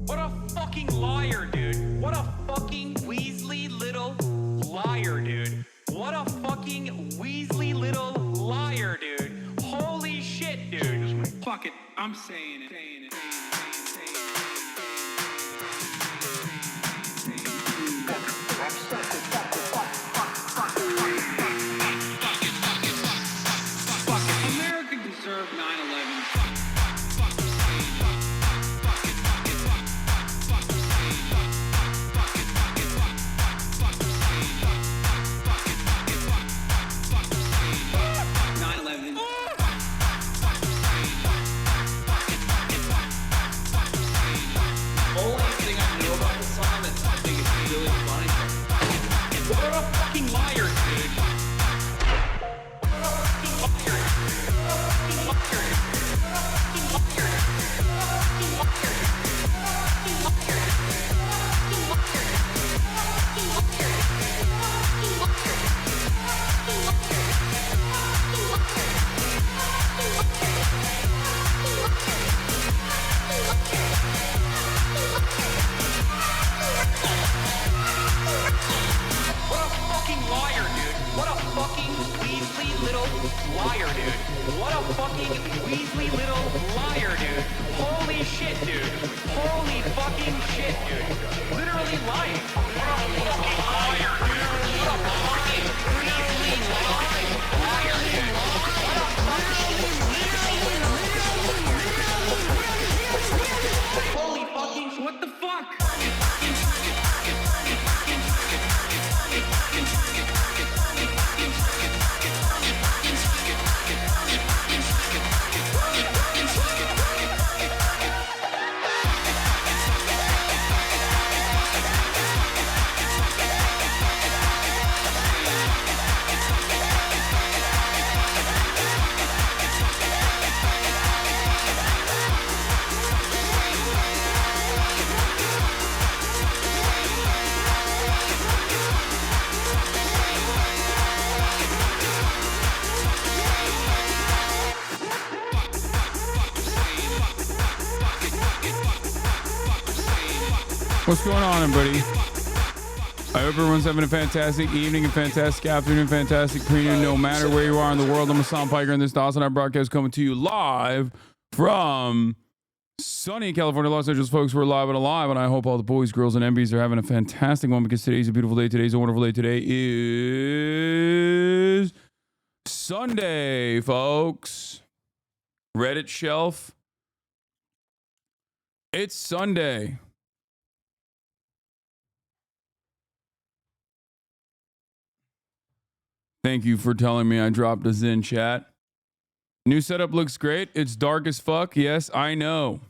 What a fucking liar, dude. What a fucking Weasley little liar, dude. What a fucking Weasley little liar, dude. Holy shit, dude. Fuck it, I'm saying it. America deserved 9/11. Liar, dude. What a fucking Weasley little liar, dude. Holy shit, dude. Holy fucking shit, dude. Literally lying. What a fucking liar, dude. What a fucking Weasley liar, dude. What a fucking... Holy fucking... What the fuck? What's going on, everybody? I hope everyone's having a fantastic evening, a fantastic afternoon, fantastic pre-noon, no matter where you are in the world. I'm Hasan Piker, and this is Hasan Abi broadcast coming to you live from sunny California, Los Angeles. Folks, we're live and alive, and I hope all the boys, girls, and MBs are having a fantastic one, because today's a beautiful day. Today's a wonderful day. Today is Sunday, folks. Reddit shelf. It's Sunday. Thank you for telling me I dropped a Zen chat. New setup looks great. It's dark as fuck. Yes, I know.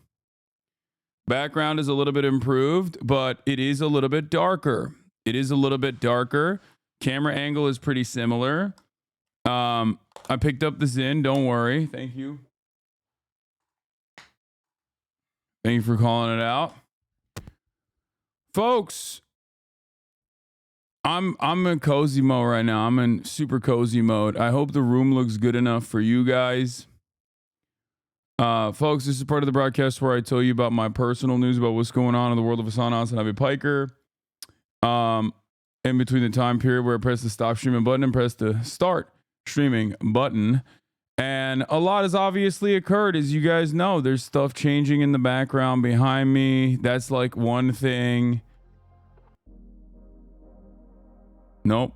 Background is a little bit improved, but it is a little bit darker. It is a little bit darker. Camera angle is pretty similar. I picked up the Zen. Don't worry. Thank you. Thank you for calling it out. Folks, I'm in cozy mode right now. I'm in super cozy mode. I hope the room looks good enough for you guys. Folks, this is part of the broadcast where I tell you about my personal news about what's going on in the world of Hasan Abi Piker. In between the time period where I press the stop streaming button and press the start streaming button. And a lot has obviously occurred. As you guys know, there's stuff changing in the background behind me. That's like one thing. Nope.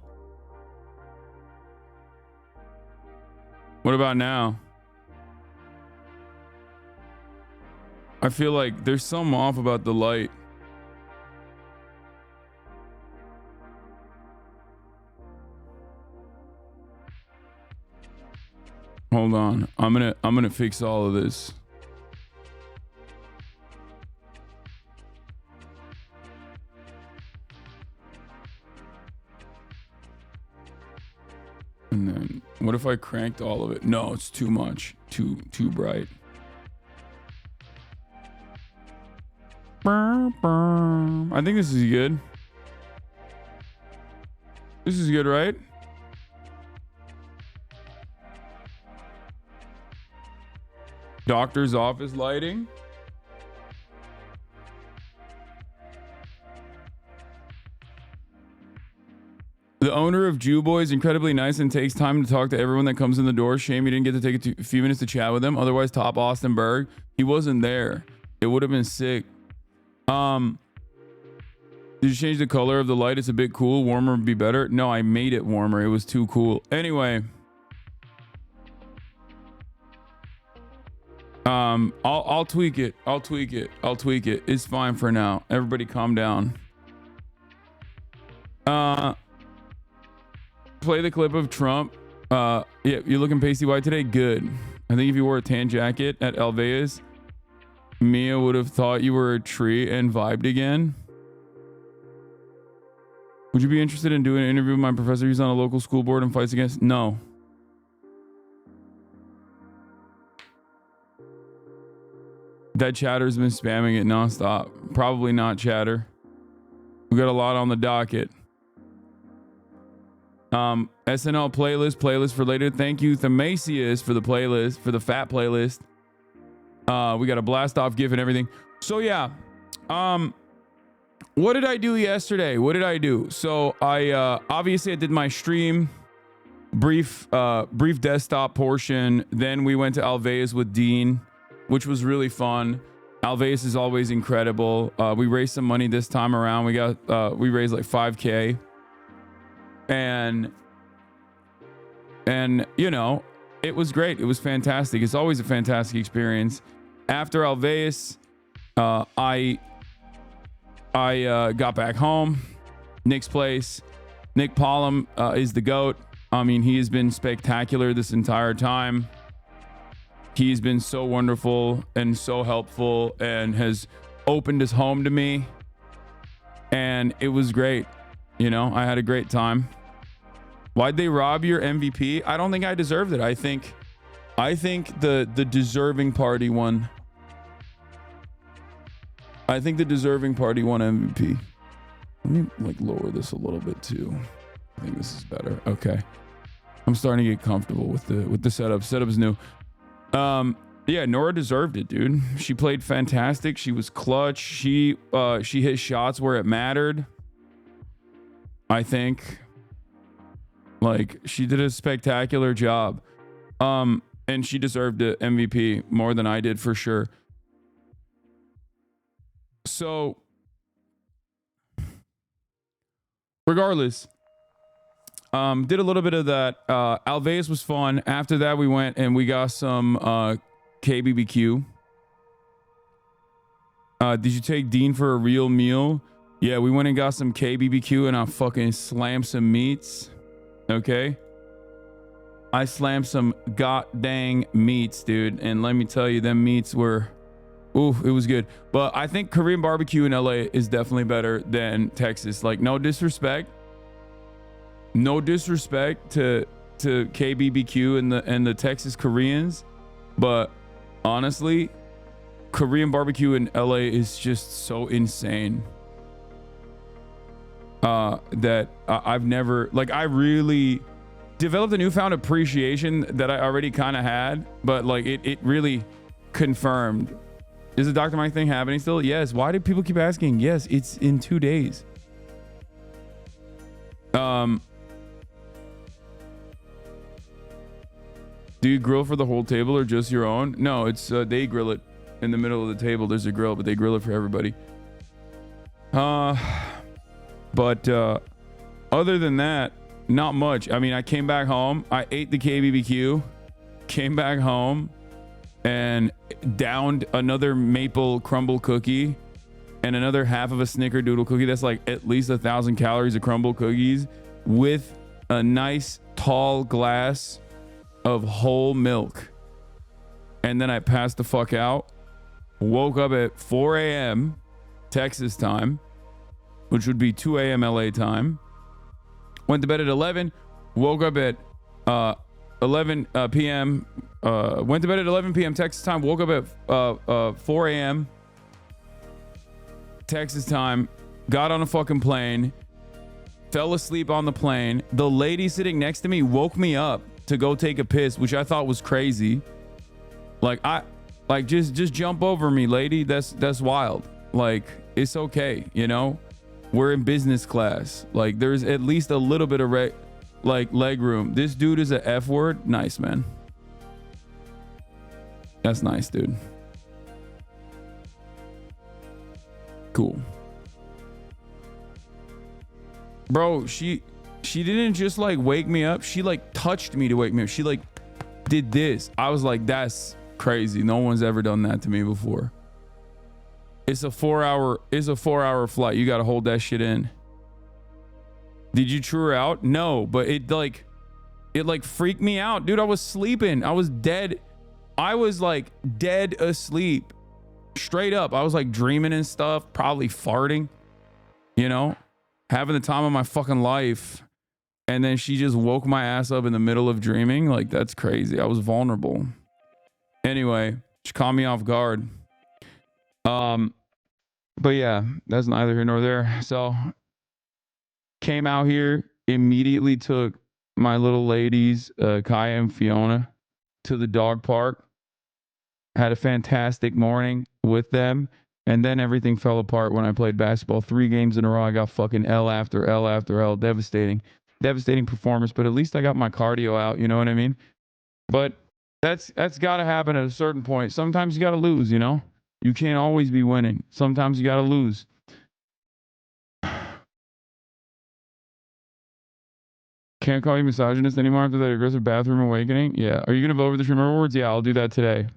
What about now? I feel like there's something off about the light. Hold on. I'm gonna fix all of this. And then what if I cranked all of it? No, it's too much. Too bright. I think this is good. This is good, right? Doctor's office lighting. The owner of Jew Boy is incredibly nice and takes time to talk to everyone that comes in the door. Shame you didn't get to take a few minutes to chat with him. Otherwise, top Austin Berg. He wasn't there. It would have been sick. Did you change the color of the light? It's a bit cool. Warmer would be better. No, I made it warmer. It was too cool. Anyway. I'll tweak it. I'll tweak it. It's fine for now. Everybody calm down. Play the clip of Trump. Yeah, you're looking pasty white today. Good. I think if you wore a tan jacket at Alveus, Mia would have thought you were a tree and vibed again. Would you be interested in doing an interview with my professor who's on a local school board and fights against? No. That chatter's been spamming it nonstop. Probably not chatter. We got a lot on the docket. SNL playlist for later. Thank you, Themasius, for the playlist, for the fat playlist. We got a blast off gif and everything. So yeah. What did I do yesterday? What did I do? So I obviously I did my stream, brief desktop portion. Then we went to Alveus with Dean, which was really fun. Alveus is always incredible. We raised some money this time around. We raised like $5,000. And you know, it was great. It was fantastic. It's always a fantastic experience. After Alveus, I got back home. Nick's place. Nick Pollum is the GOAT. I mean, he has been spectacular this entire time. He's been so wonderful and so helpful and has opened his home to me. And it was great. You know, I had a great time. Why'd they rob your MVP? I don't think I deserved it. I think the deserving party won. I think the deserving party won MVP. Let me like lower this a little bit too. I think this is better. Okay. I'm starting to get comfortable with the setup. Setup's new. Yeah, Nora deserved it, dude. She played fantastic. She was clutch. She hit shots where it mattered. I think. Like, she did a spectacular job. And she deserved the MVP more than I did for sure. So regardless, did a little bit of that. Alveus was fun. After that, we went and we got some KBBQ. Did you take Dean for a real meal? Yeah, we went and got some KBBQ and I fucking slammed some meats. Okay. I slammed some god dang meats, dude. And let me tell you, them meats were, ooh, it was good. But I think Korean barbecue in LA is definitely better than Texas. Like, no disrespect. No disrespect to KBBQ and the Texas Koreans. But honestly, Korean barbecue in LA is just so insane. That I've never, like, I really developed a newfound appreciation that I already kind of had, but like it really confirmed. Is the Dr. Mike thing happening still? Yes. Why do people keep asking? Yes, it's in 2 days. Do you grill for the whole table or just your own? No, it's they grill it in the middle of the table. There's a grill, but they grill it for everybody. But other than that, not much. I mean, I came back home. I ate the KBBQ, came back home, and downed another maple crumble cookie and another half of a snickerdoodle cookie. That's like at least 1,000 calories of crumble cookies with a nice tall glass of whole milk. And then I passed the fuck out. Woke up at 4 a.m. Texas time, which would be 2 a.m. LA time. Went to bed at 11. Woke up at 11 p.m. Went to bed at 11 p.m. Texas time. Woke up at 4 a.m. Texas time. Got on a fucking plane. Fell asleep on the plane. The lady sitting next to me woke me up to go take a piss, which I thought was crazy. Like, just jump over me, lady. That's wild. Like, it's okay, you know? We're in business class. Like, there's at least a little bit of leg room. This dude is a F word. Nice, man. That's nice, dude. Cool. Bro, she didn't just like wake me up. She like touched me to wake me up. She like did this. I was like, that's crazy. No one's ever done that to me before. It's a 4-hour flight. You got to hold that shit in. Did you true her out? No, but it freaked me out, dude. I was sleeping. I was dead. I was like dead asleep, straight up. I was like dreaming and stuff, probably farting, you know, having the time of my fucking life. And then she just woke my ass up in the middle of dreaming. Like, that's crazy. I was vulnerable. Anyway, she caught me off guard. But yeah, that's neither here nor there. So came out here, immediately took my little ladies, Kaya and Fiona, to the dog park. Had a fantastic morning with them. And then everything fell apart when I played basketball. 3 games in a row. I got fucking L after L after L. Devastating performance. But at least I got my cardio out. You know what I mean? But that's got to happen at a certain point. Sometimes you got to lose, you know? You can't always be winning. Sometimes you got to lose. Can't call you misogynist anymore after that aggressive bathroom awakening? Yeah. Are you going to vote for the Streamer Awards? Yeah, I'll do that today.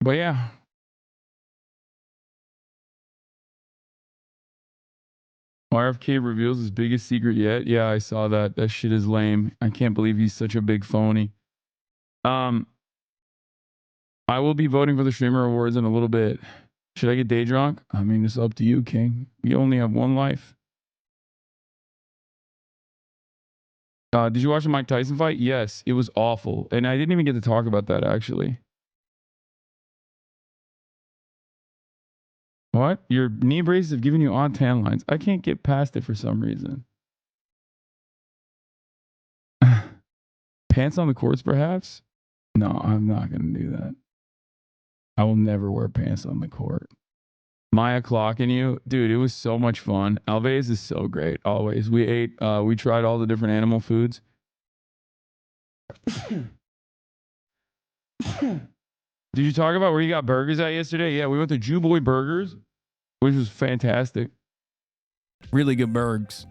But yeah. RFK reveals his biggest secret yet. Yeah, I saw that. That shit is lame. I can't believe he's such a big phony. I will be voting for the Streamer Awards in a little bit. Should I get day drunk? I mean, it's up to you, King. You only have one life. Did you watch the Mike Tyson fight? Yes, it was awful. And I didn't even get to talk about that, actually. What? Your knee braces have given you odd tan lines. I can't get past it for some reason. Pants on the courts, perhaps? No, I'm not going to do that. I will never wear pants on the court. Maya clocking you. Dude, it was so much fun. Alves is so great, always. We tried all the different animal foods. Did you talk about where you got burgers at yesterday? Yeah, we went to Jew Boy Burgers, which was fantastic. Really good burgers.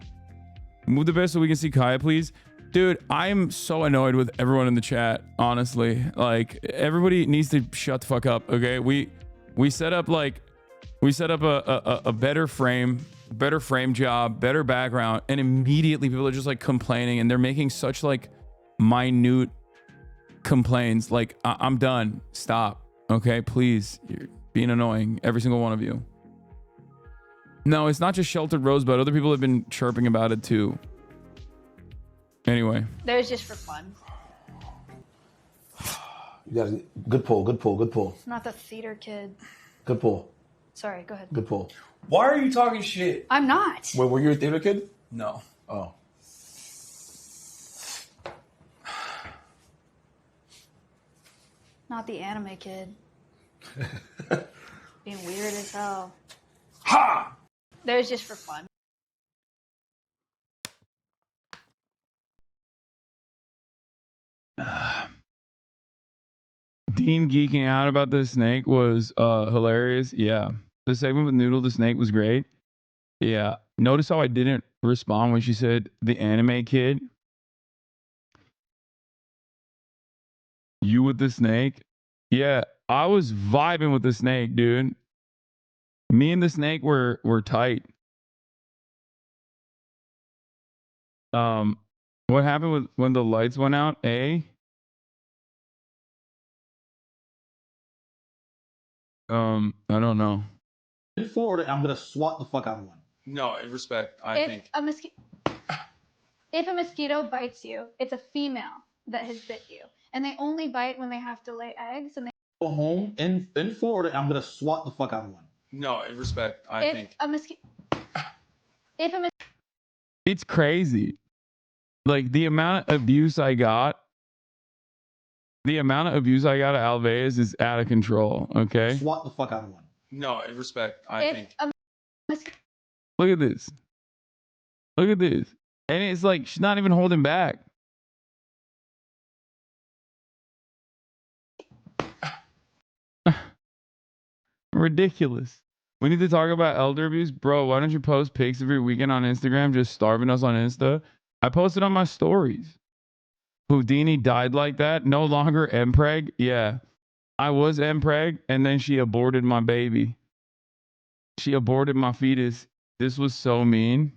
Move the best so we can see Kaya, please. Dude, I'm so annoyed with everyone in the chat, honestly. Like, everybody needs to shut the fuck up, okay? We set up a better frame job, better background, and immediately people are just like complaining, and they're making such like minute complaints. Like, I'm done. Stop. Okay, please. You're being annoying, every single one of you. No, it's not just Sheltered Rosebud. Other people have been chirping about it too. Anyway. That was just for fun. You got a good pull, good pull, good pull. It's not the theater kid. Good pull. Sorry, go ahead. Good pull. Why are you talking shit? I'm not. Wait, were you a theater kid? No. Oh. Not the anime kid. Being weird as hell. Ha! That was just for fun. Dean geeking out about the snake was hilarious. Yeah. The segment with Noodle the snake was great. Yeah. Notice how I didn't respond when she said the anime kid. You with the snake? Yeah, I was vibing with the snake, dude. Me and the snake were tight. What happened with when the lights went out? I don't know. In Florida, I'm gonna swat the fuck out of one. No, in respect, I think. If a mosquito bites you, it's a female that has bit you, and they only bite when they have to lay eggs. And they Go home in Florida, I'm gonna swat the fuck out of one. No, in respect, I think. It's crazy. Like the amount of abuse I got. The amount of abuse I got at Alves is out of control. Okay. Swat the fuck out of one. No, in respect, I think. Look at this. Look at this. And it's like she's not even holding back. Ridiculous. We need to talk about elder abuse. Bro, why don't you post pics every weekend on Instagram just starving us on Insta? I posted on my stories. Houdini died like that. No longer mpreg. Yeah. I was mpreg and then she aborted my baby. She aborted my fetus. This was so mean.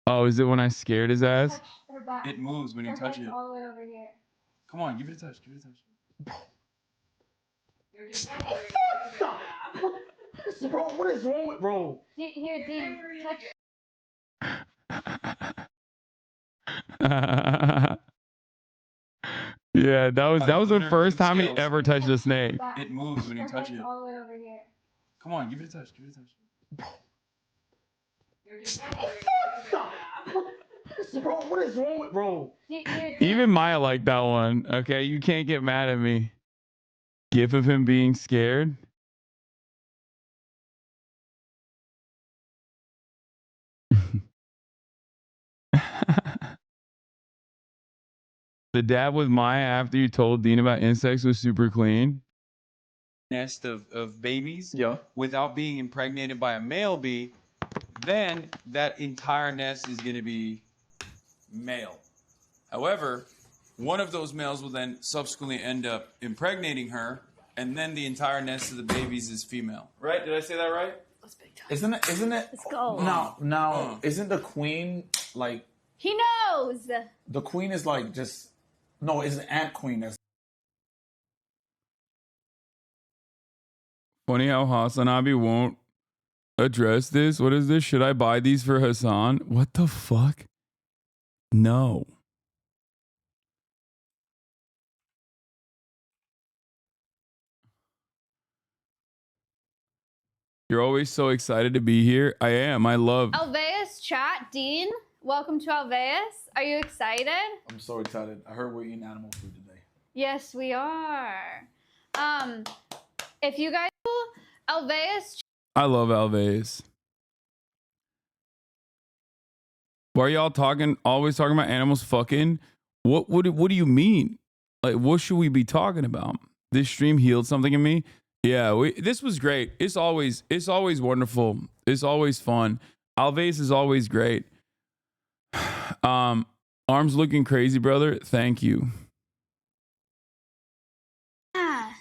Oh, is it when I scared his ass? It moves when you touch it. all the way over here. Come on, give it a touch. Give it a touch. Bro, what is wrong with bro? Here, Dean, touch. Yeah, that was the first time he ever touched a snake. It moves when you touch it. All the way over here. Come on, give it a touch. Give it a touch. Bro, what is wrong with bro? Even Maya liked that one. Okay, you can't get mad at me. GIF of him being scared. The dab with Maya after you told Dean about insects was super clean. Nest of babies. Yeah. Without being impregnated by a male bee, then that entire nest is going to be male. However, one of those males will then subsequently end up impregnating her, and then the entire nest of the babies is female. Right? Did I say that right? Isn't it? Let's go. Now, isn't the queen like? He knows. The queen is like just. No, it's an ant queen. That's Funny how Hasan Abi won't address this. What is this? Should I buy these for Hasan? What the fuck? No. You're always so excited to be here. I am. I love. Alveus chat, Dean. Welcome to Alveus. Are you excited? I'm so excited. I heard we're eating animal food today. Yes, we are. If you guys, Alveus. I love Alves. Why are y'all always talking about animals fucking? What do you mean? Like, what should we be talking about? This stream healed something in me. Yeah, this was great. It's always wonderful. It's always fun. Alves is always great. Arms looking crazy, brother. Thank you.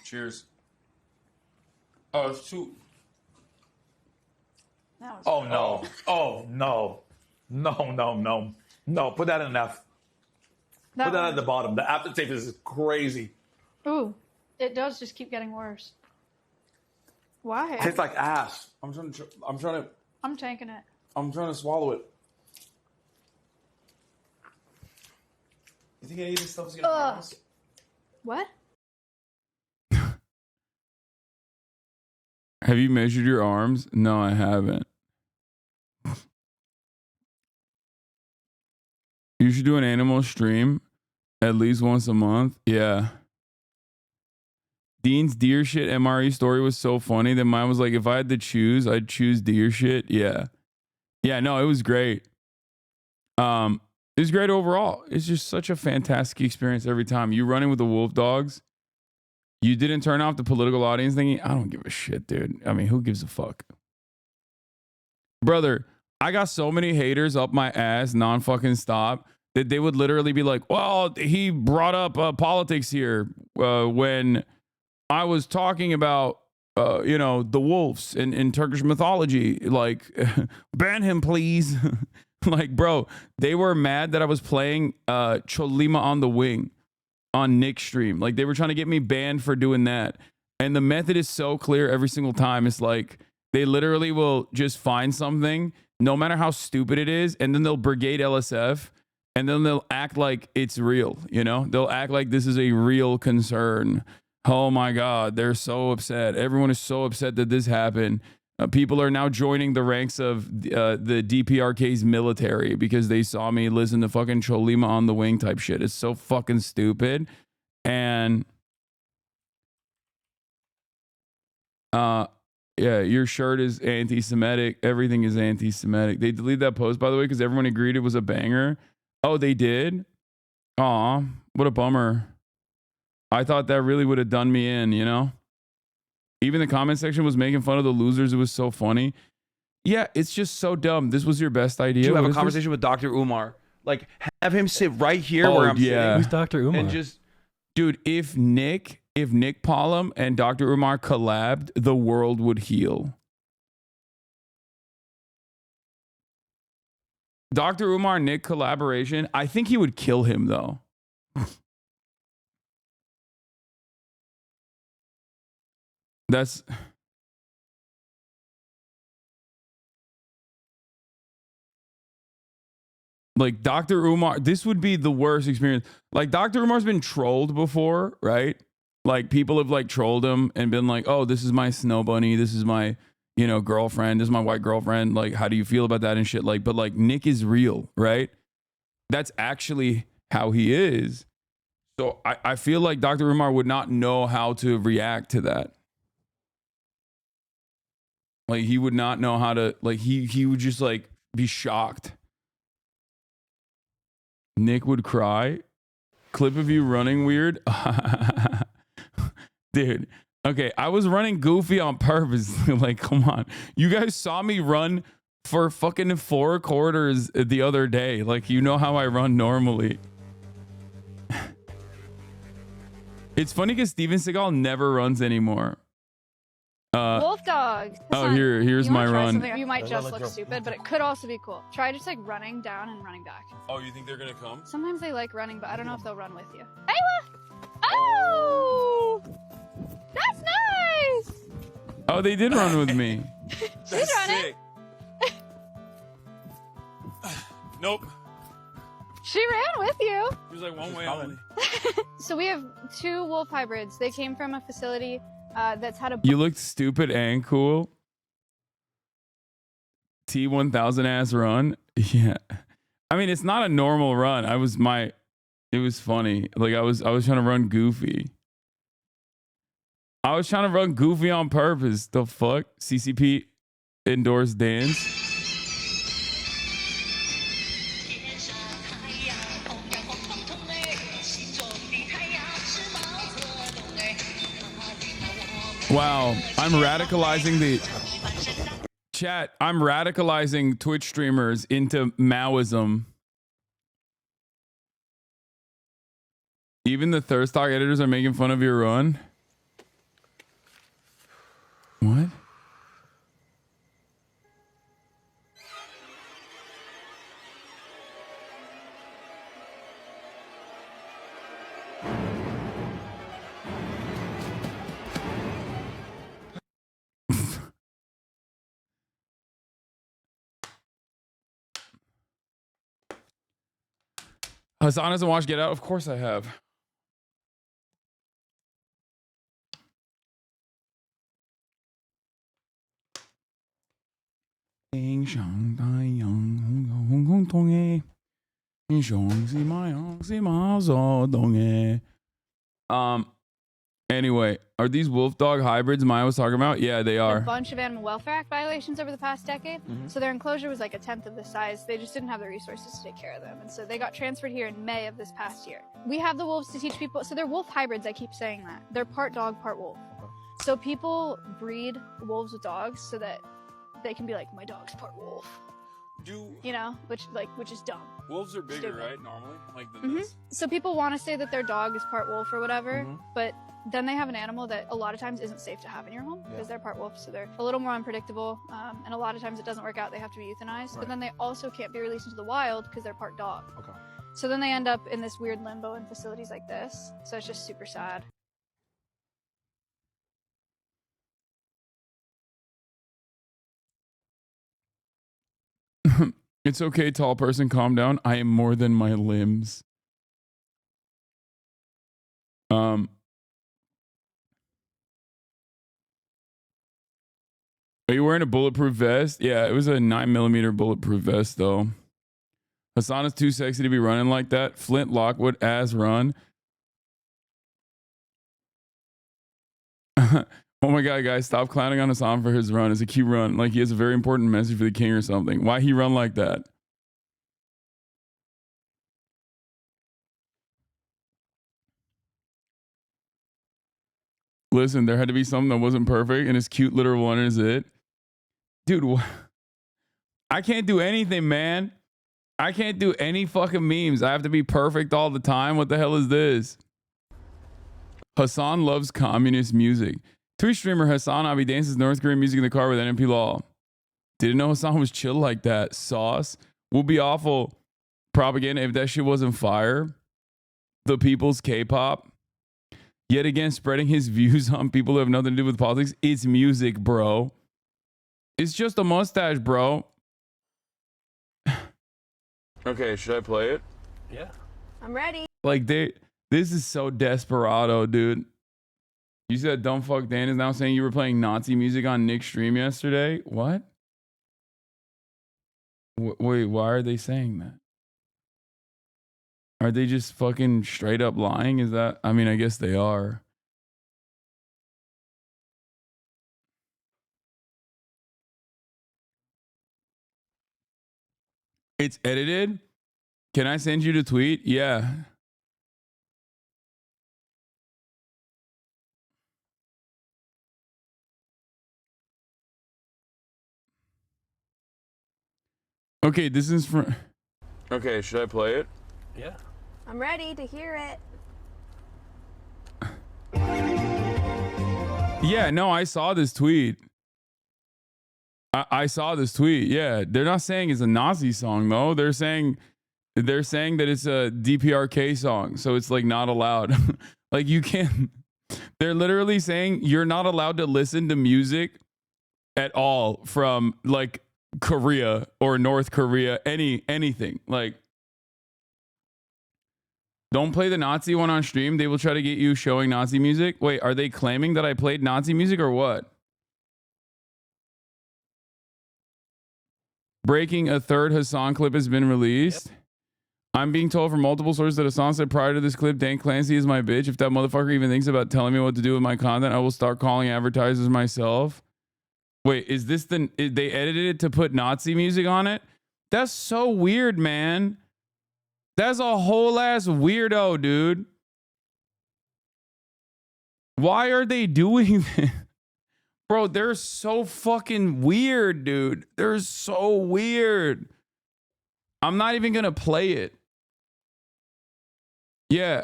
Cheers. Oh, it's too. Oh no. Oh no. No. Put that in F. Put that at the bottom. The aftertaste is crazy. Ooh, it does just keep getting worse. Why? Tastes like ass. I'm trying to I'm tanking it. swallow it. You think any of this stuff is gonna harm us? What? Have you measured your arms? No, I haven't. You should do an animal stream at least once a month. Yeah. Dean's deer shit MRE story was so funny that mine was like, if I had to choose, I'd choose deer shit. Yeah. Yeah, no, it was great. It was great overall. It's just such a fantastic experience every time. You running with the wolf dogs. You didn't turn off the political audience thingy. I don't give a shit, dude. I mean, who gives a fuck? Brother, I got so many haters up my ass, non-fucking stop, that they would literally be like, well, he brought up politics here when I was talking about, the wolves in Turkish mythology. Like, ban him, please. Like, bro, they were mad that I was playing Cholima on the Wing on Nick's stream. Like, they were trying to get me banned for doing that. And the method is so clear every single time. It's like, they literally will just find something, no matter how stupid it is, and then they'll brigade LSF, and then they'll act like it's real, They'll act like this is a real concern. Oh my God, they're so upset. Everyone is so upset that this happened. People are now joining the ranks of the DPRK's military because they saw me listen to fucking Cholima on the Wing type shit. It's so fucking stupid. And yeah, your shirt is anti-Semitic. Everything is anti-Semitic. They deleted that post, by the way, because everyone agreed it was a banger. Oh, they did? Aw, what a bummer. I thought that really would have done me in, Even the comment section was making fun of the losers. It was so funny. Yeah, it's just so dumb. This was your best idea. You have a conversation with Dr. Umar. Like, have him sit right here where I'm sitting. Who's Dr. Umar? And just, dude, if Nick Pollum and Dr. Umar collabed, the world would heal. Dr. Umar Nick collaboration, I think he would kill him though. That's like Dr. Umar. This would be the worst experience. Like Dr. Umar's been trolled before, right? Like people have like trolled him and been like, "Oh, this is my snow bunny. This is my, girlfriend. This is my white girlfriend. Like, how do you feel about that and shit?" Like, but like Nick is real, right? That's actually how he is. So I feel like Dr. Umar would not know how to react to that. Like he would not know how to, like he would just like be shocked. Nick would cry. Clip of you running weird. Dude, okay, I was running goofy on purpose. Like, come on. You guys saw me run for fucking 4 quarters the other day. Like, you know how I run normally. It's funny because Steven Seagal never runs anymore. Wolf dog. Oh, here's my run. You might just look stupid, but it could also be cool. Try just like running down and running back. Oh, you think they're gonna come? Sometimes they like running, but I don't know if they'll run with you. Ayla! Oh! That's nice! Oh, they did run with me. She's running. Sick. Nope. She ran with you. There's like one way only. So we have 2 wolf hybrids. They came from a facility that's had a... You looked stupid and cool. T1000 ass run. Yeah. I mean, it's not a normal run. It was funny. Like I was trying to run goofy. I was trying to run goofy on purpose. The fuck? CCP endorsed dance. Wow, I'm radicalizing the chat. I'm radicalizing Twitch streamers into Maoism. Even the thirst talk editors are making fun of your run. What? Hasan hasn't watched Get Out? Of course I have. Anyway, are these wolf dog hybrids Maya was talking about? Yeah, they A are. bunch of Animal Welfare Act violations over the past decade. So their enclosure was like a tenth of the size. They just didn't have the resources to take care of them. And so they got transferred here in May of this past year. We have the wolves to teach people. So they're wolf hybrids. I keep saying that. They're part dog, part wolf. So people breed wolves with dogs so that they can be like, my dog's part wolf. You know, which is dumb. Wolves are bigger, Stupid. right? Normally, like than this. So people want to say that their dog is part wolf or whatever, but then they have an animal that a lot of times isn't safe to have in your home because they're part wolf, so they're a little more unpredictable, and a lot of times it doesn't work out. They have to be euthanized, but then they also can't be released into the wild because they're part dog. Okay. So then they end up in this weird limbo in facilities like this. So it's just super sad. It's okay, tall person, calm down. I am more than my limbs. Are you wearing a bulletproof vest? Yeah, it was a 9mm bulletproof vest though. Hasan is too sexy to be running like that. Flint Lockwood ass run. Oh my god, guys, stop clowning on Hasan for his run. It's a cute run. Like he has a very important message for the king or something. Why he run like that? Listen, there had to be something that wasn't perfect, and his cute little one is it. Dude, I can't do anything, man. I can't do any fucking memes. I have to be perfect all the time. What the hell is this? Hasan loves communist music. Twitch streamer Hasan Abi dances North Korean music in the car with NMP Law. Didn't know Hasan was chill like that. Sauce will be awful propaganda if that shit wasn't fire. The people's K-pop. Yet again, spreading his views on people who have nothing to do with politics. It's music, bro. It's just a mustache, bro. Okay, should I play it? Yeah. I'm ready. Like, this is so desperado, dude. You said Don't Fuck Dan is now saying you were playing Nazi music on Nick's stream yesterday? What? Wait, why are they saying that? Are they just fucking straight up lying? Is that, I mean, I guess they are. It's edited? Can I send you the tweet? Yeah. Okay, this is from... Okay, should I play it? Yeah. I'm ready to hear it. Yeah, no, I saw this tweet. I saw this tweet. Yeah, they're not saying it's a Nazi song though. They're saying that it's a DPRK song, so it's like not allowed. Like you can't. They're literally saying you're not allowed to listen to music at all from like Korea or North Korea, anything. Like, don't play the Nazi one on stream. They will try to get you showing Nazi music. Wait, are they claiming that I played Nazi music or what? Breaking, a third Hasan clip has been released. Yep. I'm being told from multiple sources that Hasan said prior to this clip, Dan Clancy is my bitch. If that motherfucker even thinks about telling me what to do with my content, I will start calling advertisers myself. Wait, is this they edited it to put Nazi music on it? That's so weird, man. That's a whole ass weirdo, dude. Why are they doing this? Bro, they're so fucking weird, dude. They're so weird. I'm not even gonna play it. Yeah.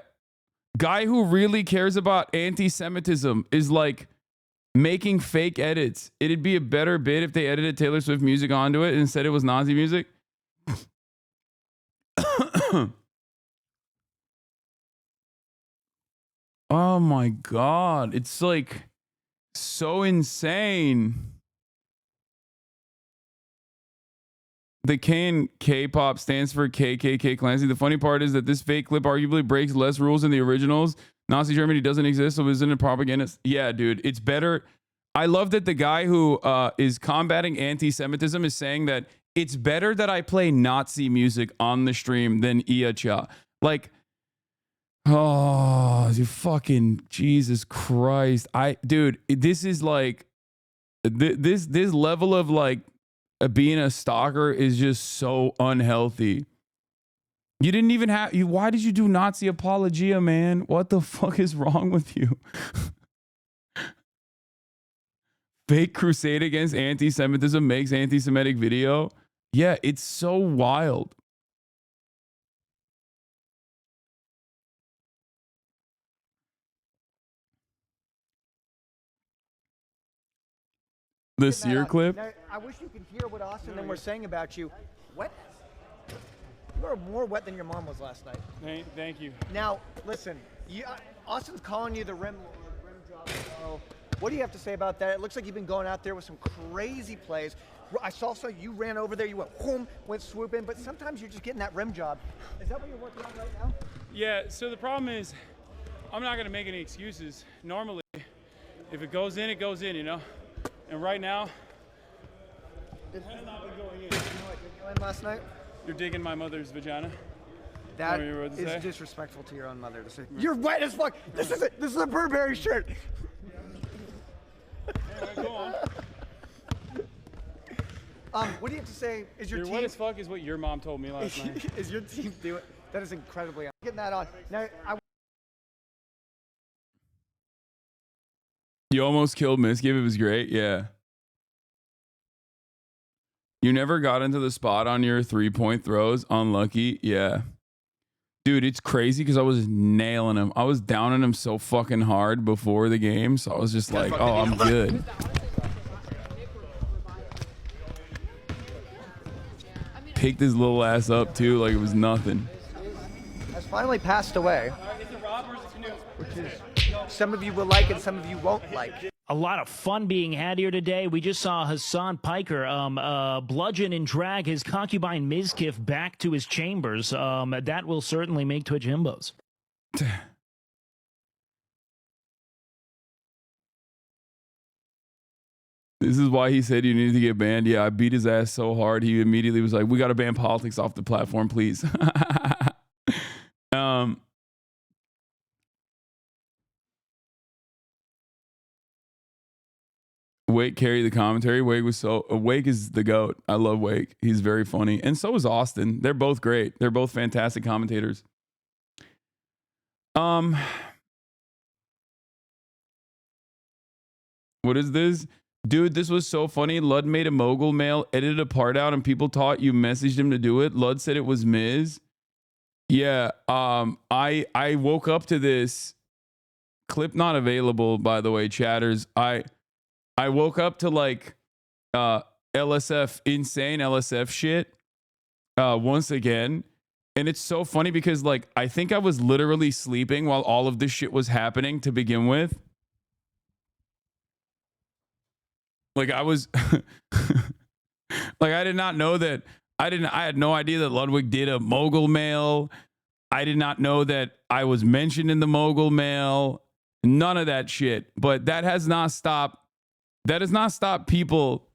Guy who really cares about anti-Semitism is like making fake edits. It'd be a better bit if they edited Taylor Swift music onto it and said it was Nazi music. Oh my God. It's like so insane. The K in K-pop stands for KKK Clancy. The funny part is that this fake clip arguably breaks less rules than the originals. Nazi Germany doesn't exist, so isn't it propaganda? Yeah, dude, it's better. I love that the guy who is combating anti-Semitism is saying that it's better that I play Nazi music on the stream than Iacha. Like, oh, you fucking Jesus Christ. Dude, this is like, this level of like, being a stalker is just so unhealthy. You didn't even have why did you do Nazi apologia, man? What the fuck is wrong with you? Fake crusade against anti-Semitism makes anti-Semitic video. Yeah, it's so wild. The Sear clip? Now, I wish you could hear what Austin and them were saying about you. What? You are more wet than your mom was last night. Thank you. Now, listen, Austin's calling you the rim job. So what do you have to say about that? It looks like you've been going out there with some crazy plays. I saw you ran over there, you went whoom, went swooping, but sometimes you're just getting that rim job. Is that what you're working on right now? Yeah, so the problem is I'm not going to make any excuses. Normally, if it goes in, it goes in, you know? And right now, it has not been going in. You know what you're doing last night? You're digging my mother's vagina? That is disrespectful to your own mother to say. You're wet as fuck. This is a Burberry shirt. Anyway, go on. What do you have to say? Is your You're team wet as fuck is what your mom told me last night. Is your team doing? That is incredibly. I'm getting that on now. You almost killed Misgive. It was great. Yeah. You never got into the spot on your 3-point throws. Unlucky. Yeah. Dude, it's crazy because I was nailing him. I was downing him so fucking hard before the game. So I was just like, oh, I'm good. Picked his little ass up too like it was nothing. Has finally passed away. Which is some of you will like and some of you won't like. A lot of fun being had here today. We just saw Hasan Piker bludgeon and drag his concubine Mizkif back to his chambers. That will certainly make Twitch himbos. This is why he said you needed to get banned. Yeah, I beat his ass so hard. He immediately was like, we got to ban politics off the platform, please. Wake carried the commentary. Wake is the GOAT. I love Wake. He's very funny. And so is Austin. They're both great. They're both fantastic commentators. What is this? Dude, this was so funny. Lud made a mogul mail, edited a part out, and people thought you messaged him to do it. Lud said it was Miz. Yeah, I woke up to this clip, not available, by the way, chatters. I woke up to like LSF, insane LSF shit once again. And it's so funny because like I think I was literally sleeping while all of this shit was happening to begin with. Like I was like I did not know that I had no idea that Ludwig did a mogul mail. I did not know that I was mentioned in the mogul mail. None of that shit. But that has not stopped people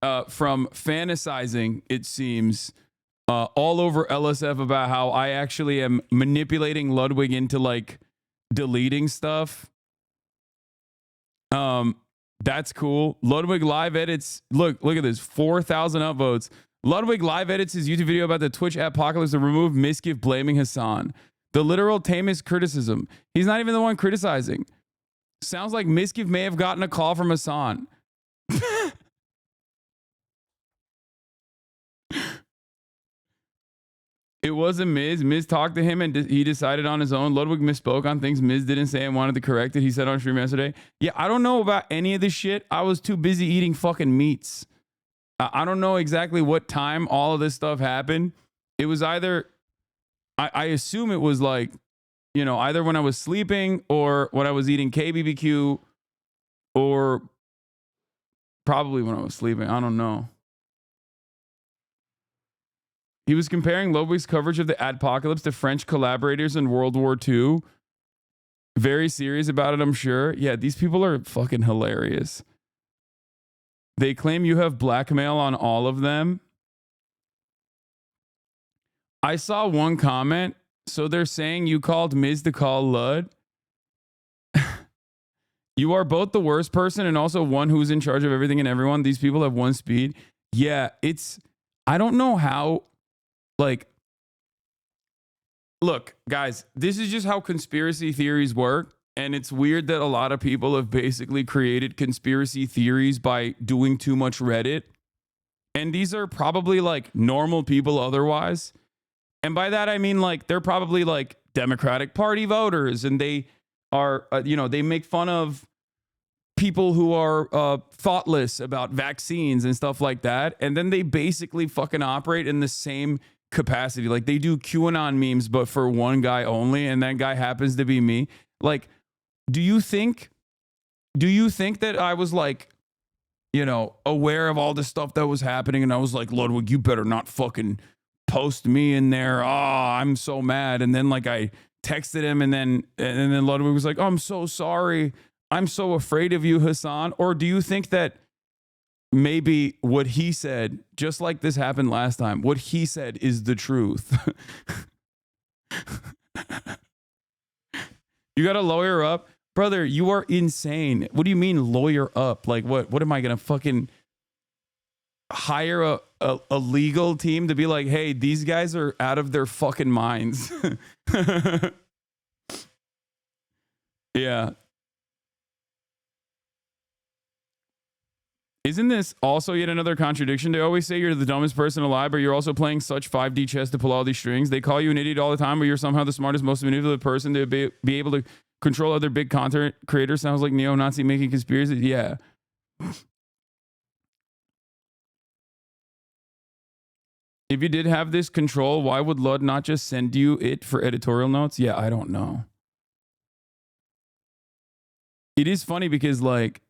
from fantasizing, it seems, all over LSF about how I actually am manipulating Ludwig into like deleting stuff. That's cool. Ludwig live edits. Look at this. 4,000 upvotes. Ludwig live edits his YouTube video about the Twitch Adpocalypse to remove Misgift blaming Hasan. The literal tamest criticism. He's not even the one criticizing. Sounds like Misgift may have gotten a call from Hasan. It wasn't Miz. Miz talked to him and he decided on his own. Ludwig misspoke on things Miz didn't say and wanted to correct it. He said on stream yesterday. Yeah, I don't know about any of this shit. I was too busy eating fucking meats. I don't know exactly what time all of this stuff happened. It was either, I assume it was like, you know, either when I was sleeping or when I was eating KBBQ or probably when I was sleeping. I don't know. He was comparing Ludwig's coverage of the Adpocalypse to French collaborators in World War II. Very serious about it, I'm sure. Yeah, these people are fucking hilarious. They claim you have blackmail on all of them. I saw one comment. So they're saying you called Miz to call Lud. You are both the worst person and also one who's in charge of everything and everyone. These people have one speed. Yeah, I don't know how. Like, look, guys, this is just how conspiracy theories work. And it's weird that a lot of people have basically created conspiracy theories by doing too much Reddit. And these are probably like normal people otherwise. And by that, I mean, like, they're probably like Democratic Party voters and they are, they make fun of people who are thoughtless about vaccines and stuff like that. And then they basically fucking operate in the same capacity. Like they do QAnon memes, but for one guy only, and that guy happens to be me. Like, do you think that I was like, aware of all the stuff that was happening and I was like, Ludwig, you better not fucking post me in there. Oh, I'm so mad. And then like I texted him and then Ludwig was like, oh, I'm so sorry. I'm so afraid of you, Hasan. Or do you think that maybe what he said, just like this happened last time, what he said is the truth? You got to lawyer up? Brother, you are insane. What do you mean lawyer up? Like what am I going to fucking hire a legal team to be like, hey, these guys are out of their fucking minds? Yeah. Isn't this also yet another contradiction? They always say you're the dumbest person alive, but you're also playing such 5D chess to pull all these strings. They call you an idiot all the time, but you're somehow the smartest, most manipulative person to be able to control other big content creators. Sounds like neo-Nazi making conspiracies. Yeah. If you did have this control, why would Lud not just send you it for editorial notes? Yeah, I don't know. It is funny because like,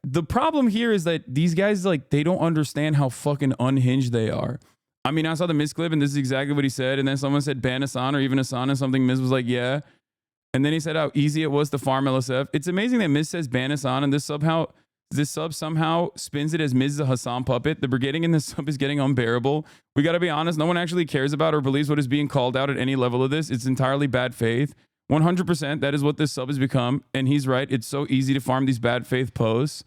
the problem here is that these guys, like, they don't understand how fucking unhinged they are. I mean, I saw the Miz clip and this is exactly what he said. And then someone said ban Hasan or even Hasan and something. Miz was like, yeah. And then he said how easy it was to farm LSF. It's amazing that Miz says ban Hasan and this sub somehow spins it as Miz is a Hasan puppet. The brigading in this sub is getting unbearable. We got to be honest. No one actually cares about or believes what is being called out at any level of this. It's entirely bad faith. 100%, that is what this sub has become. And he's right. It's so easy to farm these bad faith posts.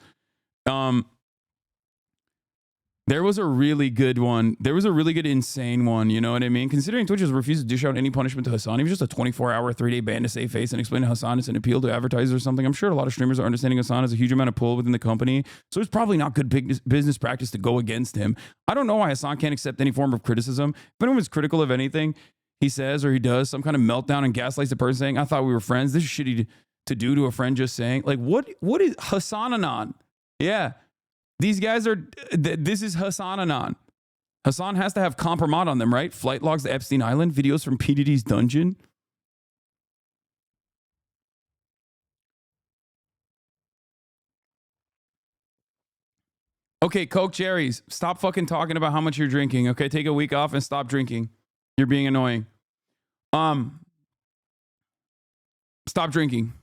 There was a really good one. There was a really good insane one. You know what I mean? Considering Twitch has refused to dish out any punishment to Hasan, he was just a 24-hour, 3-day ban to save face and explain to Hasan it's an appeal to advertisers or something. I'm sure a lot of streamers are understanding Hasan has a huge amount of pull within the company. So it's probably not good business practice to go against him. I don't know why Hasan can't accept any form of criticism. If anyone's critical of anything he says or he does, some kind of meltdown and gaslights the person saying, I thought we were friends. This is shitty to do to a friend just saying. Like, what is Hasananon? Yeah. These guys are, this is Hasananon. Hasan has to have compromat on them, right? Flight logs to Epstein Island, videos from PDD's dungeon. Okay, Coke Cherries, stop fucking talking about how much you're drinking, okay? Take a week off and stop drinking. You're being annoying. Stop drinking.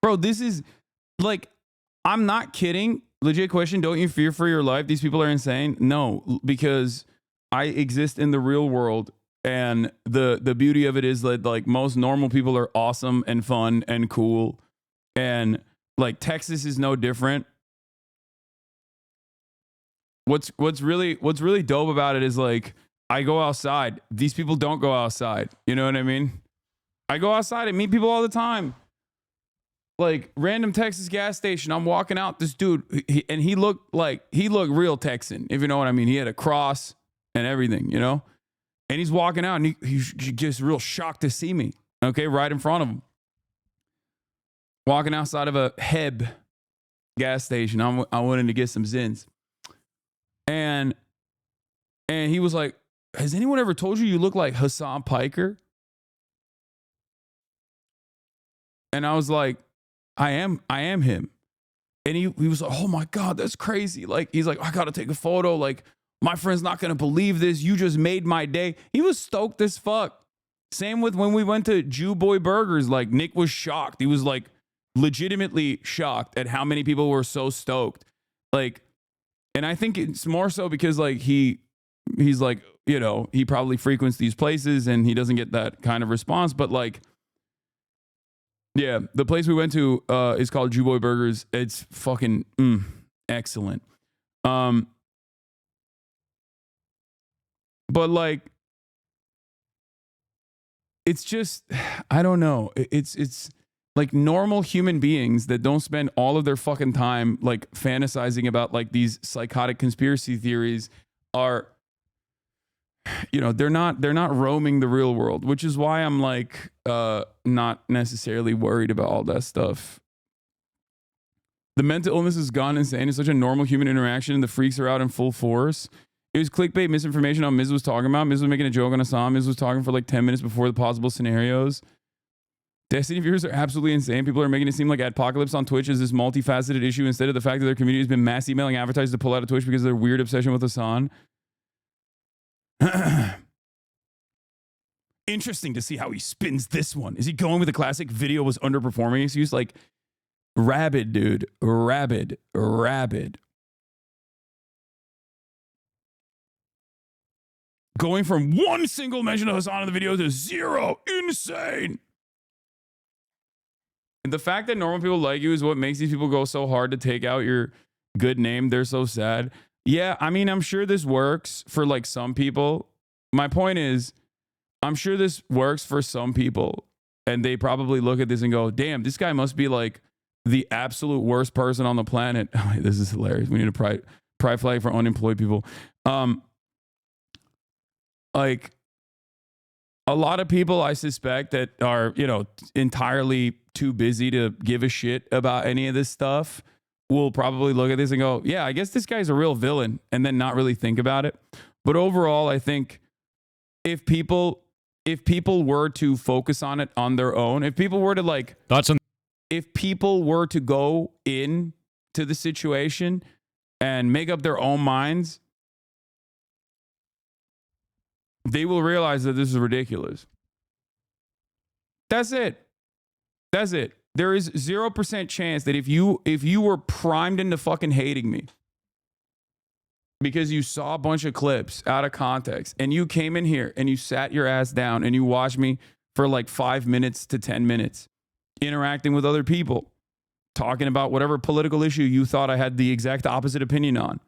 bro, this is like, I'm not kidding. Legit question. Don't you fear for your life? These people are insane. No, because I exist in the real world. And the beauty of it is that like most normal people are awesome and fun and cool. And like Texas is no different. What's really dope about it is like I go outside. These people don't go outside. You know what I mean? I go outside and meet people all the time. Like random Texas gas station. I'm walking out. This dude, he looked real Texan, if you know what I mean. He had a cross and everything, you know? And he's walking out and he's just real shocked to see me. Okay, right in front of him. Walking outside of a Heb gas station. I wanted to get some Zins. And he was like, has anyone ever told you look like Hasan Piker? And I was like, I am him. And he was like, oh my God, that's crazy. Like, he's like, I gotta take a photo. Like, my friend's not gonna believe this. You just made my day. He was stoked as fuck. Same with when we went to Jew Boy Burgers. Like, Nick was shocked. He was like legitimately shocked at how many people were so stoked. Like, and I think it's more so because like he's like, you know, he probably frequents these places and he doesn't get that kind of response. But like, yeah, the place we went to is called Jew Boy Burgers. It's fucking excellent. But like, it's just, I don't know. It's like normal human beings that don't spend all of their fucking time like fantasizing about like these psychotic conspiracy theories are, you know, they're not roaming the real world, which is why I'm like not necessarily worried about all that stuff. The mental illness is gone insane. It's such a normal human interaction and the freaks are out in full force. It was clickbait misinformation on Miz was talking about. Miz was making a joke on Hasan. Miz was talking for like 10 minutes before the possible scenarios. Destiny viewers are absolutely insane. People are making it seem like Adpocalypse on Twitch is this multifaceted issue instead of the fact that their community has been mass emailing advertisers to pull out of Twitch because of their weird obsession with Hasan. Interesting to see how he spins this one. Is he going with the classic video was underperforming excuse? Like, rabid, dude. Rabid. Going from one single mention of Hasan in the video to zero. Insane. And the fact that normal people like you is what makes these people go so hard to take out your good name. They're so sad. Yeah, I mean, I'm sure this works for like some people. My point is, I'm sure this works for some people. And they probably look at this and go, damn, this guy must be like the absolute worst person on the planet. This is hilarious. We need a pride flag for unemployed people. Like a lot of people I suspect that are, you know, entirely too busy to give a shit about any of this stuff will probably look at this and go, yeah, I guess this guy's a real villain, and then not really think about it. But overall, I think if people were to focus on it on their own, if people were to like, if people were to go in to the situation and make up their own minds, they will realize that this is ridiculous. That's it. There is 0% chance that if you were primed into fucking hating me because you saw a bunch of clips out of context and you came in here and you sat your ass down and you watched me for like 5 minutes to 10 minutes interacting with other people, talking about whatever political issue you thought I had the exact opposite opinion on,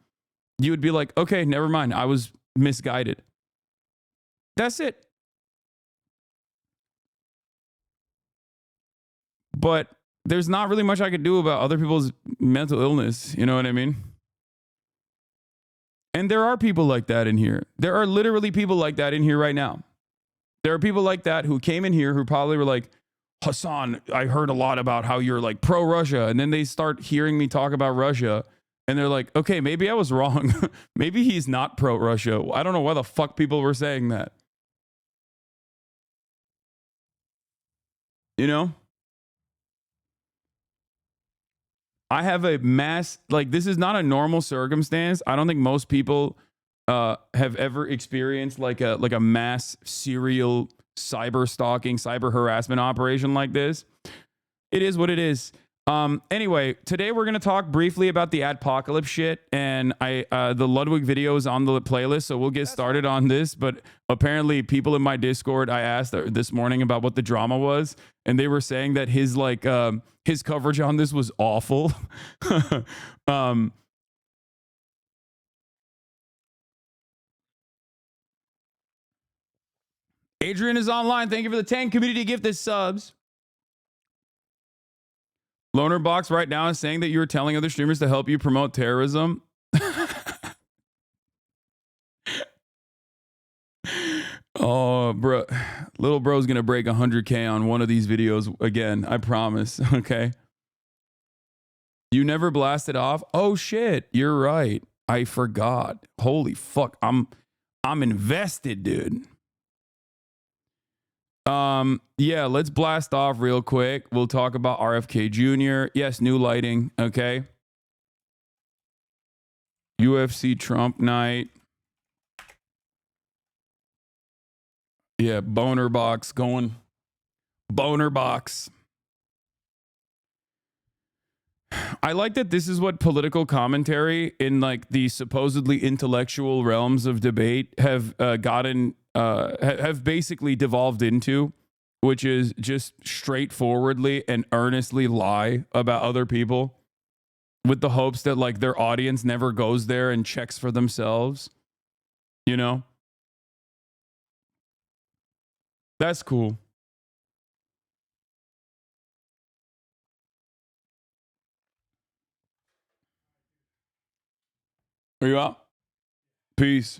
you would be like, okay, never mind. I was misguided. That's it. But there's not really much I could do about other people's mental illness. You know what I mean? And there are people like that in here. There are literally people like that in here right now. There are people like that who came in here who probably were like, Hasan, I heard a lot about how you're like pro-Russia. And then they start hearing me talk about Russia. And they're like, okay, maybe I was wrong. Maybe he's not pro-Russia. I don't know why the fuck people were saying that. You know? I have a mass, like, this is not a normal circumstance. I don't think most people have ever experienced like a mass serial cyber stalking, cyber harassment operation like this. It is what it is. Anyway, today we're gonna talk briefly about the Adpocalypse shit, and the Ludwig video is on the playlist, so we'll get started on this. But apparently, people in my Discord, I asked this morning about what the drama was, and they were saying that his his coverage on this was awful. Adrian is online. Thank you for the 10 community gifted subs. Loner Box right now is saying that you were telling other streamers to help you promote terrorism. Oh, bro. Little bro's going to break 100K on one of these videos again. I promise. Okay. You never blasted off? Oh, shit. You're right. I forgot. Holy fuck. I'm invested, dude. Yeah, let's blast off real quick. We'll talk about RFK Jr. Yes, new lighting. Okay. UFC Trump night. Yeah, boner box going. Boner box. I like that this is what political commentary in like the supposedly intellectual realms of debate have have basically devolved into, which is just straightforwardly and earnestly lie about other people with the hopes that like their audience never goes there and checks for themselves. You know? That's cool. Are you up? Peace.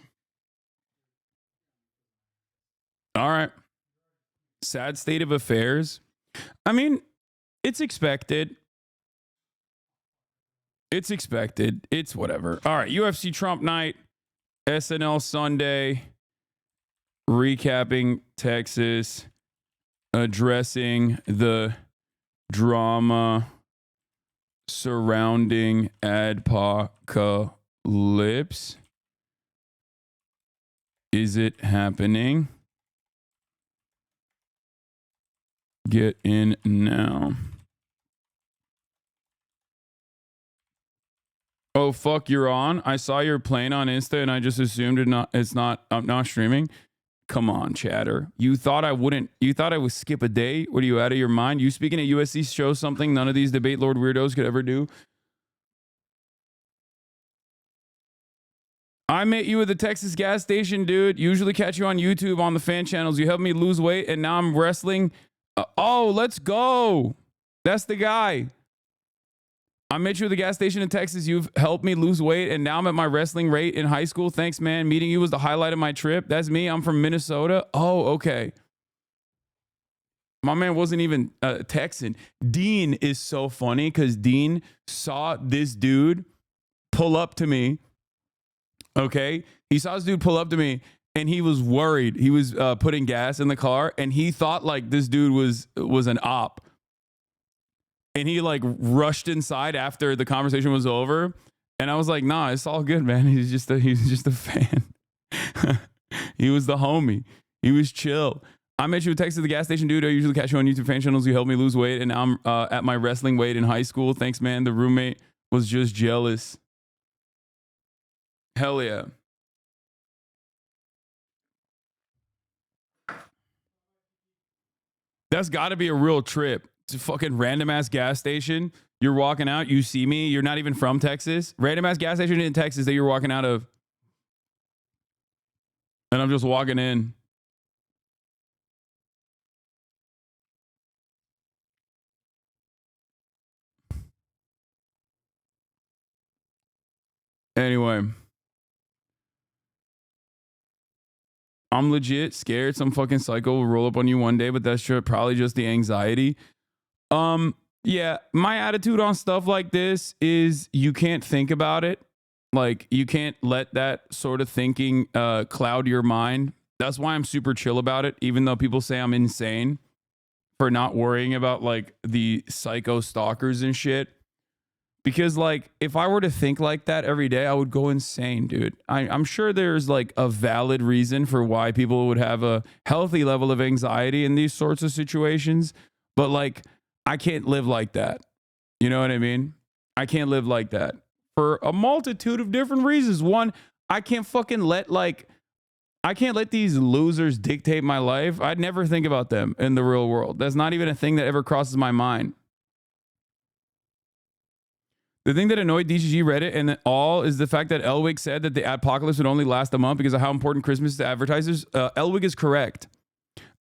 All right. Sad state of affairs. I mean, it's expected. It's expected. It's whatever. All right. UFC Trump night, SNL Sunday, recapping Texas, addressing the drama surrounding Adpocalypse. Is it happening? Get in now. Oh fuck, you're on. I saw your playing on Insta and I just assumed I'm not streaming. Come on, chatter. You thought I would skip a day? What are you, out of your mind? You speaking at USC shows something none of these debate lord weirdos could ever do. I met you at the Texas gas station, dude. Usually catch you on YouTube on the fan channels. You helped me lose weight and now I'm wrestling. Oh, let's go. That's the guy. I met you at the gas station in Texas. You've helped me lose weight, and now I'm at my wrestling rate in high school. Thanks, man. Meeting you was the highlight of my trip. That's me. I'm from Minnesota. Oh, okay. My man wasn't even Texan. Dean is so funny because Dean saw this dude pull up to me. Okay? He saw this dude pull up to me, and he was worried. He was putting gas in the car, and he thought like this dude was an op. And he like rushed inside after the conversation was over. And I was like, nah, it's all good, man. He's just a fan. He was the homie. He was chill. I met you at Texas at the gas station, dude. I usually catch you on YouTube fan channels. You helped me lose weight. And now I'm at my wrestling weight in high school. Thanks, man. The roommate was just jealous. Hell yeah. That's got to be a real trip. It's a fucking random ass gas station. You're walking out, you see me. You're not even from Texas. Random ass gas station in Texas that you're walking out of. And I'm just walking in. Anyway. I'm legit scared some fucking psycho will roll up on you one day, but that's probably just the anxiety. Yeah, my attitude on stuff like this is you can't think about it. Like, you can't let that sort of thinking cloud your mind. That's why I'm super chill about it, even though people say I'm insane for not worrying about like the psycho stalkers and shit. Because like, if I were to think like that every day, I would go insane, dude. I'm sure there's like a valid reason for why people would have a healthy level of anxiety in these sorts of situations. But like, I can't live like that. You know what I mean? I can't live like that for a multitude of different reasons. One, I can't fucking I can't let these losers dictate my life. I'd never think about them in the real world. That's not even a thing that ever crosses my mind. The thing that annoyed DGG Reddit and all is the fact that Elwig said that the Adpocalypse would only last a month because of how important Christmas is to advertisers. Elwig is correct.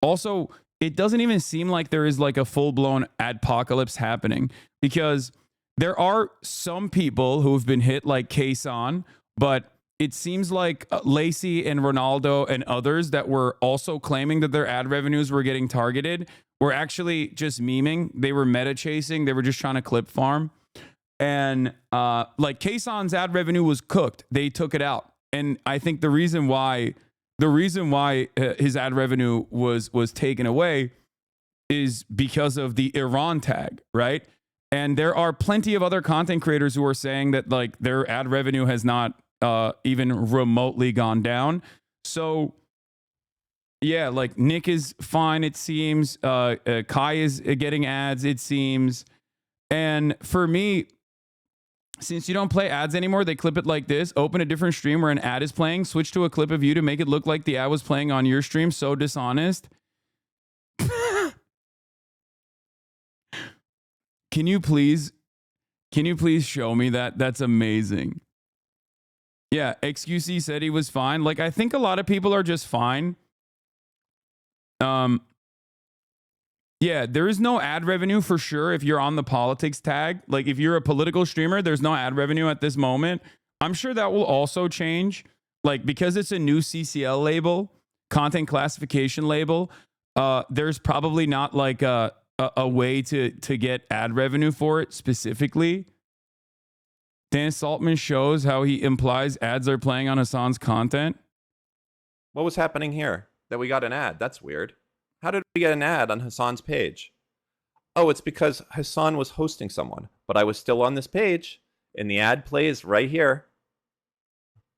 Also, it doesn't even seem like there is like a full-blown Adpocalypse happening because there are some people who have been hit like Hasan, but it seems like Lacey and Ronaldo and others that were also claiming that their ad revenues were getting targeted were actually just memeing. They were meta chasing. They were just trying to clip farm. And like Hasan's ad revenue was cooked. They took it out. And I think the reason why his ad revenue was taken away is because of the Iran tag, right? And there are plenty of other content creators who are saying that like their ad revenue has not even remotely gone down. So yeah, like Nick is fine, it seems. Kai is getting ads, it seems. And for me, since you don't play ads anymore, they clip it like this. Open a different stream where an ad is playing. Switch to a clip of you to make it look like the ad was playing on your stream. So dishonest. Can you please show me that? That's amazing. Yeah, XQC said he was fine. Like, I think a lot of people are just fine. Yeah, there is no ad revenue for sure if you're on the politics tag. Like if you're a political streamer, there's no ad revenue at this moment. I'm sure that will also change. Like because it's a new CCL label, content classification label, there's probably not like a way to get ad revenue for it specifically. Dan Saltman shows how he implies ads are playing on Hasan's content. What was happening here? That we got an ad. That's weird. How did we get an ad on Hasan's page? Oh, it's because Hasan was hosting someone, but I was still on this page, and the ad plays right here.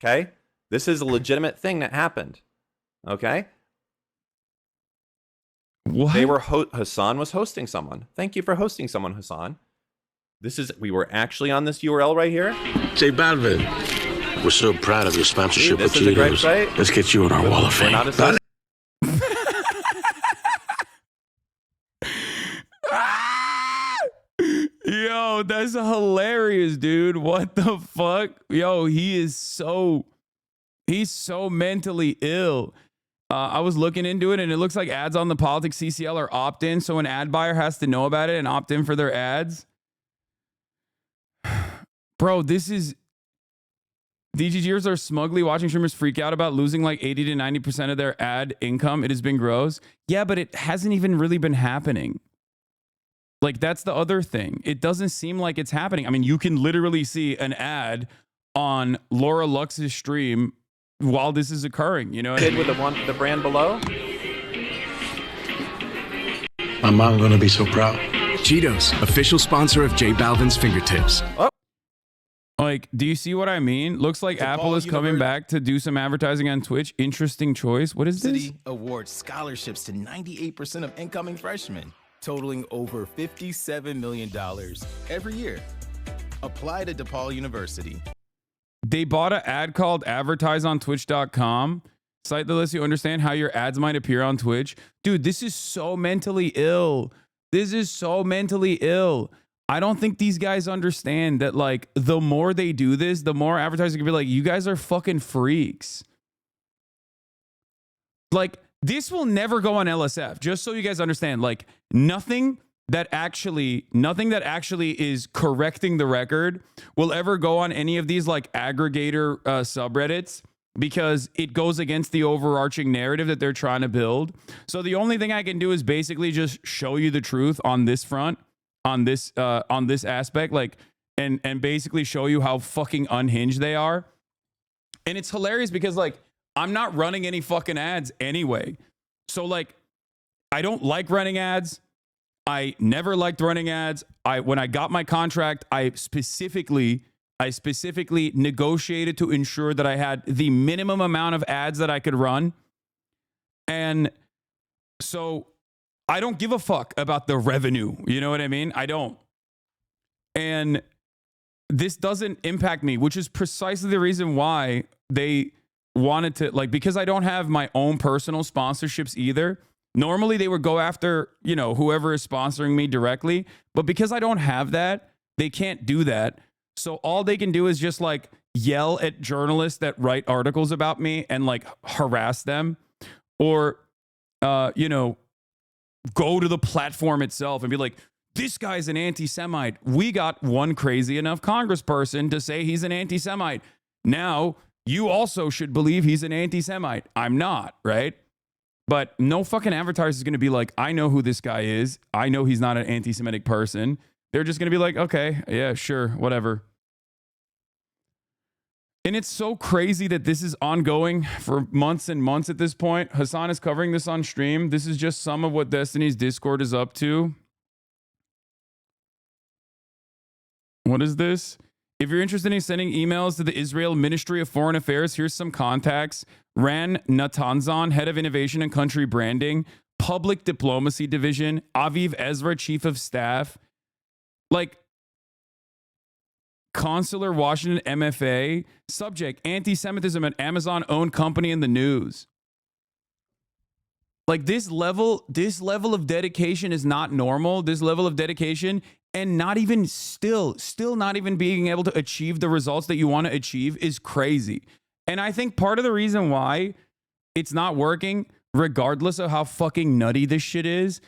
Okay? This is a legitimate thing that happened. Okay? What? Hasan was hosting someone. Thank you for hosting someone, Hasan. We were actually on this URL right here. J Balvin, we're so proud of your sponsorship with This is a great Cheetos. site. Let's get you on our wall of We're fame. not associated. Yo, that's hilarious, dude. What the fuck? Yo, he's so mentally ill. I was looking into it and it looks like ads on the politics CCL are opt-in, so an ad buyer has to know about it and opt in for their ads. Bro, this is DGGers are smugly watching streamers freak out about losing like 80 to 90% of their ad income. It has been gross. Yeah, but it hasn't even really been happening. Like, that's the other thing. It doesn't seem like it's happening. I mean, you can literally see an ad on Laura Lux's stream while this is occurring. You know what I mean? With the brand below. My mom gonna be so proud. Cheetos, official sponsor of J Balvin's Fingertips. Oh. Like, do you see what I mean? Looks like Apple is coming back to do some advertising on Twitch. Interesting choice. What is this? City awards scholarships to 98% of incoming freshmen, totaling over $57 million every year. Apply to DePaul University. They bought an ad called advertiseontwitch.com, site that lets you understand how your ads might appear on Twitch. Dude, this is so mentally ill. This is so mentally ill. I don't think these guys understand that, like, the more they do this, the more advertisers can be like, you guys are fucking freaks. Like, this will never go on LSF, just so you guys understand. Like, nothing that actually is correcting the record will ever go on any of these, like, aggregator subreddits, because it goes against the overarching narrative that they're trying to build. So the only thing I can do is basically just show you the truth on this front, on this aspect, like, and basically show you how fucking unhinged they are. And it's hilarious because, like, I'm not running any fucking ads anyway. So, like, I don't like running ads. I never liked running ads. When I got my contract, I specifically negotiated to ensure that I had the minimum amount of ads that I could run. And so I don't give a fuck about the revenue. You know what I mean? I don't. And this doesn't impact me, which is precisely the reason why they wanted to, like, because I don't have my own personal sponsorships either. Normally they would go after, you know, whoever is sponsoring me directly, but because I don't have that, they can't do that. So all they can do is just like yell at journalists that write articles about me and like harass them, or you know, go to the platform itself and be like, this guy's an anti-Semite. We got one crazy enough congressperson to say he's an anti-Semite. Now you also should believe he's an anti-Semite. I'm not, right? But no fucking advertiser is going to be like, I know who this guy is. I know he's not an anti-Semitic person. They're just going to be like, okay, yeah, sure, whatever. And it's so crazy that this is ongoing for months and months at this point. Hasan is covering this on stream. This is just some of what Destiny's Discord is up to. What is this? If you're interested in sending emails to the Israel Ministry of Foreign Affairs, here's some contacts. Ran Natanzan, Head of Innovation and Country Branding, Public Diplomacy Division, Aviv Ezra, Chief of Staff, like Consular Washington MFA, subject, anti-Semitism at Amazon-owned company in the news. Like this level of dedication is not normal. This level of dedication, and not even still not even being able to achieve the results that you want to achieve is crazy. And I think part of the reason why it's not working, regardless of how fucking nutty this shit is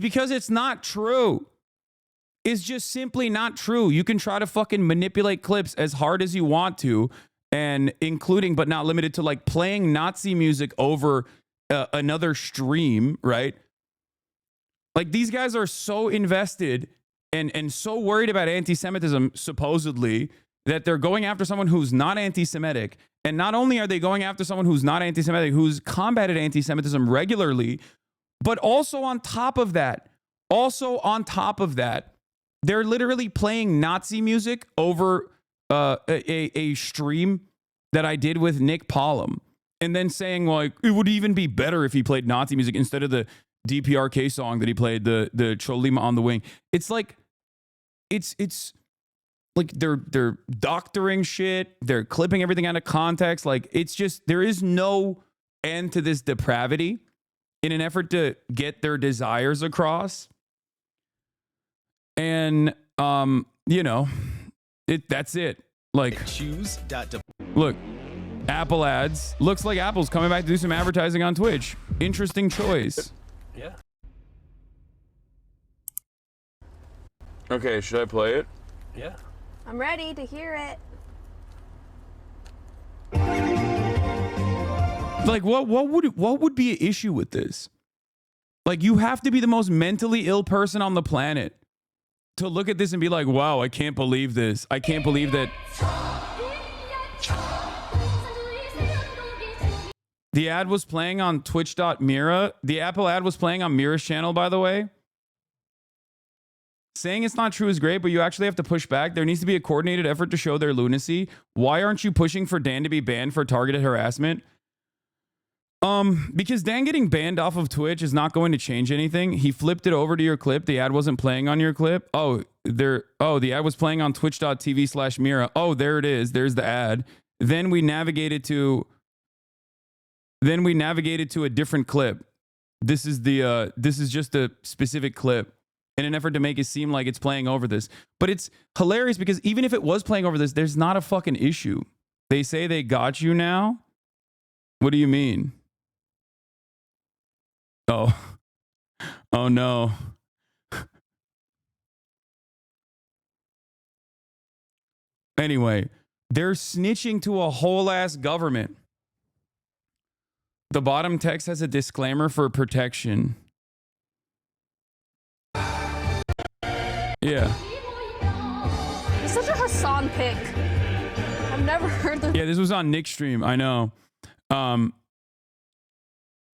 because it's not true. It's just simply not true. You can try to fucking manipulate clips as hard as you want to, and including but not limited to like playing Nazi music over another stream, right? Like these guys are so invested and so worried about anti-Semitism, supposedly, that they're going after someone who's not anti-Semitic. And not only are they going after someone who's not anti-Semitic, who's combated anti-Semitism regularly, but also on top of that, they're literally playing Nazi music over a stream that I did with Nick Pollum, and then saying like it would even be better if he played Nazi music instead of the DPRK song that he played, the Cholima on the Wing. It's like it's like they're doctoring shit, they're clipping everything out of context. Like it's just, there is no end to this depravity in an effort to get their desires across. And you know, that's it. Like look, Apple ads. Looks like Apple's coming back to do some advertising on Twitch. Interesting choice. Yeah. Okay, should I play it? Yeah. I'm ready to hear it. Like what would be an issue with this? Like you have to be the most mentally ill person on the planet to look at this and be like, wow, I can't believe this. I can't believe that. The ad was playing on twitch.mira. The Apple ad was playing on Mira's channel, by the way. Saying it's not true is great, but you actually have to push back. There needs to be a coordinated effort to show their lunacy. Why aren't you pushing for Dan to be banned for targeted harassment? Because Dan getting banned off of Twitch is not going to change anything. He flipped it over to your clip. The ad wasn't playing on your clip. The ad was playing on twitch.tv/Mira. Oh, there it is. There's the ad. Then we navigated to a different clip. This is just a specific clip in an effort to make it seem like it's playing over this. But it's hilarious because even if it was playing over this, there's not a fucking issue. They say they got you now. What do you mean? Oh no. Anyway, they're snitching to a whole ass government. The bottom text has a disclaimer for protection. Yeah. It's such a Hasan pick. I've never heard the. Yeah, this was on Nick's stream. I know.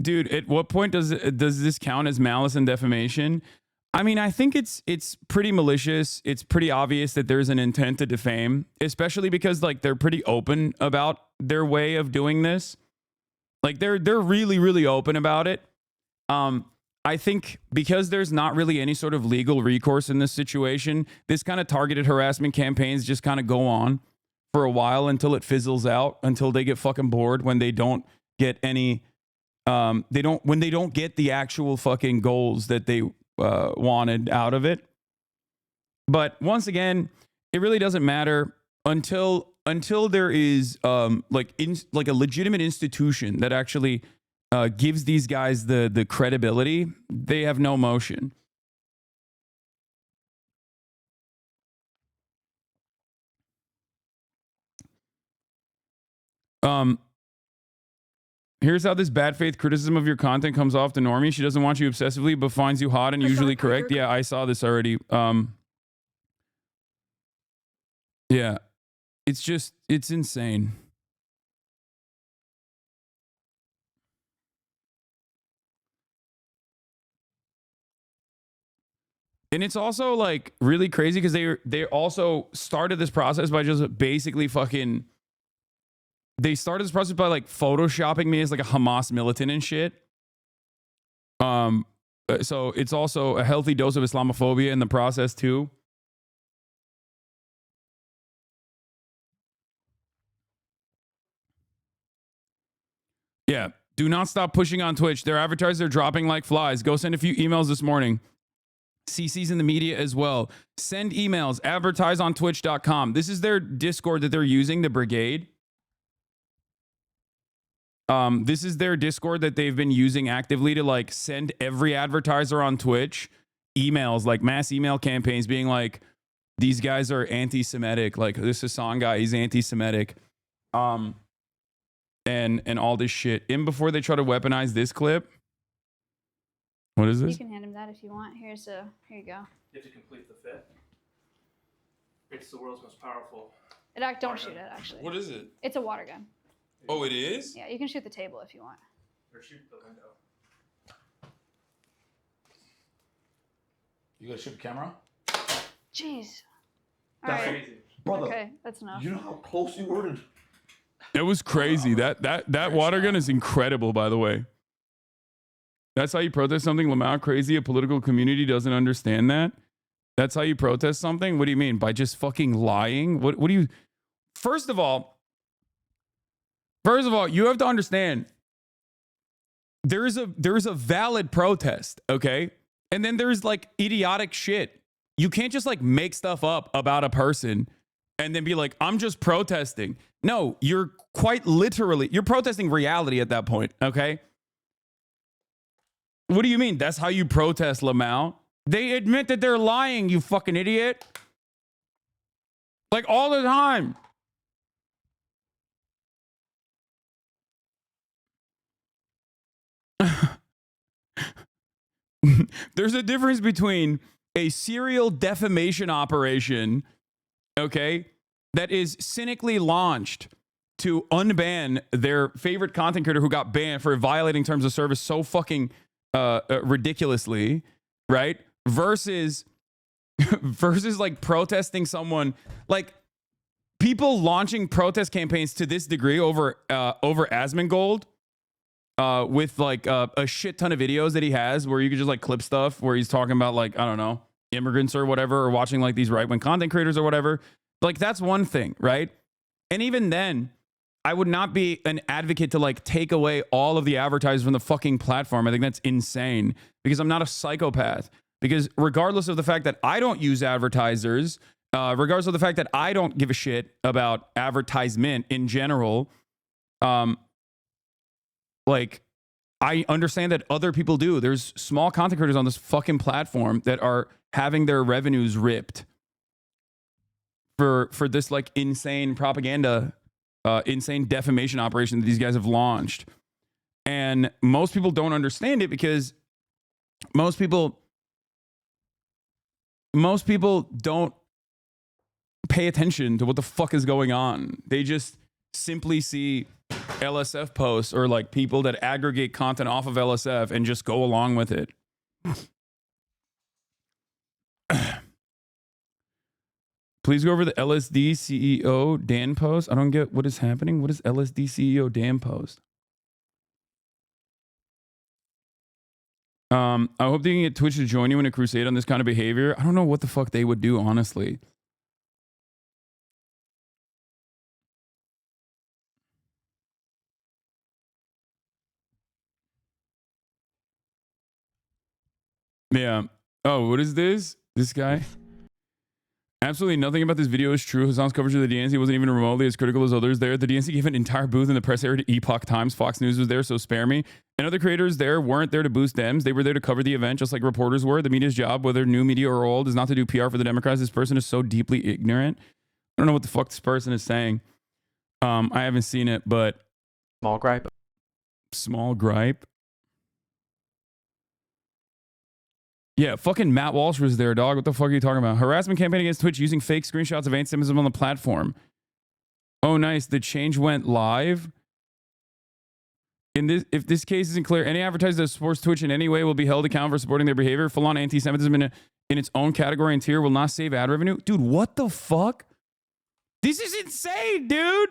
Dude, at what point does this count as malice and defamation? I mean, I think it's pretty malicious. It's pretty obvious that there's an intent to defame, especially because like they're pretty open about their way of doing this. Like they're really, really open about it. I think because there's not really any sort of legal recourse in this situation, this kind of targeted harassment campaigns just kind of go on for a while until it fizzles out, until they get fucking bored when they don't get any, when they don't get the actual fucking goals that they wanted out of it. But once again, it really doesn't matter until there is like a legitimate institution that actually gives these guys the credibility. They have no motion. Here's how this bad faith criticism of your content comes off to Normie. She doesn't want you obsessively, but finds you hot and usually correct. Yeah, I saw this already. Yeah, it's insane. And it's also like really crazy because they also started this process by just basically fucking. They started this process by like photoshopping me as like a Hamas militant and shit. So it's also a healthy dose of Islamophobia in the process too. Yeah. Do not stop pushing on Twitch. Their advertisers are dropping like flies. Go send a few emails this morning. CC's in the media as well. Send emails. Advertise on twitch.com. This is their Discord that they're using, the brigade. This is their Discord that they've been using actively to like send every advertiser on Twitch emails, like mass email campaigns being like, these guys are anti-Semitic. Like this Hasan guy, he's anti-Semitic. And all this shit. In before they try to weaponize this clip. What is this? You can hand him that if you want. Here you go. You have to complete the fit. It's the world's most powerful. Don't shoot it, actually. What is it? It's a water gun. Oh, it is? Yeah, you can shoot the table if you want. Or shoot the window. You gonna shoot the camera? Jeez. That's All right. crazy. Brother, okay, that's enough. You know how close you were to... It was crazy. That water gun is incredible, by the way. That's how you protest something, Lamau? Crazy. A political community doesn't understand that. That's how you protest something? What do you mean? By just fucking lying? What do you... First of all, you have to understand there's a valid protest, okay? And then there's like idiotic shit. You can't just like make stuff up about a person and then be like, I'm just protesting. No, you're quite literally, you're protesting reality at that point, okay? What do you mean? That's how you protest, Lamau? They admit that they're lying, you fucking idiot. Like all the time. There's a difference between a serial defamation operation, okay, that is cynically launched to unban their favorite content creator who got banned for violating terms of service so fucking ridiculously, right? Versus like protesting someone, like people launching protest campaigns to this degree over Asmongold. With like a shit ton of videos that he has where you could just like clip stuff where he's talking about like, I don't know, immigrants or whatever, or watching like these right-wing content creators or whatever. Like that's one thing, right? And even then, I would not be an advocate to like take away all of the advertisers from the fucking platform. I think that's insane because I'm not a psychopath. Because regardless of the fact that I don't use advertisers, regardless of the fact that I don't give a shit about advertisement in general, like, I understand that other people do. There's small content creators on this fucking platform that are having their revenues ripped for this like insane propaganda, insane defamation operation that these guys have launched. And most people don't understand it because most people don't pay attention to what the fuck is going on. They just simply see LSF posts or like people that aggregate content off of LSF and just go along with it. Please go over the LSD CEO Dan post. I don't get what is happening. What is LSD CEO Dan post? I hope they can get Twitch to join you in a crusade on this kind of behavior. I don't know what the fuck they would do, honestly. Yeah. Oh, what is this? This guy? Absolutely nothing about this video is true. Hasan's coverage of the DNC wasn't even remotely as critical as others there. The DNC gave an entire booth in the press area to Epoch Times. Fox News was there, so spare me. And other creators there weren't there to boost Dems. They were there to cover the event, just like reporters were. The media's job, whether new media or old, is not to do PR for the Democrats. This person is so deeply ignorant. I don't know what the fuck this person is saying. I haven't seen it, but... Small gripe. Small gripe? Yeah, fucking Matt Walsh was there, dog. What the fuck are you talking about? Harassment campaign against Twitch using fake screenshots of anti-Semitism on the platform. Oh, nice. The change went live. If this case isn't clear, any advertiser that supports Twitch in any way will be held accountable for supporting their behavior. Full-on anti-Semitism in its own category and tier will not save ad revenue. Dude, what the fuck? This is insane, dude.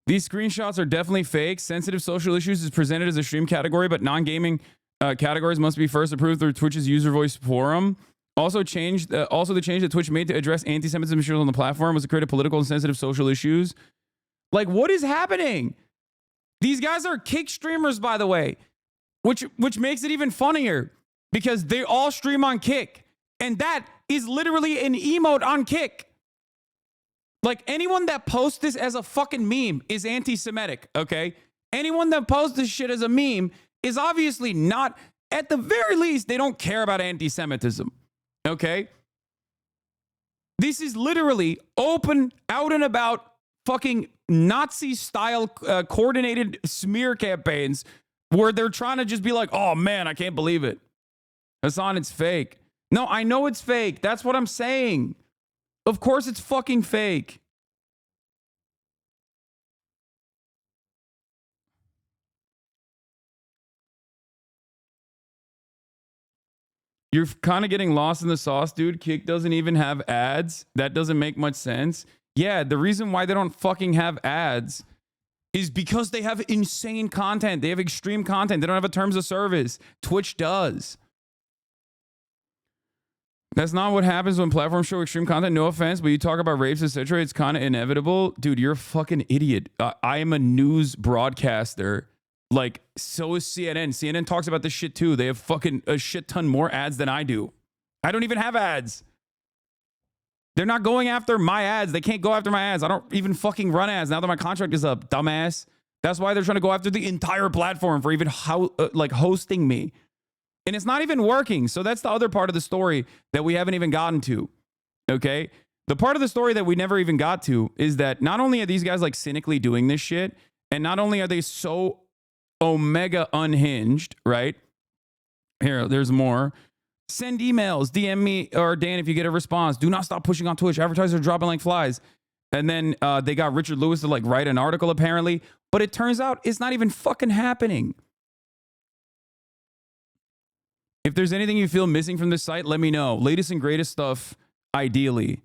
These screenshots are definitely fake. Sensitive social issues is presented as a stream category, but non-gaming categories must be first approved through Twitch's user voice forum. Also, the change that Twitch made to address anti-Semitism issues on the platform was to create political and sensitive social issues. Like, what is happening? These guys are Kick streamers, by the way, which makes it even funnier because they all stream on Kick, and that is literally an emote on Kick. Like, anyone that posts this as a fucking meme is anti-Semitic, okay? Anyone that posts this shit as a meme is obviously not, at the very least, they don't care about anti-Semitism, okay? This is literally open, out and about, fucking Nazi-style coordinated smear campaigns where they're trying to just be like, oh man, I can't believe it. Hasan, it's fake. No, I know it's fake. That's what I'm saying. Of course it's fucking fake. You're kind of getting lost in the sauce, dude. Kick doesn't even have ads. That doesn't make much sense. Yeah, the reason why they don't fucking have ads is because they have insane content. They have extreme content. They don't have a terms of service. Twitch does. That's not what happens when platforms show extreme content. No offense, but you talk about rapes, etc. It's kind of inevitable. Dude, you're a fucking idiot. I am a news broadcaster. Like, so is CNN. CNN talks about this shit too. They have fucking a shit ton more ads than I do. I don't even have ads. They're not going after my ads. They can't go after my ads. I don't even fucking run ads now that my contract is up, dumbass. That's why they're trying to go after the entire platform for even hosting me. And it's not even working. So that's the other part of the story that we haven't even gotten to. Okay? The part of the story that we never even got to is that not only are these guys like cynically doing this shit, and not only are they so omega unhinged, right? Here, there's more. Send emails, DM me or Dan if you get a response. Do not stop pushing on Twitch. Advertisers are dropping like flies. And then they got Richard Lewis to like write an article apparently. But it turns out it's not even fucking happening. If there's anything you feel missing from this site, let me know. Latest and greatest stuff, ideally.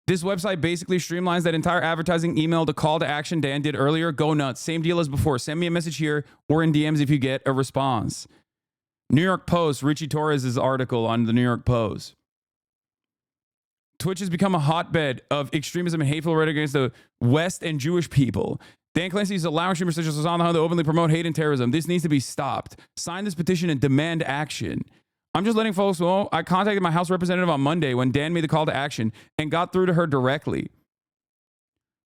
This website basically streamlines that entire advertising email to call to action Dan did earlier. Go nuts. Same deal as before. Send me a message here or in DMs if you get a response. New York Post, Richie Torres' article on the New York Post. Twitch has become a hotbed of extremism and hateful rhetoric against the West and Jewish people. Dan Clancy is allowing streamers such as Hasan Abi to openly promote hate and terrorism. This needs to be stopped. Sign this petition and demand action. I'm just letting folks know I contacted my House representative on Monday when Dan made the call to action and got through to her directly.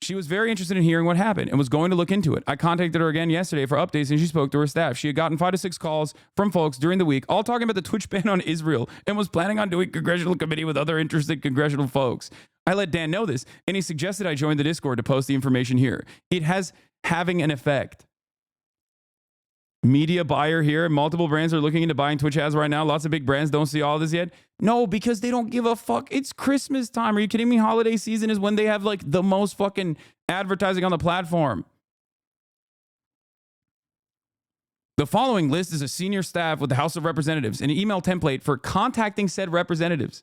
She was very interested in hearing what happened and was going to look into it. I contacted her again yesterday for updates and she spoke to her staff. She had gotten 5 to 6 calls from folks during the week, all talking about the Twitch ban on Israel and was planning on doing congressional committee with other interested congressional folks. I let Dan know this and he suggested I join the Discord to post the information here. It has having an effect. Media buyer here. Multiple brands are looking into buying Twitch ads right now. Lots of big brands don't see all this yet. No, because they don't give a fuck. It's Christmas time. Are you kidding me? Holiday season is when they have like the most fucking advertising on the platform. The following list is a senior staff with the House of Representatives, an email template for contacting said representatives.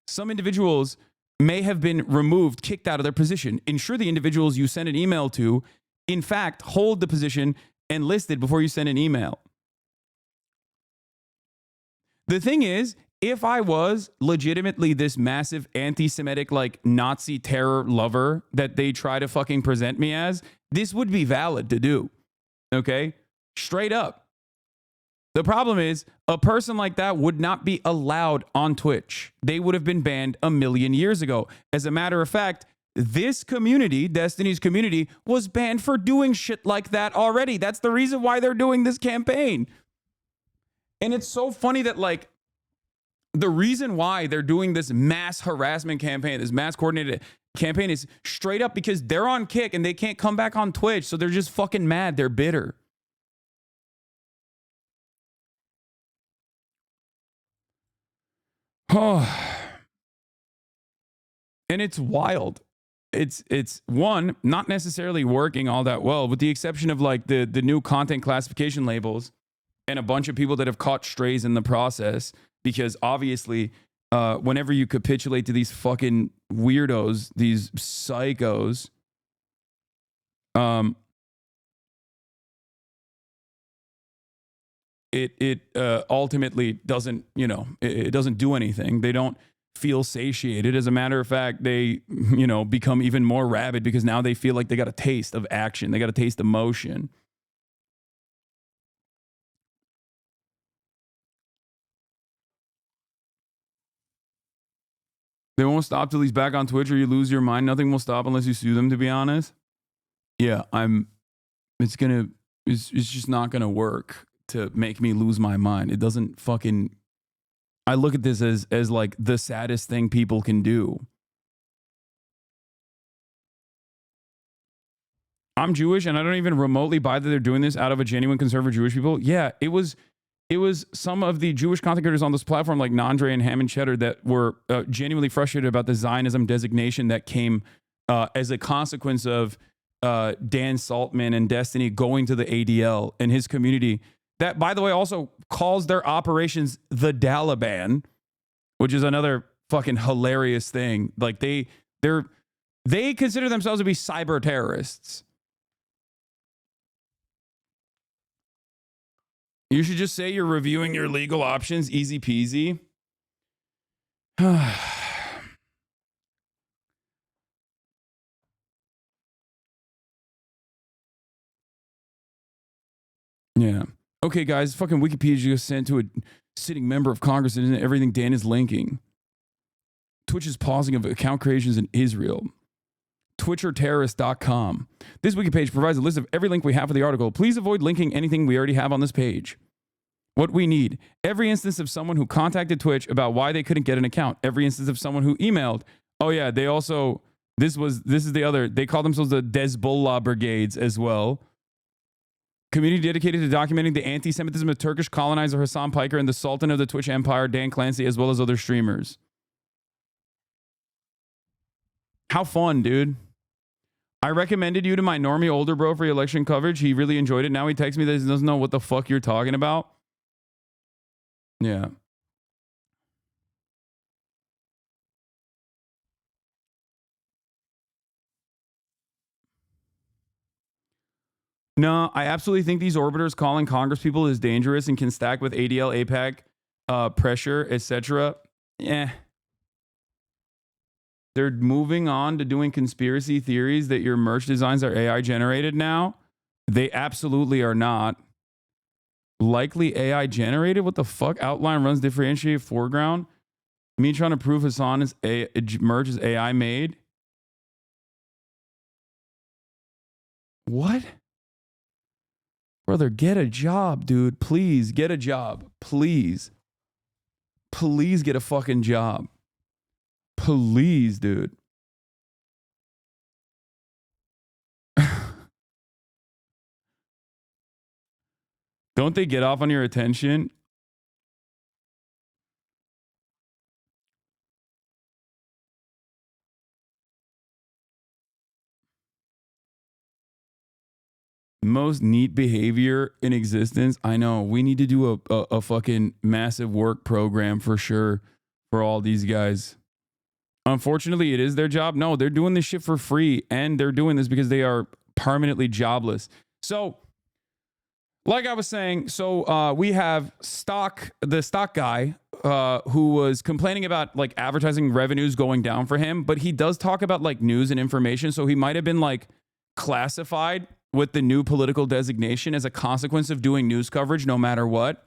Some individuals may have been removed, kicked out of their position. Ensure the individuals you send an email to, in fact, hold the position and listed before you send an email. The thing is, if I was legitimately this massive anti-Semitic, like Nazi terror lover that they try to fucking present me as, this would be valid to do. Okay? Straight up. The problem is, a person like that would not be allowed on Twitch. They would have been banned a million years ago. As a matter of fact, this community, Destiny's community, was banned for doing shit like that already. That's the reason why they're doing this campaign. And it's so funny that, like, the reason why they're doing this mass harassment campaign, this mass coordinated campaign, is straight up because they're on Kick and they can't come back on Twitch. So they're just fucking mad. They're bitter. Oh. And it's wild. It's one, not necessarily working all that well, with the exception of like the new content classification labels and a bunch of people that have caught strays in the process. Because obviously, whenever you capitulate to these fucking weirdos, these psychos, it ultimately doesn't, you know, it doesn't do anything. They don't feel satiated. As a matter of fact, they, you know, become even more rabid because now they feel like they got a taste of action. They got a taste of motion. They won't stop till he's back on Twitch or you lose your mind. Nothing will stop unless you sue them, to be honest. Yeah, it's just not gonna work to make me lose my mind. It doesn't fucking, I look at this as like the saddest thing people can do. I'm Jewish and I don't even remotely buy that they're doing this out of a genuine concern for Jewish people. Yeah, it was some of the Jewish content creators on this platform, like Nandre and Ham and Cheddar, that were genuinely frustrated about the Zionism designation that came as a consequence of Dan Saltman and Destiny going to the ADL and his community. That, by the way, also calls their operations the Daliban, which is another fucking hilarious thing. Like they consider themselves to be cyber terrorists. You should just say you're reviewing your legal options. Easy peasy. Yeah. Okay, guys. Fucking Wikipedia just sent to a sitting member of Congress and everything Dan is linking. Twitch is pausing of account creations in Israel. twitcherterrorist.com. This wiki page provides a list of every link we have for the article. Please avoid linking anything we already have on this page. What we need: every instance of someone who contacted Twitch about why they couldn't get an account. Every instance of someone who emailed. Oh yeah, they also, this is the other, they call themselves the Hezbollah Brigades as well. Community dedicated to documenting the anti-Semitism of Turkish colonizer Hasan Piker and the Sultan of the Twitch Empire, Dan Clancy, as well as other streamers. How fun, dude. I recommended you to my normie older bro for election coverage. He really enjoyed it. Now he texts me that he doesn't know what the fuck you're talking about. Yeah. No, I absolutely think these orbiters calling Congress people is dangerous and can stack with ADL, APAC, pressure, etc. Yeah. They're moving on to doing conspiracy theories that your merch designs are AI generated now. They absolutely are not. Likely AI generated? What the fuck? Outline runs differentiate foreground. Me trying to prove Hasan is merch is AI made. What? Brother, get a job, dude. Please get a job. Please. Please get a fucking job. Please, dude. Don't they get off on your attention? Most neat behavior in existence. I know. We need to do a fucking massive work program for sure for all these guys. Unfortunately, it is their job. No, they're doing this shit for free, and they're doing this because they are permanently jobless. So, like I was saying, we have the stock guy who was complaining about like advertising revenues going down for him, but he does talk about like news and information. So he might have been like classified with the new political designation as a consequence of doing news coverage no matter what.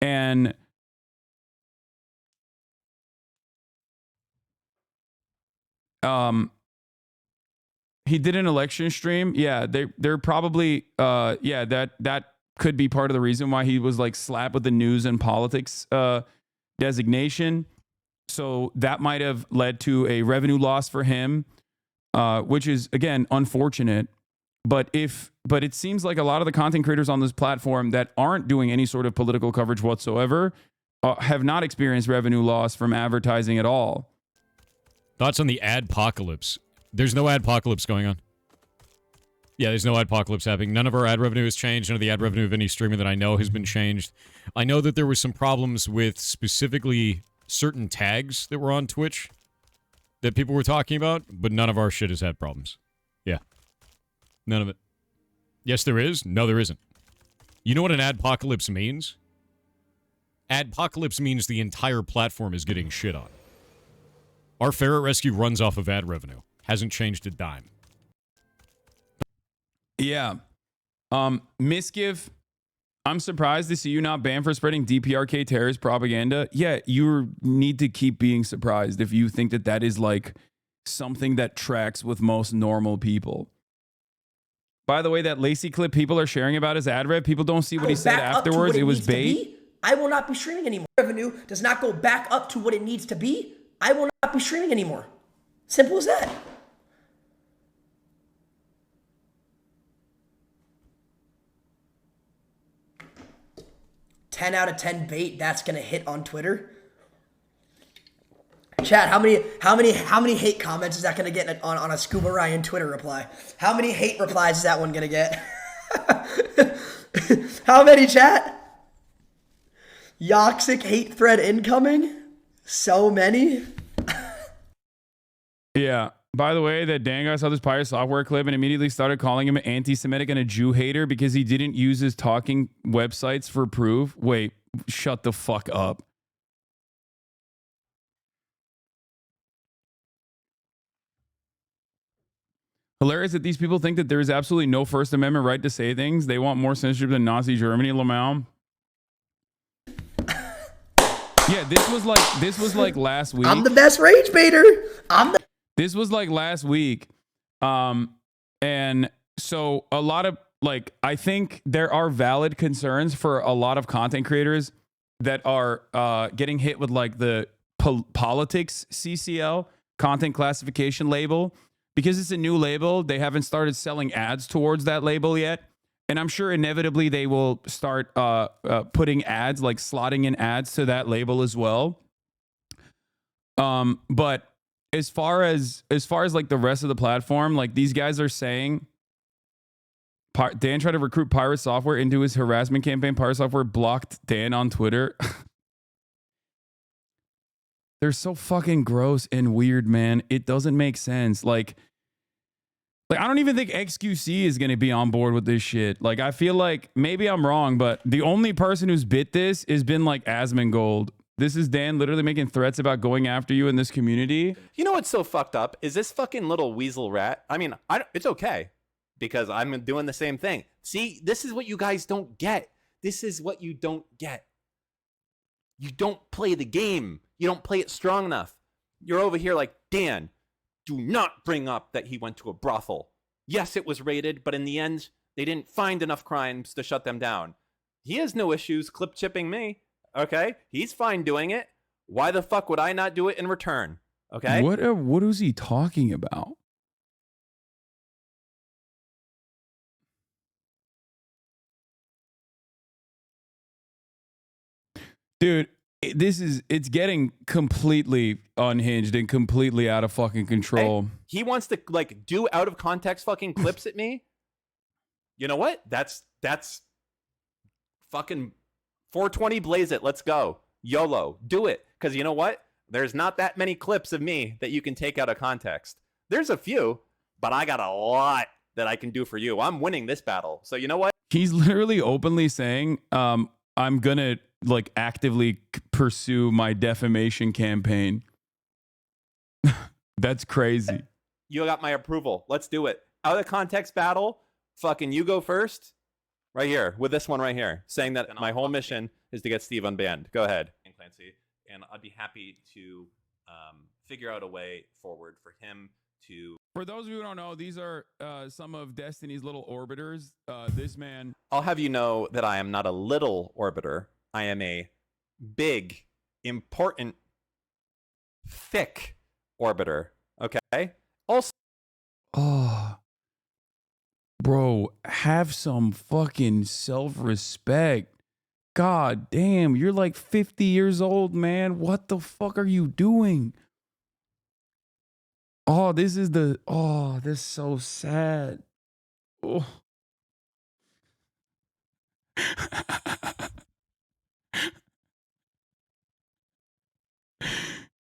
And he did an election stream. Yeah, they're probably that could be part of the reason why he was like slapped with the news and politics designation. So that might have led to a revenue loss for him, which is again unfortunate. But it seems like a lot of the content creators on this platform that aren't doing any sort of political coverage whatsoever have not experienced revenue loss from advertising at all. Thoughts on the Adpocalypse? There's no Adpocalypse going on. Yeah, there's no Adpocalypse happening. None of our ad revenue has changed. None of the ad revenue of any streamer that I know has been changed. I know that there were some problems with specifically certain tags that were on Twitch that people were talking about, but none of our shit has had problems. Yeah. None of it. Yes, there is. No, there isn't. You know what an Adpocalypse means? Adpocalypse means the entire platform is getting shit on. Our Ferret Rescue runs off of ad revenue. Hasn't changed a dime. Yeah. Misgive, I'm surprised to see you not banned for spreading DPRK terrorist propaganda. Yeah, you need to keep being surprised if you think that that is like something that tracks with most normal people. By the way, that Lacey clip people are sharing about his ad rev, people don't see what he said afterwards. It was bait. I will not be streaming anymore. Revenue does not go back up to what it needs to be. I will not be streaming anymore. Simple as that. $10 out of 10 bait that's gonna hit on Twitter. Chat, how many hate comments is that gonna get on a Scuba Ryan Twitter reply? How many hate replies is that one gonna get? How many, chat? Yoxic hate thread incoming? So many? Yeah. By the way, that Dan guy saw this Pirate Software clip and immediately started calling him anti-Semitic and a Jew hater because he didn't use his talking websites for proof. Wait, shut the fuck up. Hilarious that these people think that there is absolutely no First Amendment right to say things. They want more censorship than Nazi Germany, Lamau. Yeah, this was like last week. I'm the best rage baiter. This was like last week. And so a lot of like, I think there are valid concerns for a lot of content creators that are getting hit with like the politics CCL, content classification label, because it's a new label. They haven't started selling ads towards that label yet. And I'm sure inevitably they will start putting ads, like slotting in ads to that label as well. But as far as like the rest of the platform, like these guys are saying, Dan tried to recruit Pirate Software into his harassment campaign. Pirate Software blocked Dan on Twitter. They're so fucking gross and weird, man. It doesn't make sense. Like I don't even think XQC is going to be on board with this shit. Like, I feel like maybe I'm wrong, but the only person who's bit this has been like Asmongold. This is Dan literally making threats about going after you in this community. You know what's so fucked up is this fucking little weasel rat. I mean, it's okay because I'm doing the same thing. See, this is what you guys don't get. This is what you don't get. You don't play the game. You don't play it strong enough. You're over here like, Dan, do not bring up that he went to a brothel. Yes, it was raided, but in the end, they didn't find enough crimes to shut them down. He has no issues clip chipping me. Okay? He's fine doing it. Why the fuck would I not do it in return? Okay? What is he talking about? Dude, it's getting completely unhinged and completely out of fucking control. Hey, he wants to like do out of context fucking clips at me. You know what? That's fucking 420 blaze it. Let's go. YOLO. Do it. Because you know what? There's not that many clips of me that you can take out of context. There's a few, but I got a lot that I can do for you. I'm winning this battle. So you know what? He's literally openly saying, I'm gonna like actively pursue my defamation campaign. That's crazy. You got my approval. Let's do it. Out of context battle, fucking you go first. Right here, with this one right here, saying that my whole mission is to get Steve unbanned. Go ahead. Clancy, and I'd be happy to figure out a way forward for him to... For those of you who don't know, these are some of Destiny's little orbiters. This man... I'll have you know that I am not a little orbiter. I am a big, important, thick orbiter. Okay? Also... Oh... Bro, have some fucking self-respect. God damn, you're like 50 years old, man. What the fuck are you doing? Oh, this is so sad. Oh.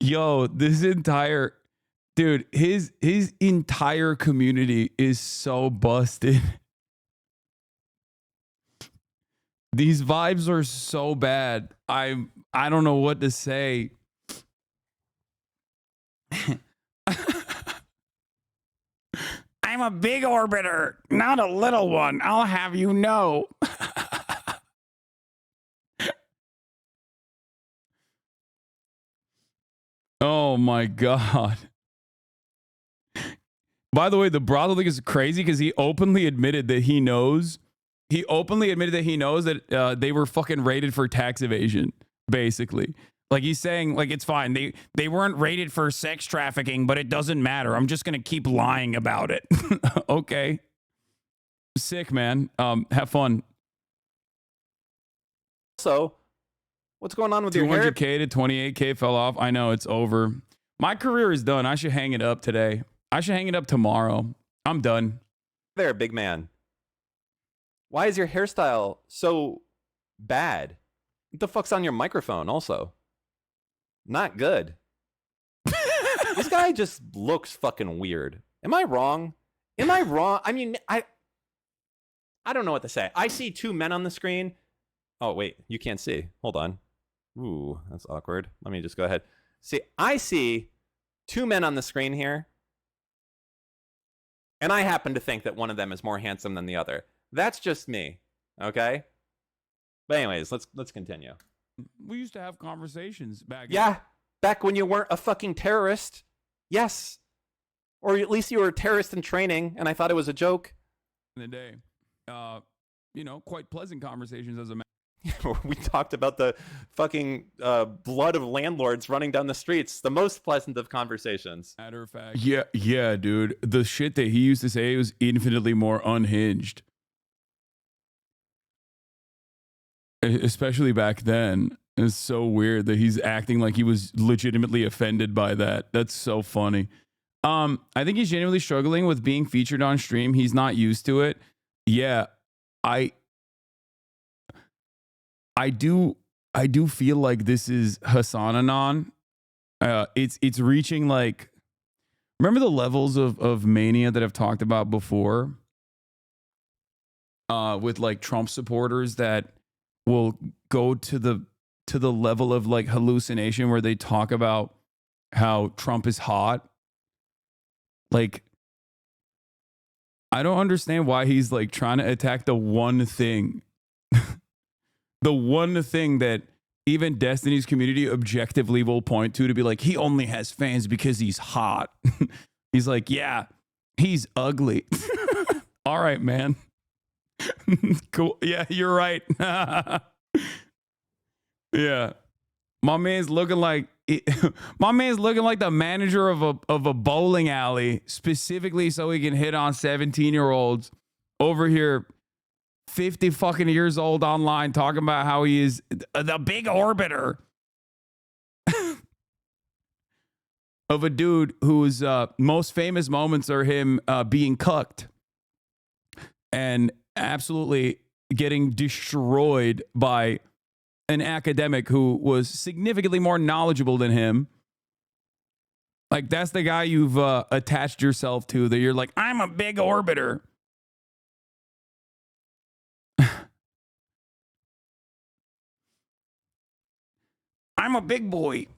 Yo, this entire... Dude, his entire community is so busted. These vibes are so bad. I don't know what to say. I'm a big orbiter, not a little one. I'll have you know. Oh my God. By the way, the brothel thing is crazy because he openly admitted that he knows. He openly admitted that he knows that they were fucking raided for tax evasion, basically. Like he's saying, like, it's fine. They weren't raided for sex trafficking, but it doesn't matter. I'm just going to keep lying about it. Okay. Sick, man. Have fun. So, what's going on with your hair? 200K to 28K fell off. I know, it's over. My career is done. I should hang it up today. I should hang it up tomorrow. I'm done. There, big man. Why is your hairstyle so bad? What the fuck's on your microphone also? Not good. This guy just looks fucking weird. Am I wrong? Am I wrong? I mean, I don't know what to say. I see two men on the screen. Oh, wait. You can't see. Hold on. Ooh, that's awkward. Let me just go ahead. See, I see two men on the screen here. And I happen to think that one of them is more handsome than the other. That's just me, okay? But anyways, let's continue. We used to have conversations back. Yeah, back when you weren't a fucking terrorist. Yes. Or at least you were a terrorist in training, and I thought it was a joke. In the day. You know, quite pleasant conversations as a man. We talked about the fucking blood of landlords running down the streets. The most pleasant of conversations. Matter of fact. Yeah, dude. The shit that he used to say was infinitely more unhinged. Especially back then. It's so weird that he's acting like he was legitimately offended by that. That's so funny. I think he's genuinely struggling with being featured on stream. He's not used to it. Yeah, I do feel like this is Hasan Anon. It's reaching like, remember the levels of mania that I've talked about before? With like Trump supporters that will go to the level of like hallucination where they talk about how Trump is hot. Like, I don't understand why he's like trying to attack the one thing. The one thing that even Destiny's community objectively will point to be like, he only has fans because he's hot. He's like, yeah, he's ugly. All right, man. Cool. Yeah, you're right. Yeah. My man's looking like the manager of a bowling alley specifically so he can hit on 17-year-olds over here 50 fucking years old online talking about how he is the big orbiter of a dude whose most famous moments are him being cucked and absolutely getting destroyed by an academic who was significantly more knowledgeable than him Like, that's the guy you've attached yourself to, that you're like, I'm a big orbiter. I'm a big boy.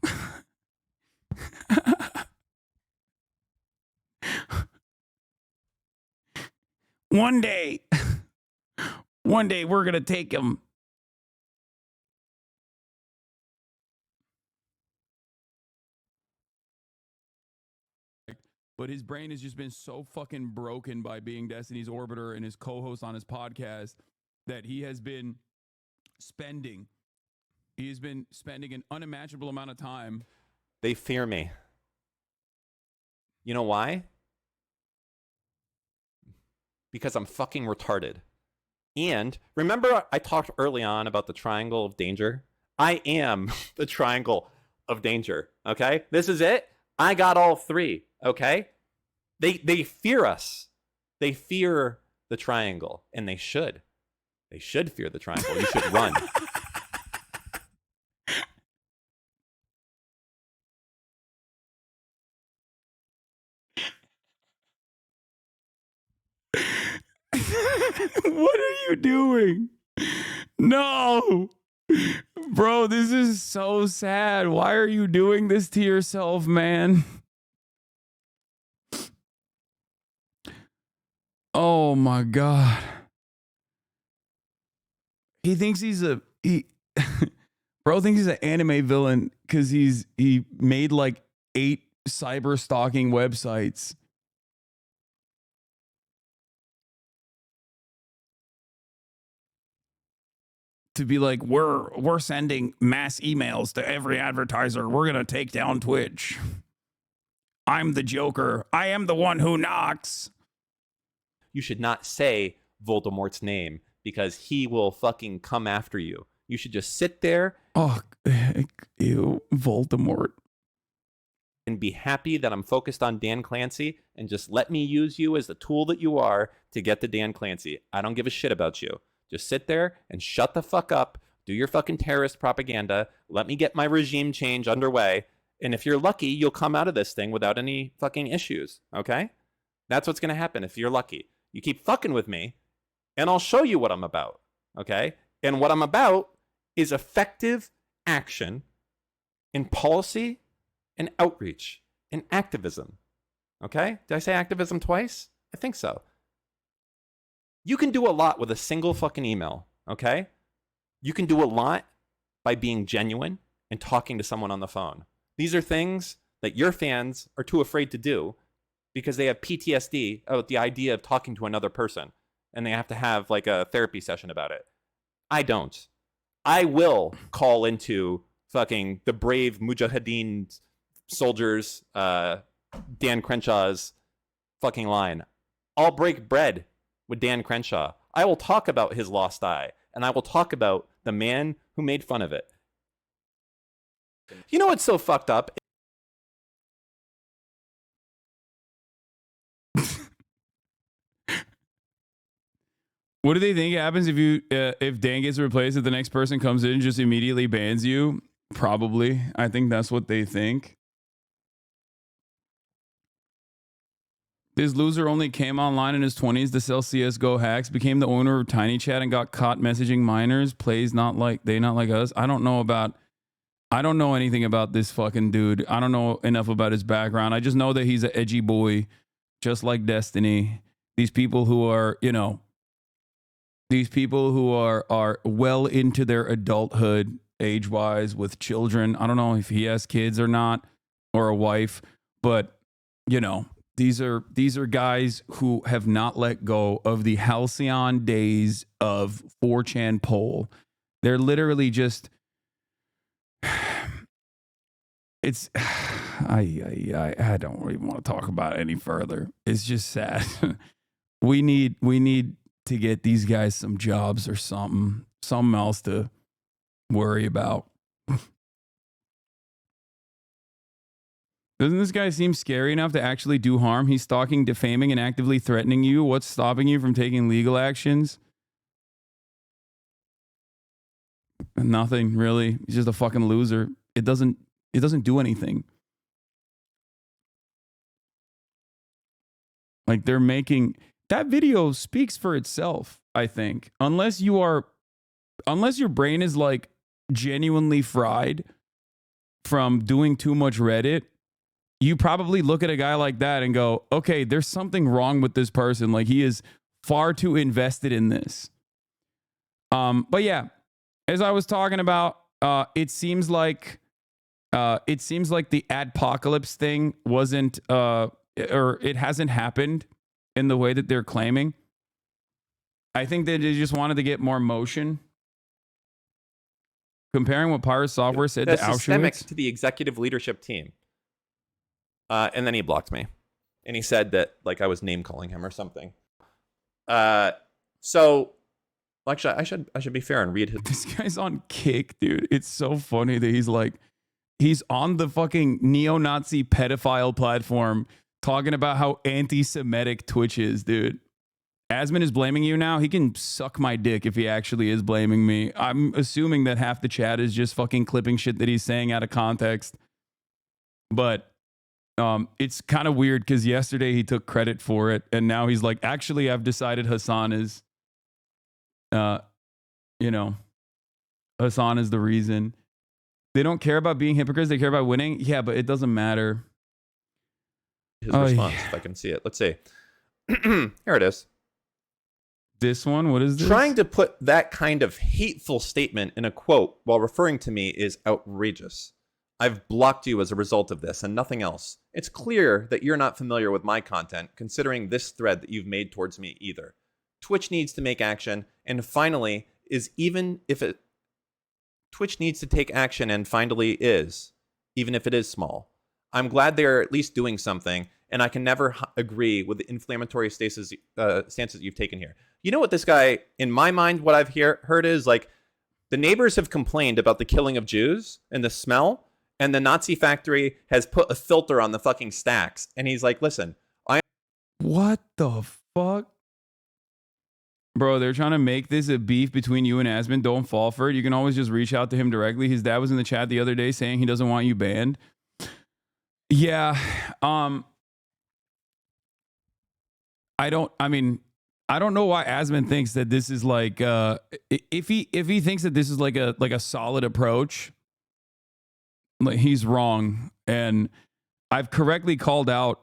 One day we're going to take him. But his brain has just been so fucking broken by being Destiny's orbiter and his co-host on his podcast that he has been spending an unimaginable amount of time. They fear me. You know why? Because I'm fucking retarded. And remember I talked early on about the triangle of danger? I am the triangle of danger, okay? This is it. I got all three, okay? They fear us. They fear the triangle, and they should. They should fear the triangle. You should run. What are you doing? No. Bro, this is so sad. Why are you doing this to yourself, man? Oh my God. He thinks bro thinks he's an anime villain because he made like 8 cyber stalking websites. To be like, we're sending mass emails to every advertiser. We're gonna take down Twitch. I'm the Joker. I am the one who knocks. You should not say Voldemort's name because he will fucking come after you. You should just sit there. Oh, ew, Voldemort. And be happy that I'm focused on Dan Clancy and just let me use you as the tool that you are to get to Dan Clancy. I don't give a shit about you. Just sit there and shut the fuck up. Do your fucking terrorist propaganda. Let me get my regime change underway. And if you're lucky, you'll come out of this thing without any fucking issues. Okay? That's what's going to happen if you're lucky. You keep fucking with me, and I'll show you what I'm about. Okay? And what I'm about is effective action in policy and outreach and activism. Okay? Did I say activism twice? I think so. You can do a lot with a single fucking email, okay? You can do a lot by being genuine and talking to someone on the phone. These are things that your fans are too afraid to do because they have PTSD about the idea of talking to another person, and they have to have like a therapy session about it. I don't. I will call into fucking the brave Mujahideen soldiers, Dan Crenshaw's fucking line. I'll break bread with Dan Crenshaw. I will talk about his lost eye, and I will talk about the man who made fun of it. You know what's so fucked up? What do they think happens if Dan gets replaced, if the next person comes in and just immediately bans you? Probably. I think that's what they think. This loser only came online in his 20s to sell CSGO hacks, became the owner of Tiny Chat, and got caught messaging minors. Plays not like us. I don't know anything about this fucking dude. I don't know enough about his background. I just know that he's an edgy boy, just like Destiny. These people who are, are well into their adulthood age-wise with children. I don't know if he has kids or not, or a wife, but these are guys who have not let go of the halcyon days of 4chan poll. They're literally just it's I don't even want to talk about it any further. It's just sad. we need to get these guys some jobs or something else to worry about. Doesn't this guy seem scary enough to actually do harm? He's stalking, defaming, and actively threatening you. What's stopping you from taking legal actions? Nothing, really. He's just a fucking loser. It doesn't do anything. Like they're making that video speaks for itself, I think. Unless your brain is like genuinely fried from doing too much Reddit, you probably look at a guy like that and go, okay, there's something wrong with this person. Like he is far too invested in this. But yeah, as I was talking about, it seems like the Adpocalypse thing wasn't, or it hasn't happened in the way that they're claiming. I think that they just wanted to get more motion. Comparing what Pirate Software said to systemic Auschwitz. to the executive leadership team. And then he blocked me. And he said that like I was name calling him or something. So actually I should be fair and read his. This guy's on Kick, dude. It's so funny that he's on the fucking neo-Nazi pedophile platform talking about how anti-Semitic Twitch is, dude. Asmon is blaming you now. He can suck my dick if he actually is blaming me. I'm assuming that half the chat is just fucking clipping shit that he's saying out of context. But it's kind of weird because yesterday he took credit for it, and now he's like, actually, I've decided Hasan is, Hasan is the reason. They don't care about being hypocrites. They care about winning. Yeah, but it doesn't matter. His response, if I can see it. Let's see. Here it is. This one? What is this? Trying to put that kind of hateful statement in a quote while referring to me is outrageous. I've blocked you as a result of this and nothing else. It's clear that you're not familiar with my content, considering this thread that you've made towards me either. Twitch needs to make action, and finally Twitch needs to take action, and finally is, even if it is small. I'm glad they're at least doing something, and I can never agree with the inflammatory stances you've taken here. You know what this guy, in my mind, what I've heard is like, the neighbors have complained about the killing of Jews and the smell, and the Nazi factory has put a filter on the fucking stacks. And he's like, listen, what the fuck? Bro, they're trying to make this a beef between you and Asmon. Don't fall for it. You can always just reach out to him directly. His dad was in the chat the other day saying he doesn't want you banned. Yeah. I don't know why Asmon thinks that this is like if he thinks that this is like a solid approach, like he's wrong. And I've correctly called out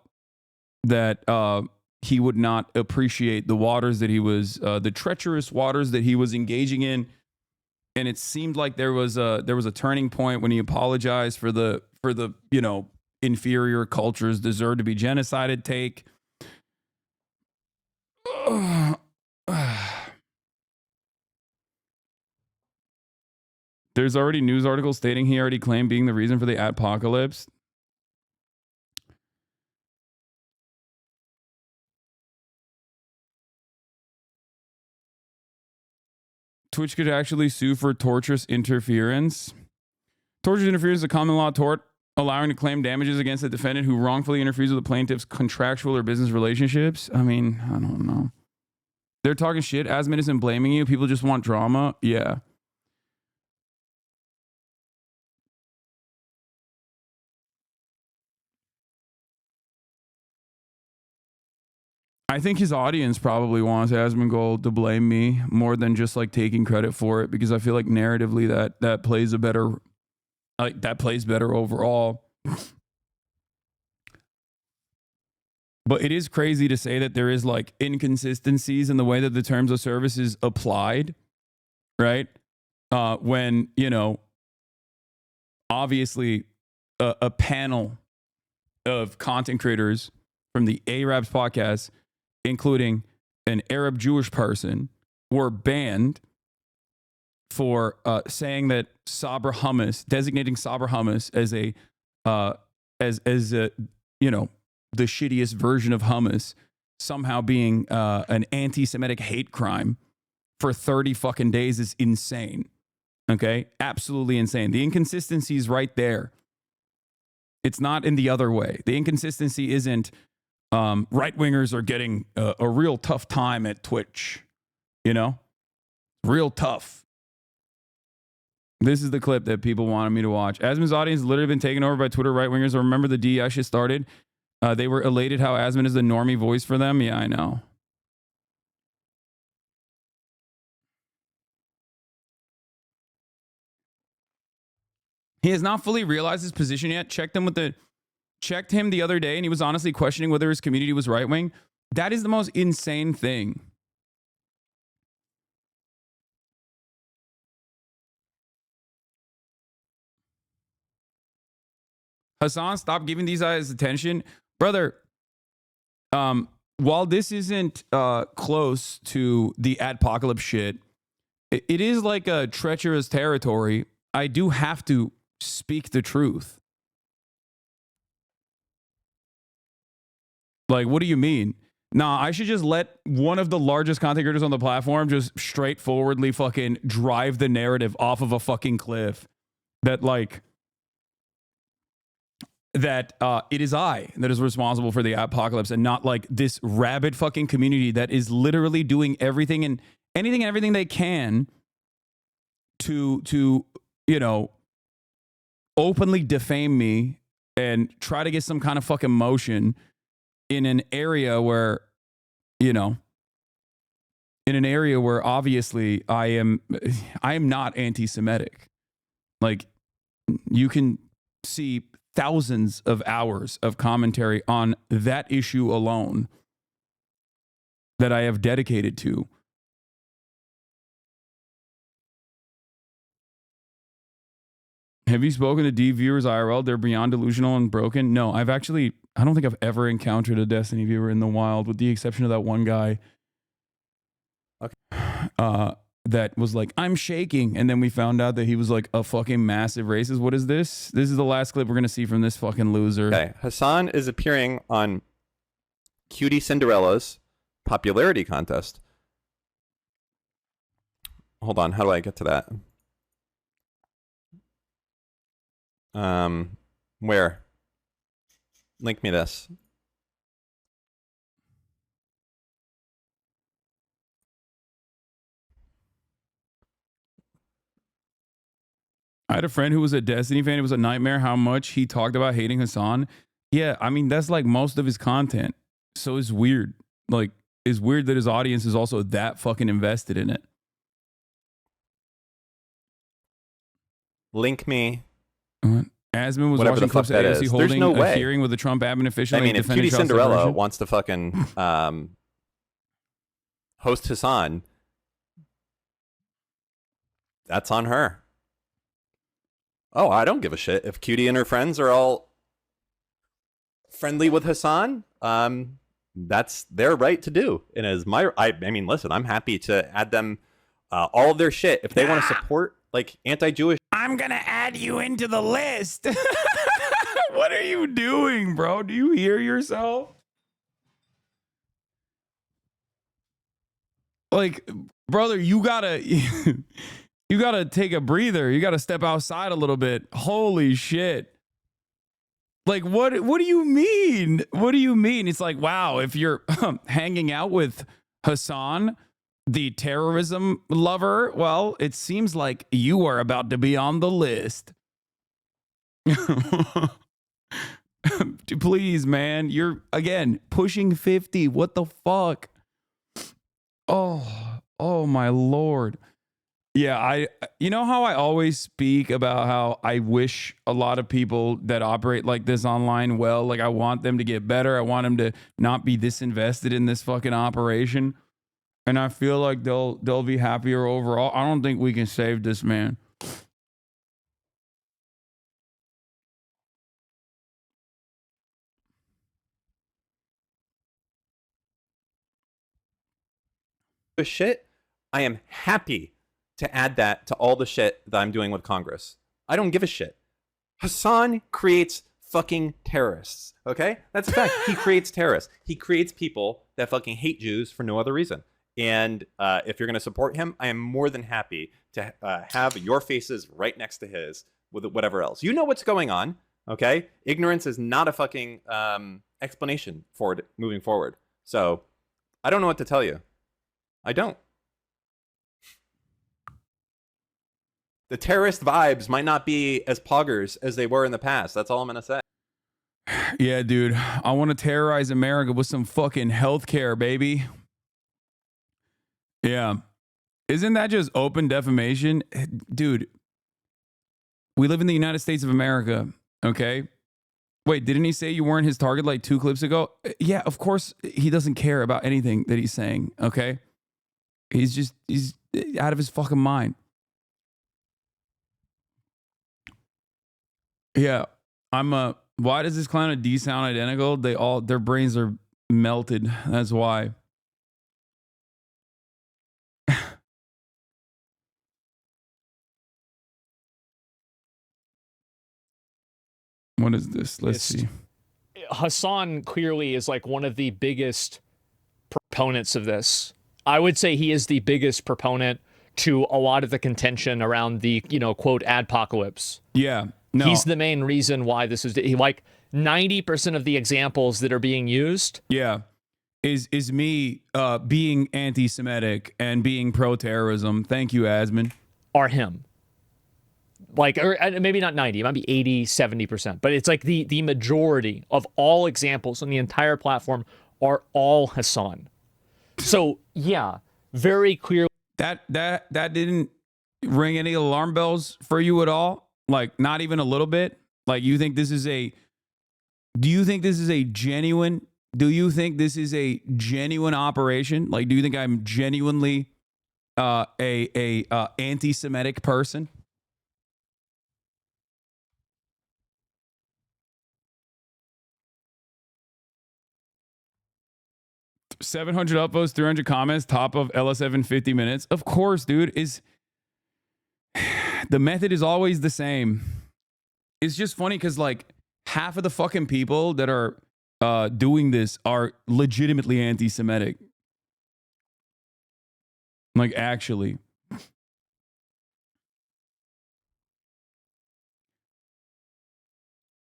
that he would not appreciate the waters that he was the treacherous waters that he was engaging in. And it seemed like there was a turning point when he apologized for the inferior cultures deserve to be genocided take. There's already news articles stating he already claimed being the reason for the Adpocalypse. Twitch could actually sue for torturous interference. Torturous interference is a common law tort allowing to claim damages against a defendant who wrongfully interferes with the plaintiff's contractual or business relationships. I mean, I don't know. They're talking shit. Asmon isn't blaming you. People just want drama. Yeah. I think his audience probably wants Asmongold to blame me more than just like taking credit for it, because I feel like narratively that plays better overall. But it is crazy to say that there is like inconsistencies in the way that the terms of service is applied, right? When, obviously a panel of content creators from the Arabs podcast, including an Arab Jewish person, were banned for saying that Sabra hummus, designating Sabra hummus as the shittiest version of hummus, somehow being an anti-Semitic hate crime for 30 fucking days is insane. Okay? Absolutely insane. The inconsistency is right there. It's not in the other way. The inconsistency isn't right-wingers are getting a real tough time at Twitch. Real tough. This is the clip that people wanted me to watch. Asmon's audience has literally been taken over by Twitter right-wingers. I remember the DEI shit started. They were elated how Asman is the normie voice for them. Yeah, I know. He has not fully realized his position yet. Checked him the other day, and he was honestly questioning whether his community was right wing. That is the most insane thing. Hasan, stop giving these guys attention, brother. While this isn't close to the Adpocalypse shit, it is like a treacherous territory. I do have to speak the truth. Like, what do you mean? Nah, I should just let one of the largest content creators on the platform just straightforwardly fucking drive the narrative off of a fucking cliff. That like, that it is I that is responsible for the apocalypse, and not like this rabid fucking community that is literally doing everything and anything and everything they can to you know, openly defame me and try to get some kind of fucking motion in an area where, you know, in an area where obviously I am not anti-Semitic. Like, you can see thousands of hours of commentary on that issue alone that I have dedicated to. Have you spoken to D viewers IRL? They're beyond delusional and broken. No, I don't think I've ever encountered a Destiny viewer in the wild, with the exception of that one guy. Okay. That was like, I'm shaking. And then we found out that he was like a fucking massive racist. What is this? This is the last clip we're going to see from this fucking loser. Okay. Hasan is appearing on Cutie Cinderella's popularity contest. Hold on. How do I get to that? Where? Link me this. I had a friend who was a Destiny fan. It was a nightmare how much he talked about hating Hasan. Yeah, I mean, that's like most of his content. So it's weird. Like, it's weird that his audience is also that fucking invested in it. Link me. Asman was whatever watching the fuck clips of that AOC is. holding There's no a way. hearing with the Trump admin official. I mean, if Cutie Cinderella wants to fucking host Hasan, that's on her. Oh, I don't give a shit. If Cutie and her friends are all friendly with Hasan, that's their right to do. And as I mean, listen, I'm happy to add them all of their shit. If they want to support like anti-Jewish, I'm gonna add you into the list. What are you doing, bro? Do you hear yourself? Like, brother, you gotta take a breather. You gotta step outside a little bit. Holy shit. Like, what do you mean? What do you mean? It's like, wow, if you're hanging out with Hasan, the terrorism lover, well, it seems like you are about to be on the list. Please, man. You're, again, pushing 50. What the fuck? Oh my Lord. Yeah, you know how I always speak about how I wish a lot of people that operate like this online well, like I want them to get better. I want them to not be this invested in this fucking operation. And I feel like they'll be happier overall. I don't think we can save this man. shit, I am happy to add that to all the shit that I'm doing with Congress. I don't give a shit. Hasan creates fucking terrorists, okay? That's a fact. He creates terrorists. He creates people that fucking hate Jews for no other reason. And if you're going to support him, I am more than happy to have your faces right next to his with whatever else. You know what's going on, okay? Ignorance is not a fucking explanation for it moving forward. So I don't know what to tell you. I don't. The terrorist vibes might not be as poggers as they were in the past. That's all I'm going to say. Yeah, dude. I want to terrorize America with some fucking healthcare, baby. Yeah. Isn't that just open defamation? Dude, we live in the United States of America, okay? Wait, didn't he say you weren't his target like 2 clips ago? Yeah, of course he doesn't care about anything that he's saying, okay? He's out of his fucking mind. Yeah, why does this clown and D sound identical? Their brains are melted. That's why. What is this? Let's see. Hasan clearly is like one of the biggest proponents of this. I would say he is the biggest proponent to a lot of the contention around the, quote, adpocalypse. Yeah. No. He's the main reason why this is like 90% of the examples that are being used. Yeah. Is me being anti-Semitic and being pro-terrorism. Thank you, Asman. Are him. Like, or maybe not 90, it might be 80, 70%. But it's like the majority of all examples on the entire platform are all Hasan. So, yeah, very clear. That didn't ring any alarm bells for you at all? Like, not even a little bit? Like, do you think this is a genuine operation? Like, do you think I'm genuinely a anti-Semitic person? $700 upvotes, 300 comments, top of LS7 50 minutes. Of course, dude. The method is always the same. It's just funny because like half of the fucking people that are doing this are legitimately anti-Semitic. Like, actually.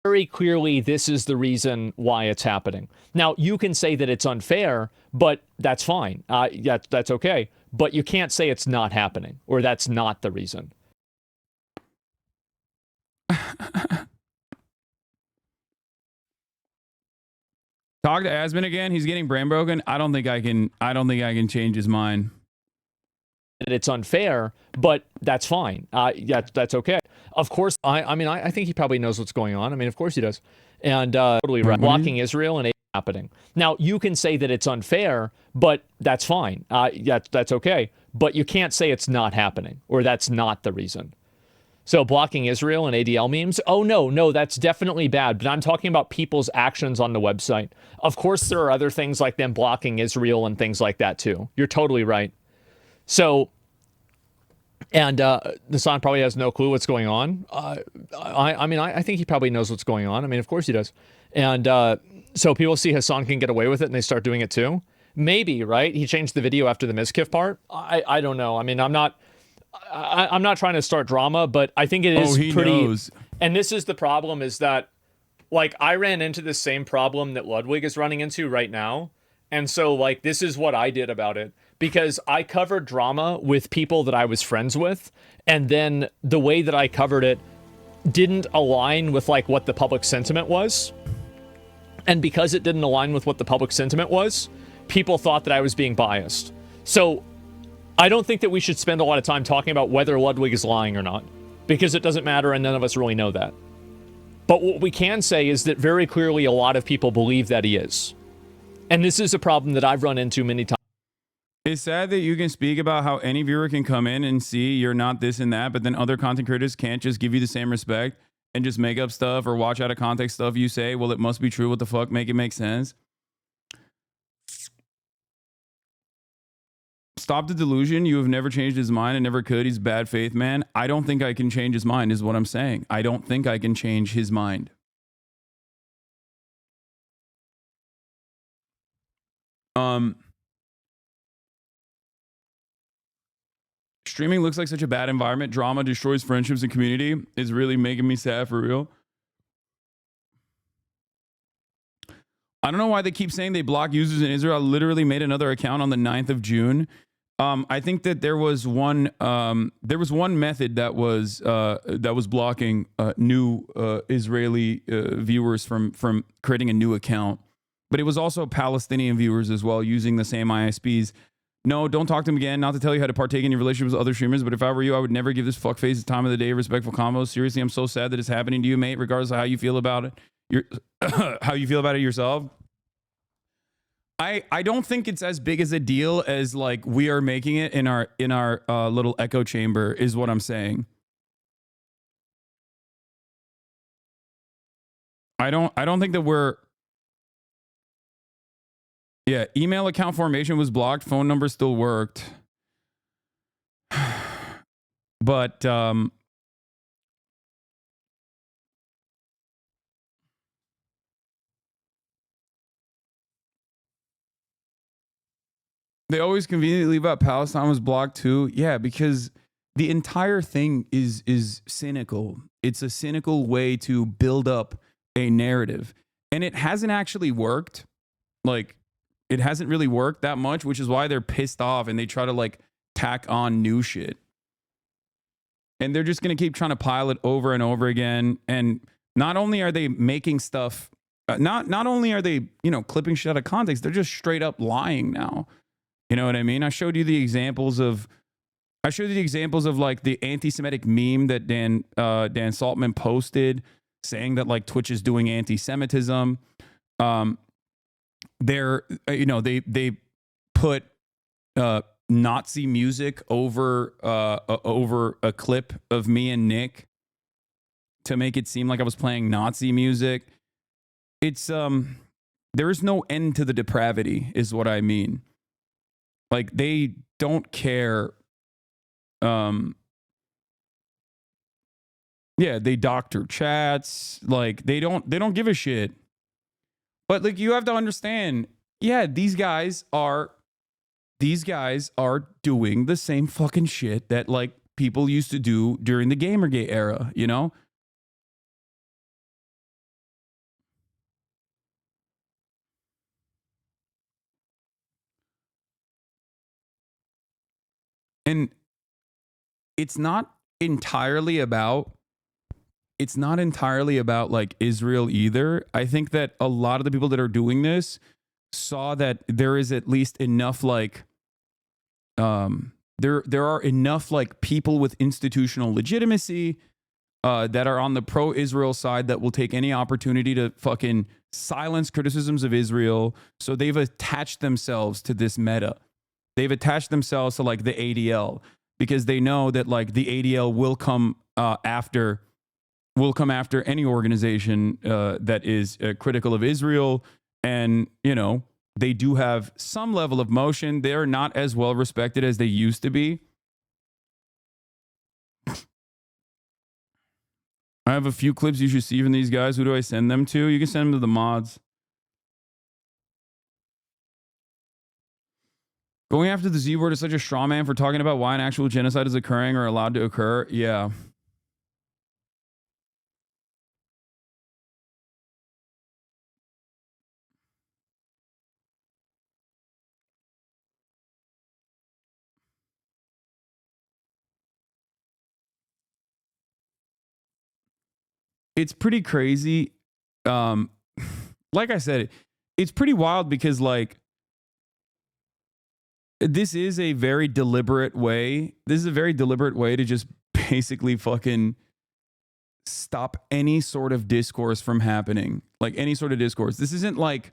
Very clearly, this is the reason why it's happening. Now, you can say that it's unfair, but that's fine. That's okay. But you can't say it's not happening, or that's not the reason. Talk to Asman again. He's getting brain broken. I don't think I can change his mind. It's unfair, but that's fine. That's okay. Of course, I think he probably knows what's going on. I mean, of course he does. And totally right. Blocking Israel and happening. Now, you can say that it's unfair, but that's fine. That's okay. But you can't say it's not happening, or that's not the reason. So blocking Israel and ADL memes? Oh, no, that's definitely bad. But I'm talking about people's actions on the website. Of course, there are other things like them blocking Israel and things like that, too. You're totally right. So, and Hasan probably has no clue what's going on. I think he probably knows what's going on. I mean, of course he does. And so people see Hasan can get away with it and they start doing it too. Maybe, right? He changed the video after the Mizkif part. I don't know. I mean, I'm not trying to start drama, but I think it is pretty. Knows. And this is the problem, is that, like, I ran into the same problem that Ludwig is running into right now. And so, like, this is what I did about it. Because I covered drama with people that I was friends with, and then the way that I covered it didn't align with, like, what the public sentiment was. And because it didn't align with what the public sentiment was, people thought that I was being biased. So I don't think that we should spend a lot of time talking about whether Ludwig is lying or not, because it doesn't matter and none of us really know that. But what we can say is that very clearly a lot of people believe that he is. And this is a problem that I've run into many times. It's sad that you can speak about how any viewer can come in and see you're not this and that, but then other content creators can't just give you the same respect and just make up stuff or watch out of context stuff you say. Well, it must be true. What the fuck? Make it make sense. Stop the delusion. You have never changed his mind and never could. He's bad faith, man. I don't think I can change his mind is what I'm saying. I don't think I can change his mind. Streaming looks like such a bad environment. Drama destroys friendships and community. Is really making me sad for real. I don't know why they keep saying they block users in Israel. I literally made another account on the 9th of June I think that there was one method that was blocking new Israeli viewers from creating a new account, but it was also Palestinian viewers as well using the same ISPs. No, don't talk to him again. Not to tell you how to partake in your relationships with other streamers, but if I were you, I would never give this fuckface the time of the day. Respectful combos. Seriously, I'm so sad that it's happening to you, mate. Regardless of how you feel about it, how you feel about it yourself. I don't think it's as big as a deal as like we are making it in our little echo chamber, is what I'm saying. I don't think that we're. Yeah, email account formation was blocked. Phone number still worked. But they always conveniently leave out Palestine was blocked too. Yeah, because the entire thing is cynical. It's a cynical way to build up a narrative. And it hasn't actually worked. Like, it hasn't really worked that much, which is why they're pissed off and they try to like tack on new shit. And they're just going to keep trying to pile it over and over again. And not only are they making stuff, not only are they, clipping shit out of context, they're just straight up lying now. You know what I mean? I showed you the examples of like the anti-Semitic meme that Dan Saltman posted saying that like Twitch is doing anti-Semitism. They put Nazi music over a clip of me and Nick to make it seem like I was playing Nazi music. It's there is no end to the depravity, is what I mean. Like, they don't care. They doctor chats. Like, they don't give a shit. But like, you have to understand, these guys are doing the same fucking shit that like people used to do during the Gamergate era, And it's not entirely about like Israel either. I think that a lot of the people that are doing this saw that there is at least enough like there are enough like people with institutional legitimacy that are on the pro-Israel side that will take any opportunity to fucking silence criticisms of Israel. So they've attached themselves to this meta. They've attached themselves to like the ADL because they know that like the ADL will come after any organization that is critical of Israel. And, they do have some level of motion. They're not as well respected as they used to be. I have a few clips you should see from these guys. Who do I send them to? You can send them to the mods. Going after the Z word is such a straw man for talking about why an actual genocide is occurring or allowed to occur. Yeah. It's pretty crazy. Like I said, it's pretty wild because like this is a very deliberate way. This is a very deliberate way to just basically fucking stop any sort of discourse from happening. Like any sort of discourse. This isn't like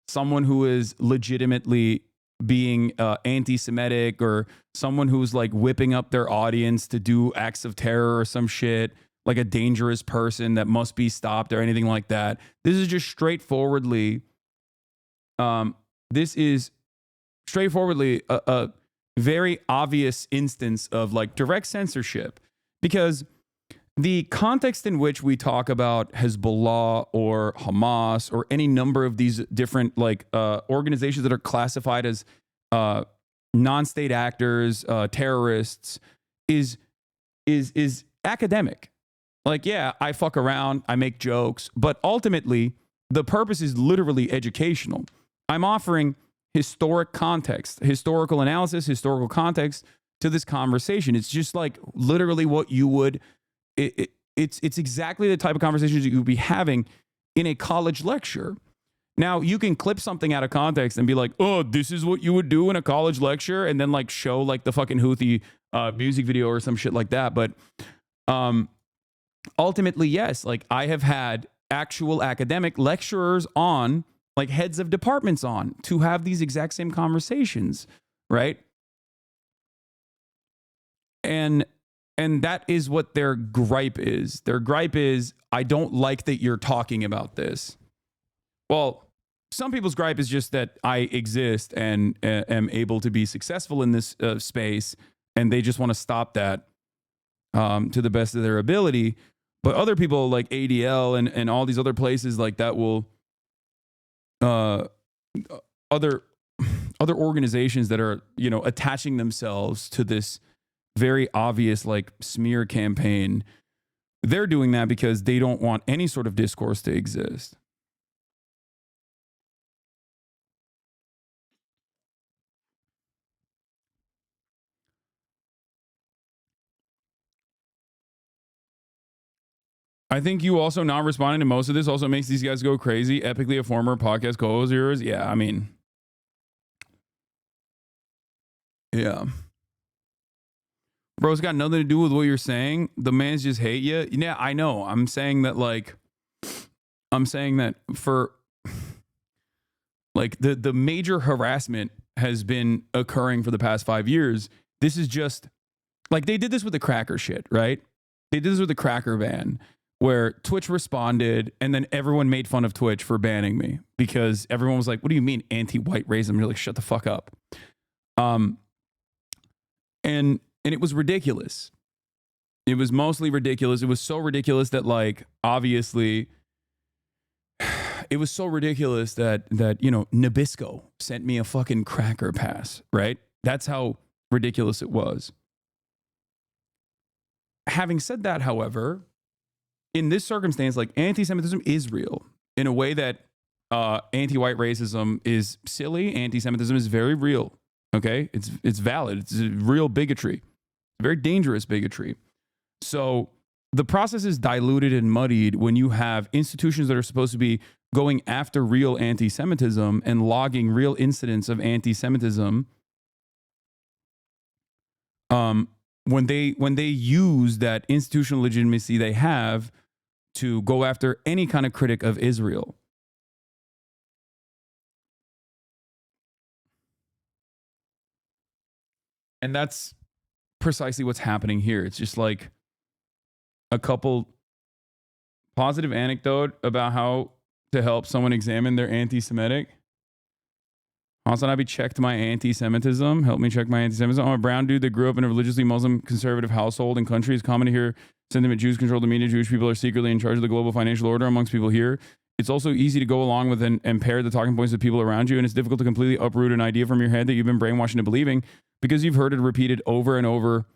someone who is legitimately being anti-Semitic or someone who's like whipping up their audience to do acts of terror or some shit, like a dangerous person that must be stopped or anything like that. This is just straightforwardly, a very obvious instance of like direct censorship, because the context in which we talk about Hezbollah or Hamas or any number of these different like organizations that are classified as non-state actors, terrorists, is academic. Like, yeah, I fuck around, I make jokes, but ultimately the purpose is literally educational. I'm offering historic context, historical analysis, historical context to this conversation. It's just like literally what you would, it's exactly the type of conversations you would be having in a college lecture. Now, you can clip something out of context and be like, oh, this is what you would do in a college lecture, and then like show like the fucking Houthi music video or some shit like that. But ultimately, yes, like I have had actual academic lecturers on, like heads of departments on, to have these exact same conversations, right? And that is what their gripe is. Their gripe is, I don't like that you're talking about this. Well, some people's gripe is just that I exist and am able to be successful in this space, and they just want to stop that to the best of their ability. But other people like ADL and all these other places like that will, other organizations that are, you know, attaching themselves to this very obvious like smear campaign, they're doing that because they don't want any sort of discourse to exist. I think you also not responding to most of this also makes these guys go crazy. Epically a former podcast co-host of yours. Yeah, I mean, yeah. Bro, it's got nothing to do with what you're saying. The mans just hate you. Yeah, I know. I'm saying that for like the major harassment has been occurring for the past 5 years. This is just like they did this with the cracker shit, right? They did this with the cracker ban, where Twitch responded and then everyone made fun of Twitch for banning me because everyone was like, what do you mean anti-white racism? You're like, shut the fuck up. And it was ridiculous. It was mostly ridiculous. It was so ridiculous that like, obviously it was so ridiculous that, you know, Nabisco sent me a fucking cracker pass, right? That's how ridiculous it was. Having said that, however, in this circumstance, like anti-Semitism is real in a way that anti-white racism is silly. Anti-Semitism is very real. Okay, it's valid. It's a real bigotry, very dangerous bigotry. So the process is diluted and muddied when you have institutions that are supposed to be going after real anti-Semitism and logging real incidents of anti-Semitism. When they use that institutional legitimacy they have to go after any kind of critic of Israel. And that's precisely what's happening here. It's just like a couple positive anecdote about how to help someone examine their anti-Semitic. Hasan Abi checked my anti-Semitism. Help me check my anti-Semitism. I'm a brown dude that grew up in a religiously Muslim conservative household and country. It's common to hear sentiment Jews control the media. Jewish people are secretly in charge of the global financial order amongst people here. It's also easy to go along with and pair the talking points of people around you, and it's difficult to completely uproot an idea from your head that you've been brainwashed into believing because you've heard it repeated over and over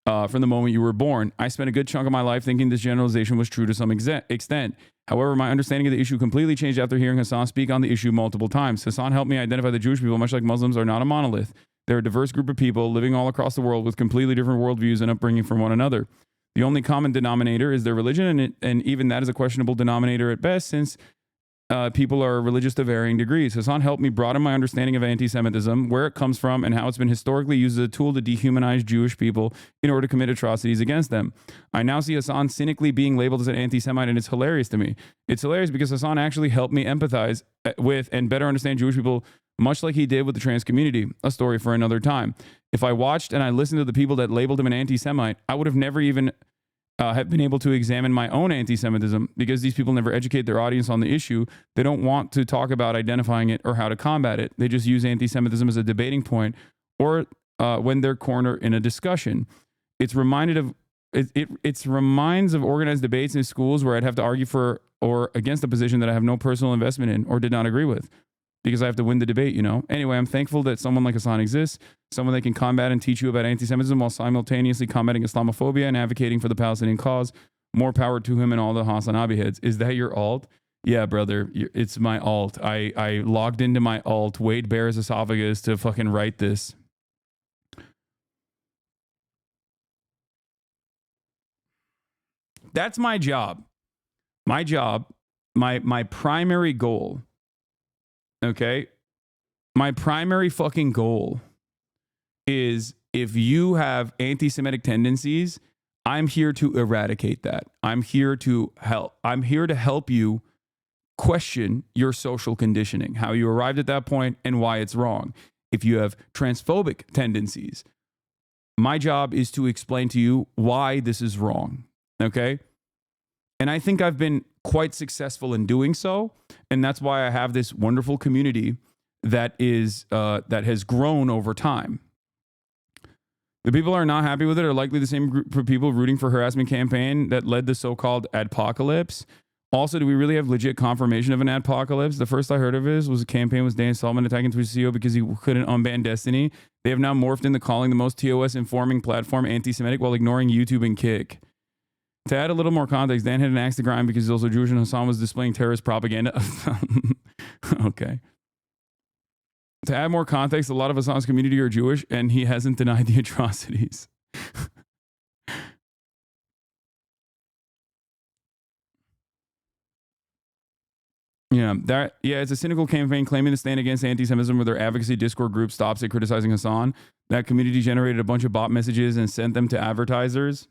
from the moment you were born. I spent a good chunk of my life thinking this generalization was true to some extent. However, my understanding of the issue completely changed after hearing Hasan speak on the issue multiple times. Hasan helped me identify that Jewish people, much like Muslims, are not a monolith. They're a diverse group of people living all across the world with completely different worldviews and upbringing from one another. The only common denominator is their religion, and even that is a questionable denominator at best, since people are religious to varying degrees. Hasan helped me broaden my understanding of anti-Semitism, where it comes from, and how it's been historically used as a tool to dehumanize Jewish people in order to commit atrocities against them. I now see Hasan cynically being labeled as an anti-Semite, and it's hilarious to me. It's hilarious because Hasan actually helped me empathize with and better understand Jewish people, much like he did with the trans community, a story for another time. If I watched and I listened to the people that labeled him an anti-Semite, I would have never even have been able to examine my own anti-Semitism because these people never educate their audience on the issue. They don't want to talk about identifying it or how to combat it. They just use anti-Semitism as a debating point or when they're cornered in a discussion. It's reminds of organized debates in schools where I'd have to argue for or against a position that I have no personal investment in or did not agree with because I have to win the debate, you know? Anyway, I'm thankful that someone like Hasan exists, someone that can combat and teach you about anti-Semitism while simultaneously combating Islamophobia and advocating for the Palestinian cause. More power to him and all the Hasan Abi heads. Is that your alt? Yeah, brother, it's my alt. I logged into my alt, Wade Bear's esophagus, to fucking write this. That's my job. My job, my primary goal, okay? My primary fucking goal is if you have anti-Semitic tendencies, I'm here to eradicate that. I'm here to help. I'm here to help you question your social conditioning, how you arrived at that point and why it's wrong. If you have transphobic tendencies, my job is to explain to you why this is wrong. Okay? And I think I've been quite successful in doing so. And that's why I have this wonderful community that has grown over time. The people who are not happy with it are likely the same group of people rooting for harassment campaign that led the so-called Adpocalypse. Also, do we really have legit confirmation of an Adpocalypse? The first I heard of it was a campaign with Dan Sullivan attacking Twitch CEO because he couldn't unban Destiny. They have now morphed into calling the most TOS informing platform anti-Semitic while ignoring YouTube and Kick. To add a little more context, Dan had an axe to grind because he's also Jewish and Hasan was displaying terrorist propaganda. Okay. To add more context, a lot of Hasan's community are Jewish and he hasn't denied the atrocities. Yeah, it's a cynical campaign claiming to stand against anti-Semitism where their advocacy Discord group stops it criticizing Hasan. That community generated a bunch of bot messages and sent them to advertisers.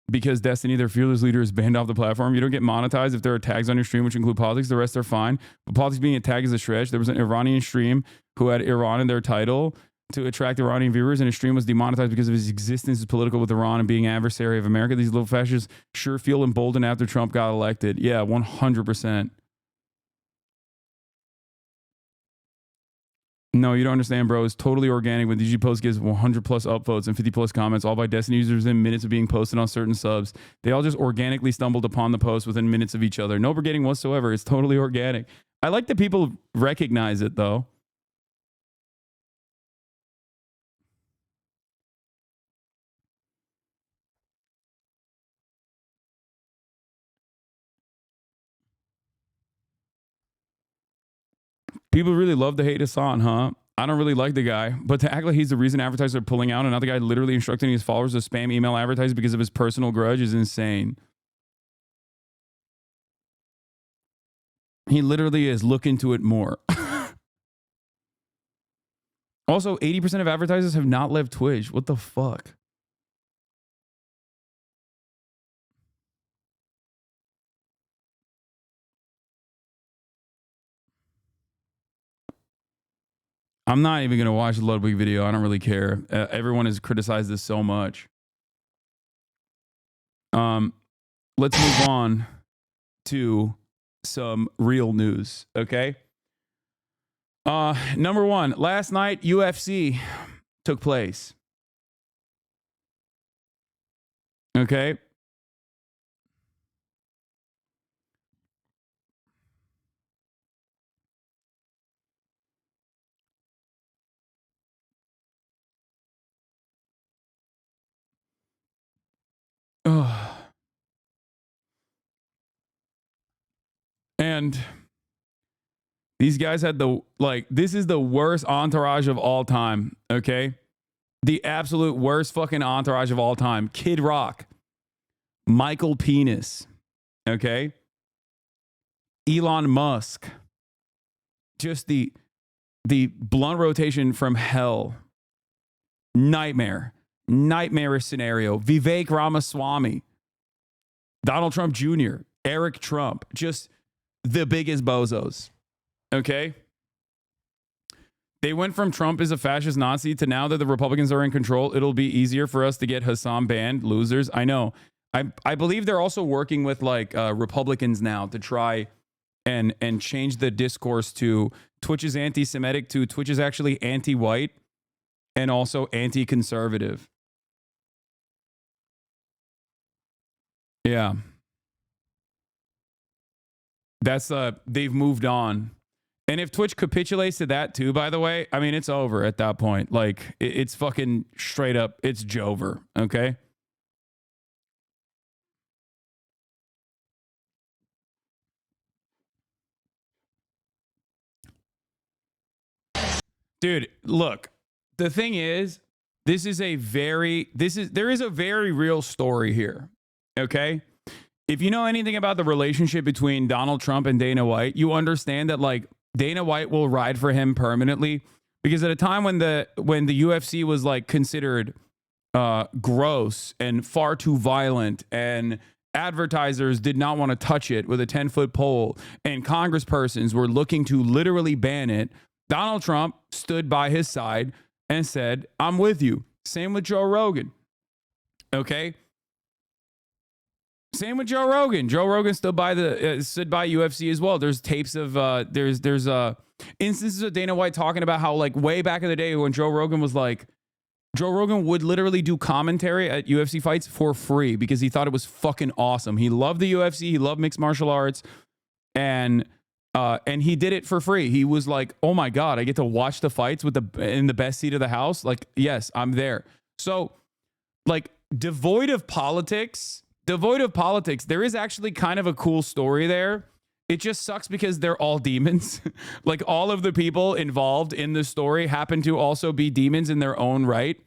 Because Destiny, their fearless leader, is banned off the platform. You don't get monetized if there are tags on your stream, which include politics. The rest are fine. But politics being a tag is a stretch. There was an Iranian stream who had Iran in their title to attract Iranian viewers, and his stream was demonetized because of his existence as political with Iran and being adversary of America. These little fascists sure feel emboldened after Trump got elected. Yeah, 100%. No, you don't understand, bro. It's totally organic. When DG Post gets 100 plus upvotes and 50 plus comments, all by Destiny users within minutes of being posted on certain subs. They all just organically stumbled upon the post within minutes of each other. No brigading whatsoever. It's totally organic. I like that people recognize it, though. People really love to hate Hasan, huh? I don't really like the guy, but to act like he's the reason advertisers are pulling out and not the guy literally instructing his followers to spam email advertisers because of his personal grudge is insane. He literally is. Look into it more. Also, 80% of advertisers have not left Twitch. What the fuck? I'm not even going to watch the Ludwig video. I don't really care. Everyone has criticized this so much. Let's move on to some real news, okay? Number one, last night, UFC took place. Okay? And these guys had this is the worst entourage of all time, okay? The absolute worst fucking entourage of all time. Kid Rock, Michael Penis, okay? Elon Musk. Just the blunt rotation from hell. Nightmarish scenario. Vivek Ramaswamy, Donald Trump Jr., Eric Trump, just the biggest bozos. Okay? They went from Trump is a fascist Nazi to now that the Republicans are in control, it'll be easier for us to get Hasan banned. Losers. I know. I believe they're also working with Republicans now to try and change the discourse to Twitch is anti-Semitic to Twitch is actually anti-white and also anti-conservative. Yeah. That's they've moved on. And if Twitch capitulates to that too, by the way, I mean, it's over at that point. Like, it's fucking straight up, it's Jover, okay? Dude, look, the thing is, there is a very real story here. Okay. If you know anything about the relationship between Donald Trump and Dana White, you understand that like Dana White will ride for him permanently, because at a time when the UFC was like considered gross and far too violent, and advertisers did not want to touch it with a 10-foot pole, and congresspersons were looking to literally ban it, Donald Trump stood by his side and said, I'm with you. Same with Joe Rogan. Okay. Same with Joe Rogan. Joe Rogan stood by UFC as well. There's tapes of there's instances of Dana White talking about how like way back in the day when Joe Rogan would literally do commentary at UFC fights for free because he thought it was fucking awesome. He loved the UFC. He loved mixed martial arts, and he did it for free. He was like, "Oh my God, I get to watch the fights in the best seat of the house." Like, yes, I'm there. So, like, devoid of politics, there is actually kind of a cool story there. It just sucks because they're all demons. Like, all of the people involved in the story happen to also be demons in their own right.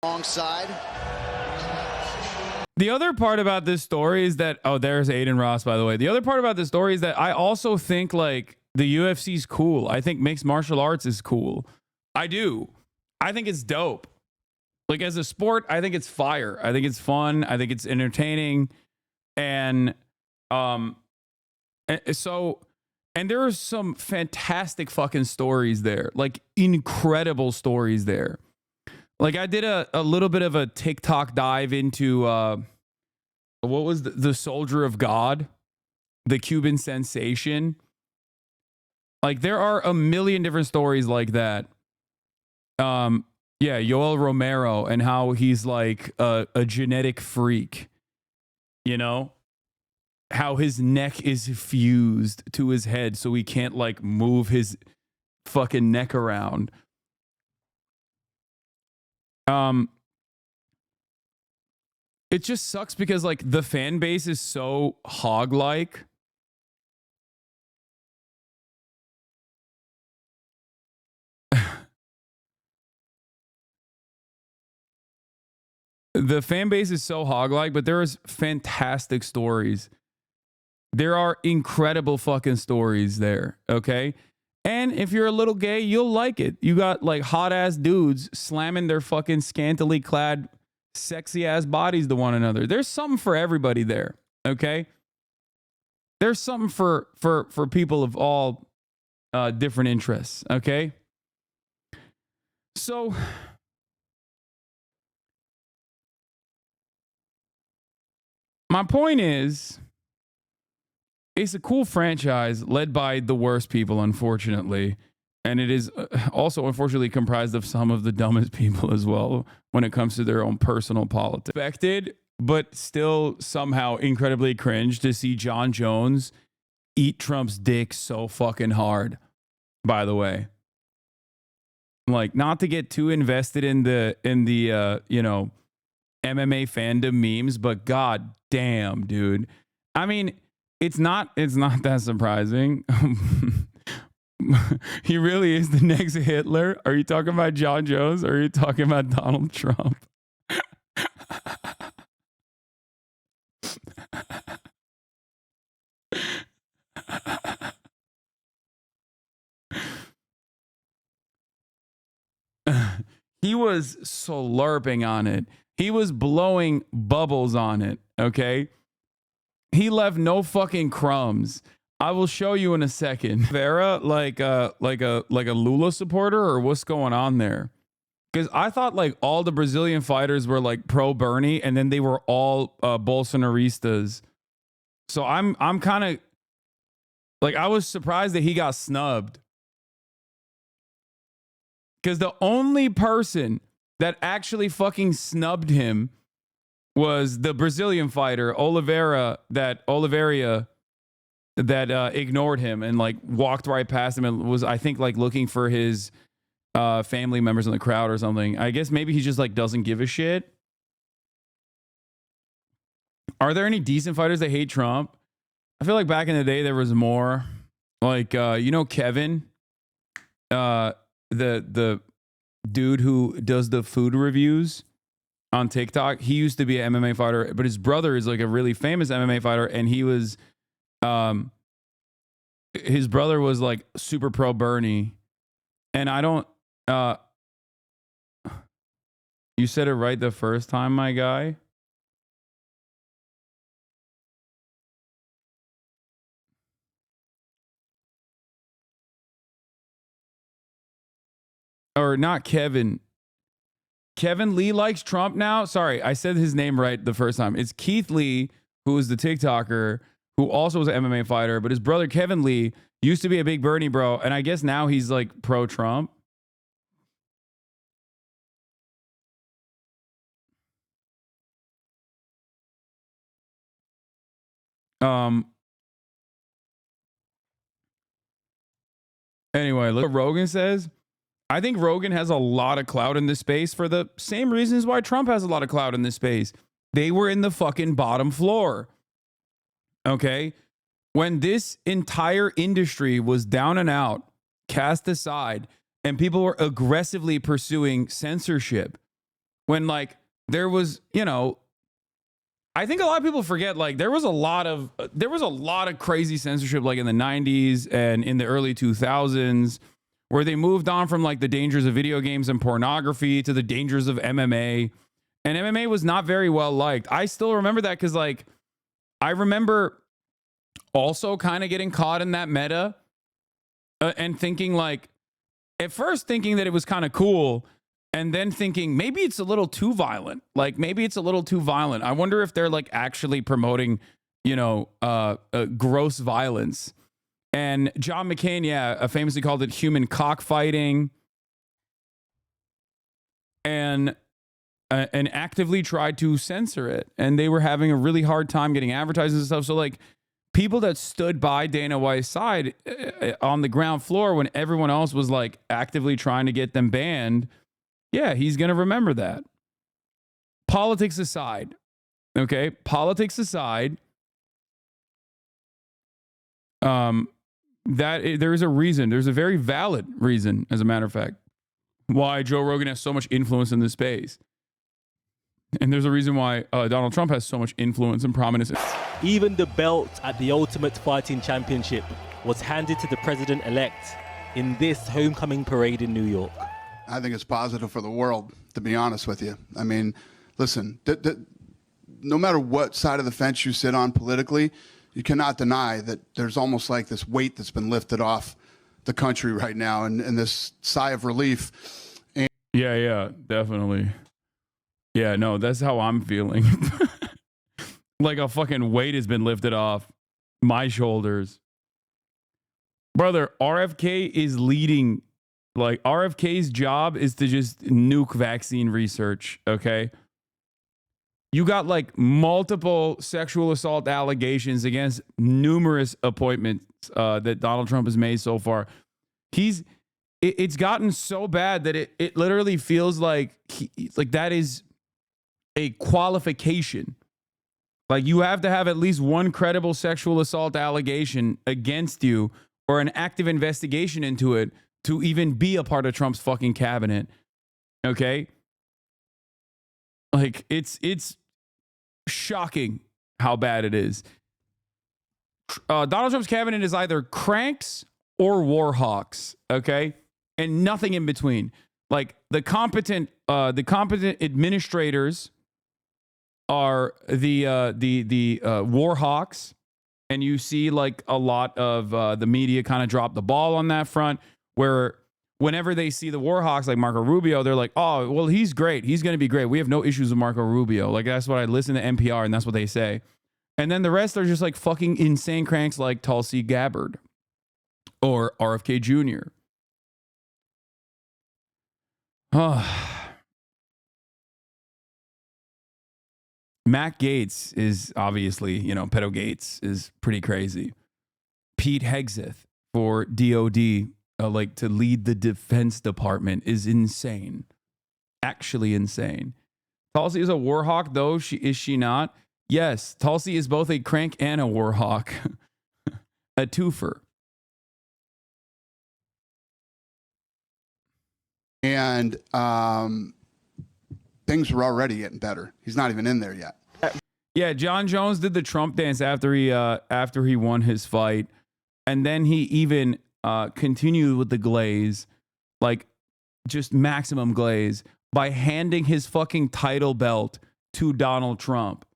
Wrong side. The other part about this story is that, oh, there's Aiden Ross, by the way. The other part about this story is that I also think like the UFC's cool. I think mixed martial arts is cool. I do. I think it's dope. Like, as a sport, I think it's fire. I think it's fun. I think it's entertaining. And there are some fantastic fucking stories there. Like, incredible stories there. Like, I did a little bit of a TikTok dive into what was the Soldier of God, the Cuban sensation. Like, there are a million different stories like that. Yeah, Yoel Romero and how he's like a genetic freak, you know? How his neck is fused to his head so he can't like move his fucking neck around. It just sucks because like the fan base is so hog-like. The fan base is so hog-like, but there is fantastic stories. There are incredible fucking stories there, okay? And if you're a little gay, you'll like it. You got like hot-ass dudes slamming their fucking scantily clad, sexy-ass bodies to one another. There's something for everybody there, okay? There's something for people of all different interests, okay? So my point is, it's a cool franchise led by the worst people, unfortunately. And it is also, unfortunately, comprised of some of the dumbest people as well when it comes to their own personal politics. Expected, but still somehow incredibly cringe to see John Jones eat Trump's dick so fucking hard, by the way. Like, not to get too invested in the you know, MMA fandom memes, but god damn, dude. I mean, it's not that surprising. He really is the next Hitler. Are you talking about John Jones or are you talking about Donald Trump? He was slurping on it. He was blowing bubbles on it. Okay. He left no fucking crumbs. I will show you in a second. Vera, like a Lula supporter, or what's going on there? Because I thought like all the Brazilian fighters were like pro Bernie, and then they were all Bolsonaristas. So I'm kind of like, I was surprised that he got snubbed. Because the only person that actually fucking snubbed him was the Brazilian fighter Oliveira that ignored him and like walked right past him and was, I think, like looking for his family members in the crowd or something. I guess maybe he just like doesn't give a shit. Are there any decent fighters that hate Trump? I feel like back in the day there was more. Like Kevin, the dude who does the food reviews on TikTok. He used to be an MMA fighter, but his brother is like a really famous MMA fighter, and he was his brother was like super pro Bernie. And I don't you said it right the first time, my guy. Or not Kevin. Kevin Lee likes Trump now. Sorry, I said his name right the first time. It's Keith Lee, who is the TikToker, who also was an MMA fighter, but his brother Kevin Lee used to be a big Bernie bro, and I guess now he's like pro-Trump. Anyway, look what Rogan says. I think Rogan has a lot of clout in this space for the same reasons why Trump has a lot of clout in this space. They were in the fucking bottom floor. Okay? When this entire industry was down and out, cast aside, and people were aggressively pursuing censorship, when like there was, I think a lot of people forget, like there was a lot of crazy censorship like in the 90s and in the early 2000s, where they moved on from like the dangers of video games and pornography to the dangers of MMA. And MMA was not very well liked. I still remember that because like I remember also kind of getting caught in that meta and thinking like, at first thinking that it was kind of cool, and then thinking maybe it's a little too violent. Like maybe it's a little too violent. I wonder if they're like actually promoting, gross violence. And John McCain, famously called it human cockfighting, and actively tried to censor it. And they were having a really hard time getting advertising and stuff. So like people that stood by Dana White's side on the ground floor when everyone else was like actively trying to get them banned, yeah, he's going to remember that. Politics aside, okay? Politics aside, there is a reason. There's a very valid reason, as a matter of fact, why Joe Rogan has so much influence in this space. And there's a reason why Donald Trump has so much influence and prominence. Even the belt at the Ultimate Fighting Championship was handed to the president-elect in this homecoming parade in New York. I think it's positive for the world, to be honest with you. I mean, listen, no matter what side of the fence you sit on politically, you cannot deny that there's almost like this weight that's been lifted off the country right now, and this sigh of relief. And yeah, definitely. Yeah, no, that's how I'm feeling. Like a fucking weight has been lifted off my shoulders. Brother, RFK is leading. Like RFK's job is to just nuke vaccine research, okay? You got like multiple sexual assault allegations against numerous appointments that Donald Trump has made so far. It's gotten so bad that it literally feels like that is a qualification. Like you have to have at least one credible sexual assault allegation against you, or an active investigation into it to even be a part of Trump's fucking cabinet. Okay? Like, it's shocking how bad it is. Donald Trump's cabinet is either cranks or war hawks, okay? And nothing in between. Like, the competent administrators are the war hawks, and you see like a lot of the media kind of drop the ball on that front, where whenever they see the war hawks like Marco Rubio, they're like, oh, well, he's great. He's going to be great. We have no issues with Marco Rubio. Like, that's what I listen to NPR, and that's what they say. And then the rest are just like fucking insane cranks like Tulsi Gabbard or RFK Jr. Matt Gaetz is obviously, Pedo Gates is pretty crazy. Pete Hegseth for DOD, like to lead the Defense Department, is insane. Actually insane. Tulsi is a war hawk, though. Is she not? Yes, Tulsi is both a crank and a war hawk. A twofer. And things were already getting better. He's not even in there yet. Yeah, John Jones did the Trump dance after he won his fight, and then he even continued with the glaze, like just maximum glaze, by handing his fucking title belt to Donald Trump.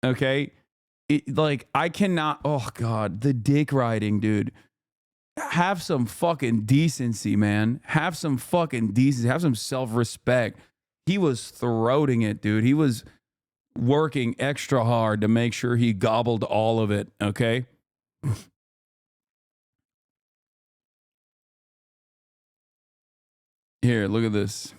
Okay, I cannot. Oh God, the dick riding, dude. Have some fucking decency, man. Have some fucking decency. Have some self-respect. He was throating it, dude. He was working extra hard to make sure he gobbled all of it, okay? Here, look at this.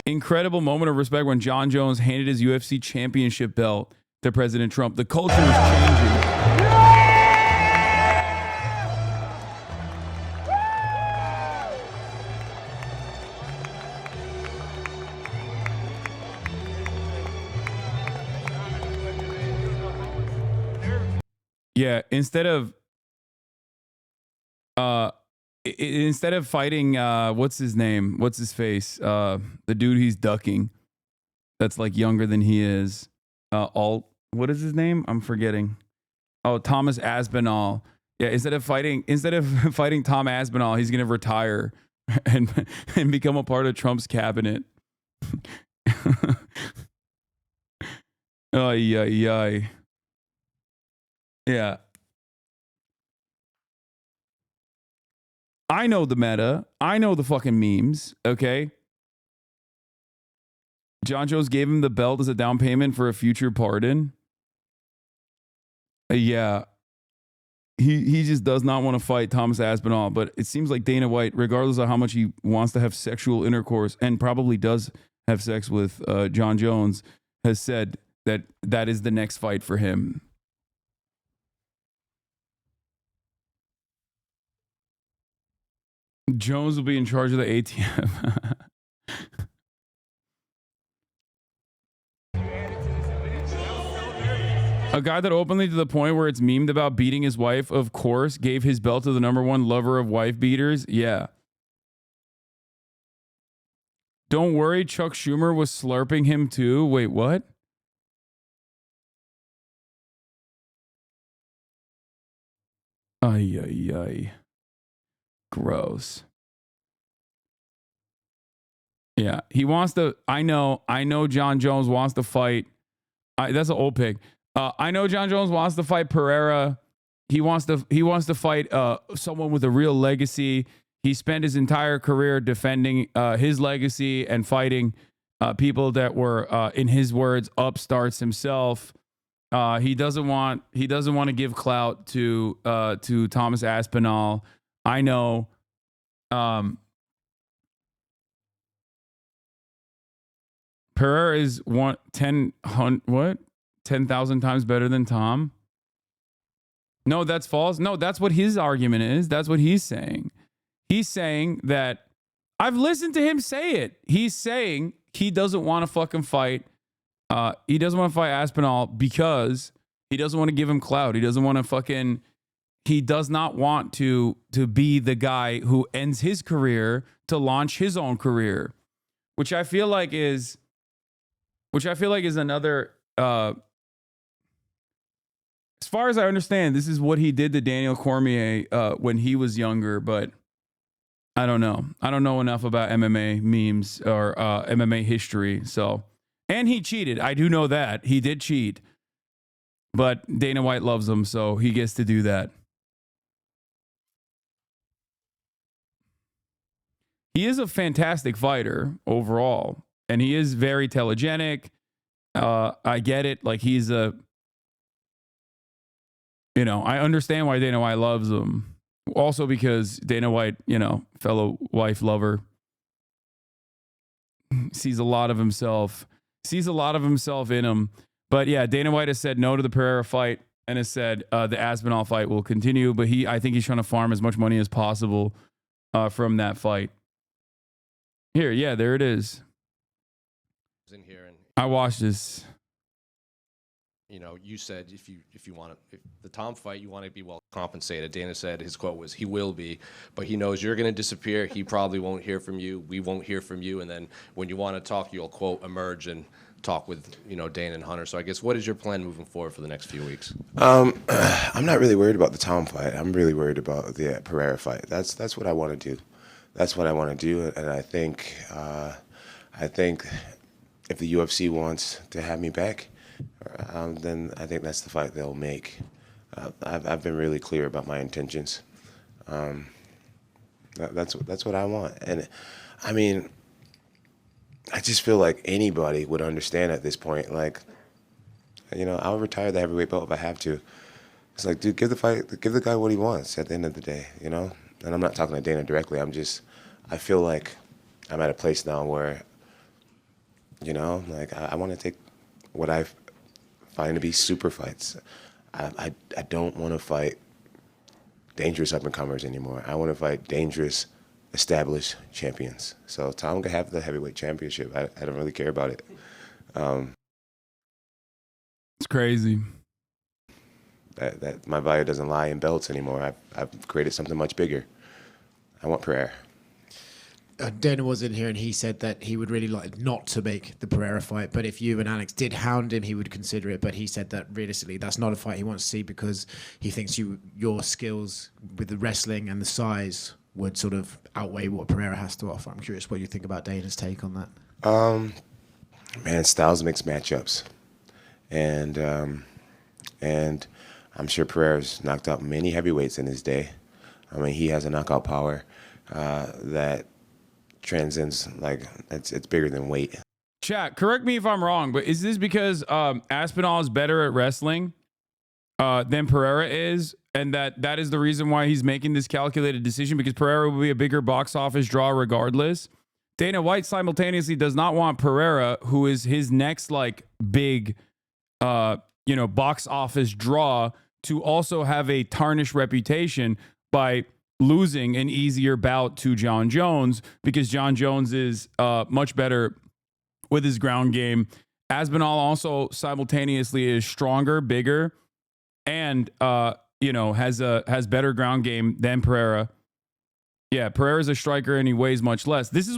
Incredible moment of respect when John Jones handed his UFC championship belt to President Trump. The culture was changing. Yeah, instead of fighting what's his name? What's his face? The dude he's ducking. That's like younger than he is. What is his name? I'm forgetting. Oh, Thomas Aspinall. Yeah, instead of fighting Tom Aspinall, he's gonna retire and become a part of Trump's cabinet. Oh, yeah. Yeah. I know the meta. I know the fucking memes, okay? John Jones gave him the belt as a down payment for a future pardon. Yeah. He just does not want to fight Thomas Aspinall, but it seems like Dana White, regardless of how much he wants to have sexual intercourse and probably does have sex with John Jones, has said that is the next fight for him. Jones will be in charge of the ATM. A guy that openly, to the point where it's memed about beating his wife, of course, gave his belt to the #1 lover of wife beaters. Yeah. Don't worry, Chuck Schumer was slurping him too. Wait, what? Ay. Gross. Yeah, he wants to. I know John Jones wants to fight. That's an old pig. I know John Jones wants to fight Pereira. He wants to fight someone with a real legacy. He spent his entire career defending his legacy and fighting people that were, in his words, upstarts himself. He doesn't want to give clout to Thomas Aspinall. I know. Pereira is 10,000 times better than Tom. No, that's false. No, that's what his argument is. That's what he's saying. He's saying that I've listened to him say it. He's saying he doesn't want to fucking fight. He doesn't want to fight Aspinall because He doesn't want to give him clout. He doesn't want to fucking. He does not want to be the guy who ends his career to launch his own career, which I feel like is another. As far as I understand, this is what he did to Daniel Cormier when he was younger, but I don't know. I don't know enough about MMA memes or MMA history. So, and he cheated. I do know that he did cheat, but Dana White loves him, so he gets to do that. He is a fantastic fighter overall, and he is very telegenic. I get it. Like he's I understand why Dana White loves him. Also because Dana White, fellow wife lover, sees a lot of himself in him. But yeah, Dana White has said no to the Pereira fight and has said the Aspinall fight will continue. But I think he's trying to farm as much money as possible from that fight. Here, yeah, there it is. In here and I watched this. You said if you want to, the Tom fight, you want to be well compensated. Dana said his quote was, "He will be," but he knows you're going to disappear. He probably won't hear from you. We won't hear from you. And then when you want to talk, you'll quote emerge and talk with Dana and Hunter. So I guess what is your plan moving forward for the next few weeks? I'm not really worried about the Tom fight. I'm really worried about the Pereira fight. That's what I want to do. That's what I want to do, and I think if the UFC wants to have me back, then I think that's the fight they'll make. I've been really clear about my intentions. That's what I want, and I mean, I just feel like anybody would understand at this point. Like, I'll retire the heavyweight belt if I have to. It's like, dude, give the guy what he wants at the end of the day, And I'm not talking to Dana directly. I feel like I'm at a place now where, I want to take what I find to be super fights. I don't want to fight dangerous up-and-comers anymore. I want to fight dangerous, established champions. So Tom can have the heavyweight championship. I don't really care about it. It's crazy. That my value doesn't lie in belts anymore. I've created something much bigger. I want Pereira. Dana was in here and he said that he would really like not to make the Pereira fight, but if you and Alex did hound him, he would consider it. But he said that realistically, that's not a fight he wants to see because he thinks your skills with the wrestling and the size would sort of outweigh what Pereira has to offer. I'm curious what you think about Dana's take on that. Man, styles mix matchups, and I'm sure Pereira's knocked out many heavyweights in his day. I mean, he has a knockout power that transcends, like, it's bigger than weight. Chat, correct me if I'm wrong, but is this because Aspinall is better at wrestling than Pereira is, and that is the reason why he's making this calculated decision, because Pereira will be a bigger box office draw regardless? Dana White simultaneously does not want Pereira, who is his next like big box office draw, to also have a tarnished reputation by losing an easier bout to John Jones, because John Jones is much better with his ground game. Aspinall also simultaneously is stronger, bigger, and has better ground game than Pereira. Yeah, Pereira's a striker and he weighs much less. This is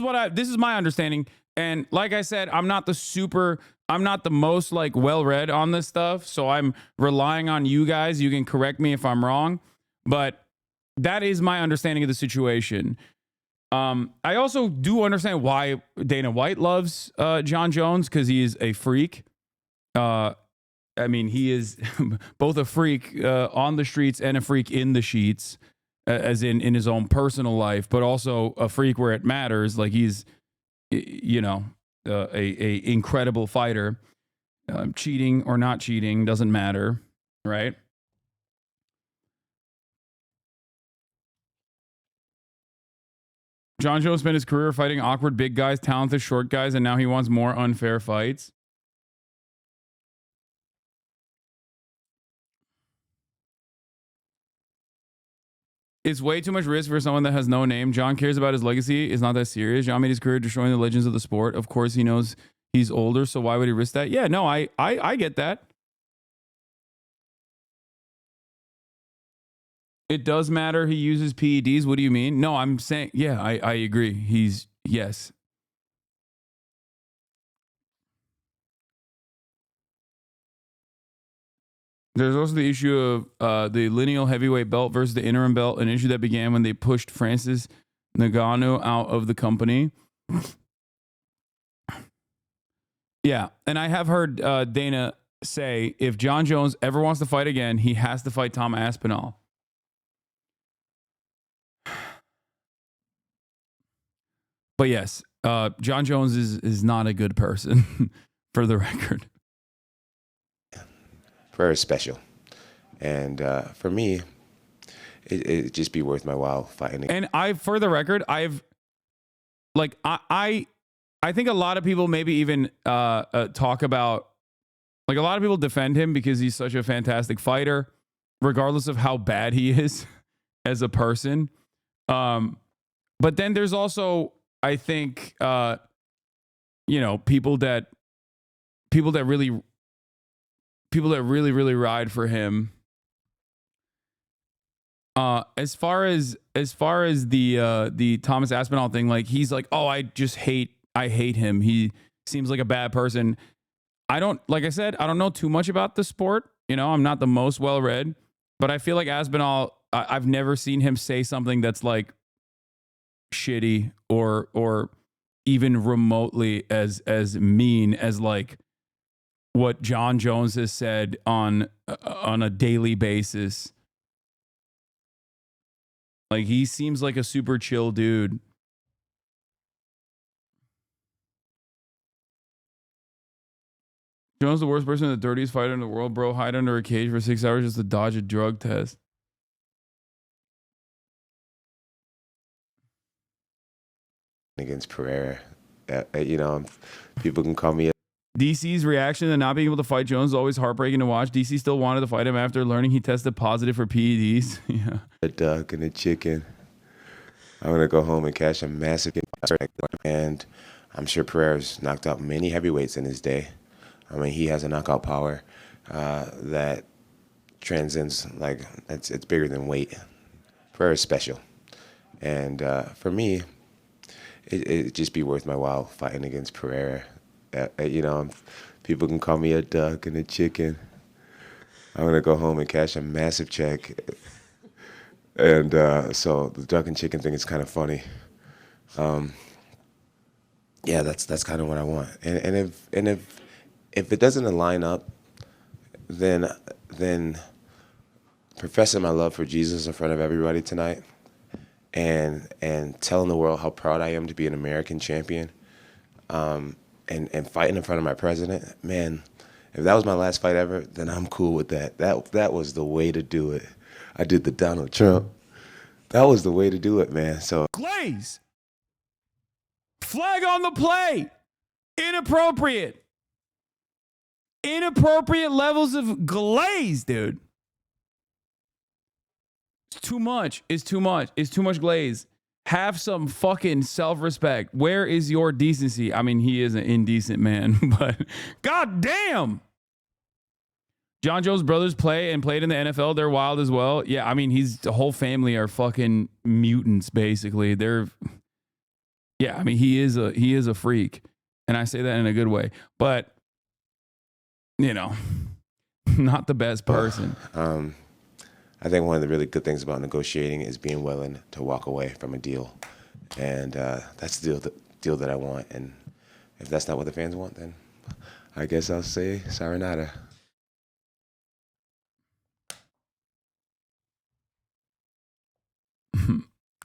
my understanding. And like I said, I'm not the most like well-read on this stuff, so I'm relying on you guys. You can correct me if I'm wrong, but that is my understanding of the situation. I also do understand why Dana White loves John Jones, because he is a freak. I mean, he is both a freak on the streets and a freak in the sheets, as in his own personal life, but also a freak where it matters. Like he's, a incredible fighter. Cheating or not cheating doesn't matter, right? John Jones spent his career fighting awkward big guys, talented short guys, and now he wants more unfair fights. It's way too much risk for someone that has no name. John cares about his legacy. It's not that serious. John made his career destroying the legends of the sport. Of course, he knows he's older, so why would he risk that? Yeah, no, I get that. It does matter. He uses PEDs. What do you mean? No, I'm saying, yeah, I agree. Yes. There's also the issue of the lineal heavyweight belt versus the interim belt, an issue that began when they pushed Francis Ngannou out of the company. Yeah, and I have heard Dana say if John Jones ever wants to fight again, he has to fight Tom Aspinall. But yes, John Jones is not a good person, for the record. Prayer is special. And for me, it'd just be worth my while fighting. And for the record, I think a lot of people maybe even talk about, like, a lot of people defend him because he's such a fantastic fighter, regardless of how bad he is as a person. But then there's also, I think, people that really ride for him. As far as the Thomas Aspinall thing, like, he's like, oh, I hate him. He seems like a bad person. Like I said, I don't know too much about the sport. I'm not the most well read, but I feel like Aspinall, I've never seen him say something that's like shitty or even remotely as mean as like what John Jones has said on a daily basis. Like, he seems like a super chill dude. Jones, the worst person, the dirtiest fighter in the world, bro. Hide under a cage for 6 hours just to dodge a drug test. Against Pereira. People can call me DC's reaction to not being able to fight Jones is always heartbreaking to watch. DC still wanted to fight him after learning he tested positive for PEDs. Yeah. a duck and a chicken. I'm going to go home and cash a massive, and I'm sure Pereira's knocked out many heavyweights in his day. I mean, he has a knockout power that transcends, like, it's bigger than weight. Pereira's special. And for me, it'd just be worth my while fighting against Pereira. People can call me a duck and a chicken. I'm going to go home and cash a massive check. And so the duck and chicken thing is kind of funny. Yeah, that's kind of what I want. And if it doesn't line up, then professing my love for Jesus in front of everybody tonight, and telling the world how proud I am to be an American champion, and fighting in front of my president, man, if that was my last fight ever, then I'm cool with that. That was the way to do it. I did the Donald Trump. That was the way to do it, man. So Glaze. Flag on the play. Inappropriate. Inappropriate levels of glaze, dude. It's too much. It's too much. It's too much glaze. Have some fucking self-respect. Where is your decency? I mean, he is an indecent man, but god damn. John Jones' brothers played in the NFL. They're wild as well. Yeah, I mean, the whole family are fucking mutants, basically. Yeah, I mean, he is a freak. And I say that in a good way. But, not the best person. I think one of the really good things about negotiating is being willing to walk away from a deal. And that's the deal that I want. And if that's not what the fans want, then I guess I'll say sayonara.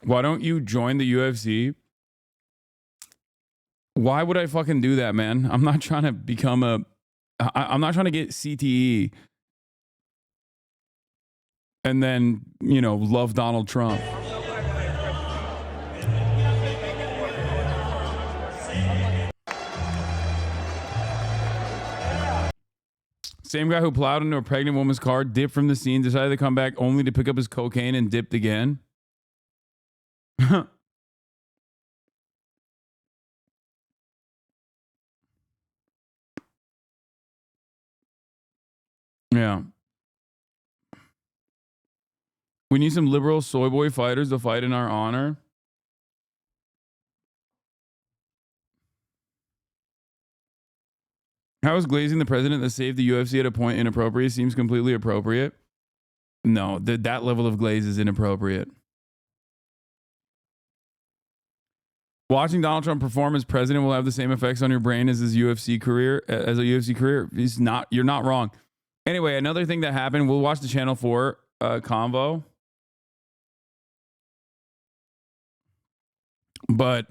Why don't you join the UFC? Why would I fucking do that, man? I'm not trying to I'm not trying to get CTE and then, love Donald Trump. Same guy who plowed into a pregnant woman's car, dipped from the scene, decided to come back only to pick up his cocaine and dipped again. Yeah. We need some liberal soy boy fighters to fight in our honor. How is glazing the president that saved the UFC at a point inappropriate? Seems completely appropriate. No, that level of glaze is inappropriate. Watching Donald Trump perform as president will have the same effects on your brain as his UFC career. As a UFC career, you're not wrong. Anyway, another thing that happened. We'll watch the Channel 4 convo, but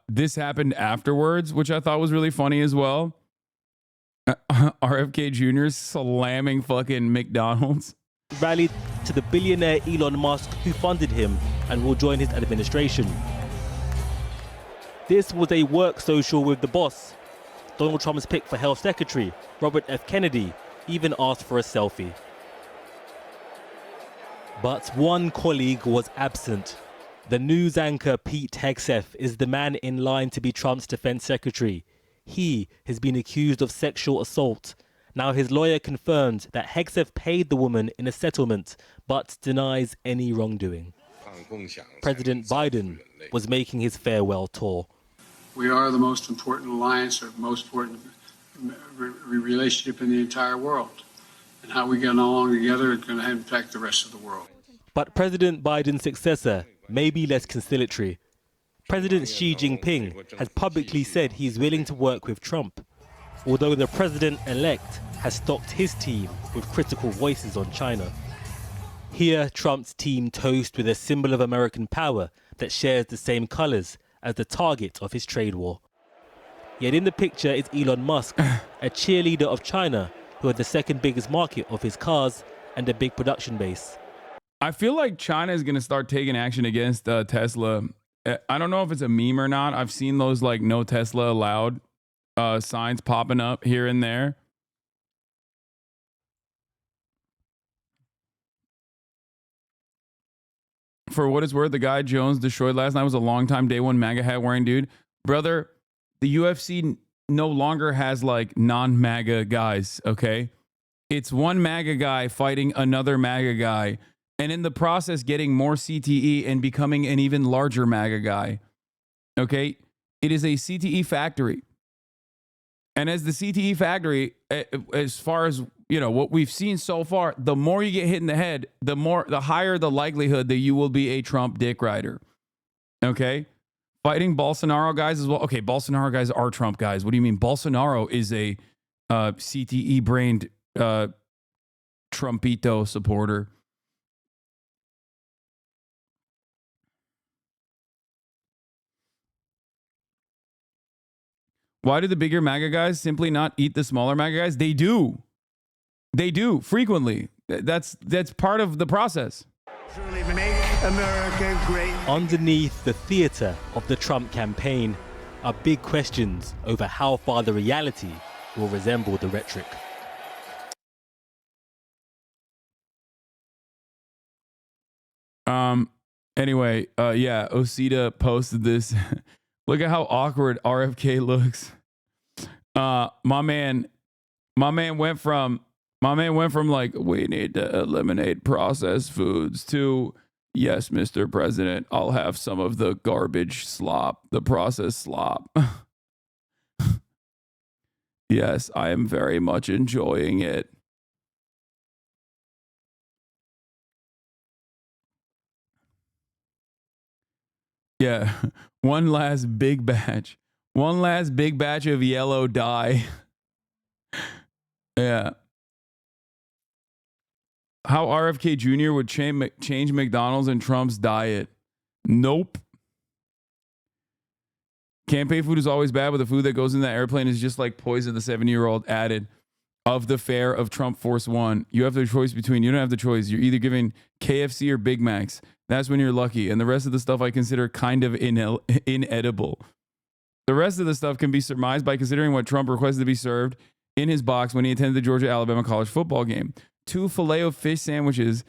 this happened afterwards, which I thought was really funny as well. RFK Jr. slamming fucking McDonald's. Rallied to the billionaire Elon Musk, who funded him and will join his administration. This was a work social with the boss. Donald Trump's pick for health secretary, Robert F. Kennedy, even asked for a selfie. But one colleague was absent. The news anchor Pete Hegseth is the man in line to be Trump's defense secretary. He has been accused of sexual assault. Now his lawyer confirmed that Hegseth paid the woman in a settlement, but denies any wrongdoing. President Biden was making his farewell tour. We are the most important alliance or most important relationship in the entire world. And how we get along together is going to impact the rest of the world. But President Biden's successor may be less conciliatory. President Xi Jinping has publicly said he is willing to work with Trump, although the president-elect has stocked his team with critical voices on China. Here, Trump's team toast with a symbol of American power that shares the same colors as the target of his trade war. Yet in the picture is Elon Musk, a cheerleader of China, who had the second biggest market of his cars and a big production base. I feel like China is going to start taking action against Tesla. I don't know if it's a meme or not. I've seen those like no Tesla allowed signs popping up here and there. For what it's worth, the guy Jones destroyed last night was a longtime day one MAGA hat wearing dude. Brother, the UFC no longer has like non-MAGA guys, okay? It's one MAGA guy fighting another MAGA guy, and in the process getting more CTE and becoming an even larger MAGA guy, okay? It is a CTE factory. And as the CTE factory, as far as what we've seen so far, the more you get hit in the head, the higher the likelihood that you will be a Trump dick rider. Okay? Fighting Bolsonaro guys as well. Okay, Bolsonaro guys are Trump guys. What do you mean? Bolsonaro is a CTE brained Trumpito supporter. Why do the bigger MAGA guys simply not eat the smaller MAGA guys? They do. They do frequently. That's part of the process. Truly make America great. Underneath the theater of the Trump campaign are big questions over how far the reality will resemble the rhetoric. Anyway, yeah, Osita posted this. Look at how awkward RFK looks. My man went from like, we need to eliminate processed foods to, yes, Mr. President, I'll have some of the garbage slop, the processed slop. Yes, I am very much enjoying it. Yeah, one last big batch of yellow dye. Yeah. How RFK Jr. would change McDonald's and Trump's diet. Nope. Campaign food is always bad, but the food that goes in that airplane is just like poison, the 70-year-old added. Of the fare of Trump Force One, you have the choice between, you don't have the choice. You're either giving KFC or Big Macs. That's when you're lucky. And the rest of the stuff I consider kind of inedible. The rest of the stuff can be surmised by considering what Trump requested to be served in his box when he attended the Georgia-Alabama college football game. 2 Filet-O-Fish sandwiches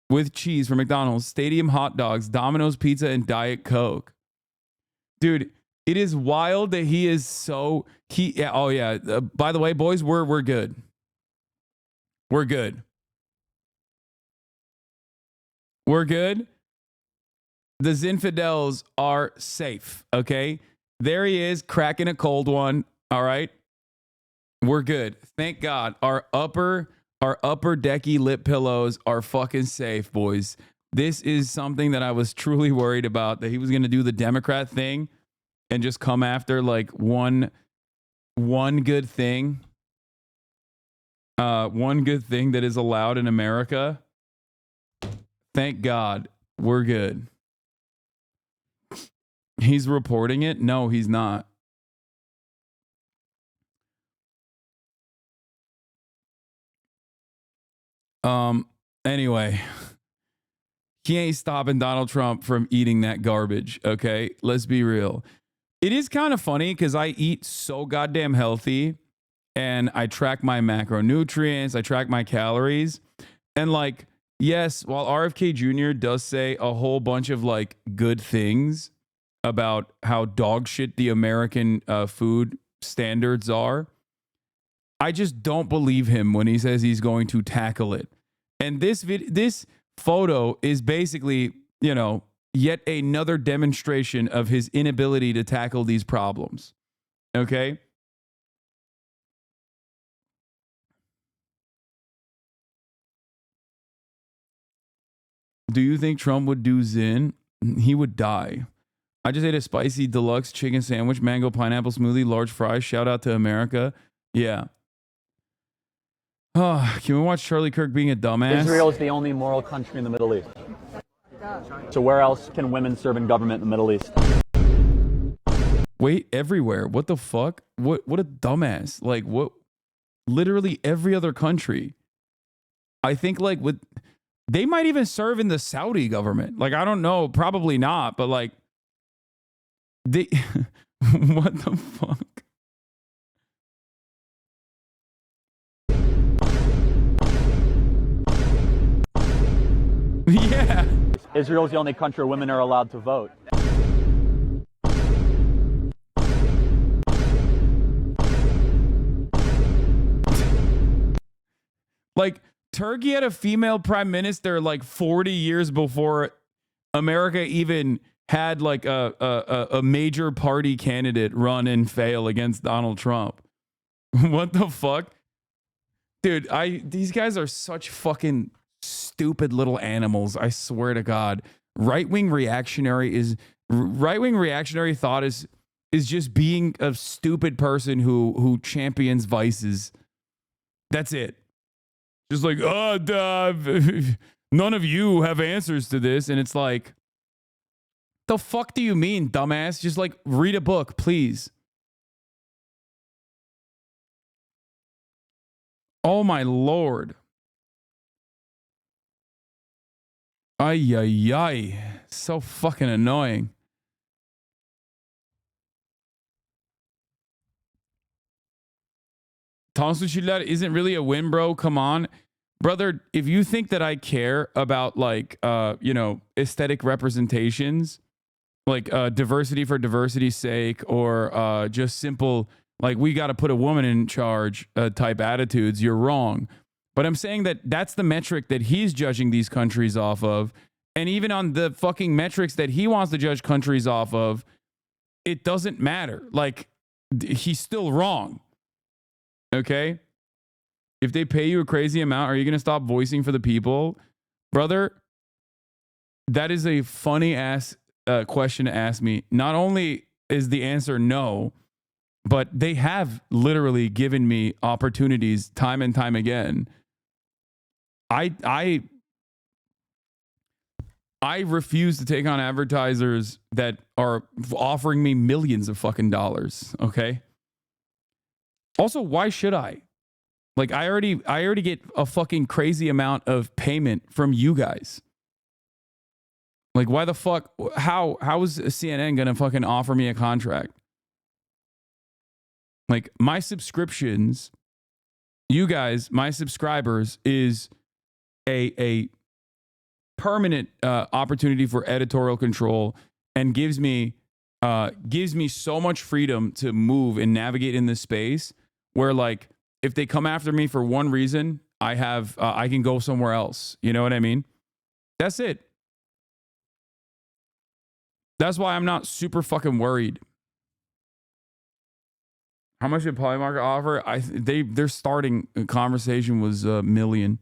with cheese from McDonald's, stadium hot dogs, Domino's pizza, and Diet Coke. Dude, it is wild that he is so... by the way, boys, we're good. We're good. We're good. The Zinfidels are safe. Okay. There he is, cracking a cold one. All right. We're good. Thank God. Our upper decky lip pillows are fucking safe, boys. This is something that I was truly worried about, that he was going to do the Democrat thing and just come after like one good thing. One good thing that is allowed in America. Thank God. We're good. He's reporting it? No, he's not. Anyway, he ain't stopping Donald Trump from eating that garbage, okay? Let's be real. It is kind of funny because I eat so goddamn healthy and I track my macronutrients, I track my calories. And like, yes, while RFK Jr. does say a whole bunch of like good things about how dog shit the American food standards are, I just don't believe him when he says he's going to tackle it. And this photo is basically, you know, yet another demonstration of his inability to tackle these problems. Okay? Do you think Trump would do Zin? He would die. I just ate a spicy deluxe chicken sandwich, mango pineapple smoothie, large fries. Shout out to America. Yeah. Oh, can we watch Charlie Kirk being a dumbass? Israel is the only moral country in the Middle East. So where else can women serve in government in the Middle East? Wait, everywhere. What the fuck? What a dumbass. Like, what? Literally every other country. I think like they might even serve in the Saudi government. Like, I don't know, probably not, but like they what the fuck? Yeah. Israel is the only country where women are allowed to vote. Like, Turkey had a female prime minister like 40 years before America even had like a major party candidate run and fail against Donald Trump. What the fuck? Dude, these guys are such fucking stupid little animals. I swear to God. Right-wing reactionary thought is just being a stupid person who champions vices. That's it. Just like, none of you have answers to this. And it's like, the fuck do you mean, dumbass? Just like read a book, please. Oh my Lord. Ay, ay, ay. So fucking annoying. Tansuchilar isn't really a win, bro. Come on. Brother, if you think that I care about like, aesthetic representations, like diversity for diversity's sake, or just simple, like we got to put a woman in charge type attitudes, you're wrong. But I'm saying that that's the metric that he's judging these countries off of. And even on the fucking metrics that he wants to judge countries off of, it doesn't matter. Like, he's still wrong. Okay? If they pay you a crazy amount, are you going to stop voicing for the people? Brother, that is a funny ass question to ask me. Not only is the answer no, but they have literally given me opportunities time and time again. I refuse to take on advertisers that are offering me millions of fucking dollars, okay? Also, why should I? Like, I already get a fucking crazy amount of payment from you guys. Like, why the fuck? How is CNN gonna fucking offer me a contract? Like, my subscriptions, you guys, my subscribers, is a permanent opportunity for editorial control, and gives me so much freedom to move and navigate in this space where, like, if they come after me for one reason, I can go somewhere else. You know what I mean? That's it. That's why I'm not super fucking worried. How much did Polymarket offer? Their starting conversation was $1 million.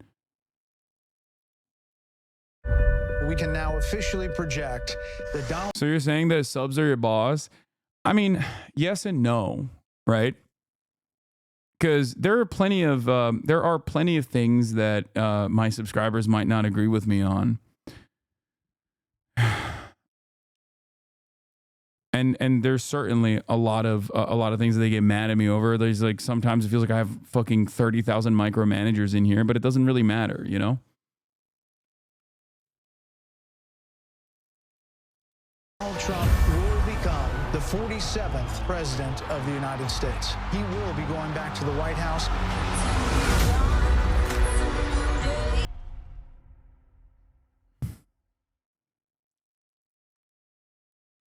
We can now officially project that Donald. So you're saying that subs are your boss? I mean, yes and no, right? Because there are plenty of things that my subscribers might not agree with me on. And there's certainly a lot of things that they get mad at me over. There's like sometimes it feels like I have fucking 30,000 micromanagers in here, but it doesn't really matter, you know? Donald Trump will become the 47th president of the United States. He will be going back to the White House.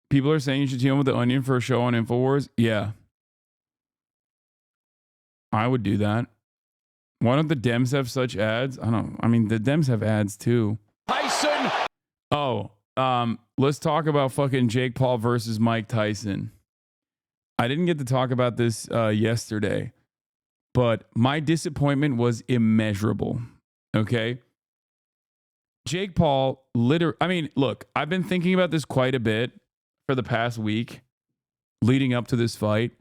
People are saying you should team up with The Onion for a show on InfoWars. Yeah. I would do that. Why don't the Dems have such ads? I mean, the Dems have ads too. Tyson! Oh, let's talk about fucking Jake Paul versus Mike Tyson. I didn't get to talk about this yesterday, but my disappointment was immeasurable. Okay? Jake Paul look, I've been thinking about this quite a bit for the past week leading up to this fight.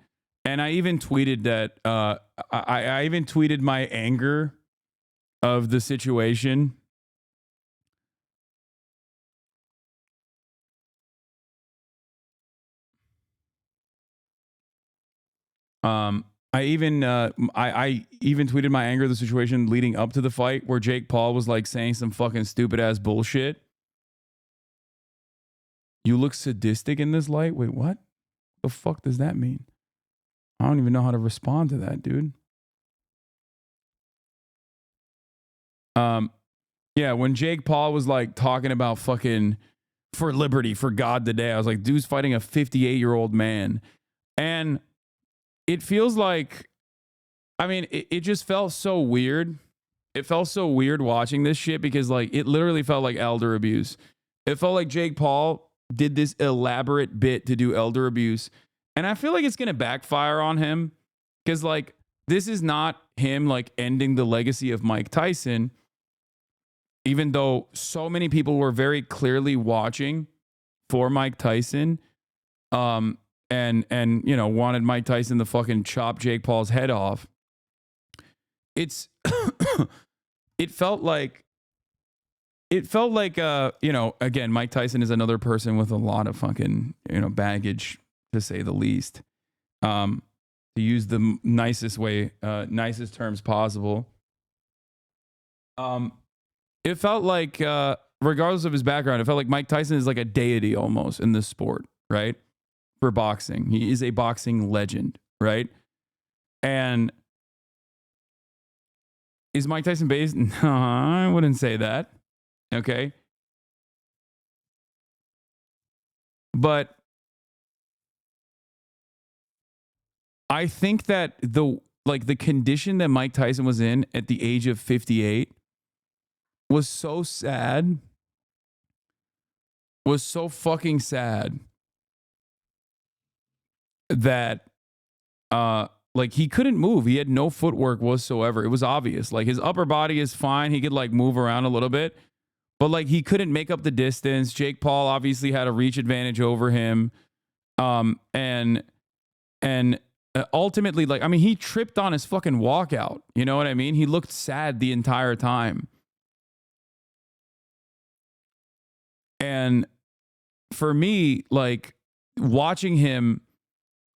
And I even tweeted that I even tweeted my anger of the situation. I even tweeted my anger of the situation leading up to the fight where Jake Paul was like saying some fucking stupid ass bullshit. You look sadistic in this light? Wait, what? The fuck does that mean? I don't even know how to respond to that, dude. Yeah, when Jake Paul was like talking about fucking for liberty, for God today, I was like, dude's fighting a 58-year-old man. And it feels like, it just felt so weird. It felt so weird watching this shit because like it literally felt like elder abuse. It felt like Jake Paul did this elaborate bit to do elder abuse. And I feel like it's going to backfire on him because like this is not him like ending the legacy of Mike Tyson, even though so many people were very clearly watching for Mike Tyson and you know, wanted Mike Tyson to fucking chop Jake Paul's head off. It felt like you know, again, Mike Tyson is another person with a lot of fucking, you know, baggage, to say the least. To use the nicest terms possible. It felt like, regardless of his background, it felt like Mike Tyson is like a deity almost in this sport, right? For boxing. He is a boxing legend, right? And is Mike Tyson based? No, I wouldn't say that. Okay. But I think that the condition that Mike Tyson was in at the age of 58 was so sad. Was so fucking sad that like he couldn't move. He had no footwork whatsoever. It was obvious. Like his upper body is fine. He could like move around a little bit. But like he couldn't make up the distance. Jake Paul obviously had a reach advantage over him. And ultimately, like, I mean, he tripped on his fucking walkout. You know what I mean? He looked sad the entire time. And for me, like watching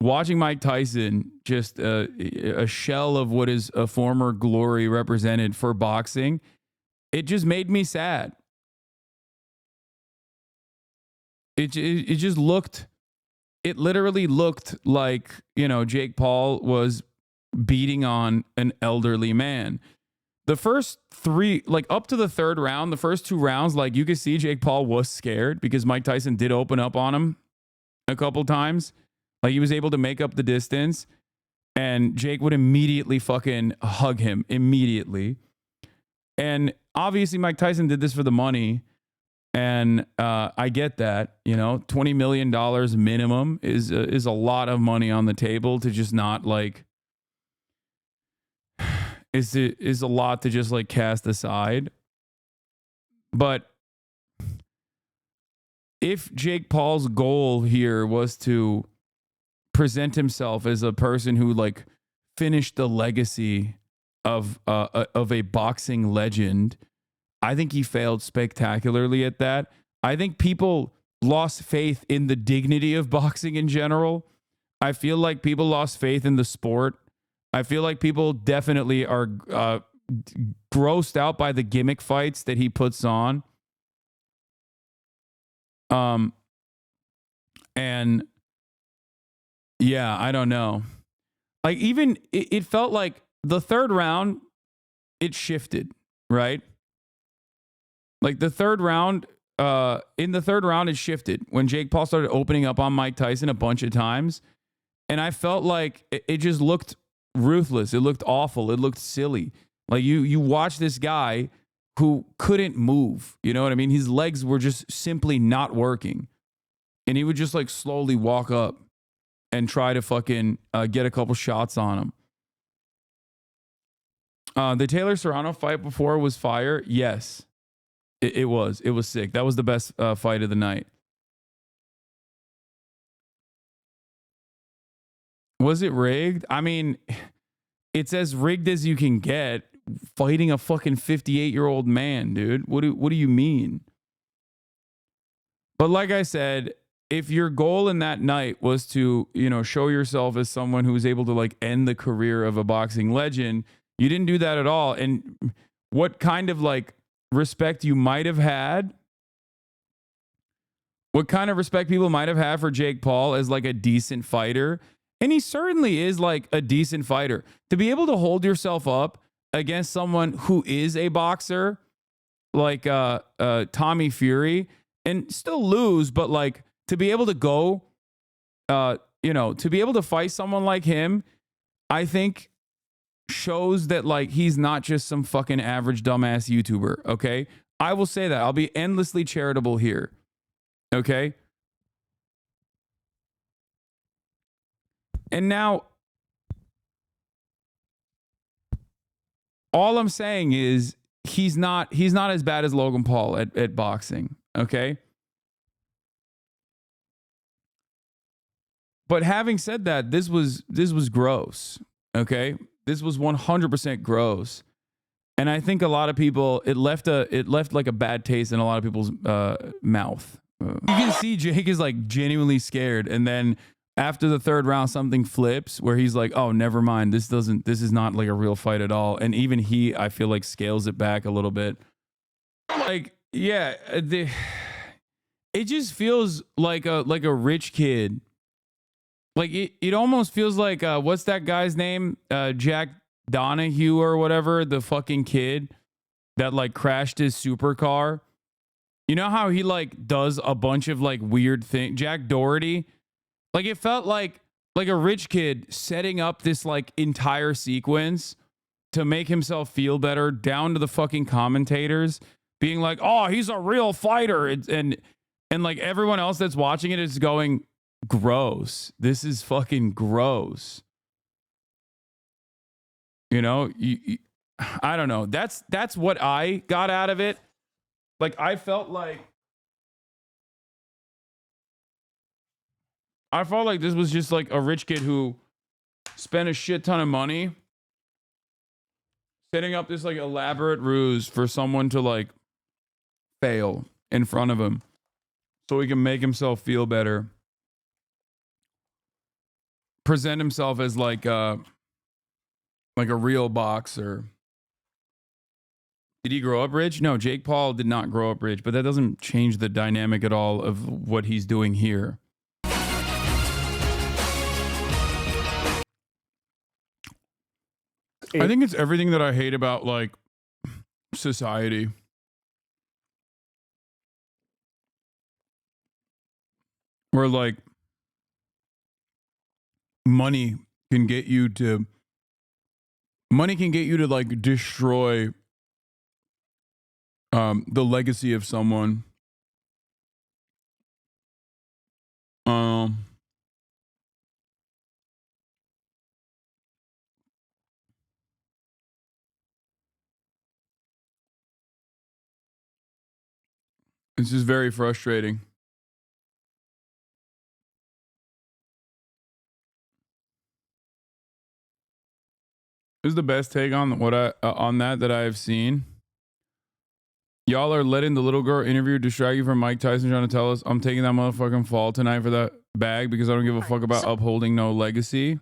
Mike Tyson, just a shell of what is a former glory represented for boxing, it just made me sad. It just looked, it literally looked like, you know, Jake Paul was beating on an elderly man. The first three, like up to the third round, the first two rounds, like you could see Jake Paul was scared because Mike Tyson did open up on him a couple times. Like he was able to make up the distance and Jake would immediately fucking hug him immediately. And obviously Mike Tyson did this for the money. And I get that, you know, $20 million minimum is a lot of money on the table to just not like, is a lot to just like cast aside. But if Jake Paul's goal here was to present himself as a person who like finished the legacy of a boxing legend, I think he failed spectacularly at that. I think people lost faith in the dignity of boxing in general. I feel like people lost faith in the sport. I feel like people definitely are grossed out by the gimmick fights that he puts on. And yeah, I don't know. Like even it felt like the third round, it shifted, right? Like the third round, in the third round, it shifted when Jake Paul started opening up on Mike Tyson a bunch of times. And I felt like it just looked ruthless. It looked awful. It looked silly. Like you watch this guy who couldn't move. You know what I mean? His legs were just simply not working. And he would just like slowly walk up and try to fucking get a couple shots on him. The Taylor Serrano fight before was fire. Yes. It was sick. That was the best fight of the night. Was it rigged? I mean, it's as rigged as you can get fighting a fucking 58-year-old man, dude. What do you mean? But like I said, if your goal in that night was to, you know, show yourself as someone who was able to like end the career of a boxing legend, you didn't do that at all. And what kind of like respect you might have had, what kind of respect people might have had for Jake Paul as like a decent fighter, and he certainly is like a decent fighter, to be able to hold yourself up against someone who is a boxer like Tommy Fury and still lose, but like to be able to go, you know, to be able to fight someone like him, I think shows that like he's not just some fucking average dumbass YouTuber. Okay, I will say that. I'll be endlessly charitable here. Okay, and now all I'm saying is he's not as bad as Logan Paul at boxing. Okay, but having said that, this was gross. Okay, this was 100% gross. And I think a lot of people, it left like a bad taste in a lot of people's mouth. You can see Jake is like genuinely scared. And then after the third round, something flips where he's like, oh, never mind. This is not like a real fight at all. And even he, I feel like, scales it back a little bit. Like, yeah, it just feels like a rich kid. Like it almost feels like what's that guy's name? Jack Donahue or whatever, the fucking kid that like crashed his supercar. You know how he like does a bunch of like weird things? Jack Doherty. Like it felt like a rich kid setting up this like entire sequence to make himself feel better, down to the fucking commentators being like, "Oh, he's a real fighter," and like everyone else that's watching it is going, gross. This is fucking gross. You know, I don't know. That's what I got out of it. Like I felt like this was just like a rich kid who spent a shit ton of money setting up this like elaborate ruse for someone to like fail in front of him so he can make himself feel better. Present himself as like a real boxer. Did he grow up rich? No, Jake Paul did not grow up rich, but that doesn't change the dynamic at all of what he's doing here. I think it's everything that I hate about like society. Where like money can get you to like destroy the legacy of someone It's just very frustrating. This is the best take on what on that I've seen. Y'all are letting the little girl interview distract you from Mike Tyson trying to tell us I'm taking that motherfucking fall tonight for that bag because I don't give a fuck about upholding no legacy.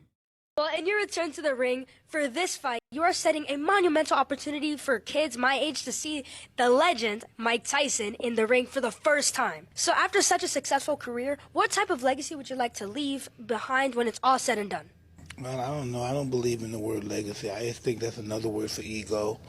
Well, in your return to the ring for this fight, you are setting a monumental opportunity for kids my age to see the legend Mike Tyson in the ring for the first time. So after such a successful career, what type of legacy would you like to leave behind when it's all said and done? Well, I don't know. I don't believe in the word legacy. I just think that's another word for ego.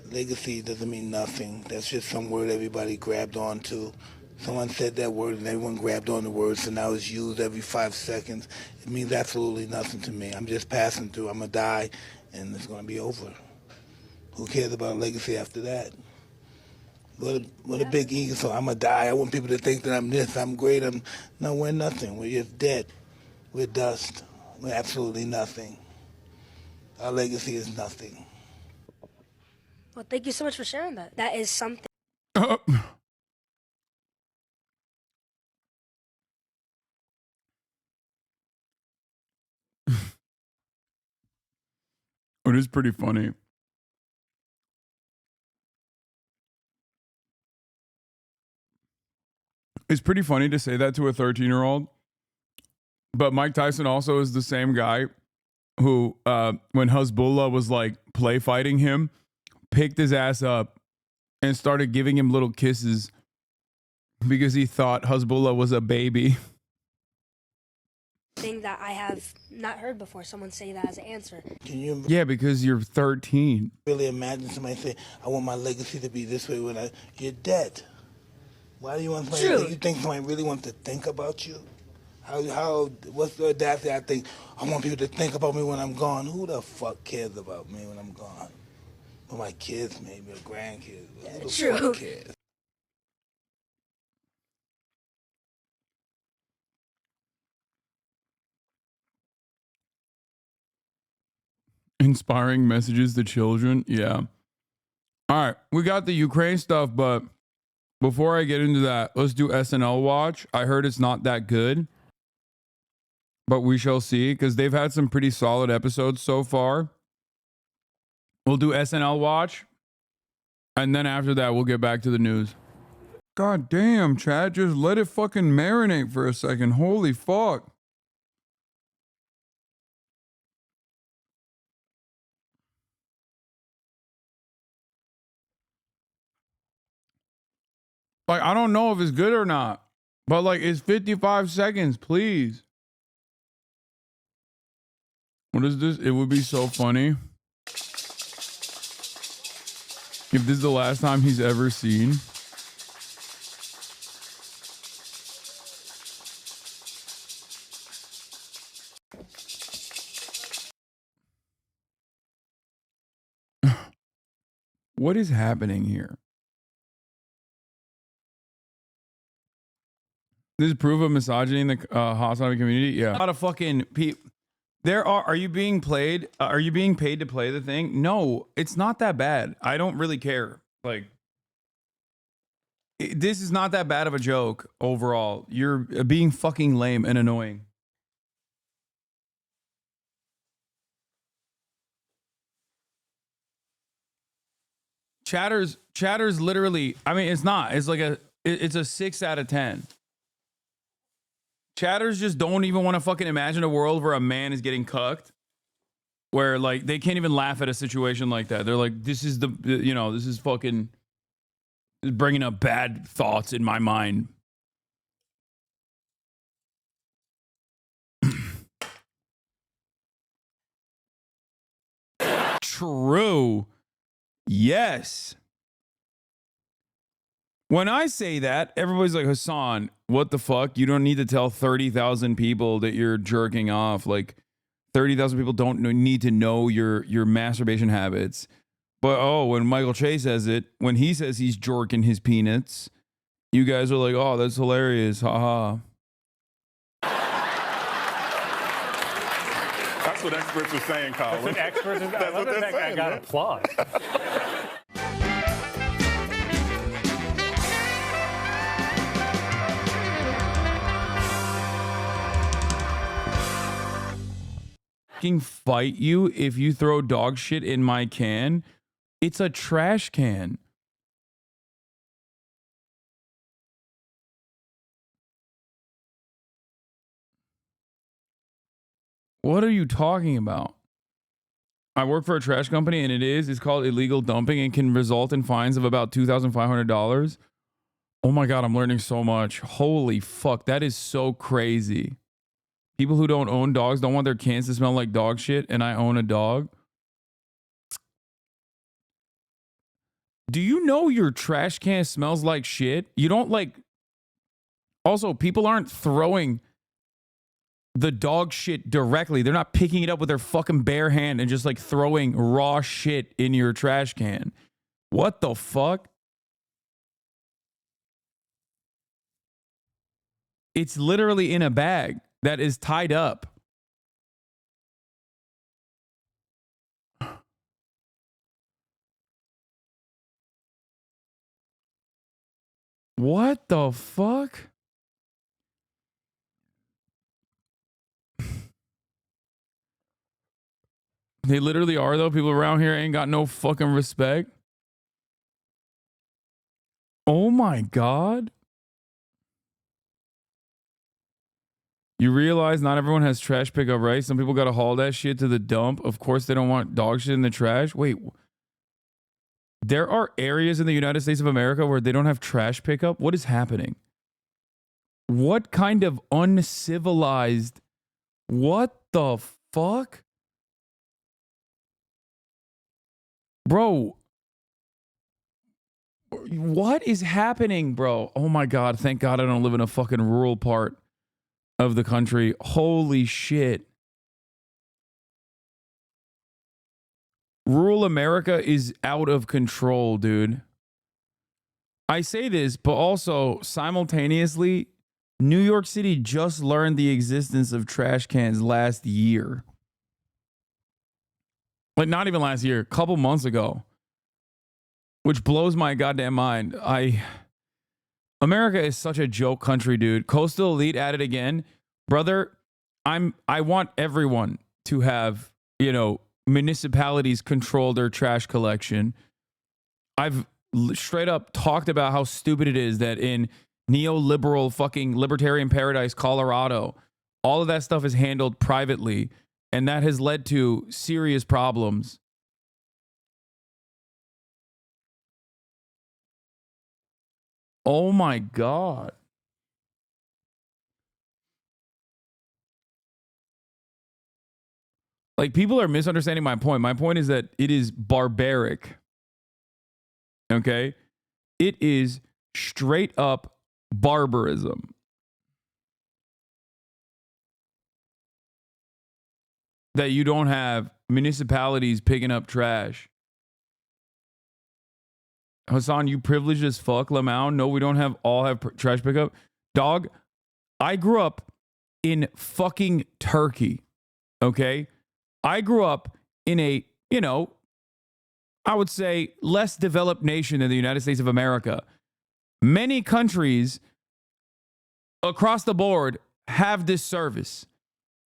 Legacy doesn't mean nothing. That's just some word everybody grabbed onto. Someone said that word and everyone grabbed on the word, so now it's used every 5 seconds. It means absolutely nothing to me. I'm just passing through. I'm going to die, and it's going to be over. Who cares about legacy after that? What a big ego. So I'm going to die. I want people to think that I'm this, I'm great. No, we're nothing. We're just dead. We're dust. We're absolutely nothing. Our legacy is nothing. Well, thank you so much for sharing that. That is something. It is pretty funny. It's pretty funny to say that to a 13-year-old. But Mike Tyson also is the same guy who, when Hezbollah was like play fighting him, picked his ass up and started giving him little kisses because he thought Hezbollah was a baby. Thing that I have not heard before someone say that as an answer. Can you Yeah, because you're 13. really imagine somebody say, I want my legacy to be this way when you're dead? Why do you want somebody to, you think somebody really wants to think about you? What's the audacity? I think, I want people to think about me when I'm gone. Who the fuck cares about me when I'm gone? Well, my kids maybe, or grandkids. Who the True. fuck cares? Inspiring messages to children. Yeah. All right. We got the Ukraine stuff, but before I get into that, let's do SNL watch. I heard it's not that good, but we shall see because they've had some pretty solid episodes so far. We'll do SNL watch. And then after that, we'll get back to the news. God damn, Chad. Just let it fucking marinate for a second. Holy fuck. Like, I don't know if it's good or not, but like, it's 55 seconds, please. What is this? It would be so funny if this is the last time he's ever seen. What is happening here? This is proof of misogyny in the Hasan Abi community. Yeah, a lot of fucking people. Are you being played? Are you being paid to play the thing? No, it's not that bad. I don't really care. Like, this is not that bad of a joke overall. You're being fucking lame and annoying. Chatter's literally. I mean, it's not. It's like it's a 6 out of 10. Chatters just don't even want to fucking imagine a world where a man is getting cucked, where like they can't even laugh at a situation like that. They're like, this is this is fucking bringing up bad thoughts in my mind. True. Yes. When I say that, everybody's like, Hasan, what the fuck? You don't need to tell 30,000 people that you're jerking off. Like, 30,000 people don't need to know your masturbation habits. But, when Michael Che says it, when he says he's jerking his peanuts, you guys are like, oh, that's hilarious. Haha. That's what experts are saying, Colin. That's what experts are saying. That's what they're saying. I got applause. fucking fight you if you throw dog shit in my can. It's a trash can. What are you talking about? I work for a trash company and it's called illegal dumping and can result in fines of about $2,500. Oh my God, I'm learning so much. Holy fuck, that is so crazy. People who don't own dogs don't want their cans to smell like dog shit, and I own a dog. Do you know your trash can smells like shit? You don't like... Also, people aren't throwing the dog shit directly. They're not picking it up with their fucking bare hand and just like throwing raw shit in your trash can. What the fuck? It's literally in a bag that is tied up. What the fuck? They literally are, though. People around here ain't got no fucking respect. Oh my God. You realize not everyone has trash pickup, right? Some people got to haul that shit to the dump. Of course, they don't want dog shit in the trash. Wait. There are areas in the United States of America where they don't have trash pickup? What is happening? What kind of uncivilized... What the fuck? Bro, what is happening, bro? Oh my God, thank God I don't live in a fucking rural part of the country. Holy shit. Rural America is out of control, dude. I say this, but also simultaneously, New York City just learned the existence of trash cans last year. Like, not even last year, a couple months ago. Which blows my goddamn mind. America is such a joke country, dude. Coastal Elite at it again. Brother, I want everyone to have, municipalities control their trash collection. I've straight up talked about how stupid it is that in neoliberal fucking libertarian paradise, Colorado, all of that stuff is handled privately. And that has led to serious problems. Oh my God. Like, people are misunderstanding my point. My point is that it is barbaric. Okay? It is straight up barbarism. That you don't have municipalities picking up trash. Hasan, you privileged as fuck, Lamau. No, we don't have trash pickup. Dog, I grew up in fucking Turkey. Okay? I grew up in a, I would say less developed nation than the United States of America. Many countries across the board have this service.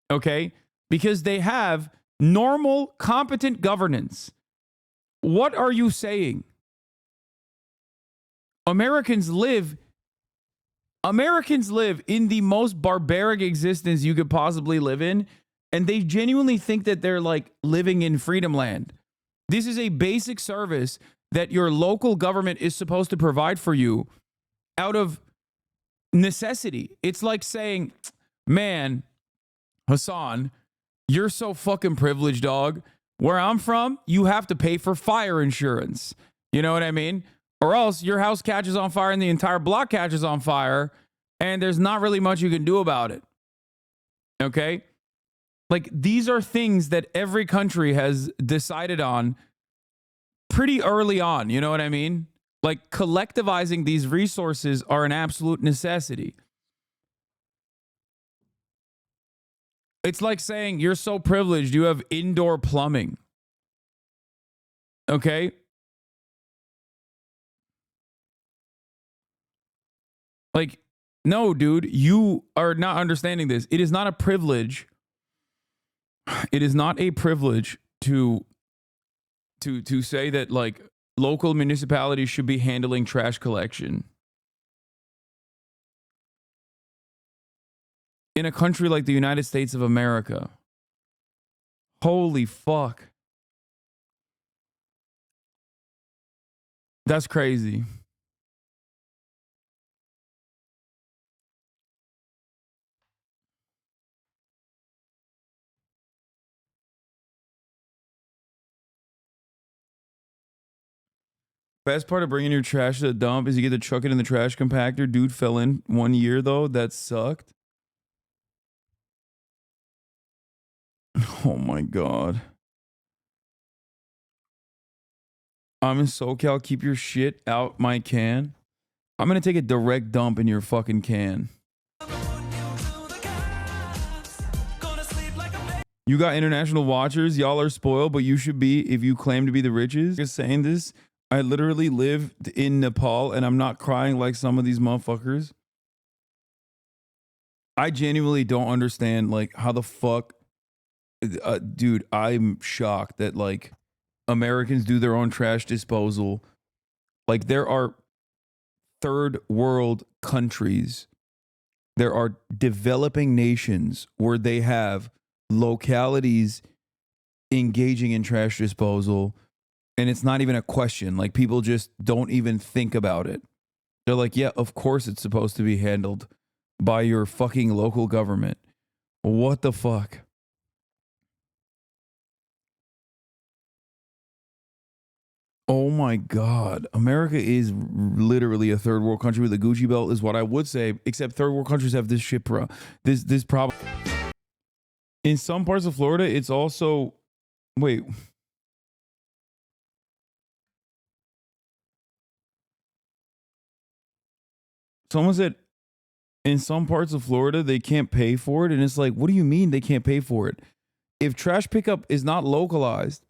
Okay? Because they have normal, competent governance. What are you saying? Americans live in the most barbaric existence you could possibly live in, and they genuinely think that they're like living in freedom land. This is a basic service that your local government is supposed to provide for you out of necessity. It's like saying, man, Hasan, you're so fucking privileged, dog. Where I'm from, you have to pay for fire insurance. You know what I mean? Or else your house catches on fire and the entire block catches on fire, and there's not really much you can do about it. Okay? Like, these are things that every country has decided on pretty early on. You know what I mean? Like, collectivizing these resources are an absolute necessity. It's like saying you're so privileged you have indoor plumbing. Okay? Like, no, dude, you are not understanding this. It is not a privilege It is not a privilege to say that like local municipalities should be handling trash collection. In a country like the United States of America. Holy fuck. That's crazy. Best part of bringing your trash to the dump is you get to chuck it in the trash compactor. Dude fell in 1 year though. That sucked. Oh my God. I'm in SoCal. Keep your shit out my can. I'm going to take a direct dump in your fucking can. You got international watchers. Y'all are spoiled, but you should be if you claim to be the richest. You're saying this. I literally lived in Nepal and I'm not crying like some of these motherfuckers. I genuinely don't understand like how the fuck, dude, I'm shocked that like Americans do their own trash disposal. Like there are third world countries. There are developing nations where they have localities engaging in trash disposal. And it's not even a question. Like people just don't even think about it. They're like, yeah, of course it's supposed to be handled by your fucking local government. What the fuck? Oh my God. America is literally a third world country with a Gucci belt is what I would say, except third world countries have this shit, bro. This problem. In some parts of Florida, it's also, wait. Someone said in some parts of Florida, they can't pay for it. And it's like, what do you mean they can't pay for it? If trash pickup is not localized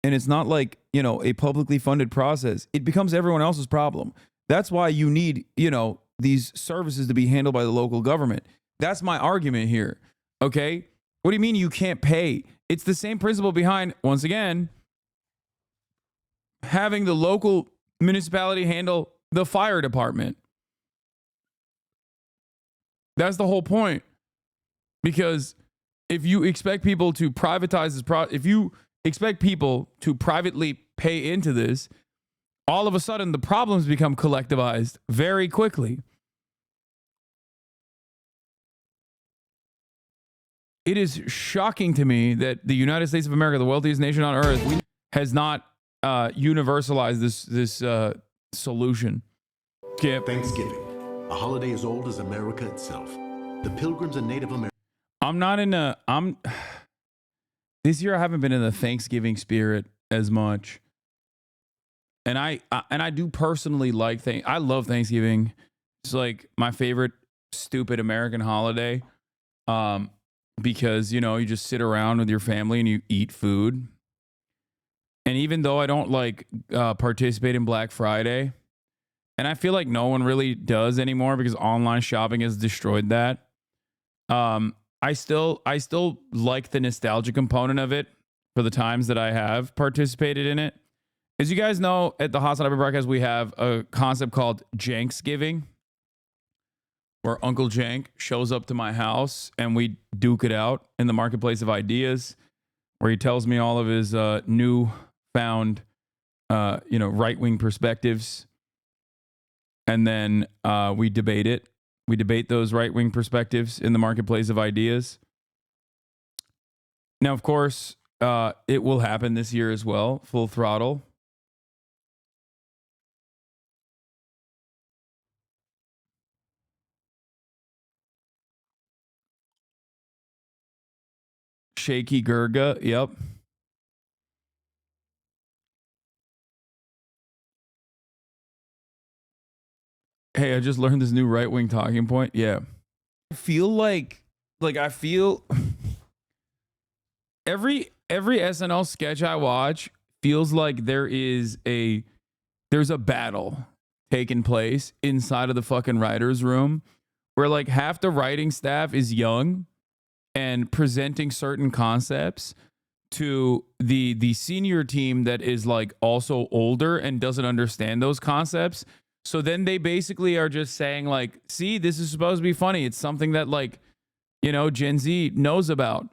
and it's not like, you know, a publicly funded process, it becomes everyone else's problem. That's why you need, you know, these services to be handled by the local government. That's my argument here. Okay. What do you mean you can't pay? It's the same principle behind, once again, having the local municipality handle the fire department. That's the whole point. Because if you expect people to privatize this if you expect people to privately pay into this, all of a sudden the problems become collectivized very quickly. It is shocking to me that the United States of America, the wealthiest nation on earth, has not universalized this solution. Skip. Thanksgiving, a holiday as old as America itself. The Pilgrims and Native Americans. This year I haven't been in the Thanksgiving spirit as much. And I do personally like I love Thanksgiving. It's like my favorite stupid American holiday. Because, you know, you just sit around with your family and you eat food. And even though I don't like participate in Black Friday, and I feel like no one really does anymore because online shopping has destroyed that. I still like the nostalgia component of it for the times that I have participated in it. As you guys know, at the Hasan Abi broadcast, we have a concept called Janksgiving, where Uncle Jank shows up to my house and we duke it out in the marketplace of ideas, where he tells me all of his newfound, right-wing perspectives. And then we debate it. We debate those right-wing perspectives in the marketplace of ideas. Now, of course, it will happen this year as well, full throttle. Shaky Gurga, yep. Hey, I just learned this new right-wing talking point. Yeah. I feel like I feel every SNL sketch I watch feels like there's a battle taking place inside of the fucking writer's room where like half the writing staff is young and presenting certain concepts to the senior team that is like also older and doesn't understand those concepts. So then they basically are just saying like, see, this is supposed to be funny. It's something that like, you know, Gen Z knows about.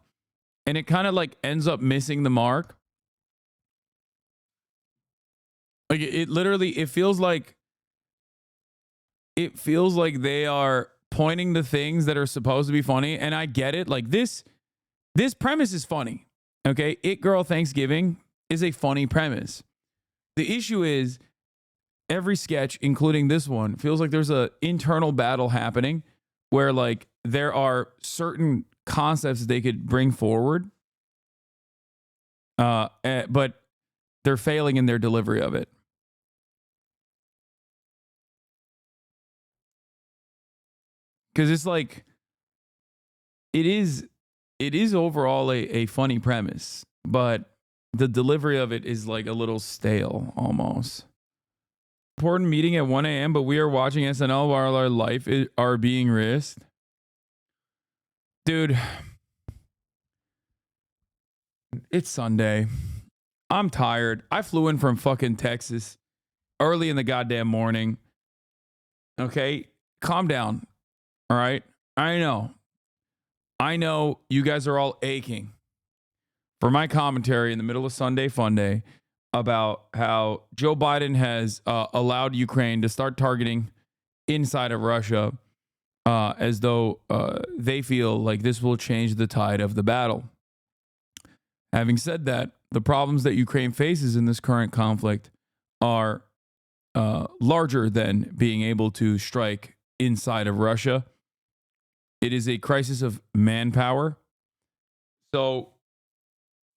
And it kind of like ends up missing the mark. Like it literally, it feels like they are pointing to things that are supposed to be funny. And I get it. Like this premise is funny. Okay. It Girl Thanksgiving is a funny premise. The issue is every sketch, including this one, feels like there's a internal battle happening where like there are certain concepts they could bring forward. But they're failing in their delivery of it. Because it's like, it is overall a funny premise, but the delivery of it is like a little stale almost. Important meeting at 1 a.m., but we are watching SNL while our life are being risked. Dude, it's Sunday. I'm tired. I flew in from fucking Texas early in the goddamn morning. Okay, calm down. All right. I know you guys are all aching for my commentary in the middle of Sunday Fun Day about how Joe Biden has allowed Ukraine to start targeting inside of Russia as though they feel like this will change the tide of the battle. Having said that, the problems that Ukraine faces in this current conflict are larger than being able to strike inside of Russia. It is a crisis of manpower. So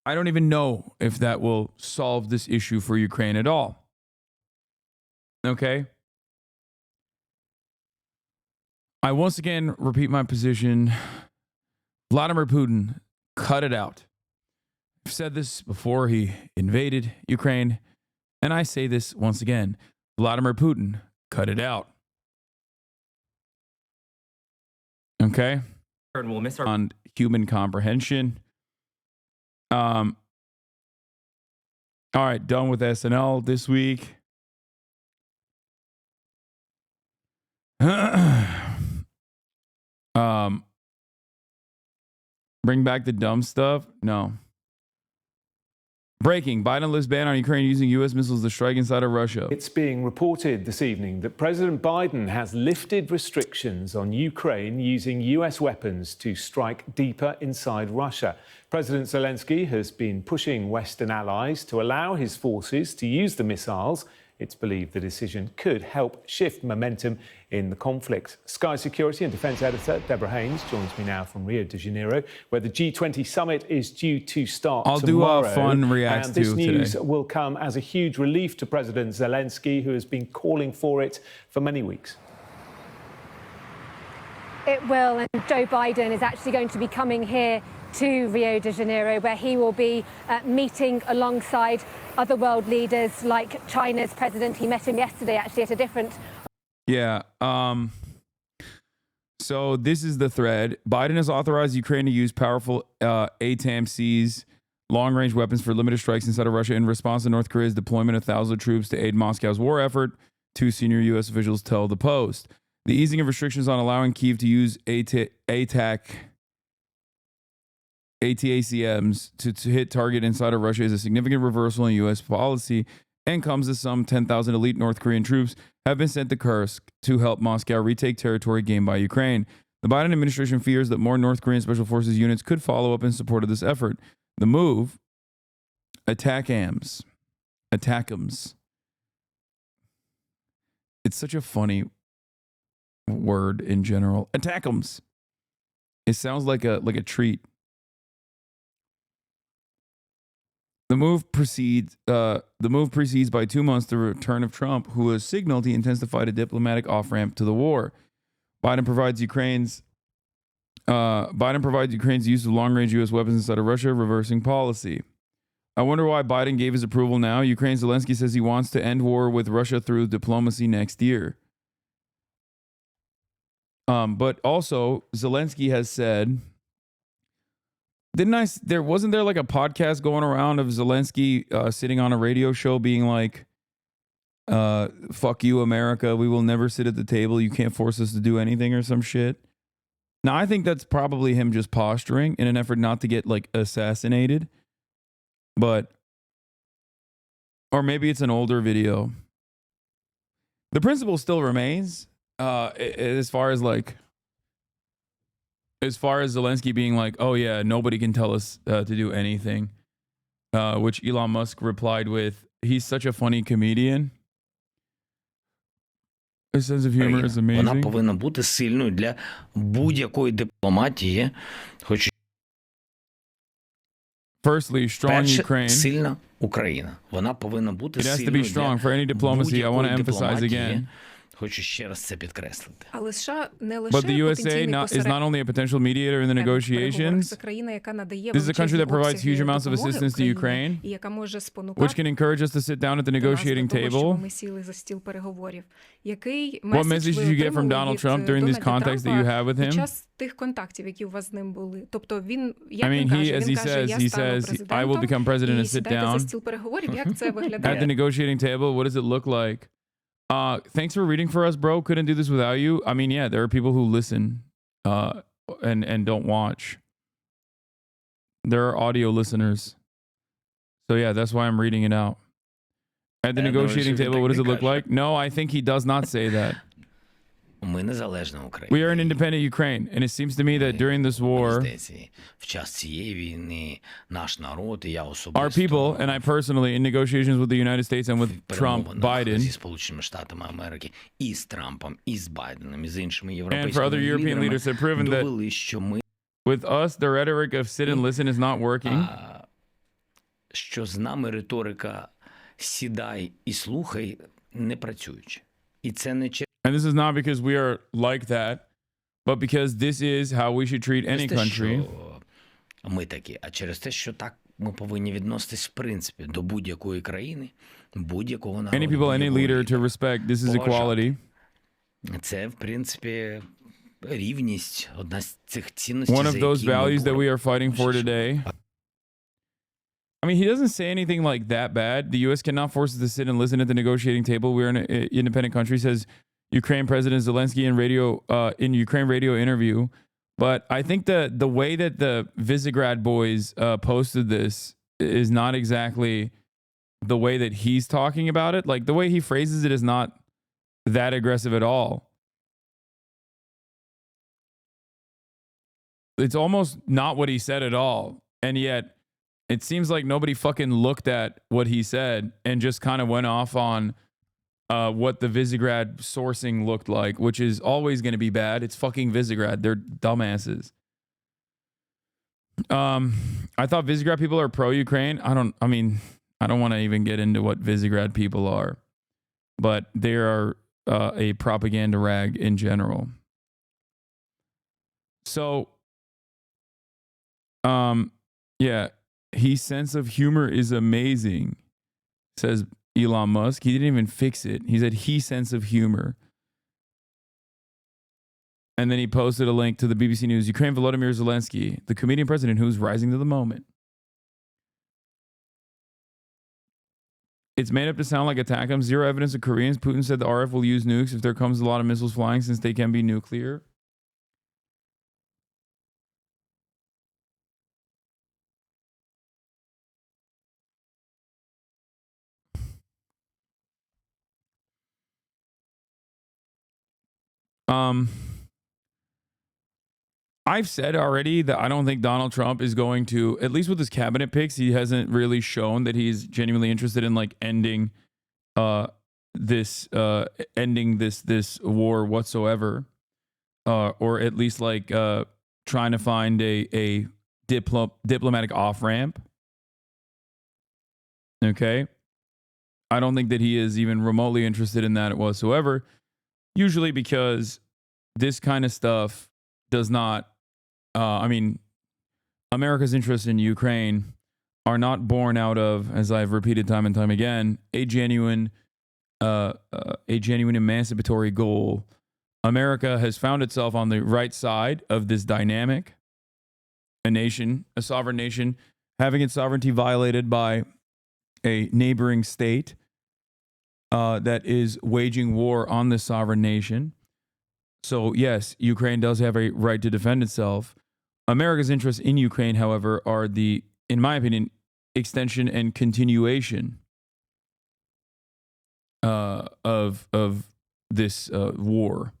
I don't even know if that will solve this issue for Ukraine at all. Okay? I once again repeat my position. Vladimir Putin, cut it out. I've said this before he invaded Ukraine, and I say this once again. Vladimir Putin, cut it out. Okay? And we'll miss on human comprehension. All right, done with SNL this week. Bring back the dumb stuff? No. Breaking. Biden lifts ban on Ukraine using U.S. missiles to strike inside of Russia. It's being reported this evening that President Biden has lifted restrictions on Ukraine using U.S. weapons to strike deeper inside Russia. President Zelensky has been pushing Western allies to allow his forces to use the missiles. It's believed the decision could help shift momentum in the conflict. Sky Security and Defence Editor Deborah Haynes joins me now from Rio de Janeiro, where the G20 summit is due to start I'll tomorrow. do a fun react and to this news today. will come as a huge relief to President Zelensky, who has been calling for it for many weeks. It will, and Joe Biden is actually going to be coming here to Rio de Janeiro, where he will be meeting alongside other world leaders like China's president. He met him yesterday, actually, at a different... Yeah. So this is the thread. Biden has authorized Ukraine to use powerful ATAMCs, long-range weapons for limited strikes inside of Russia in response to North Korea's deployment of thousands of troops to aid Moscow's war effort, two senior U.S. officials tell the Post. The easing of restrictions on allowing Kyiv to use ATACMs to hit target inside of Russia is a significant reversal in U.S. policy and comes as some 10,000 elite North Korean troops have been sent to Kursk to help Moscow retake territory gained by Ukraine. The Biden administration fears that more North Korean Special Forces units could follow up in support of this effort. The move, ATACMs. It's such a funny word in general. ATACMs. It sounds like a treat. The move precedes by 2 months the return of Trump, who has signaled he intends to fight a diplomatic off-ramp to the war. Biden provides Ukraine's use of long-range U.S. weapons inside of Russia, reversing policy. I wonder why Biden gave his approval now. Ukraine's Zelensky says he wants to end war with Russia through diplomacy next year. But also, Zelensky has said wasn't there like a podcast going around of Zelensky sitting on a radio show being like, fuck you, America. We will never sit at the table. You can't force us to do anything or some shit. Now, I think that's probably him just posturing in an effort not to get like assassinated. But, or maybe it's an older video. The principle still remains as far as Zelensky being like, oh yeah, nobody can tell us to do anything. Which Elon Musk replied with, he's such a funny comedian. His sense of humor is amazing. Вона повинна бути сильною для будь-якої дипломатії. Хоч Firstly, strong Ukraine. Сильна Україна. Вона повинна бути It has to be strong for any diplomacy. I want to emphasize again. Хочу ще раз це підкреслити. Але США не лише But the USA is not only a potential mediator in the negotiations. Це країна, яка надає This is a country that provides huge amounts of assistance to Ukraine, і яка може спонукати which can encourage us to sit down at the negotiating table. Ми сіли за стіл переговорів. Який What message did you get from Donald Trump during this contact that you have with him? Під час тих контактів, які у вас з ним були. Тобто він, як I mean, він каже, as he says, I will become president and sit down. За стіл переговорів, як це виглядає? At the negotiating table, what does it look like? Thanks for reading for us, bro. Couldn't do this without you. I mean, yeah, there are people who listen and don't watch. There are audio listeners. So yeah, that's why I'm reading it out. At the negotiating table, what does it look like? No, I think he does not say that. Ми незалежна Україна. We are an independent Ukraine, and it seems to me that during this war, в час цієї війни наш народ і я особисто our people, and I personally, in negotiations with the United States and with Trump, Biden, зі Сполученими Штатами Америки, і з Трампом, і з Байденом, і з іншими and for європейськими other European лідерами, leaders have proven that довели, що ми with us, the rhetoric of sit and listen is not working. Що з нами риторика сідай і слухай не працюючи. І це не And this is not because we are like that, but because this is how we should treat any country. Ми такі, а через те, що так ми повинні відноситись в принципі до будь-якої країни, будь-якого народу. Any people, any leader to respect. This is equality. Це, в принципі, рівність, одна з цих цінностей, One of those values that we are fighting for today. I mean, he doesn't say anything like that bad. The U.S. cannot force us to sit and listen at the negotiating table. We're an independent country, says Ukraine President Zelensky in Ukraine radio interview. But I think the way that the Visegrad boys posted this is not exactly the way that he's talking about it. Like the way he phrases it is not that aggressive at all. It's almost not what he said at all. And yet it seems like nobody fucking looked at what he said and just kind of went off on what the Visegrad sourcing looked like, which is always going to be bad. It's fucking Visegrad. They're dumbasses. I thought Visegrad people are pro-Ukraine. I don't want to even get into what Visegrad people are, but they are a propaganda rag in general. So, yeah. His sense of humor is amazing, says Elon Musk. He didn't even fix it. He said his sense of humor. And then he posted a link to the BBC News. Ukraine Volodymyr Zelensky, the comedian president who's rising to the moment. It's made up to sound like attack him. Zero evidence of Koreans. Putin said the RF will use nukes if there comes a lot of missiles flying since they can be nuclear. I've said already that I don't think Donald Trump is going to, at least with his cabinet picks, he hasn't really shown that he's genuinely interested in like ending this war whatsoever, or at least like trying to find a diplomatic off ramp. Okay, I don't think that he is even remotely interested in that whatsoever. Usually because this kind of stuff does not, America's interests in Ukraine are not born out of, as I've repeated time and time again, a genuine emancipatory goal. America has found itself on the right side of this dynamic. a nation, a sovereign nation, having its sovereignty violated by a neighboring state that is waging war on this sovereign nation. So, yes, Ukraine does have a right to defend itself. America's interests in Ukraine, however, are the, in my opinion, extension and continuation of this war.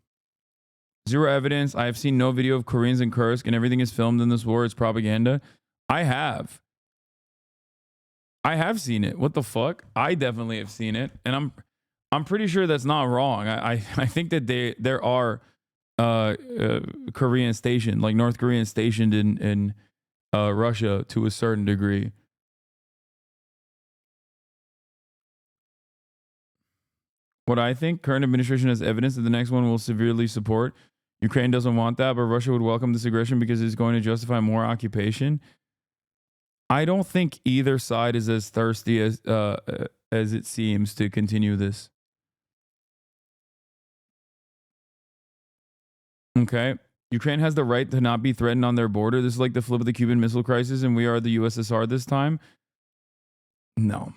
Zero evidence. I have seen no video of Koreans in Kursk, and everything is filmed in this war. It's propaganda. I have seen it. What the fuck? I definitely have seen it, and I'm pretty sure that's not wrong. I think that there are Korean stationed, like North Koreans stationed in Russia to a certain degree. What I think, current administration has evidence that the next one will severely support. Ukraine doesn't want that, but Russia would welcome this aggression because it's going to justify more occupation. I don't think either side is as thirsty as it seems to continue this. Okay. Ukraine has the right to not be threatened on their border. This is like the flip of the Cuban Missile Crisis, and we are the USSR this time. No.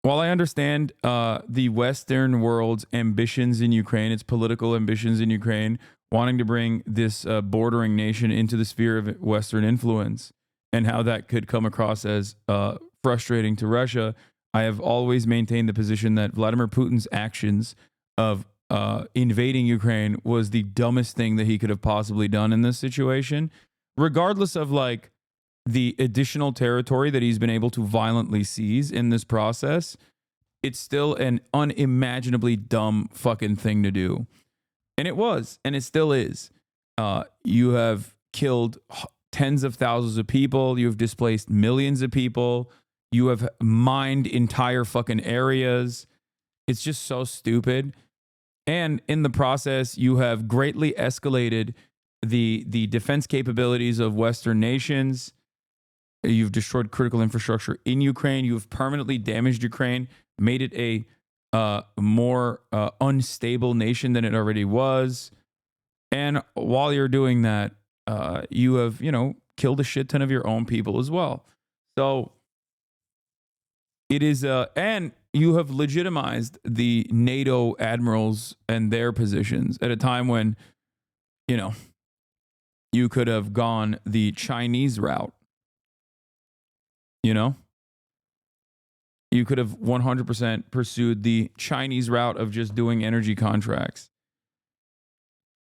While I understand the Western world's ambitions in Ukraine, its political ambitions in Ukraine, wanting to bring this bordering nation into the sphere of Western influence, and how that could come across as frustrating to Russia, I have always maintained the position that Vladimir Putin's actions of invading Ukraine was the dumbest thing that he could have possibly done in this situation, regardless of like the additional territory that he's been able to violently seize in this process. It's still an unimaginably dumb fucking thing to do. And it was, and it still is. You have killed tens of thousands of people. You have displaced millions of people. You have mined entire fucking areas. It's just so stupid. And in the process, you have greatly escalated the defense capabilities of Western nations. You've destroyed critical infrastructure in Ukraine. You've permanently damaged Ukraine, made it a more unstable nation than it already was. And while you're doing that, you have, killed a shit ton of your own people as well. So it is, and you have legitimized the NATO admirals and their positions at a time when, you could have gone the Chinese route. You could have 100% pursued the Chinese route of just doing energy contracts.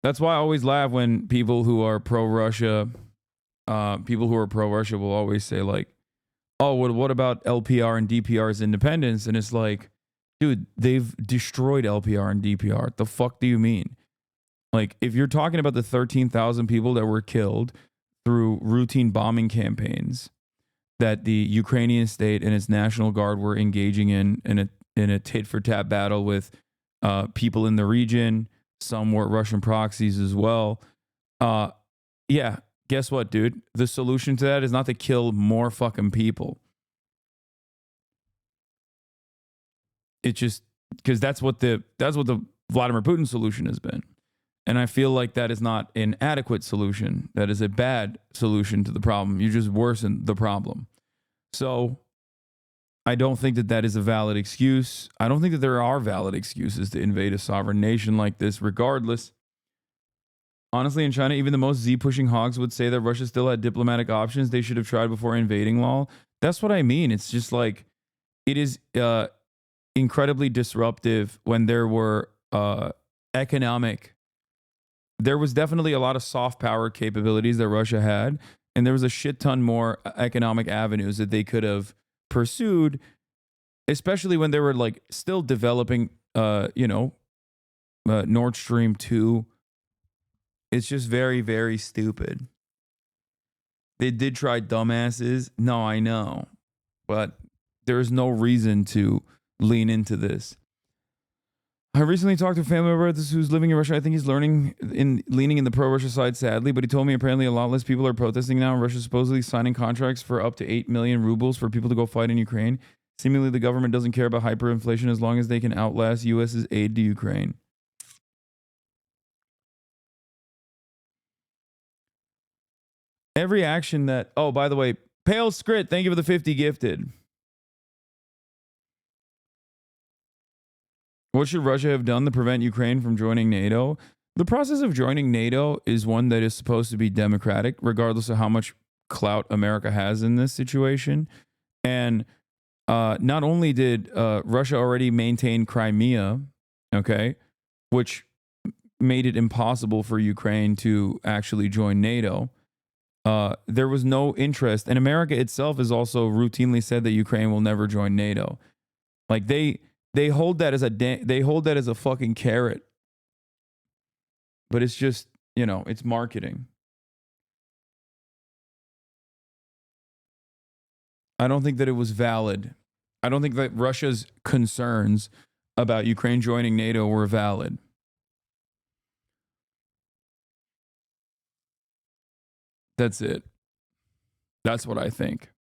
That's why I always laugh when people who are pro-Russia, will always say like, oh, what about LPR and DPR's independence? And it's like, dude, they've destroyed LPR and DPR. The fuck do you mean? Like, if you're talking about the 13,000 people that were killed through routine bombing campaigns that the Ukrainian state and its National Guard were engaging in a tit-for-tat battle with people in the region. Some were Russian proxies as well. Yeah, guess what, dude? The solution to that is not to kill more fucking people. It just, because that's what the Vladimir Putin solution has been. And I feel like that is not an adequate solution. That is a bad solution to the problem. You just worsen the problem. So I don't think that that is a valid excuse. I don't think that there are valid excuses to invade a sovereign nation like this, regardless. Honestly, in China, even the most Z-pushing hogs would say that Russia still had diplomatic options they should have tried before invading lol. That's what I mean. It's just like, it is incredibly disruptive when there were there was definitely a lot of soft power capabilities that Russia had, and there was a shit ton more economic avenues that they could have pursued, especially when they were like still developing, Nord Stream 2. It's just very, very stupid. They did try dumbasses. No, I know, but there is no reason to lean into this. I recently talked to a family member who's living in Russia. I think he's leaning in the pro-Russia side, sadly, but he told me apparently a lot less people are protesting now, and Russia's supposedly signing contracts for up to 8 million rubles for people to go fight in Ukraine. Seemingly, the government doesn't care about hyperinflation as long as they can outlast U.S.'s aid to Ukraine. every action that, oh, by the way, Pale Scrit, thank you for the 50 gifted. What should Russia have done to prevent Ukraine from joining NATO? The process of joining NATO is one that is supposed to be democratic, regardless of how much clout America has in this situation. And not only did Russia already maintain Crimea, okay, which made it impossible for Ukraine to actually join NATO, there was no interest. And America itself has also routinely said that Ukraine will never join NATO. Like they hold that as a fucking carrot. But it's just, you know, it's marketing. I don't think that it was valid. I don't think that Russia's concerns about Ukraine joining NATO were valid. That's it. That's what I think.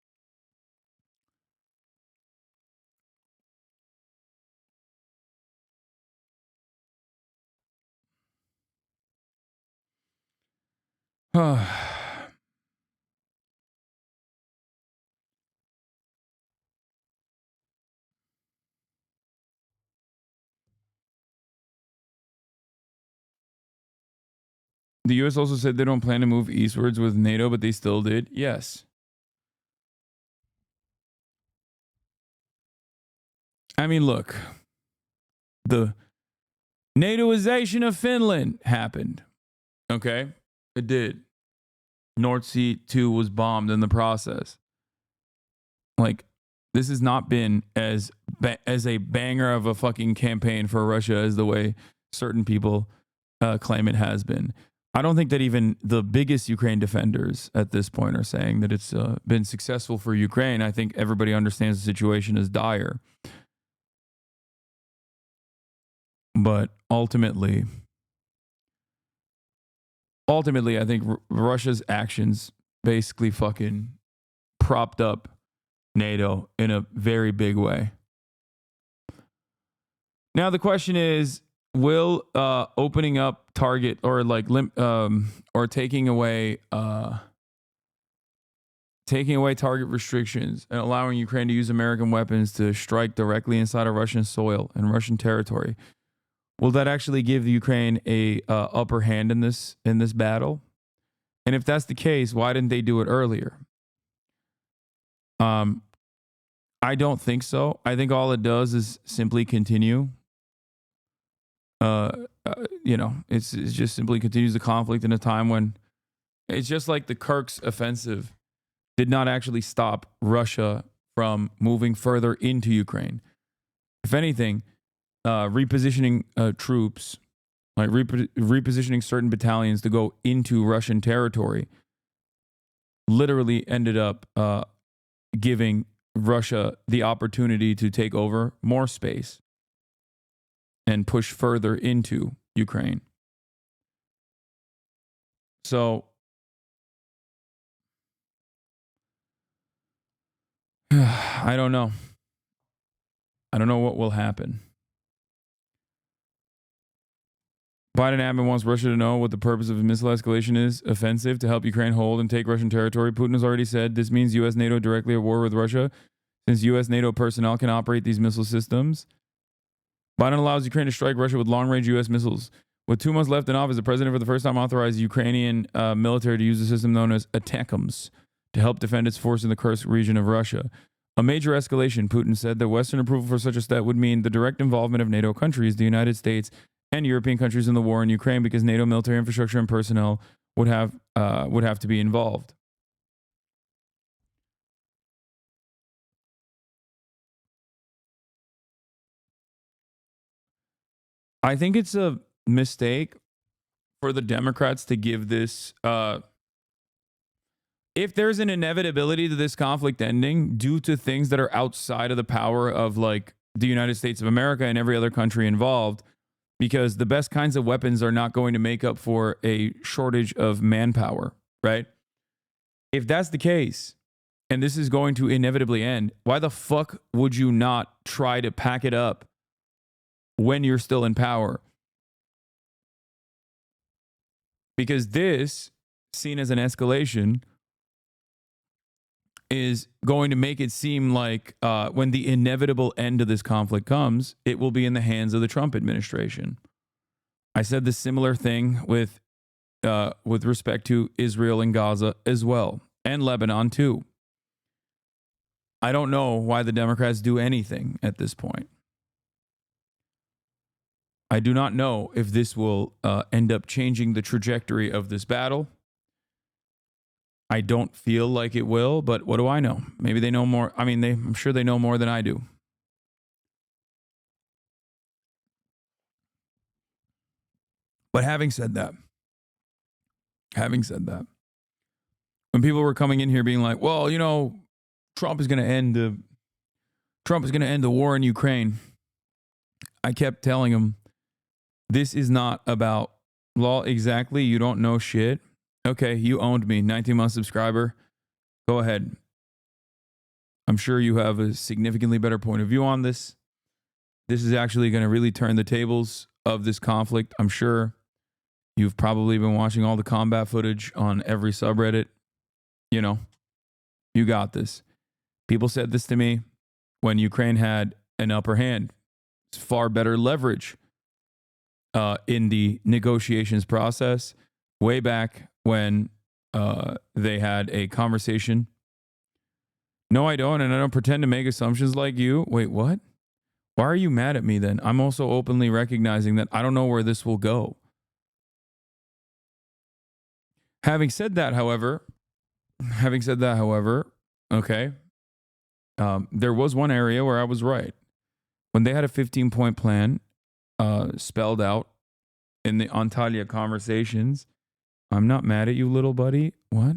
The U.S. also said they don't plan to move eastwards with NATO, but they still did. Yes. I mean, look, the NATOization of Finland happened. Okay? It did. North Sea 2 was bombed in the process. Like, this has not been as a banger of a fucking campaign for Russia as the way certain people claim it has been. I don't think that even the biggest Ukraine defenders at this point are saying that it's been successful for Ukraine. I think everybody understands the situation is dire. But ultimately, I think Russia's actions basically fucking propped up NATO in a very big way. Now the question is, will opening up target or like or taking away target restrictions and allowing Ukraine to use American weapons to strike directly inside of Russian soil and Russian territory, will that actually give Ukraine a upper hand in this battle? And if that's the case, why didn't they do it earlier? I don't think so. I think all it does is simply continue. You know, it just simply continues the conflict in a time when it's just like the Kirk's offensive did not actually stop Russia from moving further into Ukraine. If anything, repositioning troops, like repositioning certain battalions to go into Russian territory, literally ended up giving Russia the opportunity to take over more space and push further into Ukraine. So I don't know. I don't know what will happen. Biden admin wants Russia to know what the purpose of missile escalation is: offensive to help Ukraine hold and take Russian territory. Putin has already said this means U.S. NATO directly at war with Russia, since U.S. NATO personnel can operate these missile systems. Biden allows Ukraine to strike Russia with long-range U.S. missiles. With 2 months left in office, the president for the first time authorized Ukrainian military to use a system known as ATACMS to help defend its force in the Kursk region of Russia. A major escalation, Putin said that Western approval for such a step would mean the direct involvement of NATO countries, the United States, and European countries in the war in Ukraine, because NATO military infrastructure and personnel would have to be involved. I think it's a mistake for the Democrats to give this. If there's an inevitability to this conflict ending due to things that are outside of the power of like the United States of America and every other country involved, because the best kinds of weapons are not going to make up for a shortage of manpower, right? If that's the case, and this is going to inevitably end, why the fuck would you not try to pack it up when you're still in power? Because this, seen as an escalation, is going to make it seem like when the inevitable end of this conflict comes, it will be in the hands of the Trump administration. I said the similar thing with respect to Israel and Gaza as well, and Lebanon too. I don't know why the Democrats do anything at this point. I do not know if this will end up changing the trajectory of this battle. I don't feel like it will, but what do I know? Maybe they know more. I mean, I'm sure they know more than I do. But having said that, when people were coming in here being like, well, you know, Trump is going to end the war in Ukraine, I kept telling him, this is not about law. Exactly. You don't know shit. Okay, you owned me, 19-month subscriber. Go ahead. I'm sure you have a significantly better point of view on this. This is actually going to really turn the tables of this conflict. I'm sure you've probably been watching all the combat footage on every subreddit. You know, you got this. People said this to me when Ukraine had an upper hand. It's far better leverage in the negotiations process way back when they had a conversation. No, I don't, and I don't pretend to make assumptions like you. Wait, what? Why are you mad at me then? I'm also openly recognizing that I don't know where this will go. Having said that, however, okay, there was one area where I was right. When they had a 15-point plan spelled out in the Antalya conversations, I'm not mad at you, little buddy. What?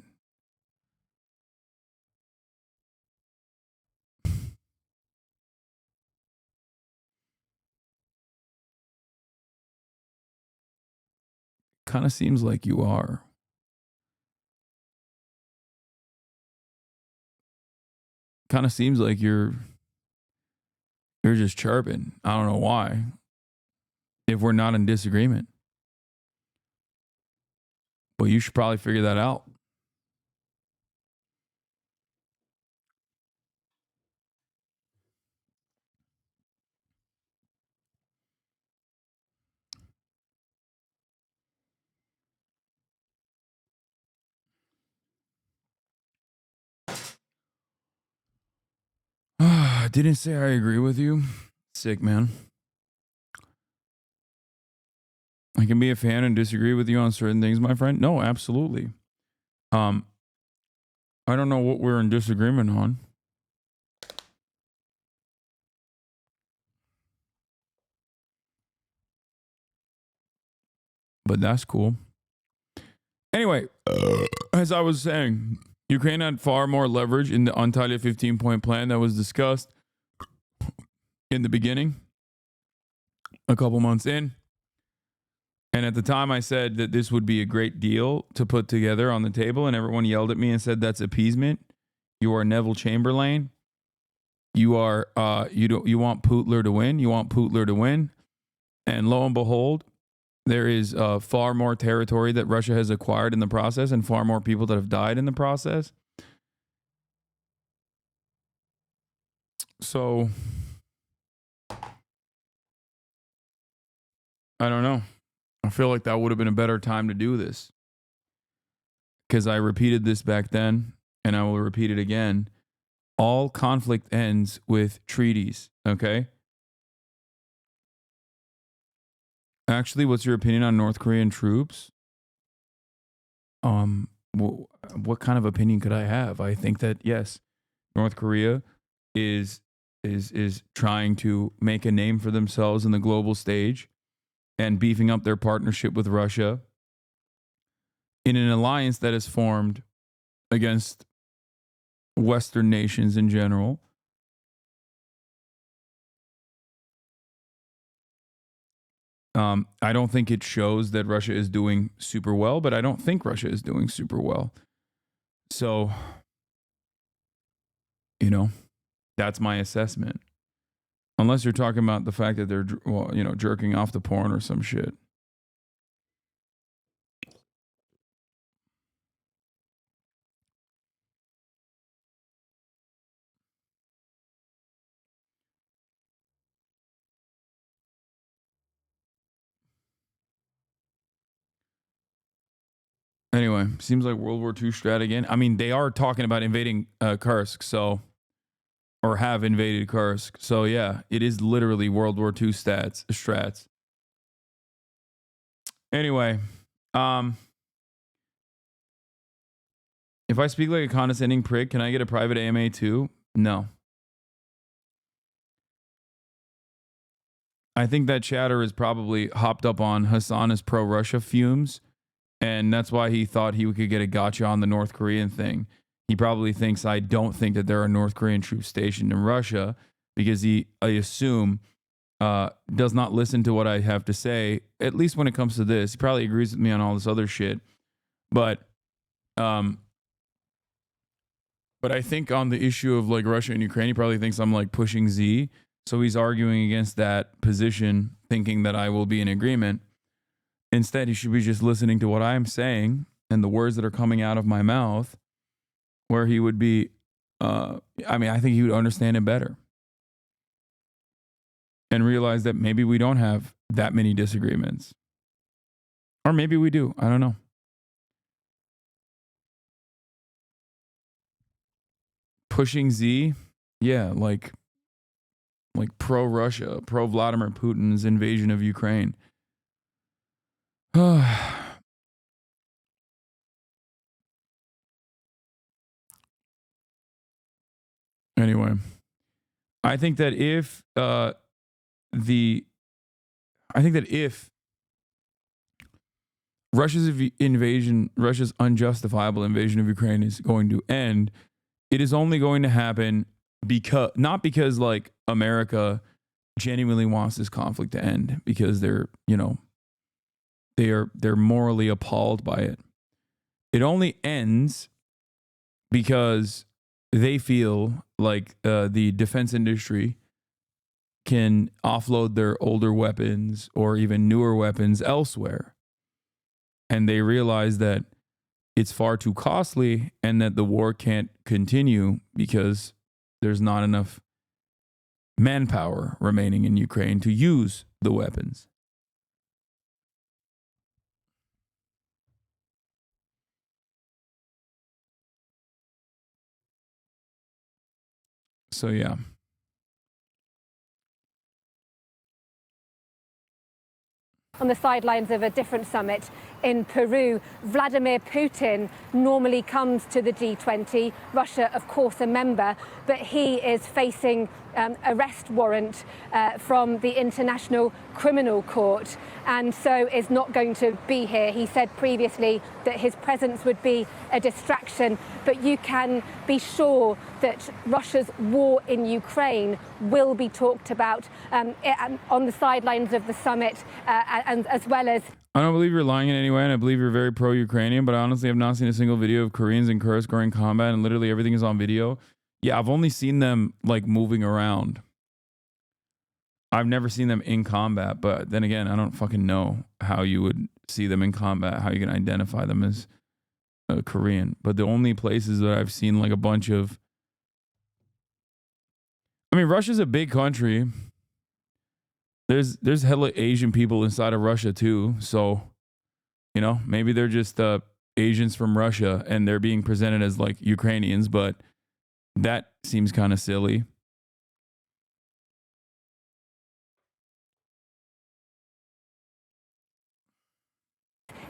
Kind of seems like you are. Kind of seems like you're just chirping. I don't know why. If we're not in disagreement. Well, you should probably figure that out. I didn't say I agree with you. Sick, man. I can be a fan and disagree with you on certain things, my friend. No, absolutely. I don't know what we're in disagreement on. But that's cool. Anyway, as I was saying, Ukraine had far more leverage in the Antalya 15-point plan that was discussed in the beginning, a couple months in. And at the time, I said that this would be a great deal to put together on the table, and everyone yelled at me and said, that's appeasement. You are Neville Chamberlain. You are, you want Putler to win. You want Putler to win. And lo and behold, there is far more territory that Russia has acquired in the process and far more people that have died in the process. So, I don't know. I feel like that would have been a better time to do this. Because I repeated this back then, and I will repeat it again. All conflict ends with treaties, okay? Actually, what's your opinion on North Korean troops? What kind of opinion could I have? I think that, yes, North Korea is trying to make a name for themselves in the global stage and beefing up their partnership with Russia in an alliance that is formed against Western nations in general. I don't think it shows that Russia is doing super well, but I don't think Russia is doing super well. So, you know, that's my assessment. Unless you're talking about the fact that they're, well, you know, jerking off the porn or some shit. Anyway, seems like World War II strat again. I mean, they are talking about invading Kursk, so, or have invaded Kursk. So yeah, it is literally World War II strats. Anyway, if I speak like a condescending prick, can I get a private AMA too? No. I think that chatter is probably hopped up on Hasan as pro-Russia fumes, and that's why he thought he could get a gotcha on the North Korean thing. He probably thinks I don't think that there are North Korean troops stationed in Russia because I assume, does not listen to what I have to say, at least when it comes to this. He probably agrees with me on all this other shit. But I think on the issue of like Russia and Ukraine, he probably thinks I'm like pushing Z. So he's arguing against that position, thinking that I will be in agreement. Instead, he should be just listening to what I'm saying and the words that are coming out of my mouth, where he would be, I think he would understand it better. And realize that maybe we don't have that many disagreements. Or maybe we do. I don't know. Pushing Z, yeah, like pro-Russia, pro-Vladimir Putin's invasion of Ukraine. Anyway, I think that if Russia's unjustifiable invasion of Ukraine is going to end, it is only going to happen not because like America genuinely wants this conflict to end, because they're morally appalled by it. It only ends because they feel like the defense industry can offload their older weapons or even newer weapons elsewhere. And they realize that it's far too costly and that the war can't continue because there's not enough manpower remaining in Ukraine to use the weapons. So yeah. On the sidelines of a different summit in Peru, Vladimir Putin normally comes to the G20. Russia, of course, a member, but he is facing arrest warrant from the International Criminal Court, and so is not going to be here. He said previously that his presence would be a distraction, but you can be sure that Russia's war in Ukraine will be talked about on the sidelines of the summit, and as well as... I don't believe you're lying in any way, and I believe you're very pro-Ukrainian, but I honestly have not seen a single video of Koreans in Kursk during combat, and literally everything is on video. Yeah, I've only seen them like moving around. I've never seen them in combat, but then again, I don't fucking know how you would see them in combat, how you can identify them as Korean. But the only places that I've seen like a bunch of... I mean, Russia's a big country. There's hella Asian people inside of Russia too, so maybe they're just Asians from Russia and they're being presented as like Ukrainians, but that seems kind of silly.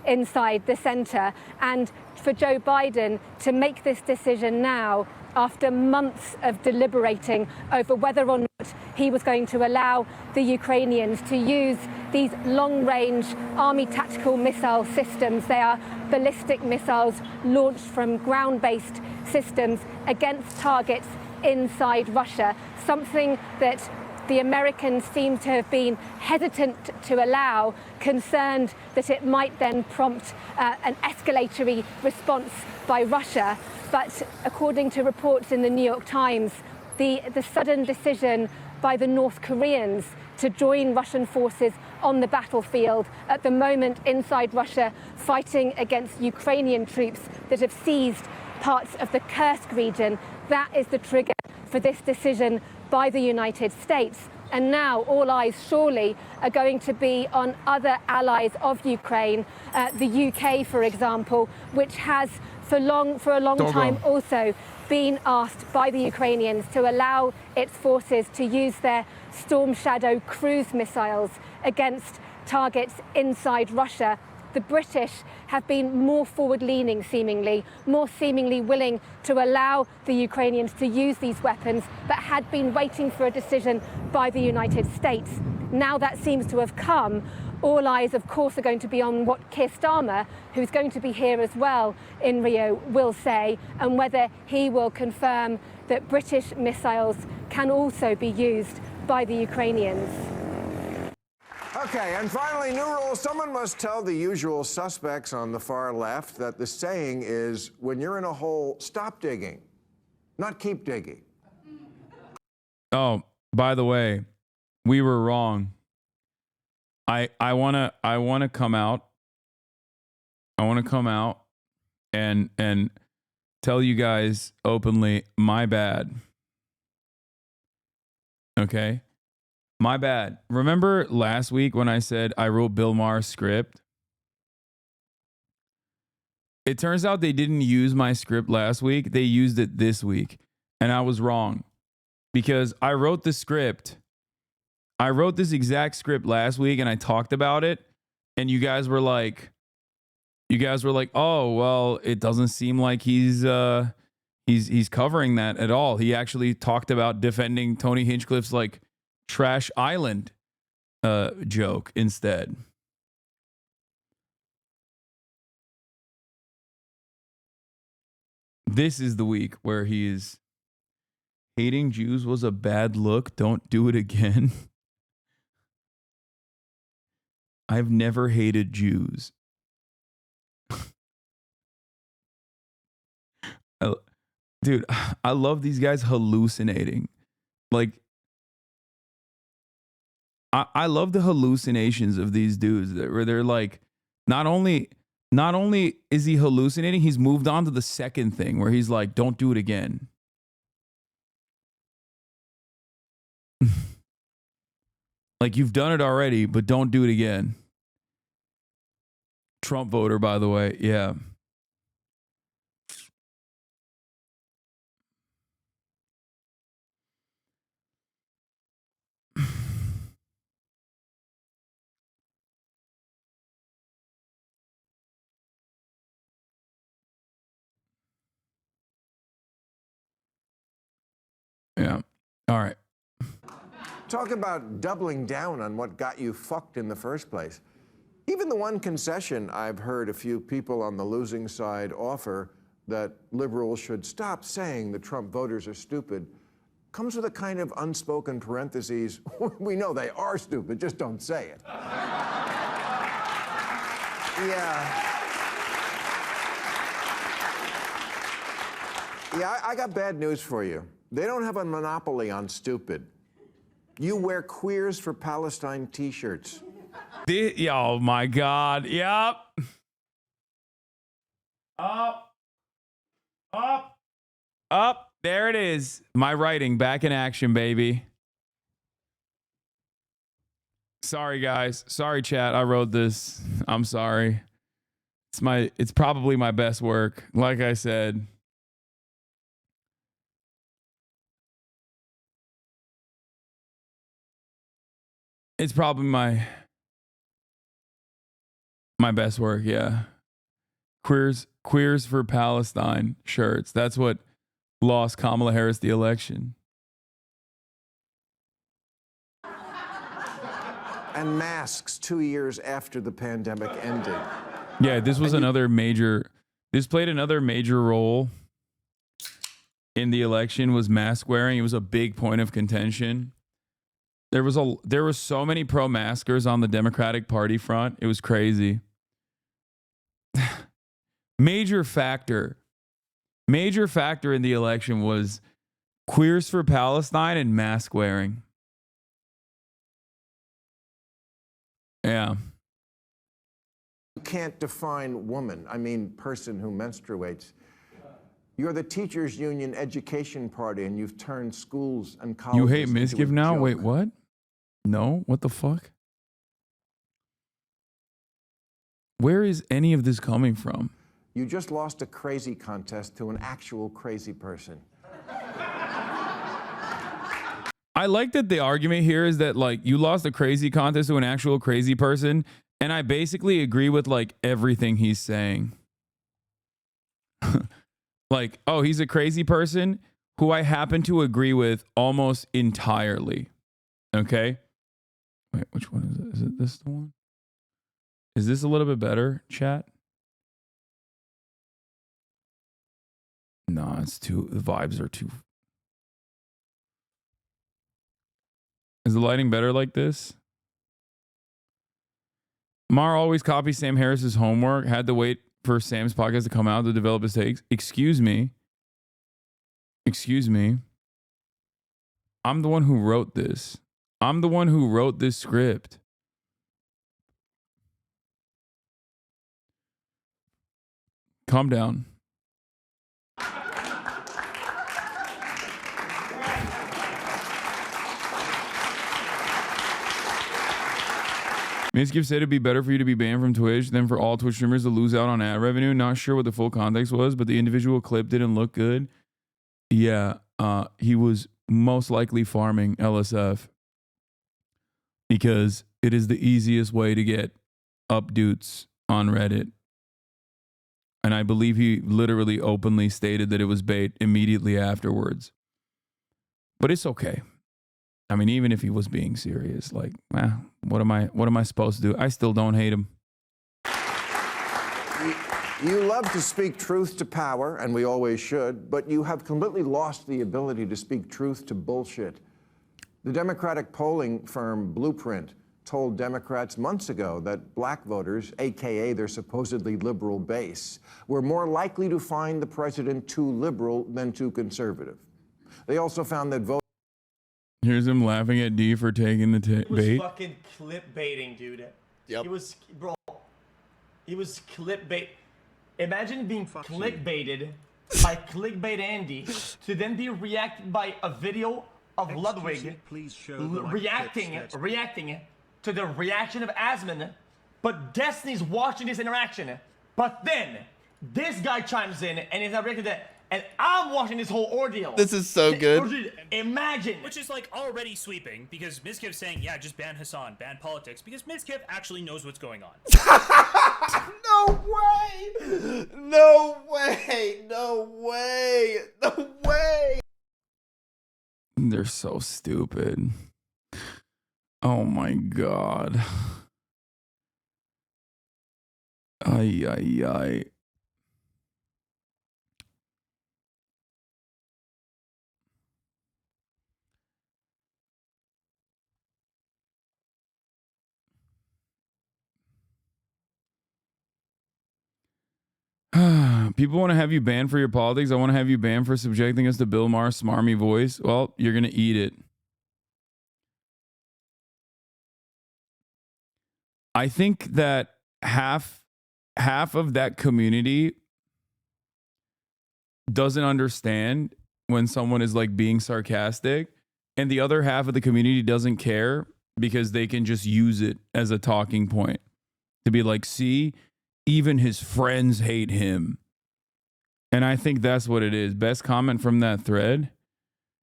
Inside the center, and for Joe Biden to make this decision now after months of deliberating over whether or not he was going to allow the Ukrainians to use these long-range army tactical missile systems. They are ballistic missiles launched from ground-based systems against targets inside Russia, something that the Americans seem to have been hesitant to allow, concerned that it might then prompt an escalatory response by Russia. But according to reports in the New York Times, the sudden decision by the North Koreans to join Russian forces on the battlefield at the moment inside Russia, fighting against Ukrainian troops that have seized parts of the Kursk region, that is the trigger for this decision by the United States. And now all eyes surely are going to be on other allies of Ukraine, the UK, for example, which has for a long time also been asked by the Ukrainians to allow its forces to use their Storm Shadow cruise missiles against targets inside Russia. The British have been more forward-leaning, more seemingly willing to allow the Ukrainians to use these weapons, but had been waiting for a decision by the United States. Now that seems to have come. All eyes, of course, are going to be on what Keir Starmer, who's going to be here as well in Rio, will say, and whether he will confirm that British missiles can also be used by the Ukrainians. Okay, and finally, new rule. Someone must tell the usual suspects on the far left that the saying is, when you're in a hole, stop digging, not keep digging. Oh, by the way, we were wrong. I wanna come out. I wanna come out and tell you guys openly, my bad. Okay? My bad. Remember last week when I said I wrote Bill Maher's script? It turns out they didn't use my script last week. They used it this week. And I was wrong. Because I wrote the script. I wrote this exact script last week and I talked about it. And you guys were like, oh, well, it doesn't seem like he's covering that at all. He actually talked about defending Tony Hinchcliffe's like Trash Island joke instead. This is the week where he is hating Jews was a bad look. Don't do it again. I've never hated Jews. Dude, I love these guys hallucinating. Like, I love the hallucinations of these dudes where they're like, not only is he hallucinating, he's moved on to the second thing where he's like, don't do it again. Like, you've done it already, but don't do it again. Trump voter, by the way. Yeah. Yeah. All right. Talk about doubling down on what got you fucked in the first place. Even the one concession I've heard a few people on the losing side offer, that liberals should stop saying the Trump voters are stupid, comes with a kind of unspoken parentheses. We know they are stupid, just don't say it. Yeah, I got bad news for you. They don't have a monopoly on stupid. You wear Queers for Palestine t-shirts. Oh my God. Yep. Up. There it is. My writing back in action, baby. Sorry, guys. Sorry, chat. I wrote this. I'm sorry. It's probably my best work. Like I said. It's probably my best work, yeah. Queers for Palestine shirts. That's what lost Kamala Harris the election. And masks 2 years after the pandemic ended. Yeah, this was this played another major role in the election, was mask wearing. It was a big point of contention. There was so many pro-maskers on the Democratic Party front. It was crazy. Major factor in the election was Queers for Palestine and mask wearing. Yeah. You can't define woman, I mean person who menstruates. You're the teachers union education party and you've turned schools and colleges You hate into misgive a now? joke. Wait, what? No? What the fuck? Where is any of this coming from? You just lost a crazy contest to an actual crazy person. I like that the argument here is that like you lost a crazy contest to an actual crazy person, and I basically agree with like everything he's saying. Like, oh, he's a crazy person who I happen to agree with almost entirely. Okay? Wait, which one is it? Is it this the one? Is this a little bit better, chat? No, it's too, the vibes are too. Is the lighting better like this? Mar always copies Sam Harris's homework. Had to wait for Sam's podcast to come out to develop his takes. Excuse me. Excuse me. I'm the one who wrote this. I'm the one who wrote this script. Calm down. Miskiff said it'd be better for you to be banned from Twitch than for all Twitch streamers to lose out on ad revenue. Not sure what the full context was, but the individual clip didn't look good. Yeah, he was most likely farming LSF because it is the easiest way to get updates on Reddit. And I believe he literally openly stated that it was bait immediately afterwards. But it's okay. I mean, even if he was being serious, like, what am I supposed to do? I still don't hate him. You love to speak truth to power, and we always should, but you have completely lost the ability to speak truth to bullshit. The Democratic polling firm Blueprint told Democrats months ago that black voters, AKA their supposedly liberal base, were more likely to find the president too liberal than too conservative. They also found that voters... Here's him laughing at D for taking the He was bait. fucking clipbaiting, dude. Yep. He was, bro. He was clickbait. Imagine being clickbaited by clickbait Andy to then be reacted by a video of Ludwig reacting to the reaction of Asman, but Destiny's watching this interaction. But then this guy chimes in and is not reacting to that. And I'm watching this whole ordeal. This is so good. Imagine. Which is like already sweeping because Miskiff's saying, yeah, just ban Hasan, ban politics, because Miskiff actually knows what's going on. No way! No way! No way! No way! They're so stupid. Oh my God. Ay, ay, ay. People want to have you banned for your politics. I want to have you banned for subjecting us to Bill Maher's smarmy voice. Well, you're going to eat it. I think that half of that community doesn't understand when someone is like being sarcastic, and the other half of the community doesn't care because they can just use it as a talking point to be like, see, even his friends hate him. And I think that's what it is. Best comment from that thread.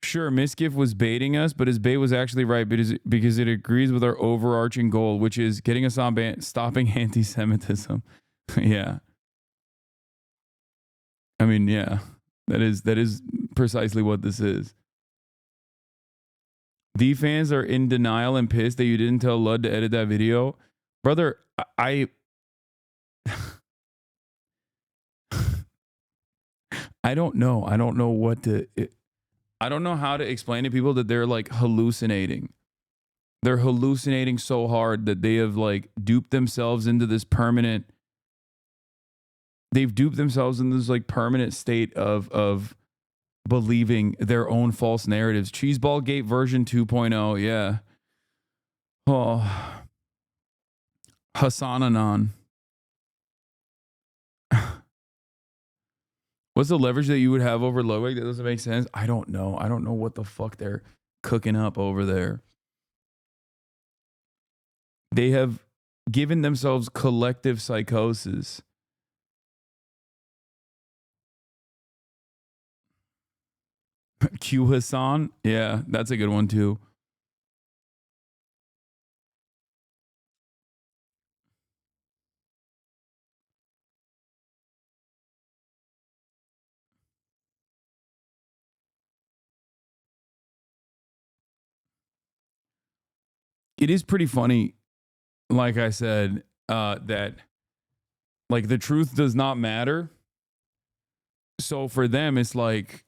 Sure, Miskiff was baiting us, but his bait was actually right because it agrees with our overarching goal, which is getting us on ban, stopping anti-Semitism. Yeah. I mean, yeah, that is precisely what this is. The fans are in denial and pissed that you didn't tell Lud to edit that video. Brother, I don't know. I don't know what to... I don't know how to explain to people that they're like hallucinating. They're hallucinating so hard that they have like duped themselves into this permanent... They've duped themselves in this like permanent state of believing their own false narratives. Cheeseball Gate version 2.0, yeah. Oh. Hasan Anan. What's the leverage that you would have over Ludwig? That doesn't make sense. I don't know. I don't know what the fuck they're cooking up over there. They have given themselves collective psychosis. Q Hasan? Yeah, that's a good one too. It is pretty funny, like I said, that like the truth does not matter. So for them, it's like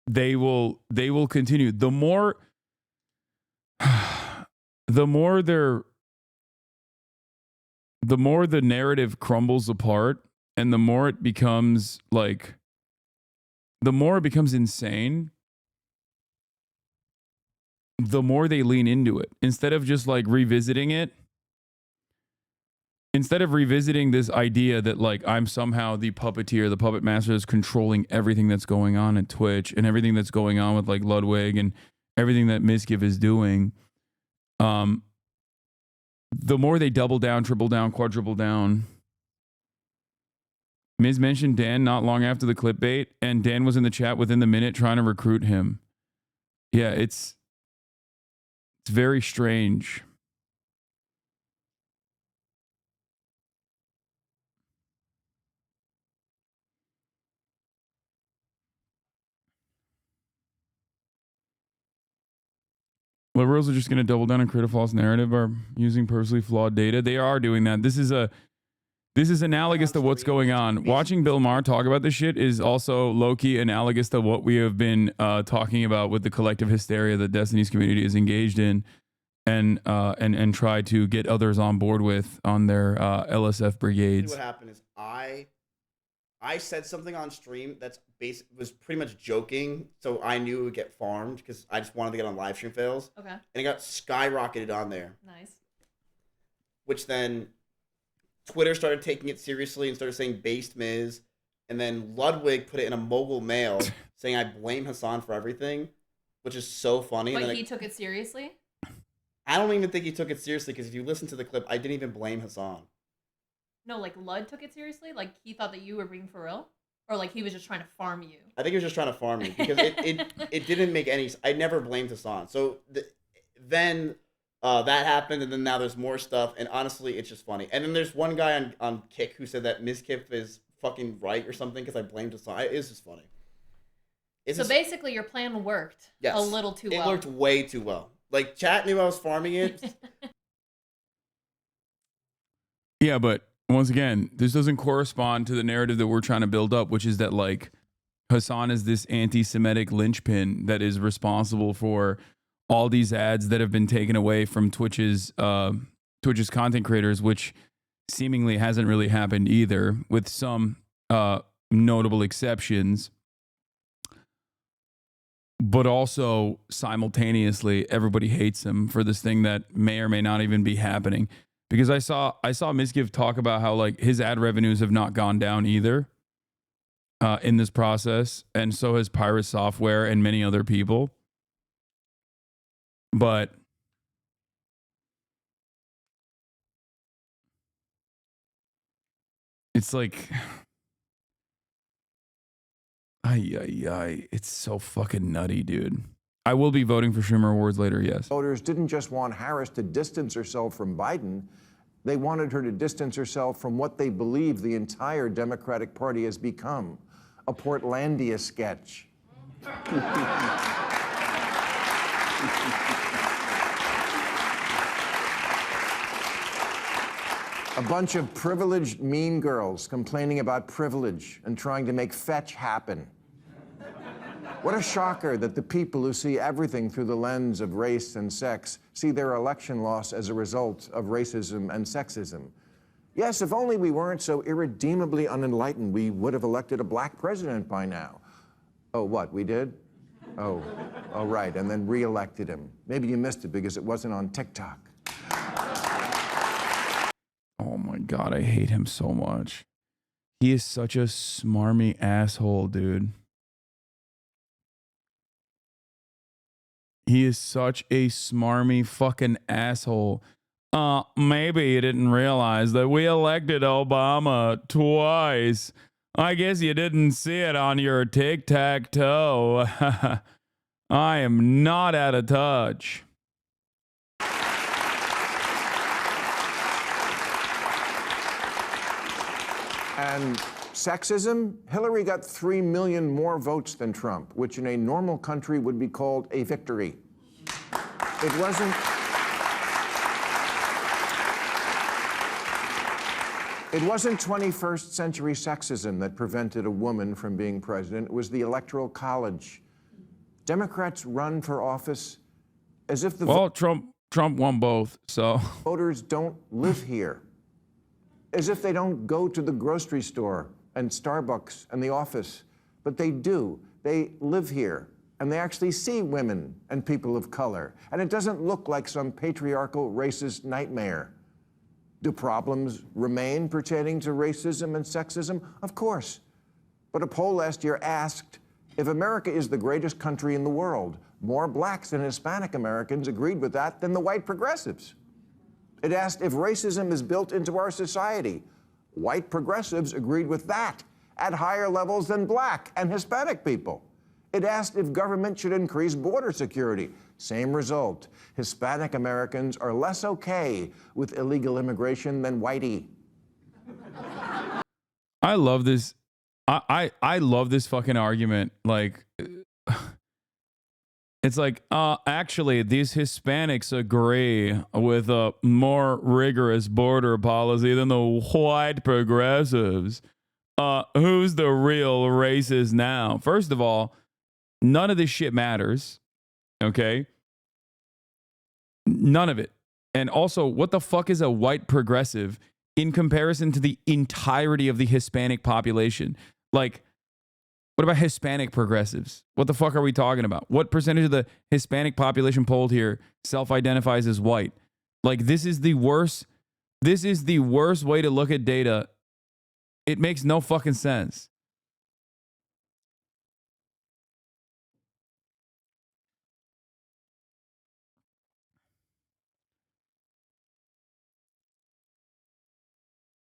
they will continue. The more the more the narrative crumbles apart, and the more it becomes insane, the more they lean into it. Instead of just like revisiting it, instead of revisiting this idea that like I'm somehow the puppeteer, the puppet master that's controlling everything that's going on at Twitch and everything that's going on with like Ludwig and everything that Miskiv is doing, the more they double down, triple down, quadruple down. Miz mentioned Dan not long after the clickbait, and Dan was in the chat within the minute trying to recruit him. Yeah, it's very strange. Liberals are just going to double down and create a false narrative or using personally flawed data. They are doing that. This is analogous to what's going on. Watching Bill Maher talk about this shit is also low-key analogous to what we have been talking about with the collective hysteria that Destiny's community is engaged in and try to get others on board with on their LSF brigades. What happened is I said something on stream that's was pretty much joking, so I knew it would get farmed because I just wanted to get on live stream fails. Okay. And it got skyrocketed on there. Nice. Which then Twitter started taking it seriously and started saying based Miz. And then Ludwig put it in a mobile mail saying I blame Hasan for everything, which is so funny. But and then he took it seriously? I don't even think he took it seriously because if you listen to the clip, I didn't even blame Hasan. No, like Lud took it seriously? Like he thought that you were being for real? Or like he was just trying to farm you? I think he was just trying to farm me because it didn't make any. I never blamed Hasan. So then that happened, and then now there's more stuff. And honestly, it's just funny. And then there's one guy on Kick who said that Miskiff is fucking right or something because I blamed Hasan. It's just funny. So basically, your plan worked a little too well. It worked way too well. Like chat knew I was farming it. Yeah, but once again, this doesn't correspond to the narrative that we're trying to build up, which is that like Hasan is this anti-Semitic linchpin that is responsible for all these ads that have been taken away from Twitch's content creators, which seemingly hasn't really happened either, with some notable exceptions. But also simultaneously, everybody hates him for this thing that may or may not even be happening. Because I saw Miskiv talk about how like his ad revenues have not gone down either in this process, and so has Pirate Software and many other people. But it's like, it's so fucking nutty, dude. I will be voting for Schumer Awards later, yes. Voters didn't just want Harris to distance herself from Biden. They wanted her to distance herself from what they believe the entire Democratic Party has become, a Portlandia sketch. A bunch of privileged mean girls complaining about privilege and trying to make fetch happen. What a shocker that the people who see everything through the lens of race and sex see their election loss as a result of racism and sexism. Yes, if only we weren't so irredeemably unenlightened, we would have elected a black president by now. Oh, what, we did? Oh, right, and then re-elected him. Maybe you missed it because it wasn't on TikTok. Oh my God, I hate him so much. He is such a smarmy asshole, dude. He is such a smarmy fucking asshole. maybe you didn't realize that we elected Obama twice. I guess you didn't see it on your tic-tac-toe. I am not out of touch. And sexism, Hillary got 3 million more votes than Trump, which in a normal country would be called a victory. It wasn't... It wasn't 21st century sexism that prevented a woman from being president. It was the Electoral College. Democrats run for office as if the Trump won both, so voters don't live here. As if they don't go to the grocery store and Starbucks and the office, but they do. They live here, and they actually see women and people of color, and it doesn't look like some patriarchal racist nightmare. Do problems remain pertaining to racism and sexism? Of course. But a poll last year asked, if America is the greatest country in the world, more blacks and Hispanic Americans agreed with that than the white progressives. It asked if racism is built into our society. White progressives agreed with that at higher levels than black and Hispanic people. It asked if government should increase border security. Same result. Hispanic Americans are less okay with illegal immigration than whitey. I love this. I love this fucking argument. Like, it's like, actually, these Hispanics agree with a more rigorous border policy than the white progressives. Who's the real racist now? First of all, none of this shit matters. Okay? None of it. And also, what the fuck is a white progressive in comparison to the entirety of the Hispanic population? Like, what about Hispanic progressives? What the fuck are we talking about? What percentage of the Hispanic population polled here self-identifies as white? Like, this is the worst way to look at data. It makes no fucking sense.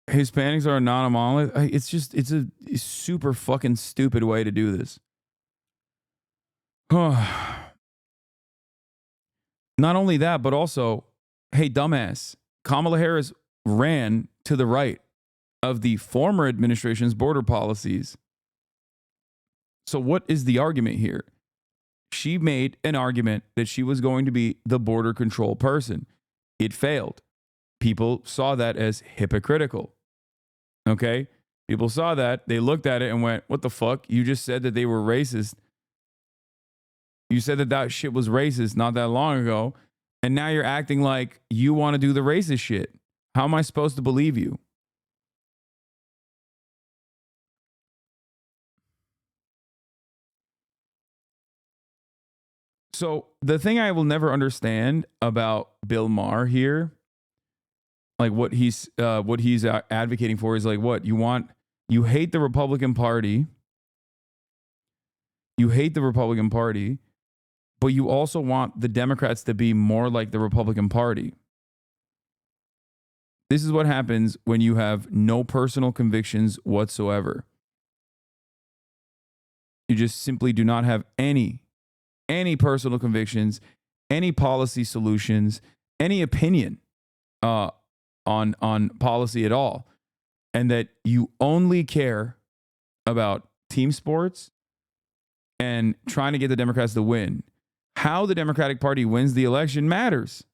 Hispanics are not a monolith. It's a super fucking stupid way to do this. Not only that, but also, hey, dumbass, Kamala Harris ran to the right of the former administration's border policies. So what is the argument here? She made an argument that she was going to be the border control person. It failed. People saw that as hypocritical. Okay? People saw that. They looked at it and went, what the fuck? You just said that they were racist. You said that that shit was racist not that long ago. And now you're acting like you want to do the racist shit. How am I supposed to believe you? So the thing I will never understand about Bill Maher here, like what he's advocating for is like, what you hate the Republican Party. You hate the Republican Party, but you also want the Democrats to be more like the Republican Party. This is what happens when you have no personal convictions whatsoever. You just simply do not have any personal convictions, any policy solutions, any opinion on policy at all, and that you only care about team sports and trying to get the Democrats to win. How the Democratic Party wins the election matters.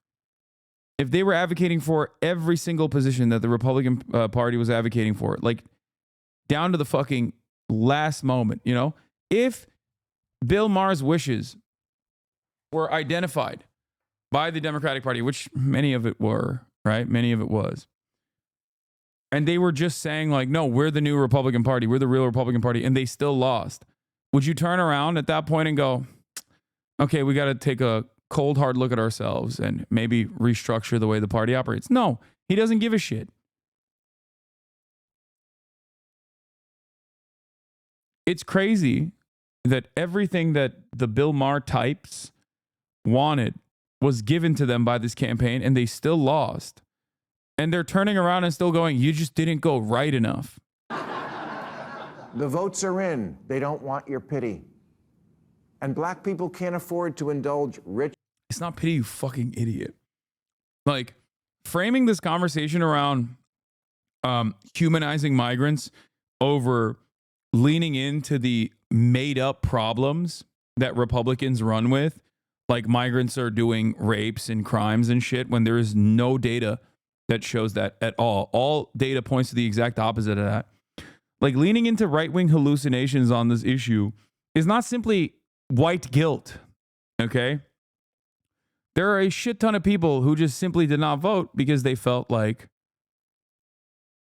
If they were advocating for every single position that the Republican Party was advocating for, like down to the fucking last moment, you know, if Bill Maher's wishes were identified by the Democratic Party, which many of it were, right? Many of it was. And they were just saying like, no, we're the new Republican Party. We're the real Republican Party. And they still lost. Would you turn around at that point and go, okay, we got to take a cold, hard look at ourselves and maybe restructure the way the party operates? No, he doesn't give a shit. It's crazy that everything that the Bill Maher types wanted was given to them by this campaign, and they still lost. And they're turning around and still going, you just didn't go right enough. The votes are in. They don't want your pity. And black people can't afford to indulge rich. It's not pity, you fucking idiot. Like, framing this conversation around humanizing migrants over leaning into the made up problems that Republicans run with, like migrants are doing rapes and crimes and shit, when there is no data that shows that at all. All data points to the exact opposite of that. Like, leaning into right-wing hallucinations on this issue is not simply white guilt, okay? There are a shit ton of people who just simply did not vote because they felt like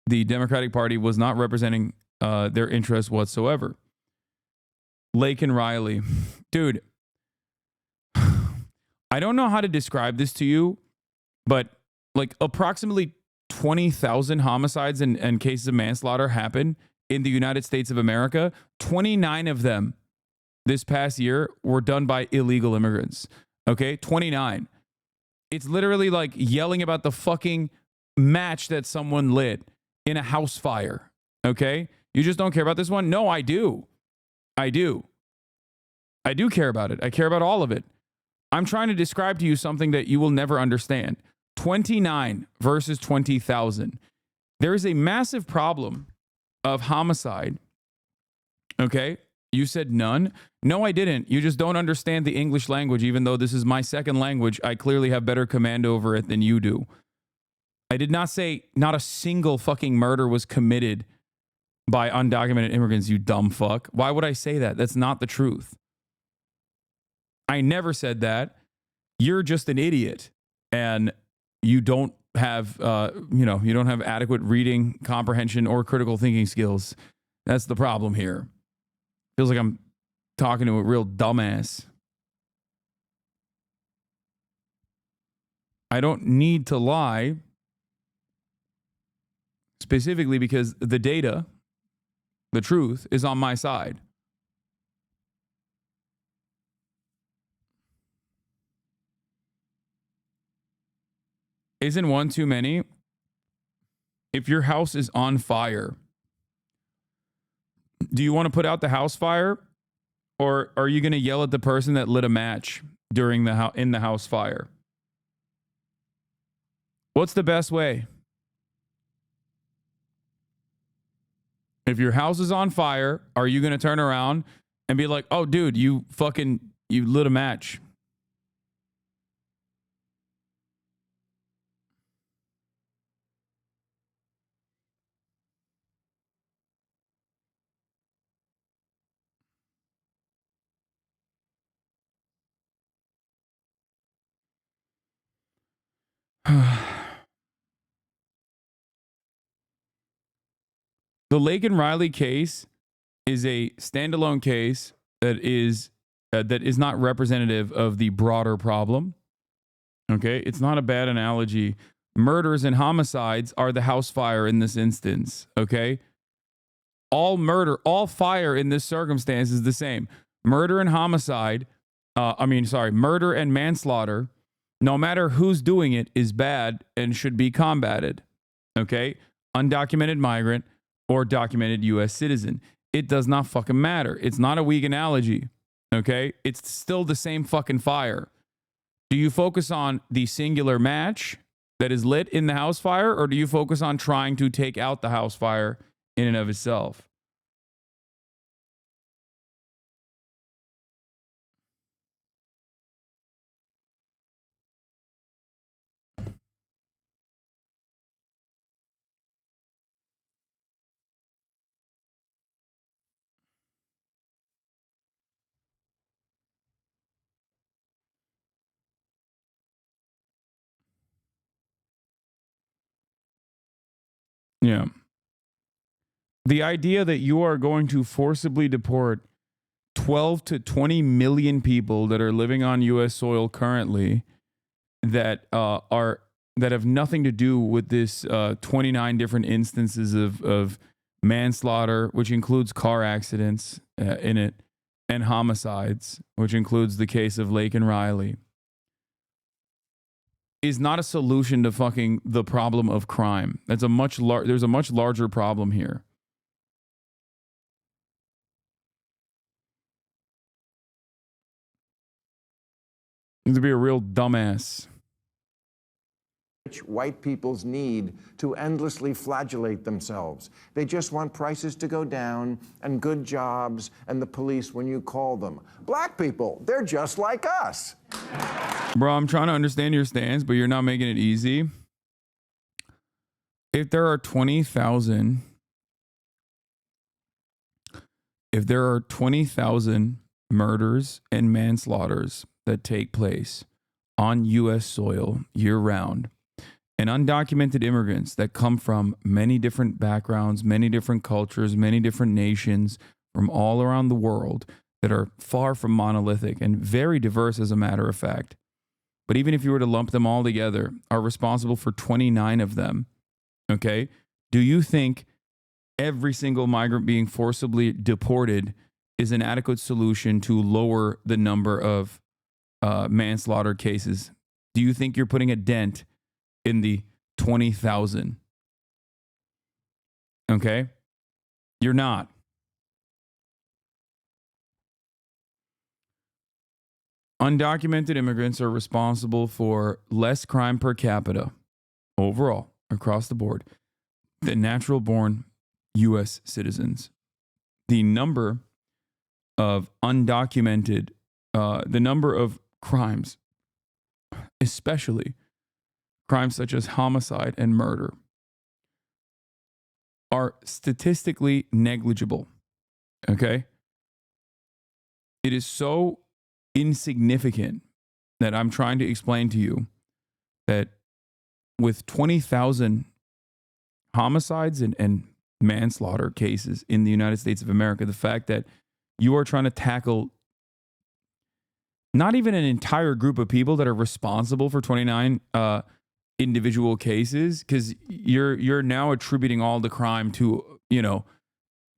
the Democratic Party was not representing their interests whatsoever. Laken Riley. Dude, I don't know how to describe this to you, but like approximately 20,000 homicides and cases of manslaughter happen in the United States of America. 29 of them this past year were done by illegal immigrants. Okay, 29. It's literally like yelling about the fucking match that someone lit in a house fire. Okay, you just don't care about this one? No, I do. I do care about it. I care about all of it. I'm trying to describe to you something that you will never understand. 29 versus 20,000. There is a massive problem of homicide. Okay? You said none. No, I didn't. You just don't understand the English language, even though this is my second language. I clearly have better command over it than you do. I did not say not a single fucking murder was committed by undocumented immigrants, you dumb fuck. Why would I say that? That's not the truth. I never said that. You're just an idiot, and you don't have, you don't have adequate reading comprehension or critical thinking skills. That's the problem here. Feels like I'm talking to a real dumbass. I don't need to lie, specifically because the data, the truth, is on my side. Isn't one too many? If your house is on fire, do you want to put out the house fire, or are you going to yell at the person that lit a match during in the house fire? What's the best way? If your house is on fire, are you going to turn around and be like, "Oh, dude, you lit a match"? The Laken Riley case is a standalone case that is not representative of the broader problem. Okay, it's not a bad analogy. Murders and homicides are the house fire in this instance. Okay, all fire in this circumstance is the same. Murder and homicide. Murder and manslaughter, no matter who's doing it, is bad and should be combated. Okay, undocumented migrant or documented U.S. citizen. It does not fucking matter. It's not a weak analogy, okay? It's still the same fucking fire. Do you focus on the singular match that is lit in the house fire, or do you focus on trying to take out the house fire in and of itself? Yeah. The idea that you are going to forcibly deport 12 to 20 million people that are living on U.S. soil currently that have nothing to do with this 29 different instances of manslaughter, which includes car accidents in it, and homicides, which includes the case of Laken Riley. is not a solution to fucking the problem of crime. There's a much larger problem here. To be a real dumbass. White people's need to endlessly flagellate themselves. They just want prices to go down and good jobs and the police when you call them. Black people, they're just like us. Bro, I'm trying to understand your stance, but you're not making it easy. If there are 20,000 murders and manslaughters that take place on U.S. soil year-round, and undocumented immigrants that come from many different backgrounds, many different cultures, many different nations from all around the world that are far from monolithic and very diverse as a matter of fact. But even if you were to lump them all together, are responsible for 29 of them, okay? Do you think every single migrant being forcibly deported is an adequate solution to lower the number of manslaughter cases? Do you think you're putting a dent in the 20,000? Okay? You're not. Undocumented immigrants are responsible for less crime per capita overall across the board than natural-born U.S. citizens. The number of undocumented, the number of crimes, especially crimes such as homicide and murder, are statistically negligible. Okay? It is so insignificant that I'm trying to explain to you that with 20,000 homicides and manslaughter cases in the United States of America, the fact that you are trying to tackle not even an entire group of people that are responsible for 29 individual cases, because you're now attributing all the crime to, you know,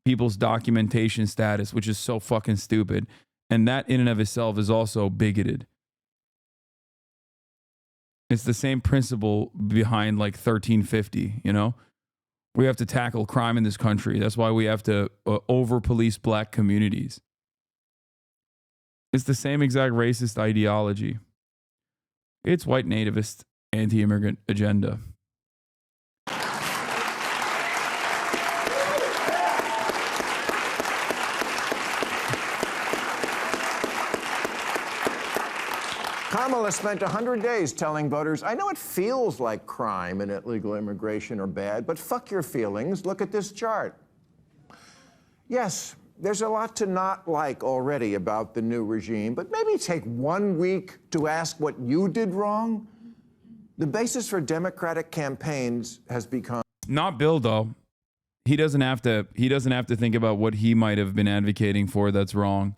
people's documentation status, which is so fucking stupid. And that in and of itself is also bigoted. It's the same principle behind like 1350, you know? We have to tackle crime in this country. That's why we have to over-police black communities. It's the same exact racist ideology. It's white nativist anti-immigrant agenda. Kamala spent 100 days telling voters, I know it feels like crime and illegal immigration are bad, but fuck your feelings. Look at this chart. Yes, there's a lot to not like already about the new regime, but maybe take 1 week to ask what you did wrong. The basis for Democratic campaigns has become... Not Bill, though. He doesn't have to think about what he might have been advocating for that's wrong.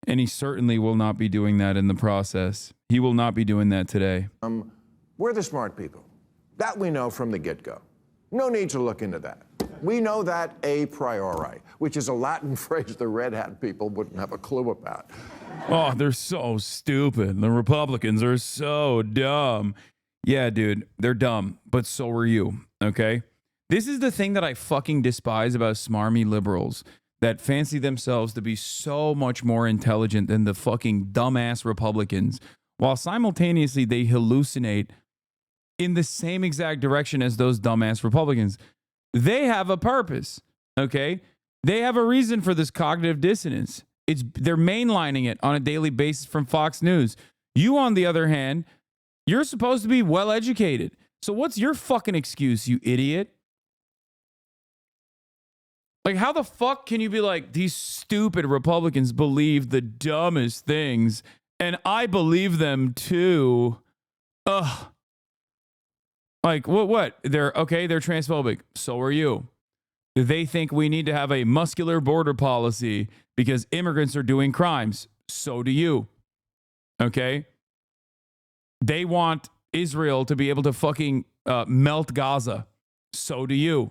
And he certainly will not be doing that in the process. He will not be doing that today. We're the smart people. That we know from the get-go. No need to look into that. We know that a priori, which is a Latin phrase the Red Hat people wouldn't have a clue about. Oh, they're so stupid. The Republicans are so dumb. Yeah, dude, they're dumb, but so are you, okay? This is the thing that I fucking despise about smarmy liberals that fancy themselves to be so much more intelligent than the fucking dumbass Republicans, while simultaneously they hallucinate in the same exact direction as those dumbass Republicans. They have a purpose, okay? They have a reason for this cognitive dissonance. They're mainlining it on a daily basis from Fox News. You, on the other hand, you're supposed to be well educated. So what's your fucking excuse, you idiot? Like, how the fuck can you be like, these stupid Republicans believe the dumbest things, and I believe them too? Ugh. Like, what? They're transphobic. So are you. They think we need to have a muscular border policy because immigrants are doing crimes. So do you. Okay? They want Israel to be able to fucking melt Gaza. So do you.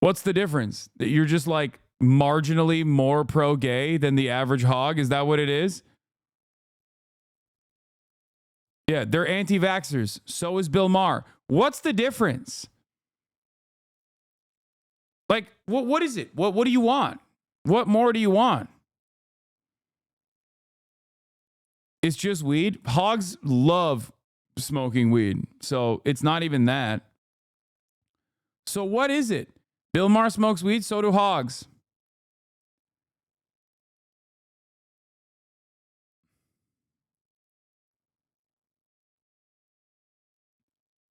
What's the difference? That you're just like marginally more pro-gay than the average hog? Is that what it is? Yeah, they're anti-vaxxers. So is Bill Maher. What's the difference? Like, what is it? What do you want? What more do you want? It's just weed. Hogs love smoking weed. So it's not even that. So what is it? Bill Maher smokes weed, so do hogs.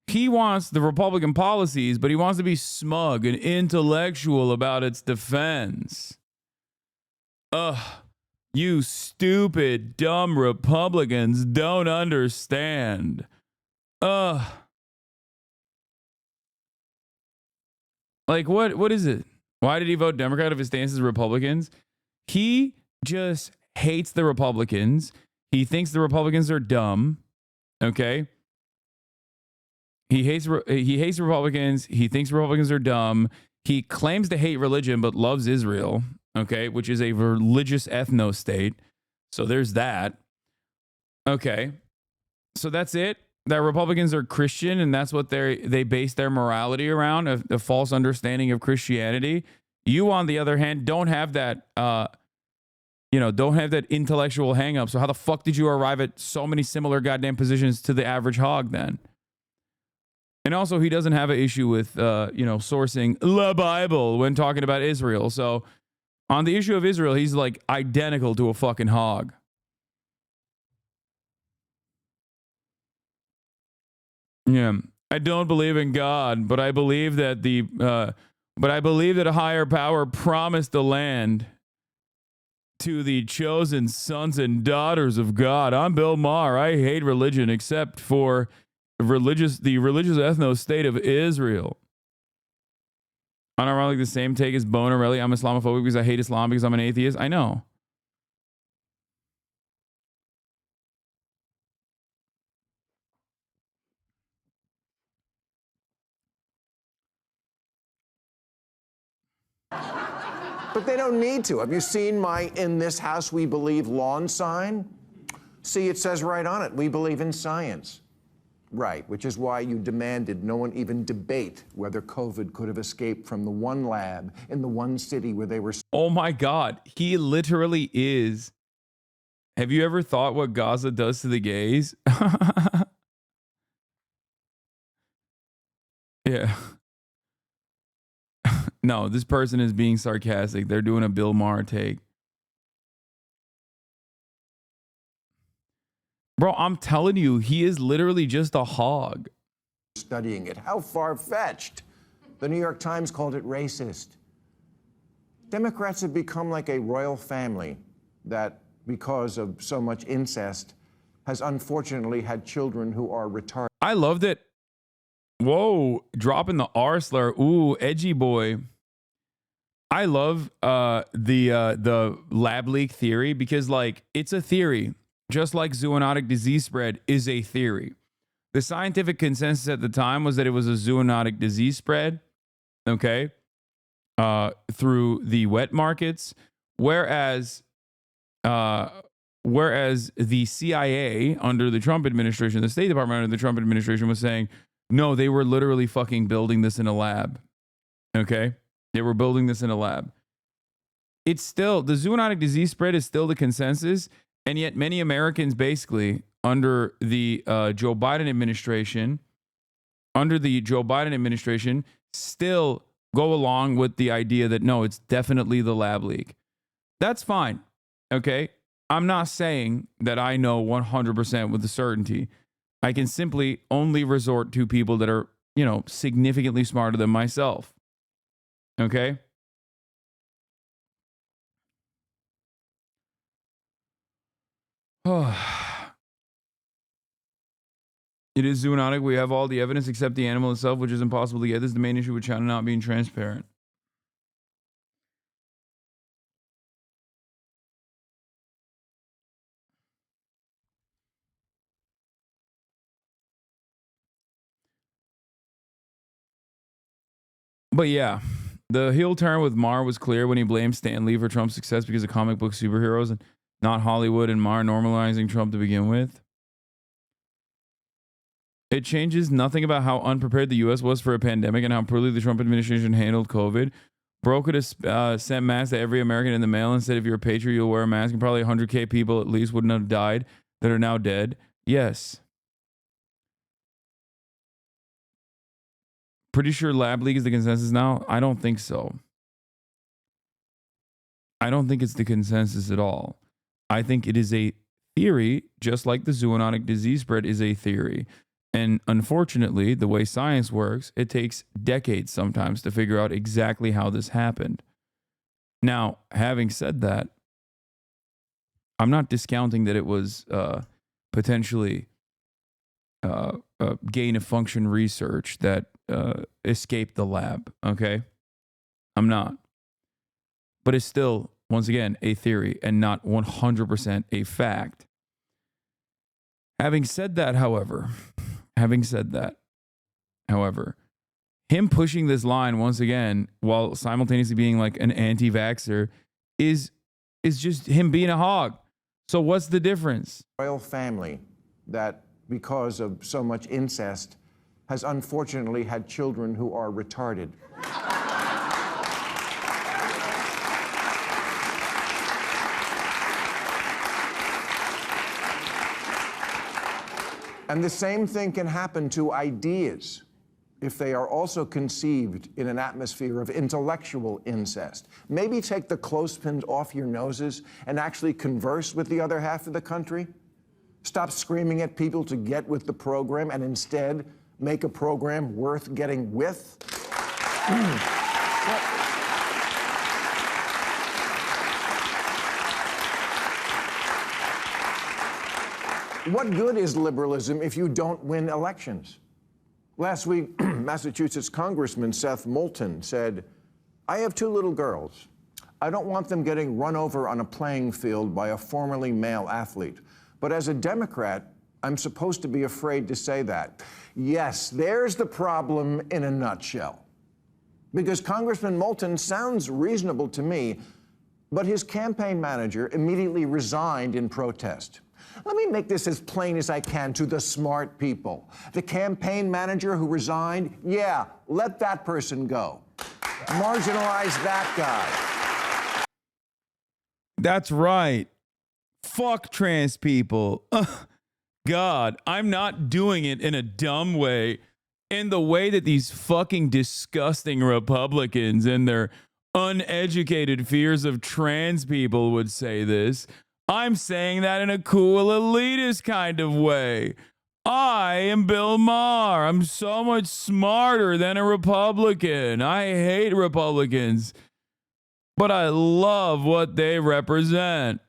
He wants the Republican policies, but he wants to be smug and intellectual about its defense. Ugh. You stupid, dumb Republicans don't understand. Ugh. Like, what is it? Why did he vote Democrat if his stance is Republicans? He just hates the Republicans. He thinks the Republicans are dumb. Okay? He hates Republicans. He thinks Republicans are dumb. He claims to hate religion but loves Israel, okay, which is a religious ethno state. So there's that. Okay. So that's it. That Republicans are Christian and that's what they base their morality around, a false understanding of Christianity. You, on the other hand, don't have that don't have that intellectual hang up. So how the fuck did you arrive at so many similar goddamn positions to the average hog then? And also, he doesn't have an issue with, sourcing the Bible when talking about Israel. So on the issue of Israel, he's like identical to a fucking hog. Yeah, I don't believe in God, but I believe that a higher power promised the land to the chosen sons and daughters of God. I'm Bill Maher. I hate religion except for the religious ethno state of Israel. Unironically, the same take as Bonarelli. I'm Islamophobic because I hate Islam because I'm an atheist. I know. But they don't need to. Have you seen my "In This House We Believe" lawn sign? See, it says right on it, we believe in science. Right, which is why you demanded no one even debate whether COVID could have escaped from the one lab in the one city where they were. Oh my God, he literally is. Have you ever thought what Gaza does to the gays? Yeah. No, this person is being sarcastic. They're doing a Bill Maher take. Bro, I'm telling you, he is literally just a hog. Studying it. How far-fetched. The New York Times called it racist. Democrats have become like a royal family that, because of so much incest, has unfortunately had children who are retarded. I loved it. Whoa, dropping the R slur. Ooh, edgy boy. I love the lab leak theory because, like, it's a theory. Just like zoonotic disease spread is a theory. The scientific consensus at the time was that it was a zoonotic disease spread, okay, through the wet markets, whereas the CIA under the Trump administration, the State Department under the Trump administration was saying, no, they were literally fucking building this in a lab, okay? They were building this in a lab. It's still, the zoonotic disease spread is still the consensus. And yet many Americans basically under the Joe Biden administration, still go along with the idea that, no, it's definitely the lab leak. That's fine. Okay. I'm not saying that I know 100% with certainty. I can simply only resort to people that are, significantly smarter than myself. Okay. It is zoonotic. We have all the evidence except the animal itself, which is impossible to get. This is the main issue with China not being transparent. But yeah, the heel turn with Maher was clear when he blamed Stan Lee for Trump's success because of comic book superheroes and not Hollywood, and Maher normalizing Trump to begin with. It changes nothing about how unprepared the U.S. was for a pandemic and how poorly the Trump administration handled COVID. Bro could have sent masks to every American in the mail and said, if you're a patriot, you'll wear a mask. And probably 100K people at least wouldn't have died that are now dead. Yes. Pretty sure lab leak is the consensus now. I don't think so. I don't think it's the consensus at all. I think it is a theory, just like the zoonotic disease spread is a theory. And unfortunately, the way science works, it takes decades sometimes to figure out exactly how this happened. Now, having said that, I'm not discounting that it was potentially gain of function research that escaped the lab, okay? I'm not. But it's still, once again, a theory and not 100% a fact. Having said that, however, him pushing this line once again while simultaneously being like an anti-vaxxer is just him being a hog. So what's the difference? Royal family that, because of so much incest, has unfortunately had children who are retarded. And the same thing can happen to ideas if they are also conceived in an atmosphere of intellectual incest. Maybe take the clothespins off your noses and actually converse with the other half of the country. Stop screaming at people to get with the program and instead make a program worth getting with. What good is liberalism if you don't win elections? Last week, Massachusetts Congressman Seth Moulton said, I have 2 little girls. I don't want them getting run over on a playing field by a formerly male athlete. But as a Democrat, I'm supposed to be afraid to say that. Yes, there's the problem in a nutshell. Because Congressman Moulton sounds reasonable to me, but his campaign manager immediately resigned in protest. Let me make this as plain as I can to the smart people. The campaign manager who resigned, yeah, let that person go. Marginalize that guy. That's right. Fuck trans people. God, I'm not doing it in a dumb way. In the way that these fucking disgusting Republicans and their uneducated fears of trans people would say this. I'm saying that in a cool elitist kind of way. I am Bill Maher. I'm so much smarter than a Republican. I hate Republicans, but I love what they represent.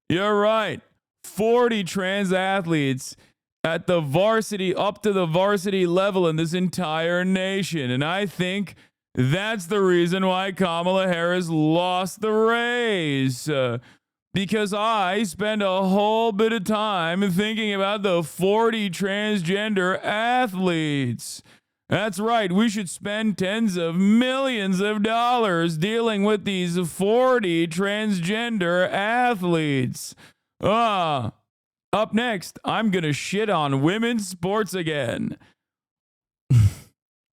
You're right. 40 trans athletes at the varsity, up to the varsity level in this entire nation. And I think that's the reason why Kamala Harris lost the race. Because I spend a whole bit of time thinking about the 40 transgender athletes. That's right. We should spend tens of millions of dollars dealing with these 40 transgender athletes. Up next, I'm going to shit on women's sports again.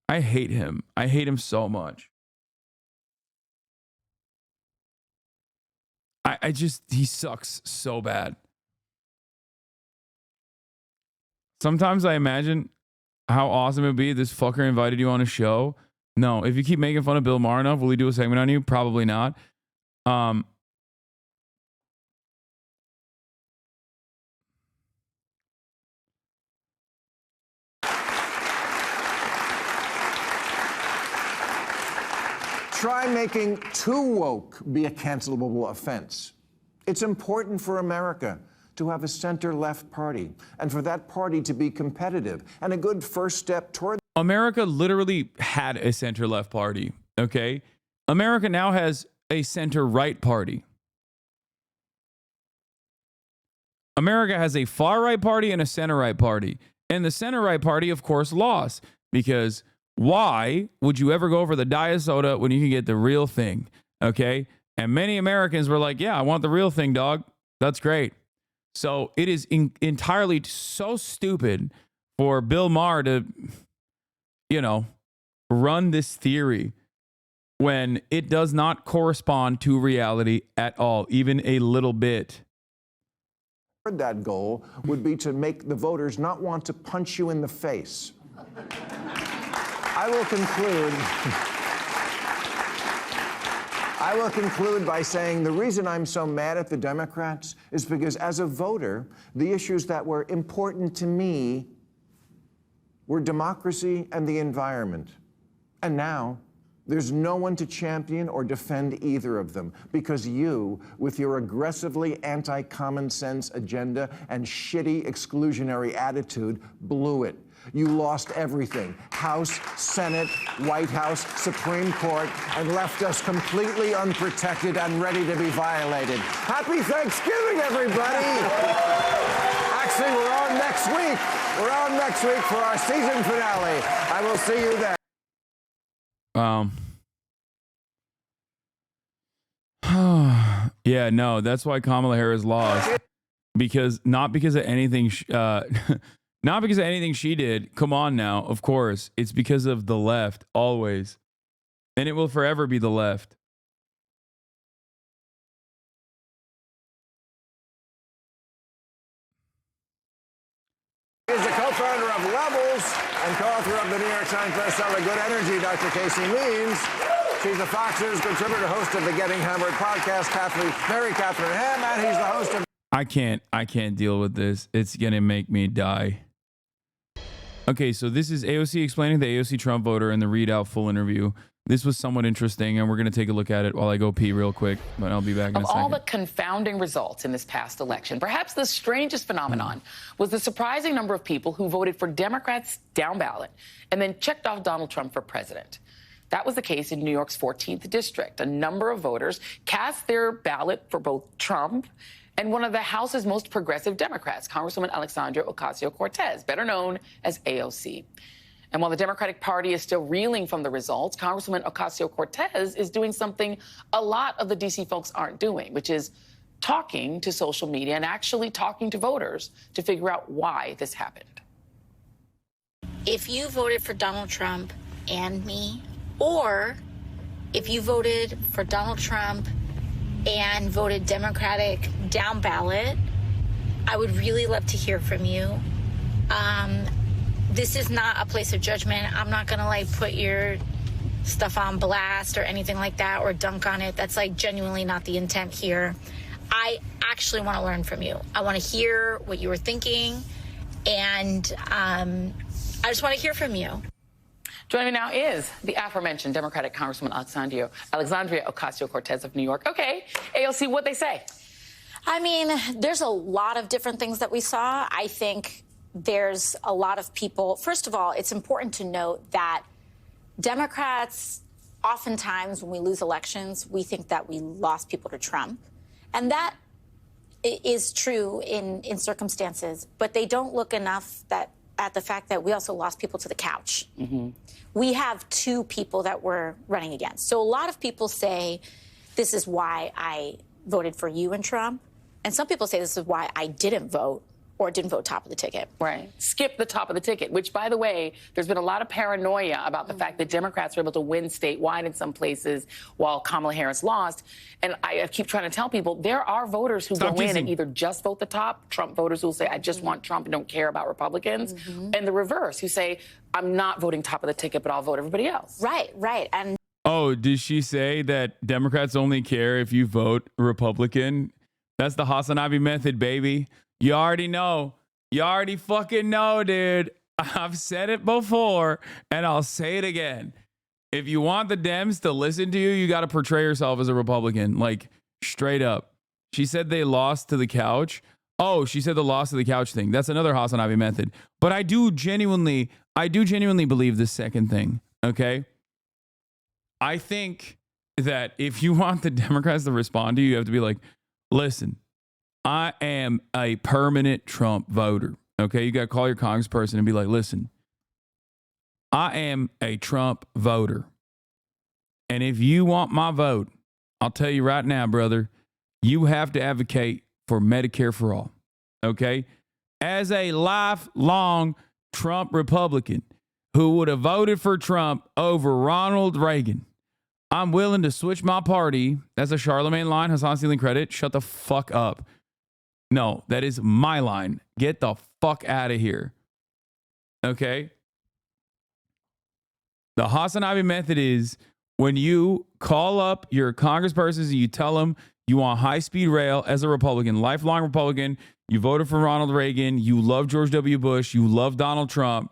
I hate him. I hate him so much. He sucks so bad. Sometimes I imagine how awesome it would be if this fucker invited you on a show. No, if you keep making fun of Bill Maher enough, will he do a segment on you? Probably not. Try making too woke be a cancelable offense. It's important for America to have a center-left party and for that party to be competitive and a good first step toward. America literally had a center-left party, okay? America now has a center-right party. America has a far-right party and a center-right party. And the center-right party, of course, lost because why would you ever go for the diet soda when you can get the real thing, okay? And many Americans were like, yeah, I want the real thing, dog. That's great. So it is entirely so stupid for Bill Maher to, run this theory when it does not correspond to reality at all, even a little bit. That goal would be to make the voters not want to punch you in the face. I will conclude by saying the reason I'm so mad at the Democrats is because as a voter, the issues that were important to me were democracy and the environment. And now, there's no one to champion or defend either of them because you, with your aggressively anti-common sense agenda and shitty exclusionary attitude, blew it. You lost everything. House, Senate, White House, Supreme Court, and left us completely unprotected and ready to be violated. Happy Thanksgiving, everybody! Actually, we're on next week. We're on next week for our season finale. I will see you then. Yeah, no, that's why Kamala Harris lost. Not because of anything not because of anything she did. Come on now, of course. It's because of the left, always. And it will forever be the left. He's the co-founder of Levels and co-author of the New York Times bestseller Good Energy, Dr. Casey Means. She's a Fox News contributor, host of the Getting Hammered podcast, Mary Catherine Ham, and he's the host of... I can't deal with this. It's going to make me die. Okay, so this is AOC explaining the AOC Trump voter in the readout full interview. This was somewhat interesting, and we're going to take a look at it while I go pee real quick, but I'll be back in a second. Of all the confounding results in this past election, perhaps the strangest phenomenon was the surprising number of people who voted for Democrats down ballot and then checked off Donald Trump for president. That was the case in New York's 14th district. A number of voters cast their ballot for both Trump and one of the House's most progressive Democrats, Congresswoman Alexandria Ocasio-Cortez, better known as AOC. And while the Democratic Party is still reeling from the results, Congresswoman Ocasio-Cortez is doing something a lot of the D.C. folks aren't doing, which is talking to social media and actually talking to voters to figure out why this happened. If you voted for Donald Trump and me, or if you voted for Donald Trump and voted Democratic down ballot, I would really love to hear from you. This is not a place of judgment. I'm not gonna put your stuff on blast or anything like that or dunk on it. That's genuinely not the intent here. I actually want to learn from you. I want to hear what you were thinking, and I just want to hear from you. Joining me now is the aforementioned Democratic Congresswoman Alexandria Ocasio-Cortez of New York. Okay, AOC, what'd they say? I mean, there's a lot of different things that we saw. I think there's a lot of people. First of all, it's important to note that Democrats, oftentimes when we lose elections, we think that we lost people to Trump. And that is true in circumstances, but they don't look enough at the fact that we also lost people to the couch. Mm-hmm. We have two people that we're running against. So a lot of people say, this is why I voted for you and Trump. And some people say this is why I didn't vote or didn't vote top of the ticket. Right. Skip the top of the ticket, which, by the way, there's been a lot of paranoia about the fact that Democrats were able to win statewide in some places while Kamala Harris lost. And I keep trying to tell people there are voters who go in and either just vote the top, Trump voters who will say, I just want Trump and don't care about Republicans, and the reverse, who say, I'm not voting top of the ticket, but I'll vote everybody else. Right. And oh, did she say that Democrats only care if you vote Republican? That's the Hasan Abi method, baby. You already know. You already fucking know, dude. I've said it before, and I'll say it again. If you want the Dems to listen to you, you got to portray yourself as a Republican, straight up. She said they lost to the couch. Oh, she said the loss to the couch thing. That's another Hasan Abi method. But I do genuinely believe the second thing, okay? I think that if you want the Democrats to respond to you, you have to be like, listen, I am a permanent Trump voter. Okay, you got to call your congressperson and be like, listen, I am a Trump voter. And if you want my vote, I'll tell you right now, brother, you have to advocate for Medicare for all. Okay? As a lifelong Trump Republican who would have voted for Trump over Ronald Reagan, I'm willing to switch my party. That's a Charlemagne line. Hasan stealing credit. Shut the fuck up. No, that is my line. Get the fuck out of here. Okay? The Hasan Abi method is when you call up your congresspersons and you tell them you want high-speed rail as a Republican, lifelong Republican, you voted for Ronald Reagan, you love George W. Bush, you love Donald Trump,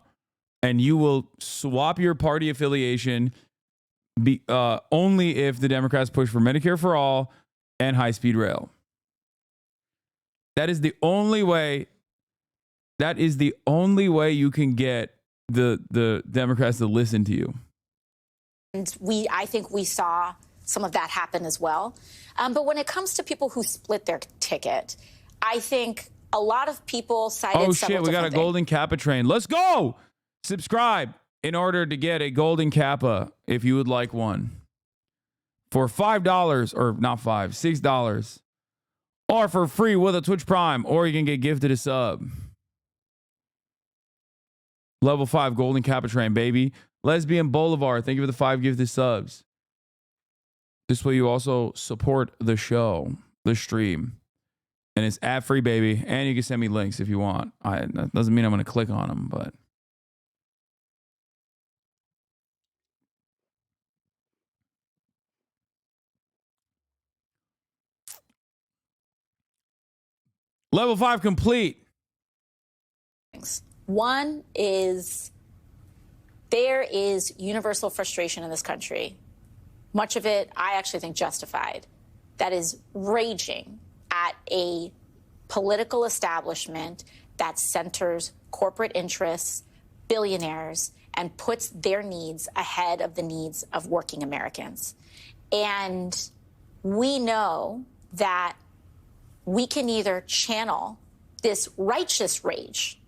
and you will swap your party affiliation only if the Democrats push for Medicare for all and high-speed rail. That is the only way. That is the only way you can get the Democrats to listen to you. And I think we saw some of that happen as well. But when it comes to people who split their ticket, I think a lot of people cited. Oh shit, we got a golden Kappa train. Let's go. Subscribe in order to get a golden Kappa if you would like one. For $5, or not $5, $6. Or for free with a Twitch Prime, or you can get gifted a sub. Level 5 golden Kappa train, baby. Lesbian Boulevard, thank you for the 5 gifted subs. This way you also support the show, the stream. And it's ad-free, baby. And you can send me links if you want. That doesn't mean I'm going to click on them, but... Level 5 complete. One is there is universal frustration in this country. Much of it, I actually think, justified. That is raging at a political establishment that centers corporate interests, billionaires, and puts their needs ahead of the needs of working Americans. And we know that we can either channel this righteous rage,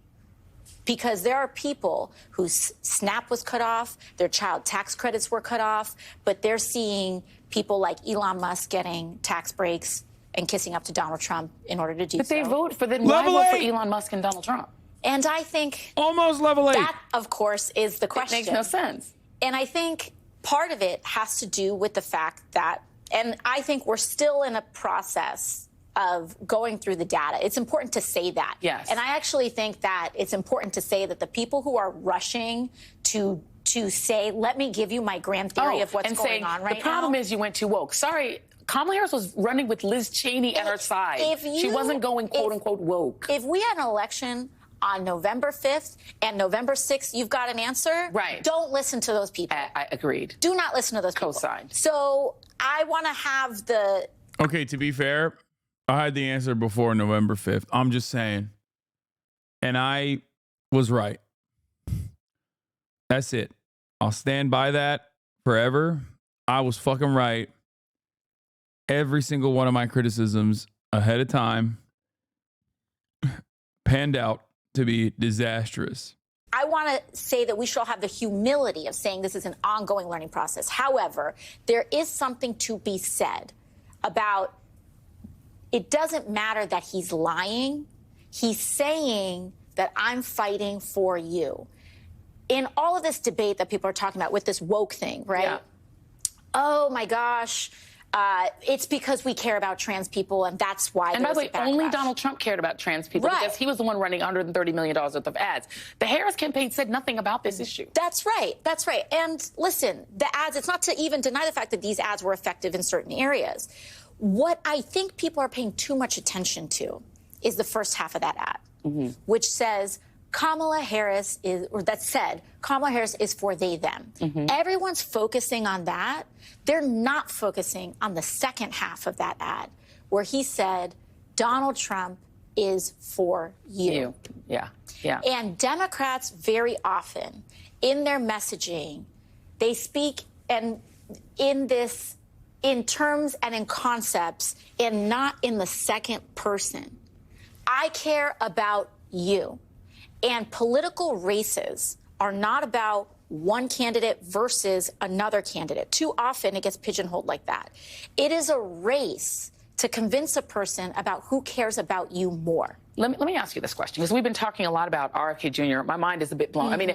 because there are people whose SNAP was cut off, their child tax credits were cut off, but they're seeing people like Elon Musk getting tax breaks and kissing up to Donald Trump in order to do so. But they vote for why vote for Elon Musk and Donald Trump? And I think almost level 8. That, of course, is the question. It makes no sense. And I think part of it has to do with the fact that, and I think we're still in a process of going through the data. It's important to say that. Yes. And I actually think that it's important to say that the people who are rushing to say, let me give you my grand theory of what's going on right now. The problem is you went too woke. Sorry, Kamala Harris was running with Liz Cheney at her side. She wasn't going, quote unquote, woke. If we had an election on November 5th and November 6th, you've got an answer. Right. Don't listen to those people. I agreed. Do not listen to those people. Co-signed. So I want to have the... Okay, to be fair, I had the answer before November 5th. I'm just saying. And I was right. That's it. I'll stand by that forever. I was fucking right. Every single one of my criticisms ahead of time panned out to be disastrous. I want to say that we should all have the humility of saying this is an ongoing learning process. However, there is something to be said about it doesn't matter that he's lying. He's saying that I'm fighting for you. In all of this debate that people are talking about with this woke thing, right? Yeah. Oh, my gosh. It's because we care about trans people, and that's why. And by the way, only Donald Trump cared about trans people because he was the one running $130 million worth of ads. The Harris campaign said nothing about this issue. That's right. That's right. And listen, the ads, it's not to even deny the fact that these ads were effective in certain areas. What I think people are paying too much attention to is the first half of that ad, which says Kamala Harris is, or that said, Kamala Harris is for they, them. Everyone's focusing on that. They're not focusing on the second half of that ad, where he said, Donald Trump is for you. Yeah, yeah. And Democrats very often, in their messaging, they speak and in terms and in concepts and not in the second person. I care about you. And political races are not about one candidate versus another candidate. Too often it gets pigeonholed like that. It is a race to convince a person about who cares about you more. Let me ask you this question, because we've been talking a lot about RFK Jr. My mind is a bit blown. I mean,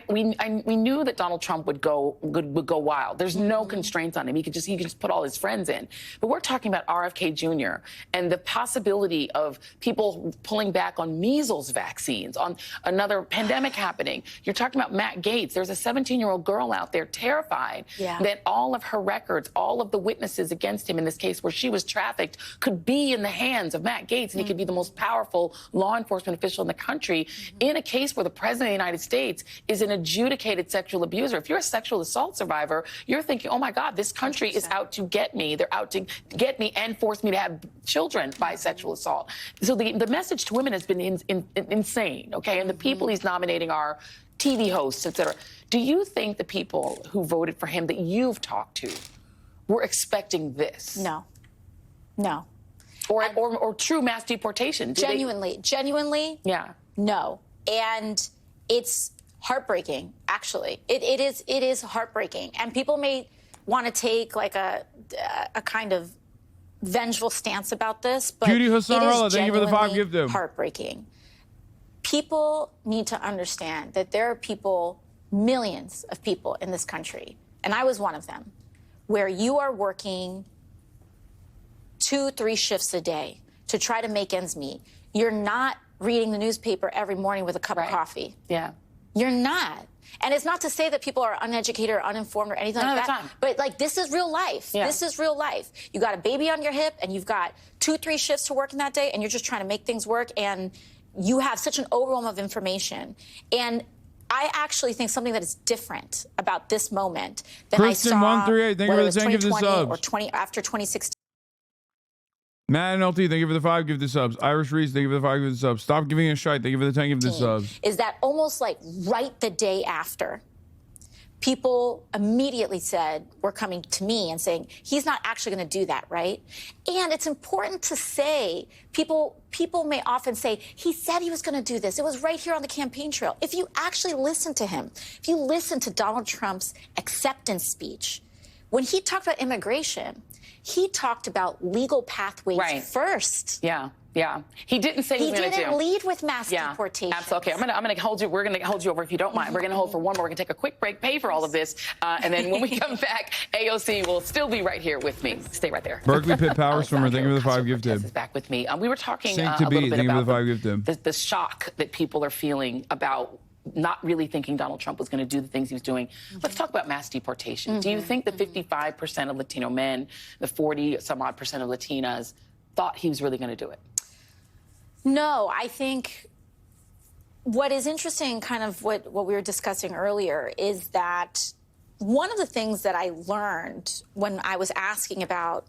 we knew that Donald Trump would go wild. There's no constraints on him. He could just put all his friends in. But we're talking about RFK Jr. and the possibility of people pulling back on measles vaccines, on another pandemic happening. You're talking about Matt Gaetz. There's a 17-year-old girl out there terrified that all of her records, all of the witnesses against him in this case where she was trafficked could be in the hands of Matt Gaetz, and he could be the most powerful law enforcement official in the country in a case where the president of the United States is an adjudicated sexual abuser. If you're a sexual assault survivor, you're thinking, oh my God, this country is out to get me. They're out to get me and force me to have children by sexual assault. So the message to women has been insane, okay? And the people he's nominating are TV hosts, et cetera. Do you think the people who voted for him that you've talked to were expecting this? No. Or true mass deportation? Genuinely, yeah, no. And it's heartbreaking, actually. It is heartbreaking. And people may want to take like a kind of vengeful stance about this, but Judy it Hassanarella, is thank you for the 5 genuinely gift them. heartbreaking. People need to understand that there are people, millions of people in this country, and I was one of them, where you are working 2-3 shifts a day to try to make ends meet. You're not reading the newspaper every morning with a cup of coffee. Yeah. You're not. And it's not to say that people are uneducated or uninformed or anything like that. But like, this is real life. Yeah. This is real life. You got a baby on your hip and you've got 2-3 shifts to work in that day and you're just trying to make things work and you have such an overwhelm of information. And I actually think something that is different about this moment than Kristen I saw 138, thank you whether for it was the 10 gift of 2020 or subs. after 2016. Matt NLT, thank you for the 5 gift of subs. Irish Reese, thank you for the 5 gift of subs. Stop giving a shite, thank you for the 10 gift of subs. Is that almost like right the day after, people immediately said, were coming to me and saying, he's not actually going to do that, right? And it's important to say, people may often say, he said he was going to do this. It was right here on the campaign trail. If you actually listen to him, if you listen to Donald Trump's acceptance speech, when he talked about immigration, he talked about legal pathways first. Yeah. He didn't say he was going to do. He didn't lead with mass deportation. Absolutely. Okay, I'm going to hold you. We're going to hold you over if you don't mind. We're going to hold for one more. We're going to take a quick break, pay for all of this, and then when we come back, AOC will still be right here with me. Stay right there. Berkeley Pit Power Swimmer, thank you for the 5 gifted. Is back with me. We were talking Saint a to be, little bit thank you for about the 5 gifted. the shock that people are feeling about not really thinking Donald Trump was going to do the things he was doing. Let's talk about mass deportation. Do you think the 55% of Latino men, the 40-some-odd percent of Latinas, thought he was really going to do it? No, I think what is interesting, kind of what we were discussing earlier, is that one of the things that I learned when I was asking about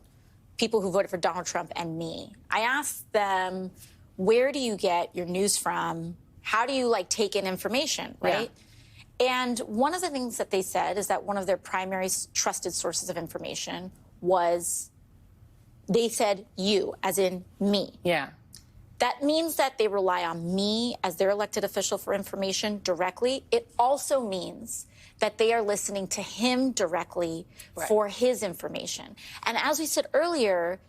people who voted for Donald Trump and me, I asked them, where do you get your news from? How do you take in information, right? Yeah. And one of the things that they said is that one of their primary trusted sources of information was, they said you, as in me. Yeah. That means that they rely on me as their elected official for information directly. It also means that they are listening to him directly for his information. And as we said earlier,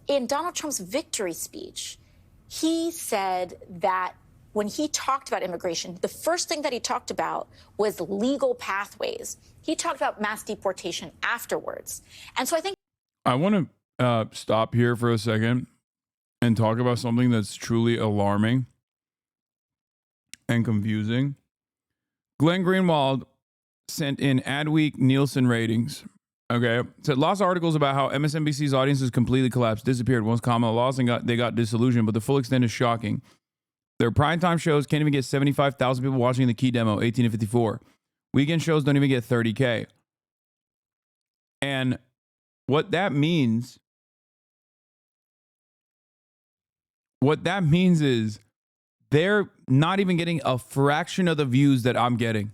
in Donald Trump's victory speech, he said that when he talked about immigration, the first thing that he talked about was legal pathways. He talked about mass deportation afterwards. And so I think I want to stop here for a second and talk about something that's truly alarming and confusing. Glenn Greenwald sent in Adweek Nielsen ratings. Okay, said lots of articles about how MSNBC's audiences completely collapsed, disappeared once Kamala lost, and they got disillusioned. But the full extent is shocking. Their primetime shows can't even get 75,000 people watching the key demo, 18 to 54. Weekend shows don't even get 30K. And what that means is they're not even getting a fraction of the views that I'm getting.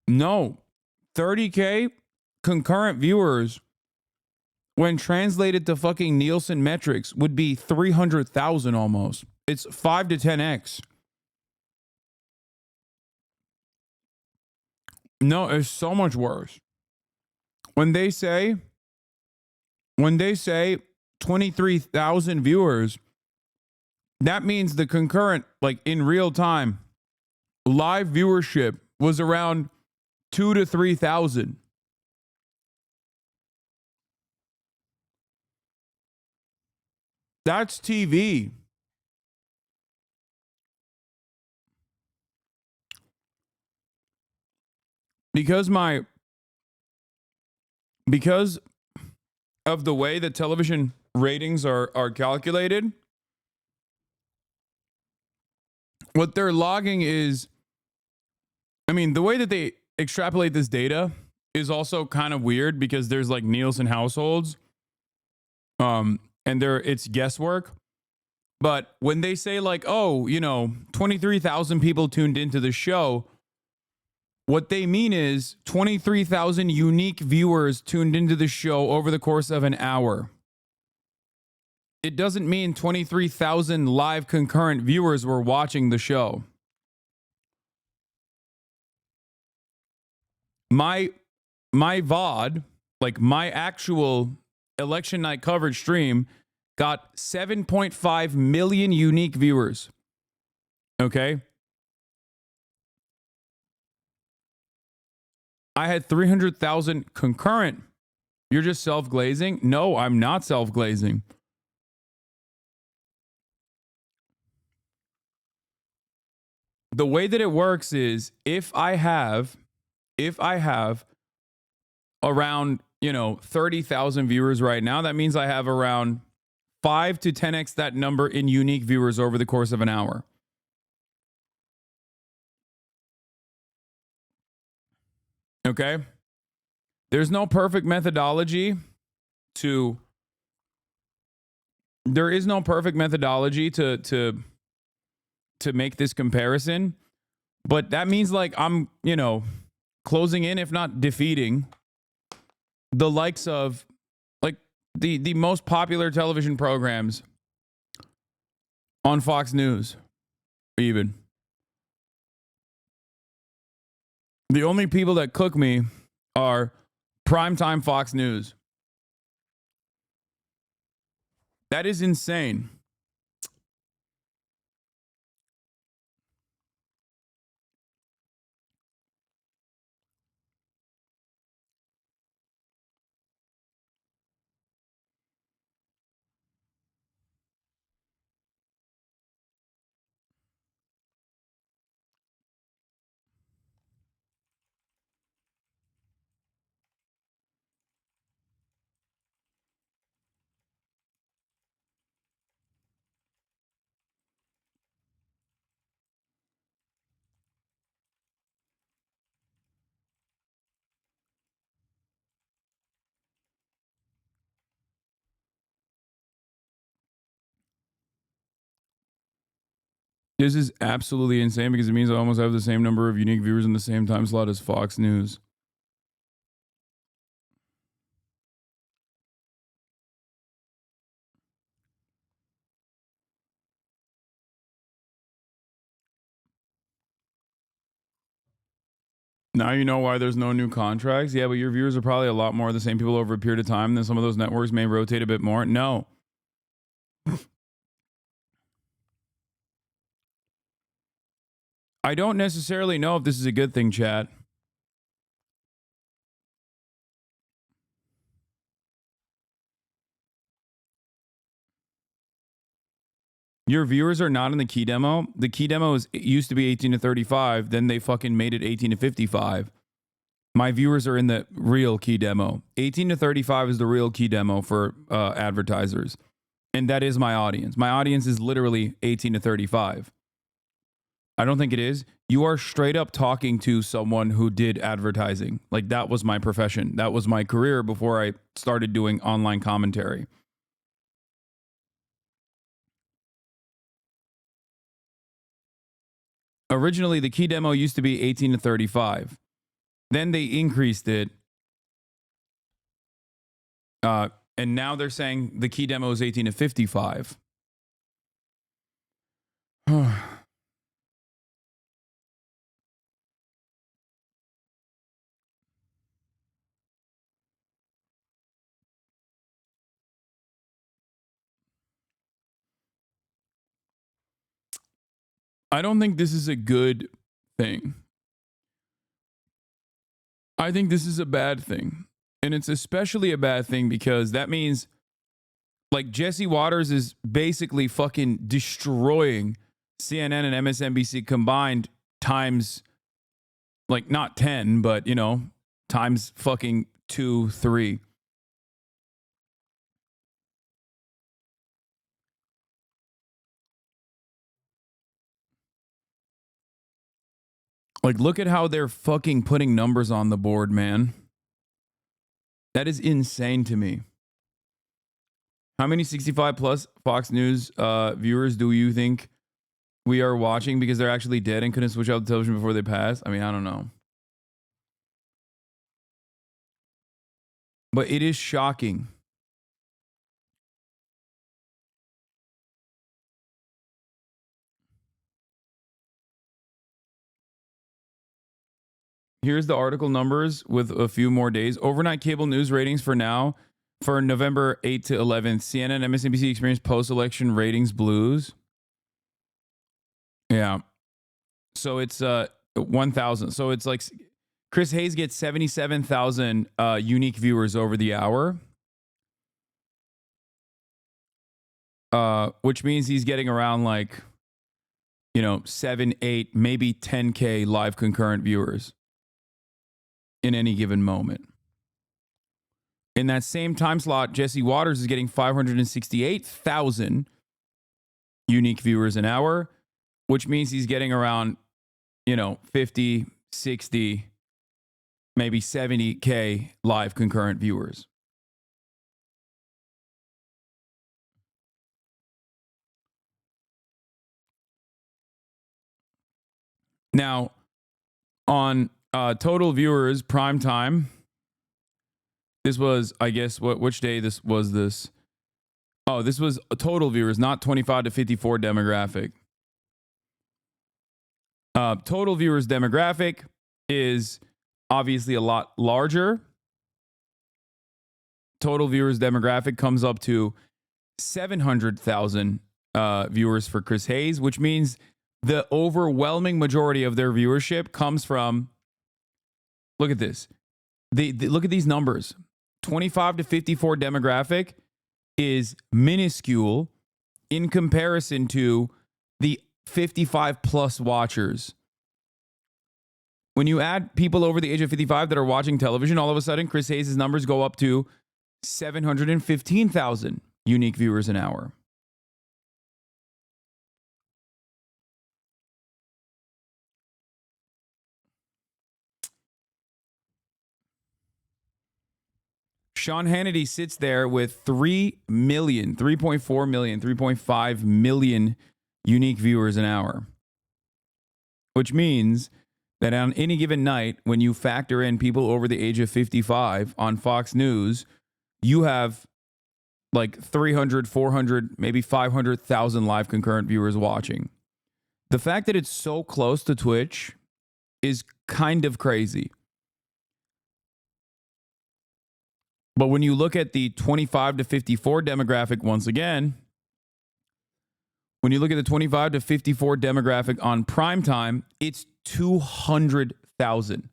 No, 30K concurrent viewers, when translated to fucking Nielsen metrics, would be 300,000 almost. It's 5 to 10x. No, it's so much worse. When they say When they say 23,000 viewers, that means the concurrent, like in real time, live viewership was around 2,000 to 3,000. That's TV. Because of the way that television ratings are calculated, what they're logging is, I mean, the way that they extrapolate this data is also kind of weird because there's like Nielsen households, and it's guesswork. But when they say like, oh, 23,000 people tuned into the show, what they mean is 23,000 unique viewers tuned into the show over the course of an hour. It doesn't mean 23,000 live concurrent viewers were watching the show. My VOD, like my actual election night coverage stream, got 7.5 million unique viewers. Okay? I had 300,000 concurrent. You're just self-glazing? No, I'm not self-glazing. The way that it works is if I have around, 30,000 viewers right now, that means I have around 5 to 10x that number in unique viewers over the course of an hour. Okay? There's no perfect methodology to make this comparison, but that means like I'm, closing in, if not defeating, the likes of like the most popular television programs on Fox News, even. The only people that cook me are primetime Fox News. That is insane. This is absolutely insane because it means I almost have the same number of unique viewers in the same time slot as Fox News. Now you know why there's no new contracts. Yeah, but your viewers are probably a lot more the same people over a period of time. Then some of those networks may rotate a bit more. No. I don't necessarily know if this is a good thing, chat. Your viewers are not in the key demo. The key demo used to be 18 to 35. Then they fucking made it 18 to 55. My viewers are in the real key demo. 18 to 35 is the real key demo for advertisers. And that is my audience. My audience is literally 18 to 35. I don't think it is. You are straight up talking to someone who did advertising. Like that was my profession. That was my career before I started doing online commentary. Originally, the key demo used to be 18 to 35. Then they increased it. And now they're saying the key demo is 18 to 55. I don't think this is a good thing. I think this is a bad thing. And it's especially a bad thing because that means like Jesse Waters is basically fucking destroying CNN and MSNBC combined times like not 10, but you know, times fucking 2, 3. Like, look at how they're fucking putting numbers on the board, man. That is insane to me. How many 65 plus Fox News viewers do you think we are watching because they're actually dead and couldn't switch out the television before they pass? I mean, I don't know. But it is shocking. Here's the article numbers with a few more days. Overnight cable news ratings for now. For November 8th to 11th, CNN, MSNBC experienced post-election ratings blues. Yeah. So it's 1,000. So it's like Chris Hayes gets 77,000 unique viewers over the hour. Which means he's getting around like, you know, 7, 8, maybe 10K live concurrent viewers in any given moment. In that same time slot, Jesse Waters is getting 568,000 unique viewers an hour, which means he's getting around, you know, 50, 60, maybe 70K live concurrent viewers. Now, on total viewers, prime time, this was, I guess, which day this was this? Oh, this was total viewers, not 25 to 54 demographic. Total viewers demographic is obviously a lot larger. Total viewers demographic comes up to 700,000 viewers for Chris Hayes, which means the overwhelming majority of their viewership comes from, look at this. Look at these numbers. 25 to 54 demographic is minuscule in comparison to the 55 plus watchers. When you add people over the age of 55 that are watching television, all of a sudden Chris Hayes' numbers go up to 715,000 unique viewers an hour. Sean Hannity sits there with 3 million, 3.4 million, 3.5 million unique viewers an hour, which means that on any given night, when you factor in people over the age of 55 on Fox News, you have like 300, 400, maybe 500,000 live concurrent viewers watching. The fact that it's so close to Twitch is kind of crazy. But when you look at the 25 to 54 demographic, once again, when you look at the 25 to 54 demographic on prime time, it's 200,000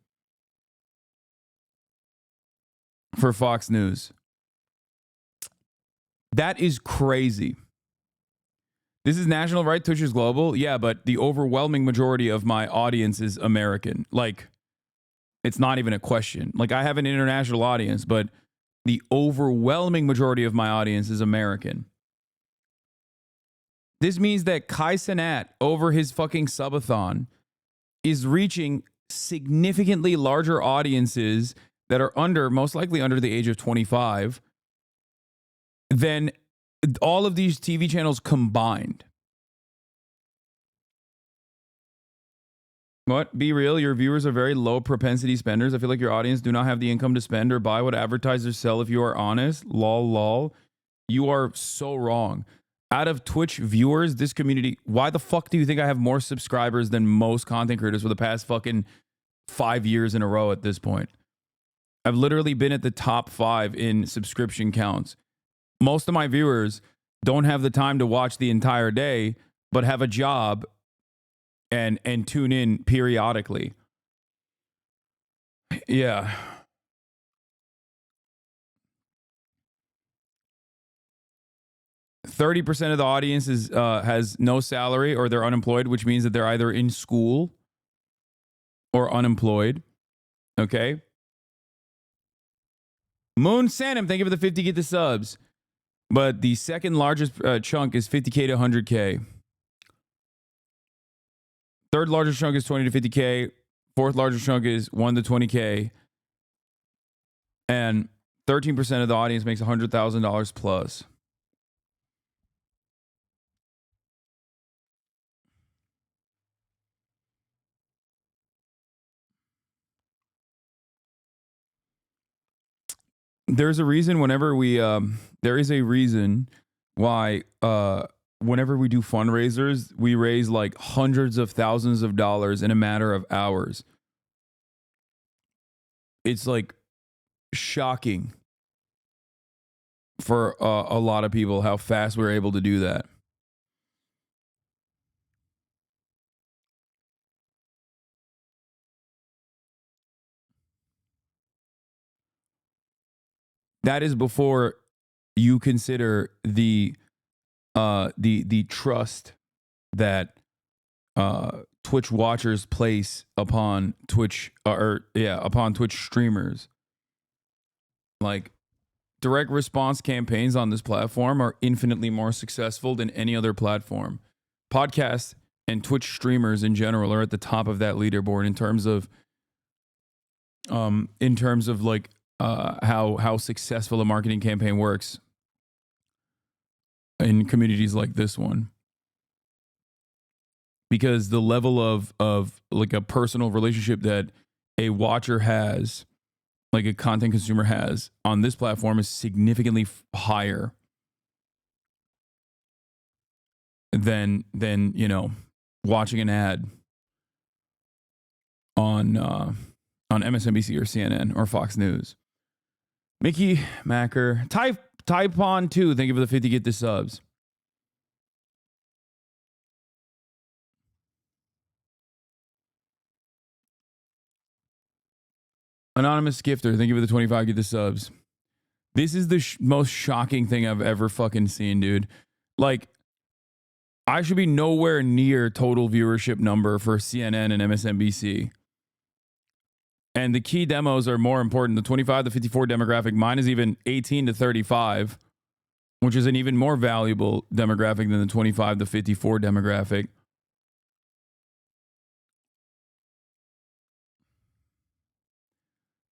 for Fox News. That is crazy. This is national, right? Twitch is global. Yeah, but the overwhelming majority of my audience is American. Like, it's not even a question. Like, I have an international audience, but the overwhelming majority of my audience is American. This means that Kai Cenat, over his fucking subathon, is reaching significantly larger audiences that are most likely under the age of 25 than all of these TV channels combined. What? Be real. Your viewers are very low propensity spenders. I feel like your audience do not have the income to spend or buy what advertisers sell if you are honest. Lol, lol. You are so wrong. Out of Twitch viewers, this community, why the fuck do you think I have more subscribers than most content creators for the past fucking 5 years in a row at this point? I've literally been at the top 5 in subscription counts. Most of my viewers don't have the time to watch the entire day, but have a job and tune in periodically. Yeah. %30 of the audience has no salary or they're unemployed, which means that they're either in school or unemployed. Okay. Moon Sanum, thank you for the 50 get the subs. But the second largest chunk is 50K to 100K. Third largest chunk is 20 to 50K. Fourth largest chunk is 1 to 20K. And 13% of the audience makes $100,000 plus. There's a reason whenever we there is a reason why whenever we do fundraisers, we raise like hundreds of thousands of dollars in a matter of hours. It's like shocking for a lot of people how fast we're able to do that. That is before you consider the trust that Twitch watchers place upon Twitch upon Twitch streamers. Like direct response campaigns on this platform are infinitely more successful than any other platform. Podcasts and Twitch streamers in general are at the top of that leaderboard in terms of like how successful a marketing campaign works in communities like this one. Because the level of like a personal relationship that a watcher has, like a content consumer has on this platform, is significantly higher than you know, watching an ad on MSNBC or CNN or Fox News. Mickey Macker, Typon 2, thank you for the 50 get the subs. Anonymous Gifter, thank you for the 25 get the subs. This is the most shocking thing I've ever fucking seen, dude. Like, I should be nowhere near total viewership number for CNN and MSNBC. And the key demos are more important. The 25 to 54 demographic, mine is even 18 to 35, which is an even more valuable demographic than the 25 to 54 demographic.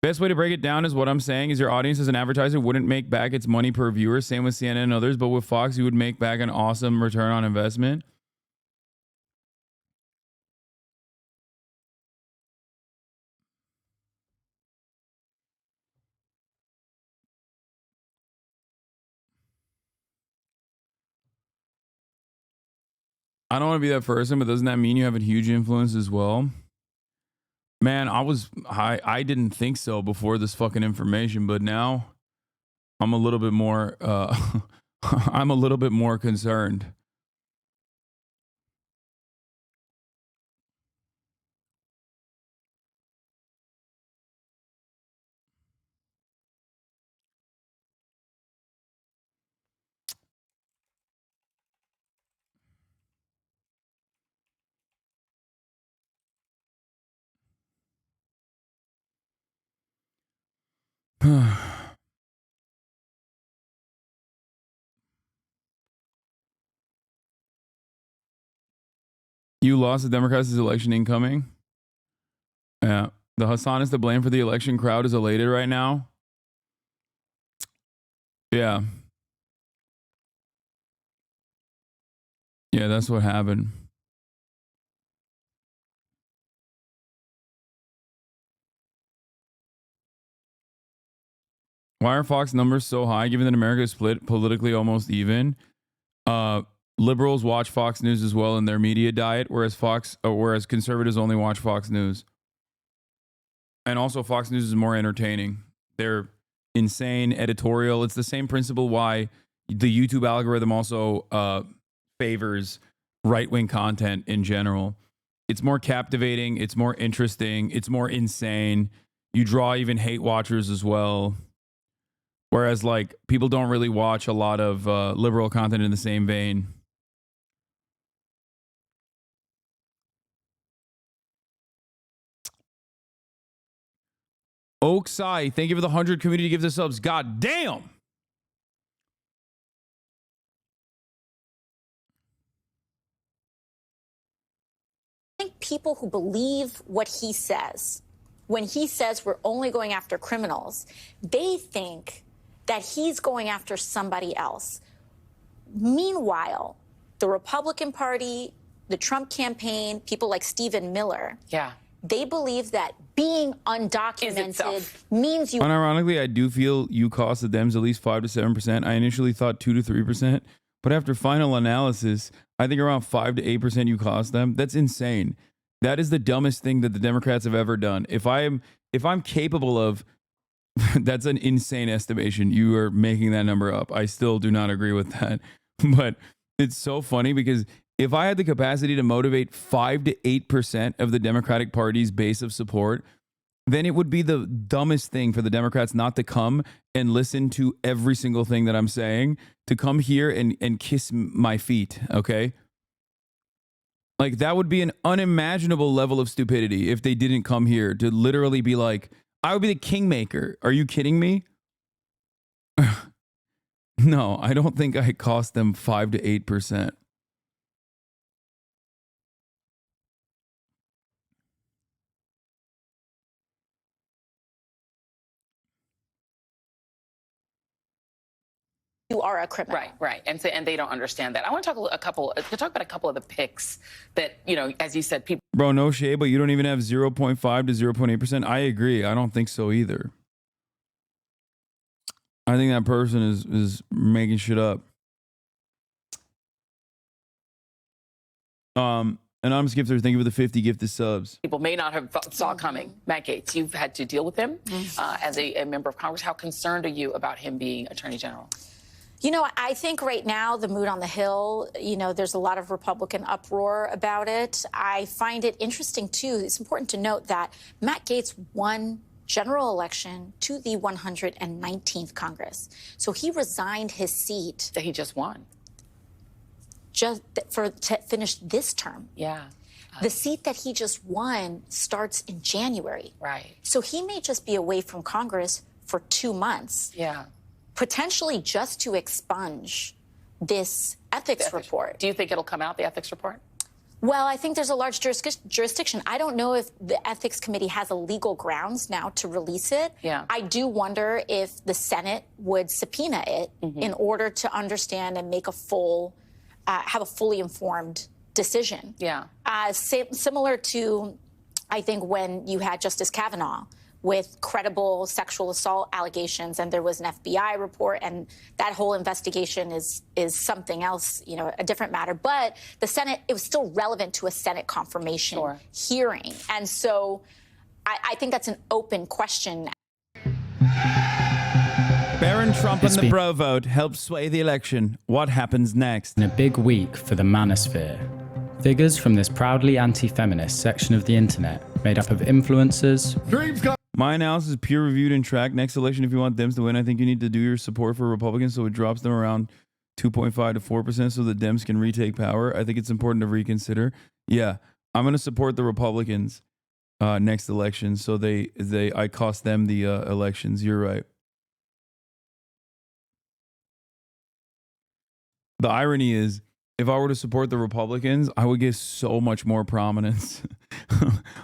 Best way to break it down is what I'm saying is your audience as an advertiser wouldn't make back its money per viewer. Same with CNN and others, but with Fox, you would make back an awesome return on investment. I don't want to be that person, but doesn't that mean you have a huge influence as well? Man, I didn't think so before this fucking information, but now I'm a little bit more I'm a little bit more concerned. You lost the Democrats' election incoming. Yeah. The Hasan is to blame for the election. Crowd is elated right now. Yeah. Yeah, that's what happened. Why are Fox numbers so high given that America is split politically almost even? Liberals watch Fox News as well in their media diet, whereas conservatives only watch Fox News. And also Fox News is more entertaining. They're insane editorial. It's the same principle why the YouTube algorithm also favors right-wing content in general. It's more captivating. It's more interesting. It's more insane. You draw even hate watchers as well. Whereas like people don't really watch a lot of liberal content in the same vein. Oaksai, thank you for the 100 community gives us subs. God damn. I think people who believe what he says, when he says we're only going after criminals, they think that he's going after somebody else. Meanwhile, the Republican Party, the Trump campaign, people like Stephen Miller, they believe that being undocumented means you... Unironically, I do feel you cost the Dems at least 5 to 7%. I initially thought 2 to 3%, but after final analysis, I think around 5 to 8% you cost them. That's insane. That is the dumbest thing that the Democrats have ever done. If I'm capable of... That's an insane estimation. You are making that number up. I still do not agree with that. But it's so funny because if I had the capacity to motivate 5 to 8% of the Democratic Party's base of support, then it would be the dumbest thing for the Democrats not to come and listen to every single thing that I'm saying, to come here and kiss my feet, okay? Like, that would be an unimaginable level of stupidity if they didn't come here to literally be like, I would be the kingmaker. Are you kidding me? No, I don't think I cost them 5 to 8%. You are a criminal. Right. And they don't understand that. I want to talk about a couple of the picks that, you know, as you said, people. Bro, no shade, but you don't even have 0.5 to 0.8%. I agree. I don't think so either. I think that person is making shit up. Anonymous Gifter, thank you for the 50 gifted subs. People may not have saw coming. Matt Gaetz, you've had to deal with him as a member of Congress. How concerned are you about him being Attorney General? You know, I think right now the mood on the Hill, you know, there's a lot of Republican uproar about it. I find it interesting, too. It's important to note that Matt Gaetz won general election to the 119th Congress. So he resigned his seat. That he just won. To finish this term. Yeah. The seat that he just won starts in January. Right. So he may just be away from Congress for 2 months. Yeah. Potentially just to expunge this ethics report. Do you think it'll come out, the ethics report? Well, I think there's a large jurisdiction. I don't know if the Ethics Committee has a legal grounds now to release it. Yeah. I do wonder if the Senate would subpoena it in order to understand and make have a fully informed decision. Yeah. Similar to, I think, when you had Justice Kavanaugh with credible sexual assault allegations, and there was an FBI report, and that whole investigation is something else, you know, a different matter. But the Senate, it was still relevant to a Senate confirmation hearing. And so I think that's an open question. Barron Trump and the bro vote helped sway the election. What happens next? In a big week for the manosphere. Figures from this proudly anti-feminist section of the internet, made up of influencers. My analysis is peer-reviewed and tracked. Next election, if you want Dems to win, I think you need to do your support for Republicans so it drops them around 2.5 to 4% so the Dems can retake power. I think it's important to reconsider. Yeah, I'm going to support the Republicans next election so I cost them the elections. You're right. The irony is, if I were to support the Republicans, I would get so much more prominence.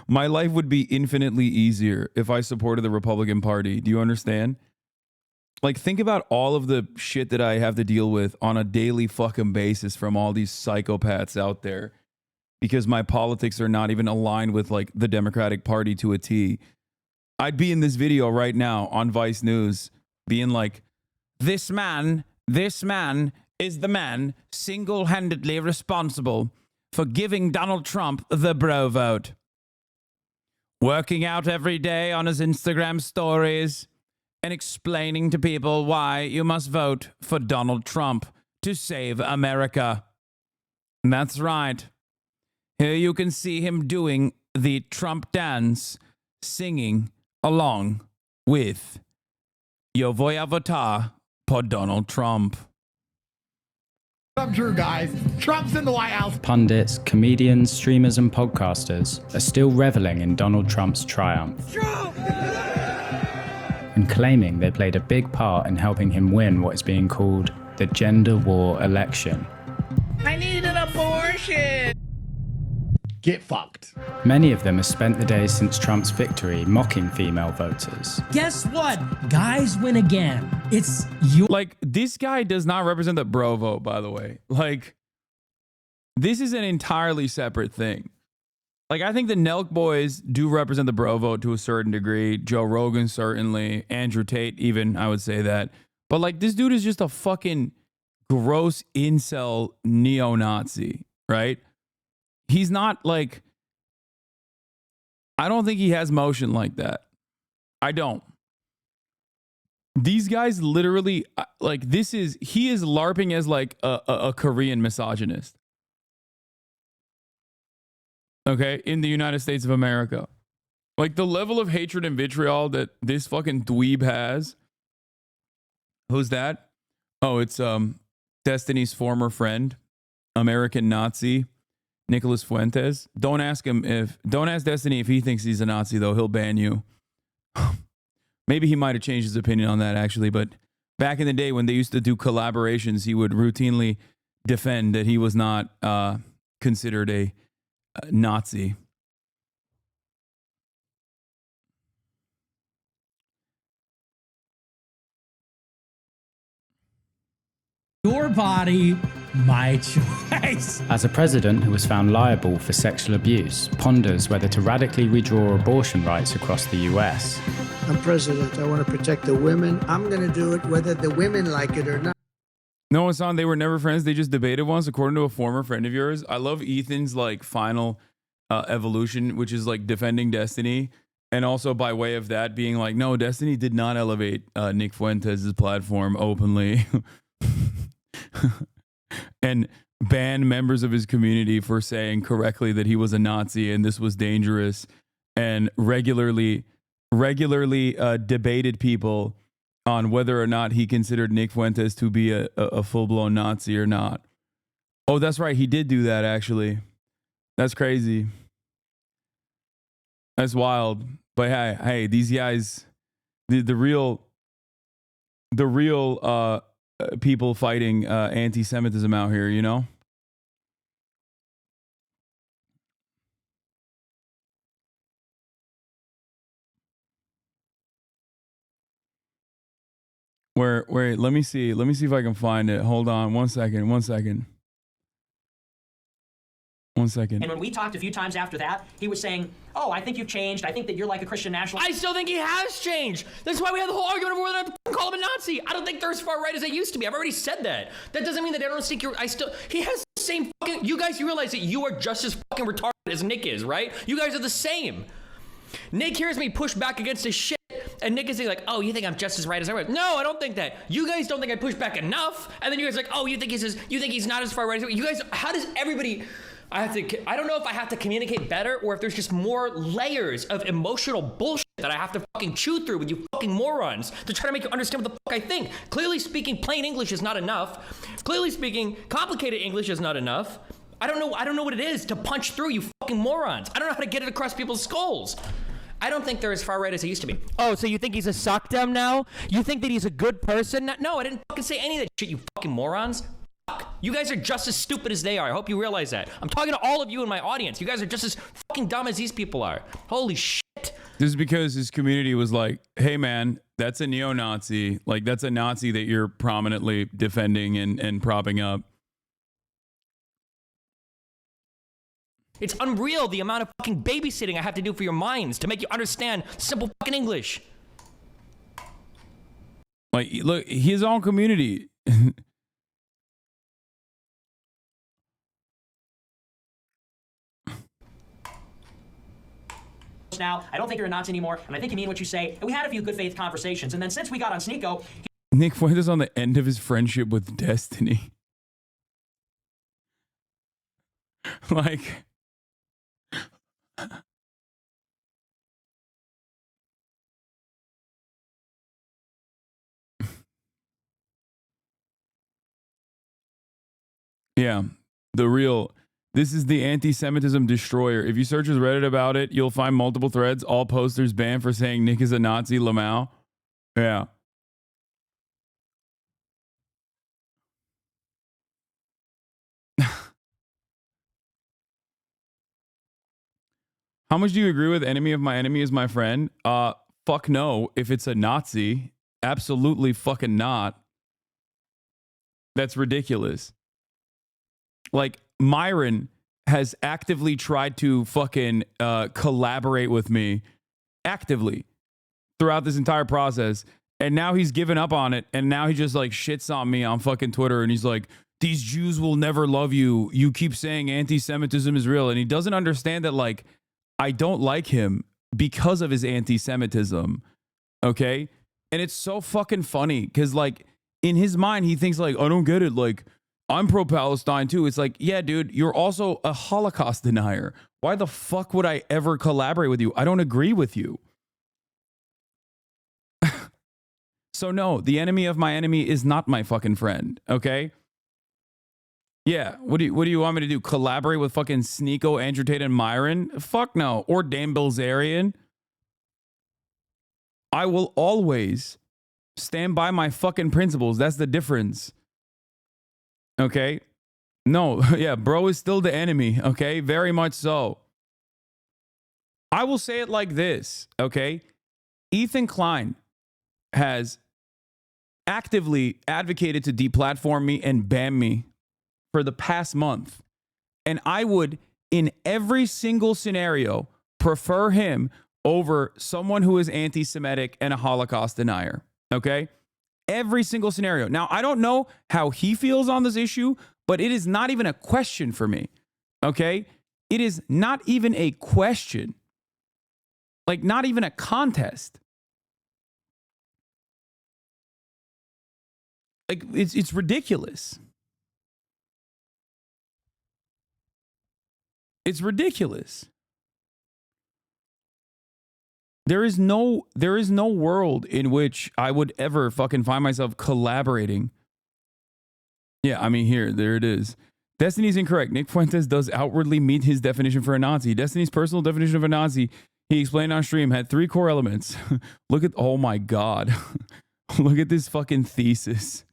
My life would be infinitely easier if I supported the Republican Party. Do you understand? Like, think about all of the shit that I have to deal with on a daily fucking basis from all these psychopaths out there because my politics are not even aligned with, like, the Democratic Party to a T. I'd be in this video right now on Vice News being like, this man is the man single-handedly responsible for giving Donald Trump the bro vote. Working out every day on his Instagram stories and explaining to people why you must vote for Donald Trump to save America. And that's right. Here you can see him doing the Trump dance, singing along with Yo voy a votar por Donald Trump. True, guys. Trump's in the White House. Pundits, comedians, streamers, and podcasters are still reveling in Donald Trump's triumph. Trump! And claiming they played a big part in helping him win what is being called the gender war election. I need an abortion. Get fucked. Many of them have spent the days since Trump's victory mocking female voters. Guess what? Guys win again. It's you. Like, this guy does not represent the bro vote, by the way. Like, this is an entirely separate thing. Like, I think the Nelk boys do represent the bro vote to a certain degree. Joe Rogan, certainly. Andrew Tate, even, I would say that. But, like, this dude is just a fucking gross incel neo-Nazi, right? He's not, like... I don't think he has motion like that. I don't. These guys literally, like, he is LARPing as, like, a Korean misogynist. Okay? In the United States of America. Like, the level of hatred and vitriol that this fucking dweeb has. Who's that? Oh, it's Destiny's former friend, American Nazi, Nicholas Fuentes. Don't ask Destiny if he thinks he's a Nazi, though. He'll ban you. Maybe he might have changed his opinion on that, actually. But back in the day when they used to do collaborations, he would routinely defend that he was not considered a Nazi. Your body, my choice. As a president who was found liable for sexual abuse ponders whether to radically redraw abortion rights across the US. I'm president. I want to protect the women. I'm going to do it whether the women like it or not. No, Hasan, they were never friends. They just debated once, according to a former friend of yours. I love Ethan's, like, final evolution, which is, like, defending Destiny. And also by way of that being like, no, Destiny did not elevate Nick Fuentes' platform openly. And ban members of his community for saying correctly that he was a Nazi and this was dangerous, and regularly debated people on whether or not he considered Nick Fuentes to be a full-blown Nazi or not. Oh, that's right. He did do that, actually. That's crazy. That's wild. But hey, these guys, the real people fighting anti-Semitism out here, you know? Wait, let me see if I can find it. Hold on, one second. And when we talked a few times after that, he was saying, oh, I think you've changed. I think that you're like a Christian nationalist. I still think he has changed. That's why we had the whole argument over whether to call him a Nazi. I don't think they're as far right as they used to be. I've already said that. That doesn't mean that I don't think he has the same fucking, you guys, you realize that you are just as fucking retarded as Nick is, right? You guys are the same. Nick hears me push back against his shit, and Nick is like, oh, you think I'm just as right as I was? No, I don't think that. You guys don't think I push back enough, and then you guys are like, oh, you think he's not as far right as you guys. How does everybody? I don't know if I have to communicate better or if there's just more layers of emotional bullshit that I have to fucking chew through with you fucking morons to try to make you understand what the fuck I think. Clearly speaking, plain English is not enough. Clearly speaking, complicated English is not enough. I don't know what it is to punch through, you fucking morons. I don't know how to get it across people's skulls. I don't think they're as far right as they used to be. Oh, so you think he's a suckdem now? You think that he's a good person? No, I didn't fucking say any of that shit, you fucking morons. You guys are just as stupid as they are. I hope you realize that. I'm talking to all of you in my audience. You guys are just as fucking dumb as these people are. Holy shit. This is because his community was like, hey man, that's a neo-Nazi. Like, that's a Nazi that you're prominently defending and propping up. It's unreal the amount of fucking babysitting I have to do for your minds to make you understand simple fucking English. Like, look, his own community. Now, I don't think you're a Nazi anymore, and I think you mean what you say. And we had a few good faith conversations, and then since we got on Sneeko, Nick Fuentes on the end of his friendship with Destiny. Like, Yeah, this is the anti-Semitism destroyer. If you search with Reddit about it, you'll find multiple threads, all posters banned for saying Nick is a Nazi, Lamau. Yeah. How much do you agree with enemy of my enemy is my friend? Fuck no. If it's a Nazi, absolutely fucking not. That's ridiculous. Like, Myron has actively tried to fucking collaborate with me actively throughout this entire process. And now he's given up on it. And now he just like shits on me on fucking Twitter. And he's like, these Jews will never love you. You keep saying anti-Semitism is real. And he doesn't understand that, like, I don't like him because of his anti-Semitism. Okay. And it's so fucking funny because, like, in his mind, he thinks, like, I don't get it. Like, I'm pro-Palestine too. It's like, yeah, dude, you're also a Holocaust denier. Why the fuck would I ever collaborate with you? I don't agree with you. So no, the enemy of my enemy is not my fucking friend. Okay. Yeah. What do you want me to do? Collaborate with fucking Sneeko, Andrew Tate, and Myron? Fuck no. Or Dan Bilzerian. I will always stand by my fucking principles. That's the difference. Okay. No, yeah, bro is still the enemy. Okay. Very much so. I will say it like this. Okay. Ethan Klein has actively advocated to deplatform me and ban me for the past month. And I would, in every single scenario, prefer him over someone who is anti-Semitic and a Holocaust denier. Okay? Every single scenario. Now, I don't know how he feels on this issue, but it is not even a question for me. Okay? It is not even a question. Like, not even a contest. Like, it's ridiculous. It's ridiculous. There is no world in which I would ever fucking find myself collaborating. Yeah, I mean, there it is. Destiny's incorrect. Nick Fuentes does outwardly meet his definition for a Nazi. Destiny's personal definition of a Nazi, he explained on stream, had 3 core elements. Look at, oh my God. Look at this fucking thesis.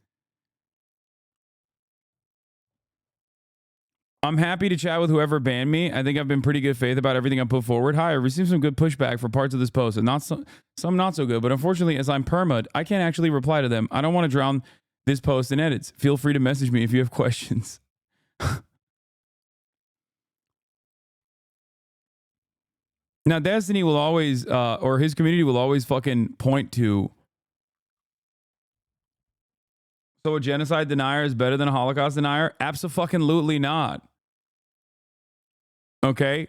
I'm happy to chat with whoever banned me. I think I've been pretty good faith about everything I put forward. Hi, I received some good pushback for parts of this post and some not so good. But unfortunately, as I'm perma'd, I can't actually reply to them. I don't want to drown this post in edits. Feel free to message me if you have questions. Now, Destiny will always, or his community will always fucking point to, so a genocide denier is better than a Holocaust denier? Abso-fucking-lutely not. Okay?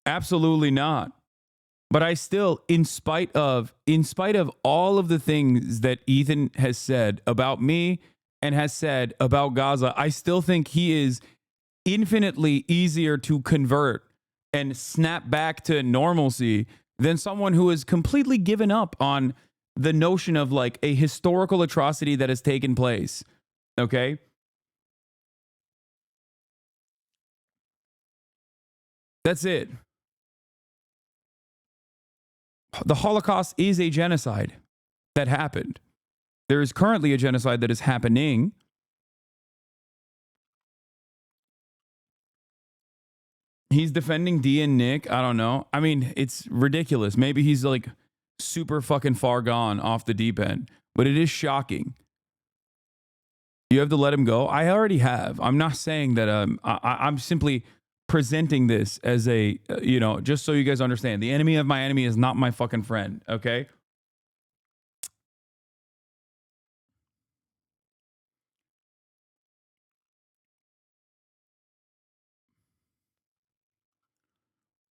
Absolutely not. But I still, in spite of all of the things that Ethan has said about me and has said about Gaza, I still think he is infinitely easier to convert and snap back to normalcy than someone who has completely given up on the notion of like a historical atrocity that has taken place. Okay? That's it. The Holocaust is a genocide that happened. There is currently a genocide that is happening. He's defending D and Nick. I don't know. I mean, it's ridiculous. Maybe he's like super fucking far gone off the deep end, but it is shocking. You have to let him go. I already have. I'm not saying that. I'm simply presenting this as a, just so you guys understand. The enemy of my enemy is not my fucking friend. Okay.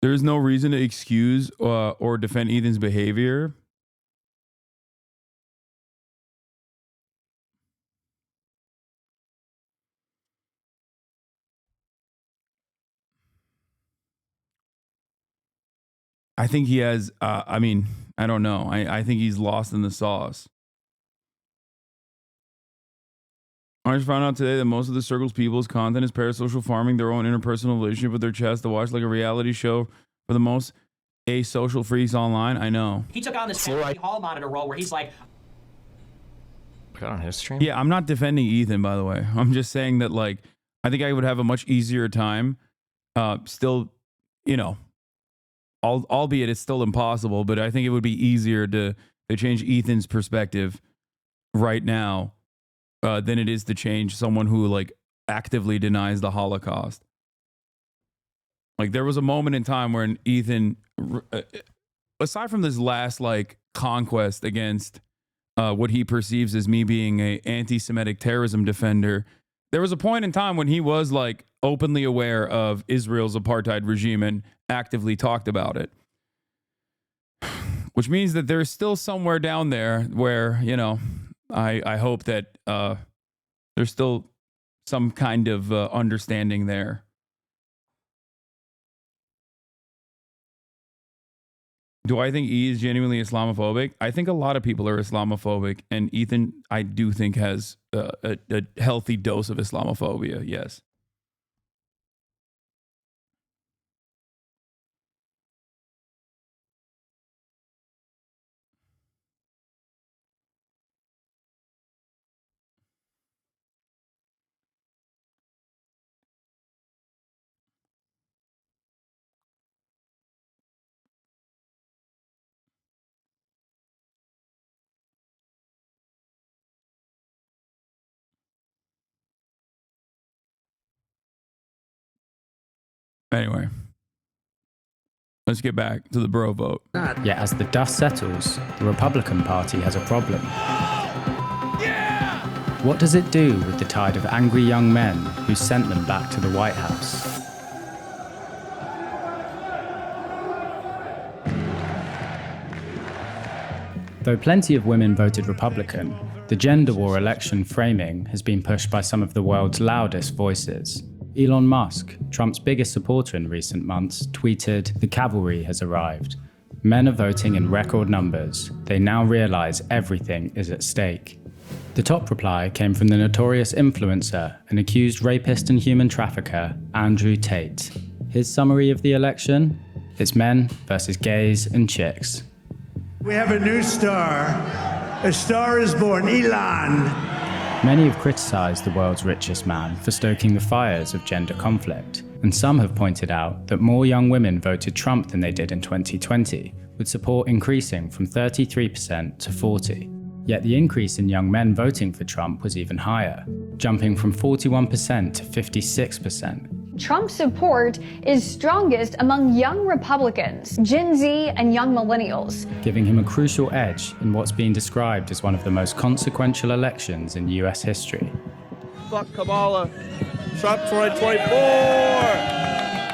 There's no reason to excuse or defend Ethan's behavior. I think he has, I mean, I don't know. I think he's lost in the sauce. I just found out today that most of the Circle's people's content is parasocial farming, their own interpersonal relationship with their chest to watch like a reality show for the most asocial freaks online. I know. He took on this hall monitor role where he's like, on his stream? Yeah, I'm not defending Ethan, by the way. I'm just saying that, like, I think I would have a much easier time still, you know, albeit it's still impossible, but I think it would be easier to change Ethan's perspective right now than it is to change someone who, like, actively denies the Holocaust. Like, there was a moment in time when Ethan, aside from this last, like, conquest against what he perceives as me being a anti-Semitic terrorism defender, there was a point in time when he was, like, openly aware of Israel's apartheid regime and actively talked about it. Which means that there's still somewhere down there where, you know, I hope that there's still some kind of understanding there. Do I think E is genuinely Islamophobic? I think a lot of people are Islamophobic, and Ethan, I do think, has a healthy dose of Islamophobia, yes. Anyway, let's get back to the bro vote. Yet as the dust settles, the Republican Party has a problem. What does it do with the tide of angry young men who sent them back to the White House? Though plenty of women voted Republican, the gender war election framing has been pushed by some of the world's loudest voices. Elon Musk, Trump's biggest supporter in recent months, tweeted, "The cavalry has arrived. Men are voting in record numbers. They now realize everything is at stake." The top reply came from the notorious influencer and accused rapist and human trafficker, Andrew Tate. His summary of the election? It's men versus gays and chicks. We have a new star. A star is born, Elon. Many have criticised the world's richest man for stoking the fires of gender conflict, and some have pointed out that more young women voted Trump than they did in 2020, with support increasing from 33% to 40%. Yet the increase in young men voting for Trump was even higher, jumping from 41% to 56%. Trump's support is strongest among young Republicans, Gen Z, and young millennials, giving him a crucial edge in what's being described as one of the most consequential elections in US history. Fuck Kamala. Trump 2024!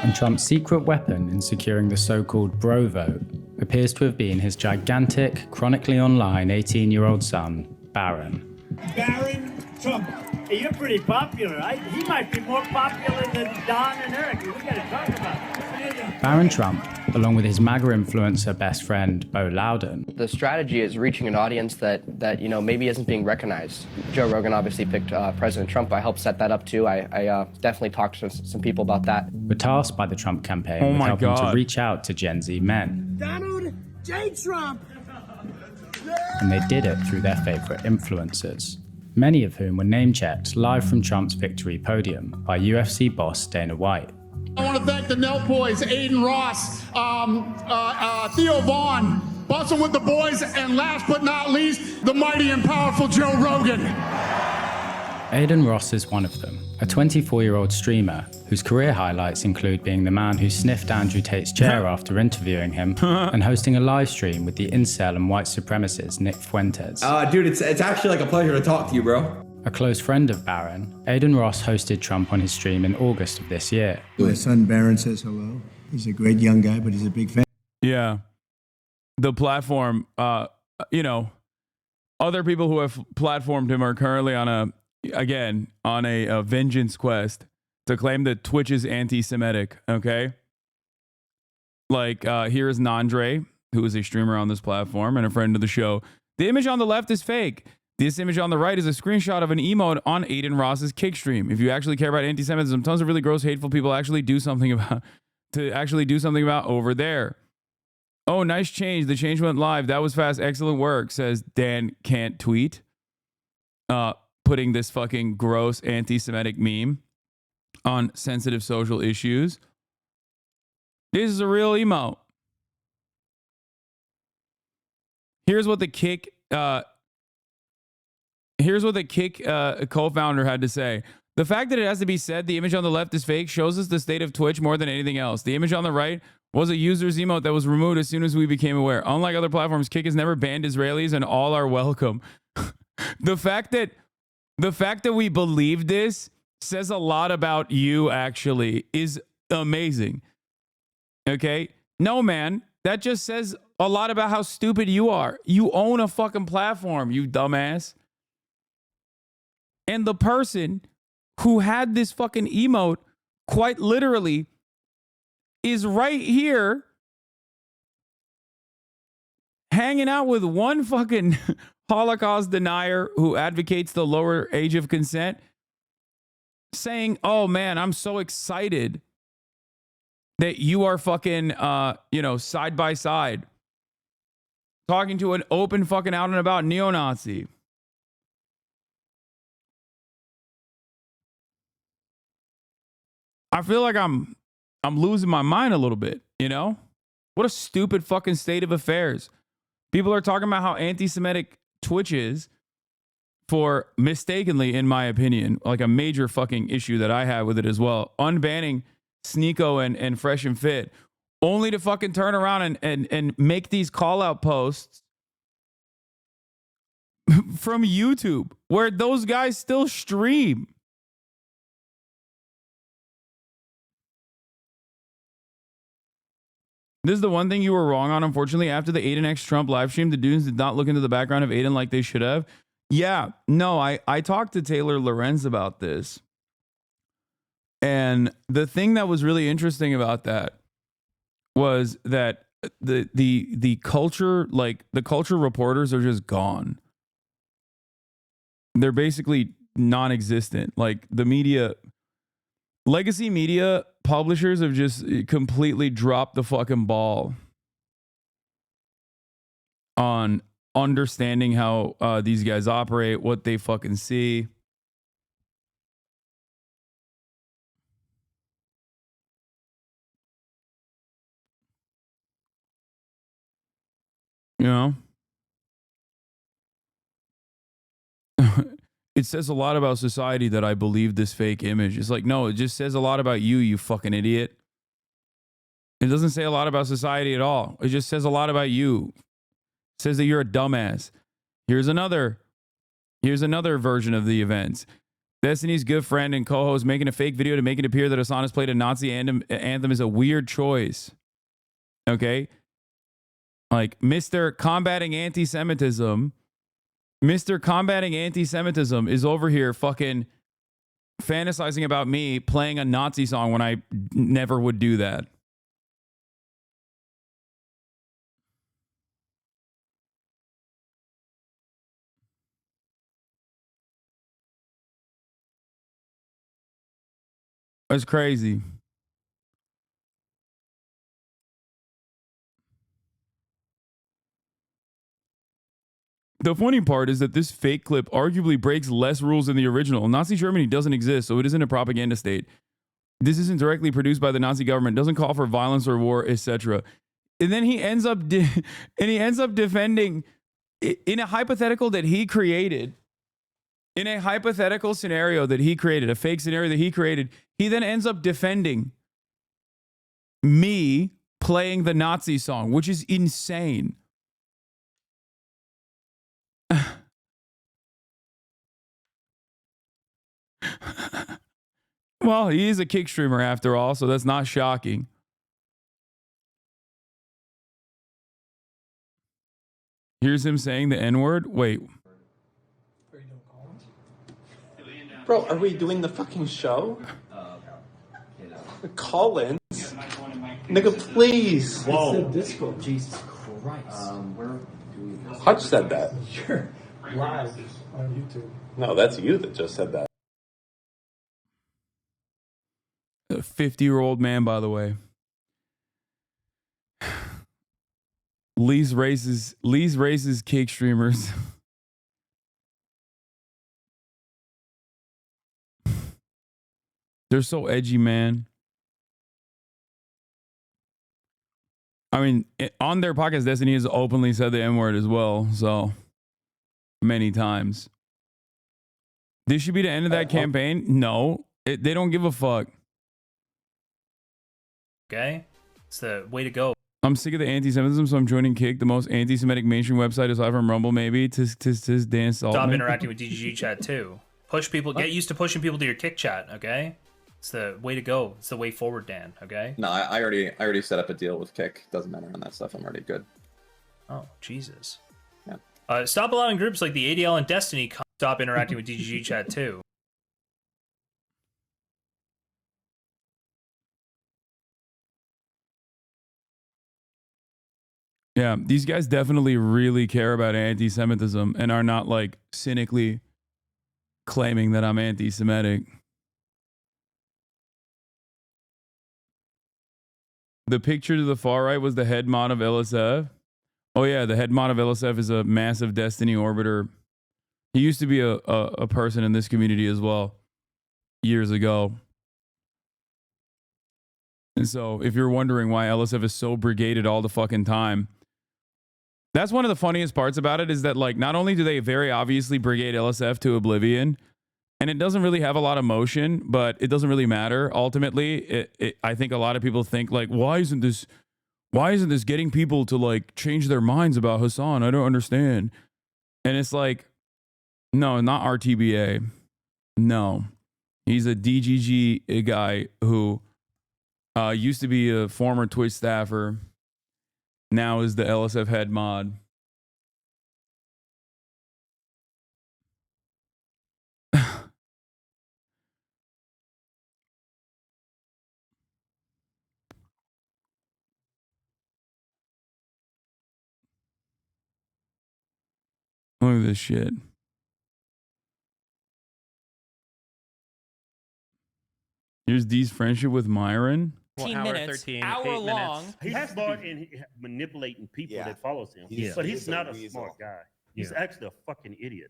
And Trump's secret weapon in securing the so-called bro vote appears to have been his gigantic, chronically online 18-year-old son, Barron. Barron Trump. Hey, you're pretty popular. He might be more popular than Don and Eric. We gotta talk about it. Barron Trump, along with his MAGA influencer best friend, Bo Loudon. The strategy is reaching an audience that you know, maybe isn't being recognized. Joe Rogan obviously picked President Trump. I helped set that up too. I definitely talked to some people about that. Were tasked by the Trump campaign with helping to reach out to Gen Z men. Donald J. Trump! And they did it through their favorite influencers, many of whom were name-checked live from Trump's victory podium by UFC boss Dana White. I want to thank the Nelk Boys, Aiden Ross, Theo Vaughn, Bustin' with the Boys, and last but not least, the mighty and powerful Joe Rogan. Aiden Ross is one of them, a 24-year-old streamer whose career highlights include being the man who sniffed Andrew Tate's chair after interviewing him and hosting a live stream with the incel and white supremacist Nick Fuentes. Dude, it's actually like a pleasure to talk to you, bro. A close friend of Barron, Aiden Ross hosted Trump on his stream in August of this year. My son Barron says hello. He's a great young guy, but he's a big fan. Yeah. The platform, you know, other people who have platformed him are currently on a vengeance quest to claim that Twitch is anti-Semitic, okay? Like, here is Nandre, who is a streamer on this platform and a friend of the show. The image on the left is fake. This image on the right is a screenshot of an emote on Aiden Ross's kick stream. If you actually care about anti-Semitism, tons of really gross, hateful people actually do something about over there. Oh, nice change. The change went live. That was fast. Excellent work, says Dan Can't Tweet. Putting this fucking gross anti-Semitic meme on sensitive social issues. This is a real emote. Here's what the Kick co-founder had to say. The fact that it has to be said the image on the left is fake shows us the state of Twitch more than anything else. The image on the right was a user's emote that was removed as soon as we became aware. Unlike other platforms, Kick has never banned Israelis and all are welcome. The fact that we believe this says a lot about you, actually, is amazing. Okay? No, man. That just says a lot about how stupid you are. You own a fucking platform, you dumbass. And the person who had this fucking emote, quite literally, is right here hanging out with one fucking Holocaust denier who advocates the lower age of consent, saying, oh man, I'm so excited that you are fucking, side by side, talking to an open fucking out and about neo-Nazi. I feel like I'm losing my mind a little bit, you know? What a stupid fucking state of affairs. People are talking about how anti-Semitic Twitch is for, mistakenly, in my opinion, like a major fucking issue that I have with it as well, unbanning Sneeko and Fresh and Fit, only to fucking turn around and make these call-out posts from YouTube, where those guys still stream. This is the one thing you were wrong on. Unfortunately, after the Aiden X Trump live stream, the dudes did not look into the background of Aiden like they should have. Yeah, no, I talked to Taylor Lorenz about this. And the thing that was really interesting about that was that the culture, like the culture reporters are just gone. They're basically non-existent. Like the media, legacy media publishers have just completely dropped the fucking ball on understanding how these guys operate, what they fucking see. You know? It says a lot about society that I believe this fake image. It's like, no, it just says a lot about you, you fucking idiot. It doesn't say a lot about society at all. It just says a lot about you. It says that you're a dumbass. Here's another version of the events. Destiny's good friend and co-host making a fake video to make it appear that Hasan has played a Nazi anthem is a weird choice. Okay? Like, Mr. Combating Anti-Semitism is over here fucking fantasizing about me playing a Nazi song when I never would do that. That's crazy. The funny part is that this fake clip arguably breaks less rules than the original. Nazi Germany doesn't exist, so it isn't a propaganda state. This isn't directly produced by the Nazi government, doesn't call for violence or war, etc. And then he ends up defending in a hypothetical that he created. In a hypothetical scenario that he created, a fake scenario that he created, he then ends up defending me playing the Nazi song, which is insane. Well, he is a kick streamer after all, so that's not shocking. Here's him saying the N-word. Wait. Bro, are we doing the fucking show? Collins? Nigga, please. Whoa. Discord. Jesus Christ. Hutch said that. Sure. Live on YouTube. No, that's you that just said that. A 50-year-old man, by the way. Lee's races cake streamers. They're so edgy, man. I mean, on their podcast, Destiny has openly said the N-word as well, so many times. This should be the end of that campaign? No, they don't give a fuck. Okay? It's the way to go. I'm sick of the anti-Semitism, so I'm joining Kick, the most anti-Semitic mainstream website aside from Rumble, maybe. Tis Dan Stop Saltman. interacting with DGG chat too. Push people. Get used to pushing people to your Kick chat. Okay, it's the way to go. It's the way forward, Dan. Okay. No, I already set up a deal with Kick. Doesn't matter on that stuff. I'm already good. Oh Jesus. Yeah. Stop allowing groups like the ADL and Destiny. Stop interacting with DGG chat too. Yeah, these guys definitely really care about anti-Semitism and are not like cynically claiming that I'm anti-Semitic. The picture to the far right was the head mod of LSF. Oh yeah, the head mod of LSF is a massive Destiny orbiter. He used to be a person in this community as well years ago. And so if you're wondering why LSF is so brigaded all the fucking time, that's one of the funniest parts about it is that, like, not only do they very obviously brigade LSF to oblivion, and it doesn't really have a lot of motion, but it doesn't really matter. Ultimately, I think a lot of people think, like, why isn't this getting people to, like, change their minds about Hasan? I don't understand. And it's like, no, not RTBA. No. He's a DGG guy who used to be a former Twitch staffer. Now is the LSF head mod. Look at this shit. Here's Dee's friendship with Myron. 13 minutes, 13, hour 8 long. minutes. He's smart in manipulating people that follows him. But he's not a smart guy. He's actually a fucking idiot.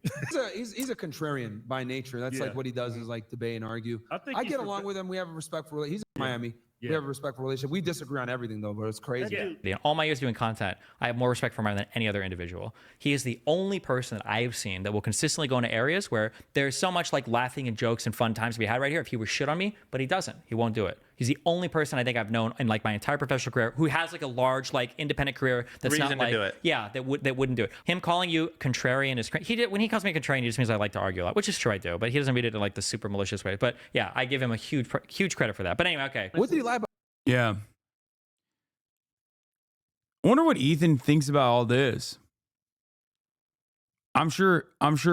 He's a contrarian by nature. That's like what he does is like debate and argue. I get along with him. We have a respectful. He's in Miami. We have a respectful relationship. We disagree on everything though, but it's crazy. In all my years doing content, I have more respect for him than any other individual. He is the only person that I have seen that will consistently go into areas where there's so much like laughing and jokes and fun times to be had right here. If he was shit on me, but he doesn't. He won't do it. He's the only person I think I've known in like my entire professional career who has like a large like independent career that's Reason not to like do it. yeah that wouldn't do it. Him calling you contrarian is when he calls me contrarian, he just means I like to argue a lot, which is true I do, but he doesn't read it in like the super malicious way. But yeah, I give him a huge credit for that. But anyway, okay. What did he lie about? Yeah. I wonder what Ethan thinks about all this. I'm sure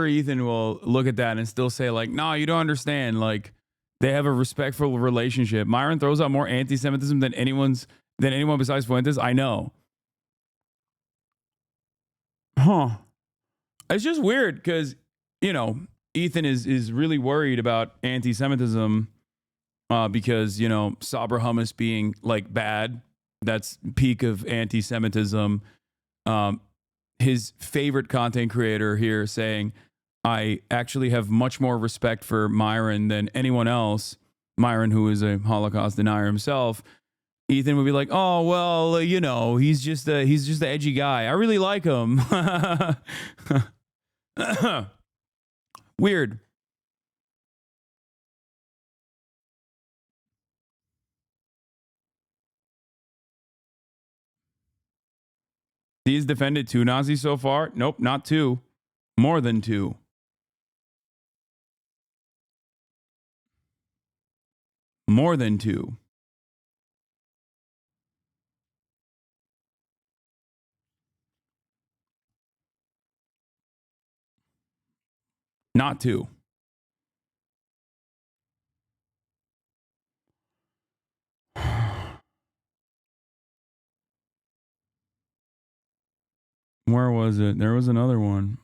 Ethan will look at that and still say like, "No, you don't understand. Like, they have a respectful relationship." Myron throws out more anti-Semitism than anyone besides Fuentes. I know. Huh. It's just weird because, Ethan is really worried about anti-Semitism because, Sabra hummus being like bad. That's peak of anti-Semitism. His favorite content creator here saying, I actually have much more respect for Myron than anyone else. Myron, who is a Holocaust denier himself. Ethan would be like, "Oh, well, he's just the edgy guy. I really like him." Weird. He's defended 2 Nazis so far? Nope, not 2. More than 2. More than 2. Not 2. Where was it? There was another one.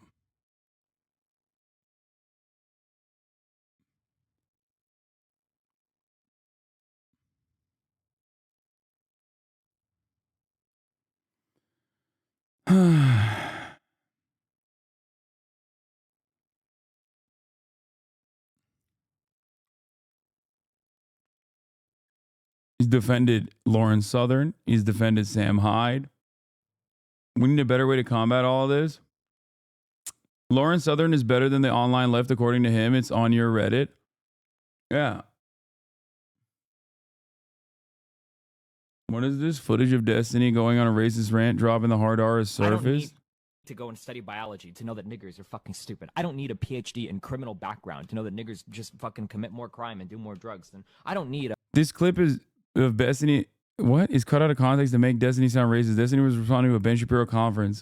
He's defended Lauren Southern. He's defended Sam Hyde. We need a better way to combat all of this. Lauren Southern is better than the online left, according to him. It's on your Reddit. Yeah. What is this? Footage of Destiny going on a racist rant, dropping the hard R as surface? To go and study biology to know that niggers are fucking stupid. I don't need a PhD in criminal background to know that niggers just fucking commit more crime and do more drugs. Than I don't need a. This clip is of Destiny. What is cut out of context to make Destiny sound racist? Destiny was responding to a Ben Shapiro conference.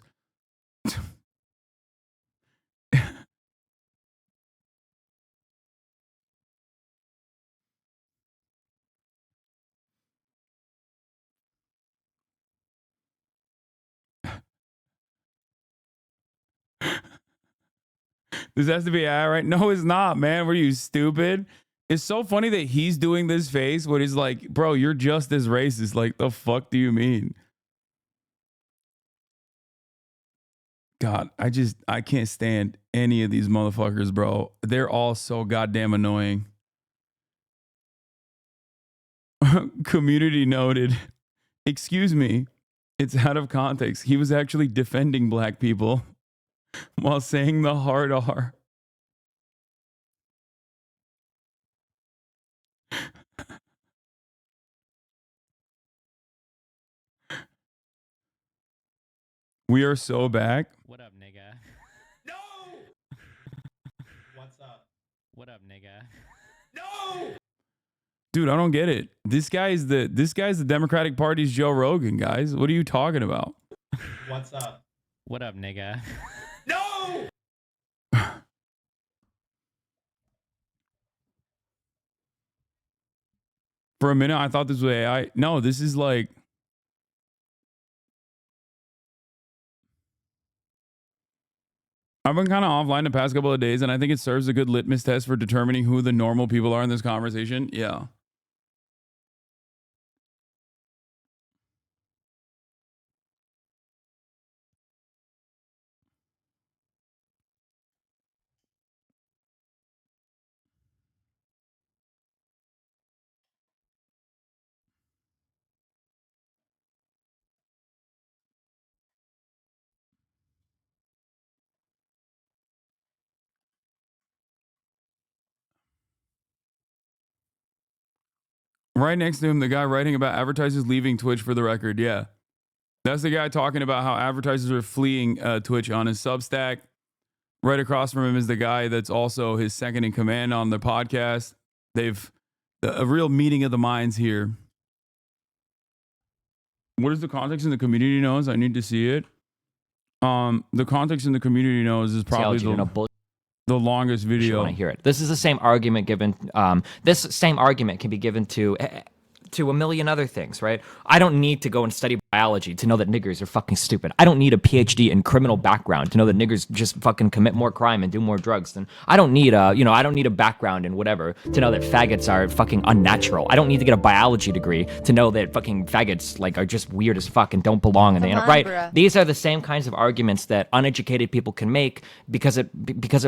This has to be AI, right? No, it's not, man. Were you stupid? It's so funny that he's doing this face when he's like, bro, you're just as racist. Like, the fuck do you mean? God, I can't stand any of these motherfuckers, bro. They're all so goddamn annoying. Community noted. Excuse me. It's out of context. He was actually defending black people while saying the hard R. We are so back. What up, nigga? No! What's up? What up, nigga? No! Dude, I don't get it. This guy's the Democratic Party's Joe Rogan, guys. What are you talking about? What's up? What up, nigga? No! For a minute, I thought this was AI. No, this is like... I've been kind of offline the past couple of days, and I think it serves a good litmus test for determining who the normal people are in this conversation. Yeah. Right next to him, the guy writing about advertisers leaving Twitch, for the record. Yeah. That's the guy talking about how advertisers are fleeing Twitch on his Substack. Right across from him is the guy that's also his second in command on the podcast. They've a real meeting of the minds here. What is the context in the community knows? I need to see it. The context in the community knows is probably the longest video. Want to hear it? This is the same argument given. This same argument can be given to a million other things, right? I don't need to go and study biology to know that niggers are fucking stupid. I don't need a PhD in criminal background to know that niggers just fucking commit more crime and do more drugs. Than I don't need I don't need a background in whatever to know that faggots are fucking unnatural. I don't need to get a biology degree to know that fucking faggots like are just weird as fuck and don't belong in the internet, right? Bruh. These are the same kinds of arguments that uneducated people can make because it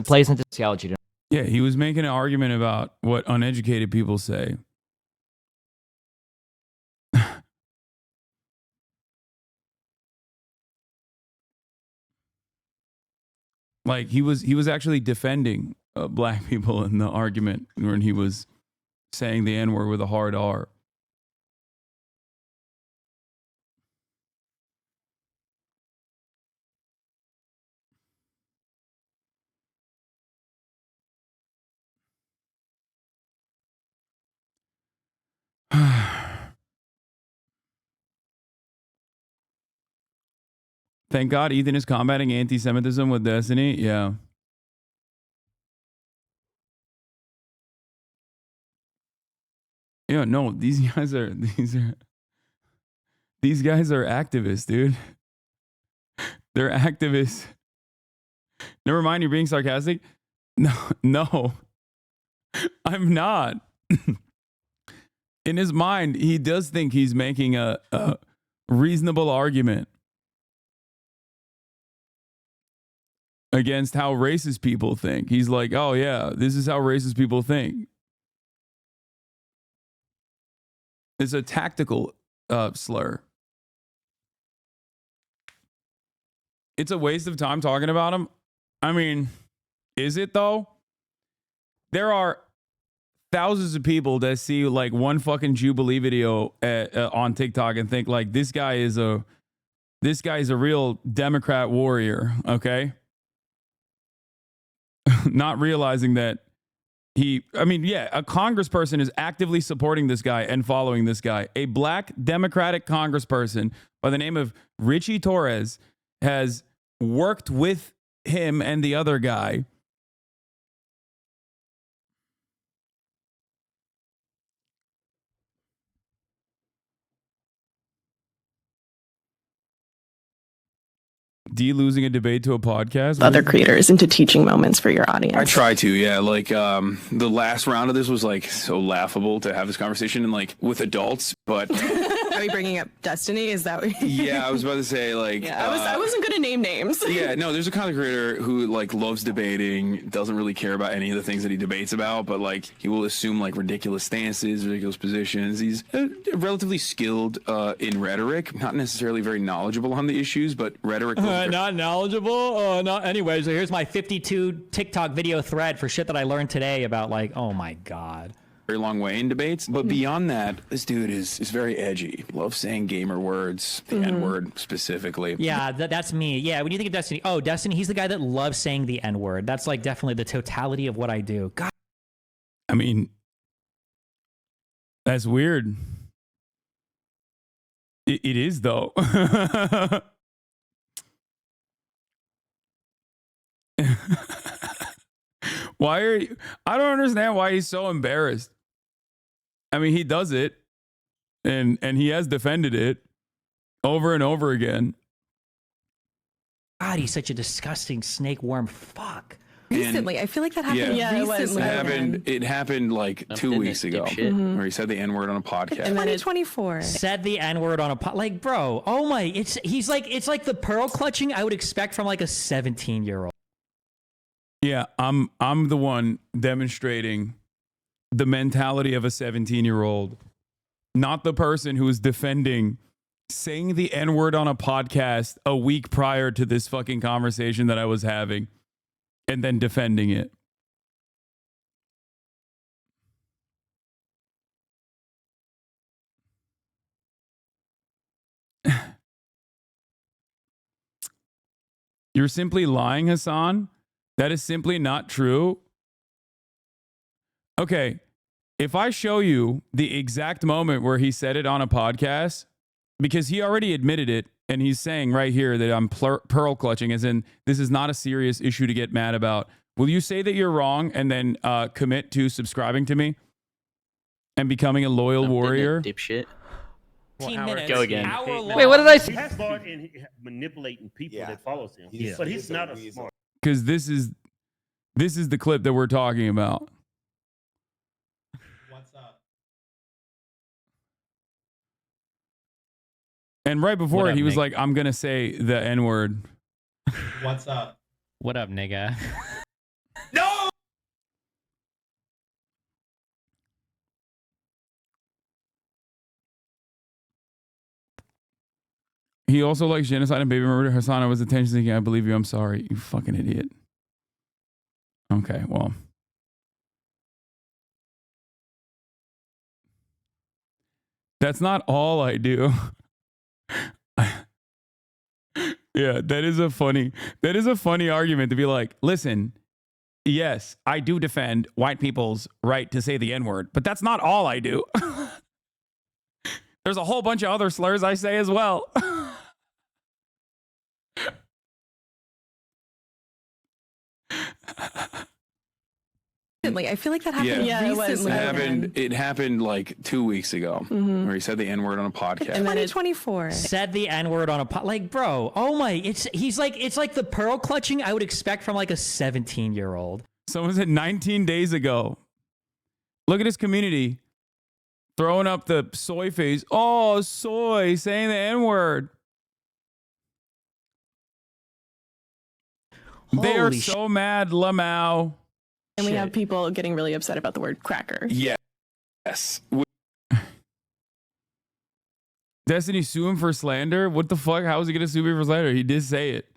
plays into sociology. Yeah, he was making an argument about what uneducated people say. Like he was actually defending black people in the argument when he was saying the N-word with a hard R. Thank God Ethan is combating anti-Semitism with Destiny. Yeah. Yeah, no, these guys are activists, dude. They're activists. Never mind, you're being sarcastic. No, I'm not. In his mind, he does think he's making a reasonable argument against how racist people think. He's like, oh yeah, this is how racist people think. It's a tactical slur. It's a waste of time talking about him. I mean, is it though? There are thousands of people that see like one fucking Jubilee video on TikTok and think like this guy is a real Democrat warrior, okay? Not realizing that a congressperson is actively supporting this guy and following this guy. A black Democratic congressperson by the name of Richie Torres has worked with him and the other guy. Losing a debate to a podcast? Other creators into teaching moments for your audience. I try to, yeah. Like the last round of this was like so laughable to have this conversation and like with adults, but Are we bringing up Destiny? Is that what yeah, I was about to say like I wasn't gonna name names. Yeah, no, there's a content creator who like loves debating, doesn't really care about any of the things that he debates about, but like he will assume like ridiculous stances, ridiculous positions. He's relatively skilled in rhetoric, not necessarily very knowledgeable on the issues, but rhetoric. Not knowledgeable? Not anyway. So here's my 52 TikTok video thread for shit that I learned today about like, oh my God. Very long way in debates, but beyond that, this dude is very edgy. Loves saying gamer words, the N-word specifically. Yeah, that's me. Yeah, when you think of Destiny, Destiny, he's the guy that loves saying the N-word. That's like definitely the totality of what I do. God. I mean, that's weird. It is though. Why are you? I don't understand why he's so embarrassed. I mean, he does it, and he has defended it over and over again. God, he's such a disgusting snake worm. Fuck. Recently, I feel like that happened recently. It happened like 2 weeks ago, where he said the N-word on a podcast. In 2024. Said the N-word on a like, bro. Oh my! It's like the pearl clutching I would expect from like a 17-year-old. Yeah, I'm the one demonstrating the mentality of a 17-year-old, not the person who is defending saying the N-word on a podcast a week prior to this fucking conversation that I was having and then defending it. You're simply lying, Hasan. That is simply not true. Okay, if I show you the exact moment where he said it on a podcast, because he already admitted it, and he's saying right here that I'm pearl clutching, as in this is not a serious issue to get mad about. Will you say that you're wrong and then commit to subscribing to me and becoming a loyal warrior? Dipshit. 15 minutes. Go again. Wait, what did I say? He's smart in manipulating people that follows him. But he's not a smart. Because this is the clip that we're talking about. What's up? And right before it, he was like, I'm going to say the N-word. What's up? What up, nigga? No! He also likes genocide and baby murder. Hasan, I was attention seeking. I believe you. I'm sorry. You fucking idiot. Okay, well. That's not all I do. Yeah, that is a funny argument to be like, listen, yes, I do defend white people's right to say the N-word, but that's not all I do. There's a whole bunch of other slurs I say as well. recently. I feel like that happened recently. It happened like 2 weeks ago, where he said the N word on a podcast. And 2024 said the N word on a like, bro. Oh my! It's like the pearl clutching I would expect from like a 17-year-old. Someone said 19 days ago. Look at his community throwing up the soy face. Oh, soy saying the N word. They are so mad, Lamau. And we have people getting really upset about the word cracker. Yes. Destiny sue him for slander? What the fuck? How is he going to sue me for slander? He did say it.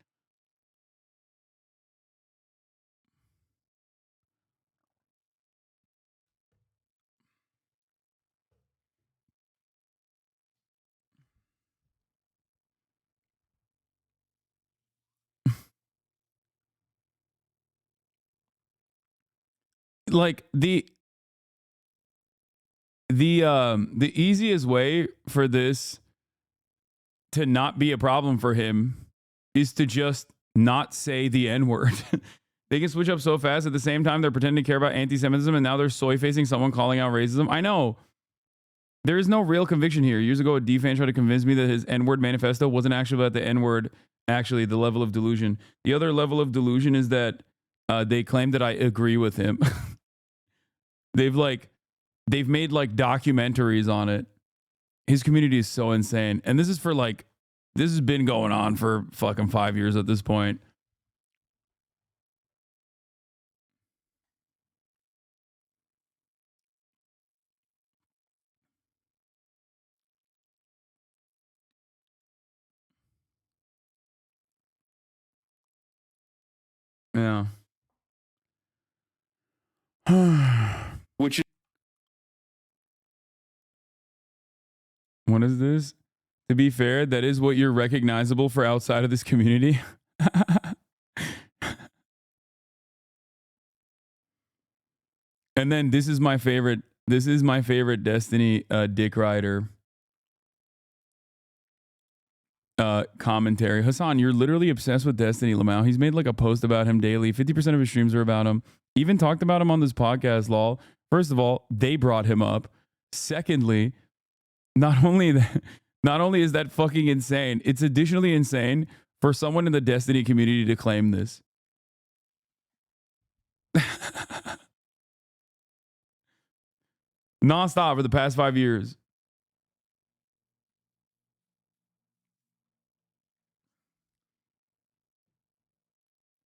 Like the easiest way for this to not be a problem for him is to just not say the N-word. They can switch up so fast. At the same time, they're pretending to care about anti-Semitism, and now they're soy-facing someone calling out racism. I know. There is no real conviction here. Years ago, a D-fan tried to convince me that his N-word manifesto wasn't actually about the N-word, actually the level of delusion. The other level of delusion is that they claim that I agree with him. They've made like documentaries on it. His community is so insane. And this has been going on for fucking 5 years at this point. Yeah. Which is what is this? To be fair, that is what you're recognizable for outside of this community. And then this is my favorite Destiny Dick Rider commentary. Hasan, you're literally obsessed with Destiny, Lamau. He's made like a post about him daily. 50% of his streams are about him. Even talked about him on this podcast, lol. First of all, they brought him up. Secondly, not only is that fucking insane, it's additionally insane for someone in the Destiny community to claim this. Nonstop for the past 5 years.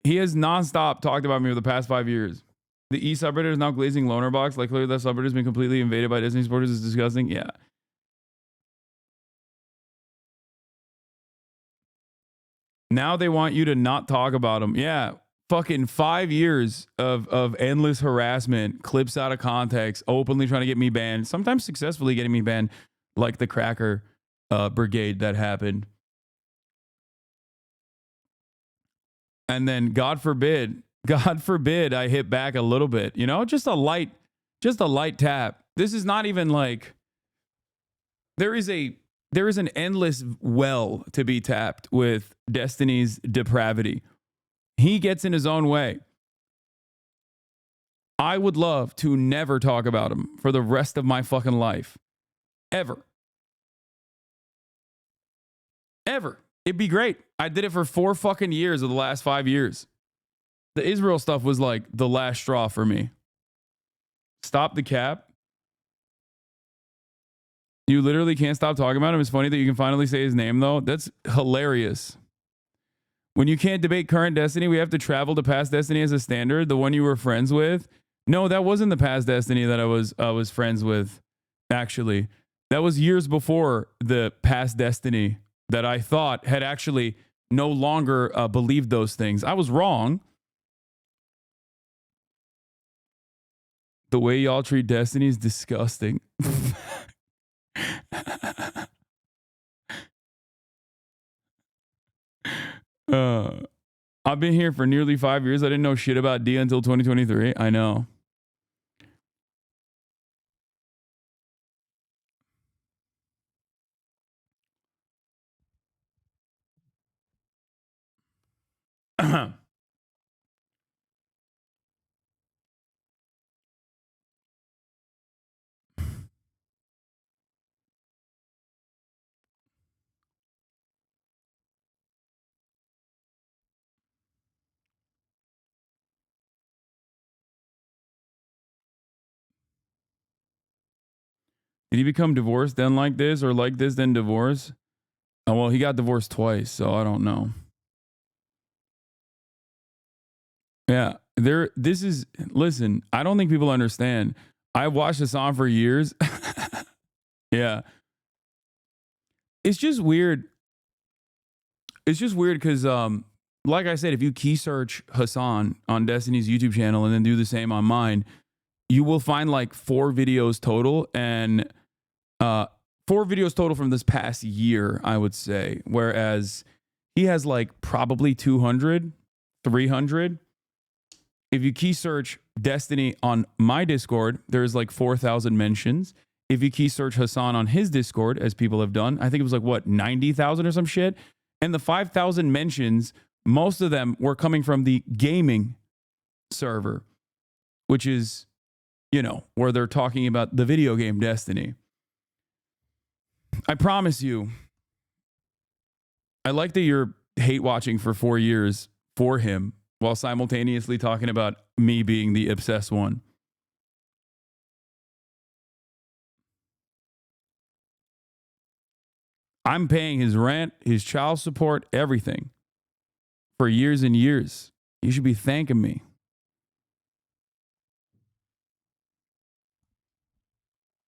He has nonstop talked about me for the past 5 years. The E subreddit is now glazing loner box. Like clearly that subreddit has been completely invaded by Disney supporters. Is disgusting. Yeah. Now they want you to not talk about him. Yeah. Fucking 5 years of endless harassment, clips out of context, openly trying to get me banned, sometimes successfully getting me banned, like the cracker brigade that happened. And then God forbid I hit back a little bit, you know, just a light tap. This is not even like there is an endless well to be tapped with Destiny's depravity. He gets in his own way. I would love to never talk about him for the rest of my fucking life. Ever. It'd be great. I did it for 4 fucking years of the last 5 years. The Israel stuff was like the last straw for me. Stop the cap. You literally can't stop talking about him. It's funny that you can finally say his name, though. That's hilarious. When you can't debate current Destiny, we have to travel to past Destiny as a standard, the one you were friends with. No, that wasn't the past Destiny that I was friends with, actually. That was years before the past Destiny that I thought had actually no longer believed those things. I was wrong. The way y'all treat Destiny is disgusting. I've been here for nearly 5 years. I didn't know shit about Dia until 2023. I know. Did he become divorced then like this, or like this then divorce? Oh, well, he got divorced twice, so I don't know. Yeah, listen, I don't think people understand. I watched Hasan for years. Yeah. It's just weird. It's just weird because, like I said, if you key search Hasan on Destiny's YouTube channel and then do the same on mine, you will find like 4 videos total, and 4 videos total from this past year, I would say. Whereas he has like probably 200, 300. If you key search Destiny on my Discord, there's like 4,000 mentions. If you key search Hasan on his Discord, as people have done, I think it was like, what, 90,000 or some shit? And the 5,000 mentions, most of them were coming from the gaming server, which is, you know, where they're talking about the video game Destiny. I promise you, I like that you're hate watching for 4 years for him while simultaneously talking about me being the obsessed one. I'm paying his rent, his child support, everything for years and years. You should be thanking me.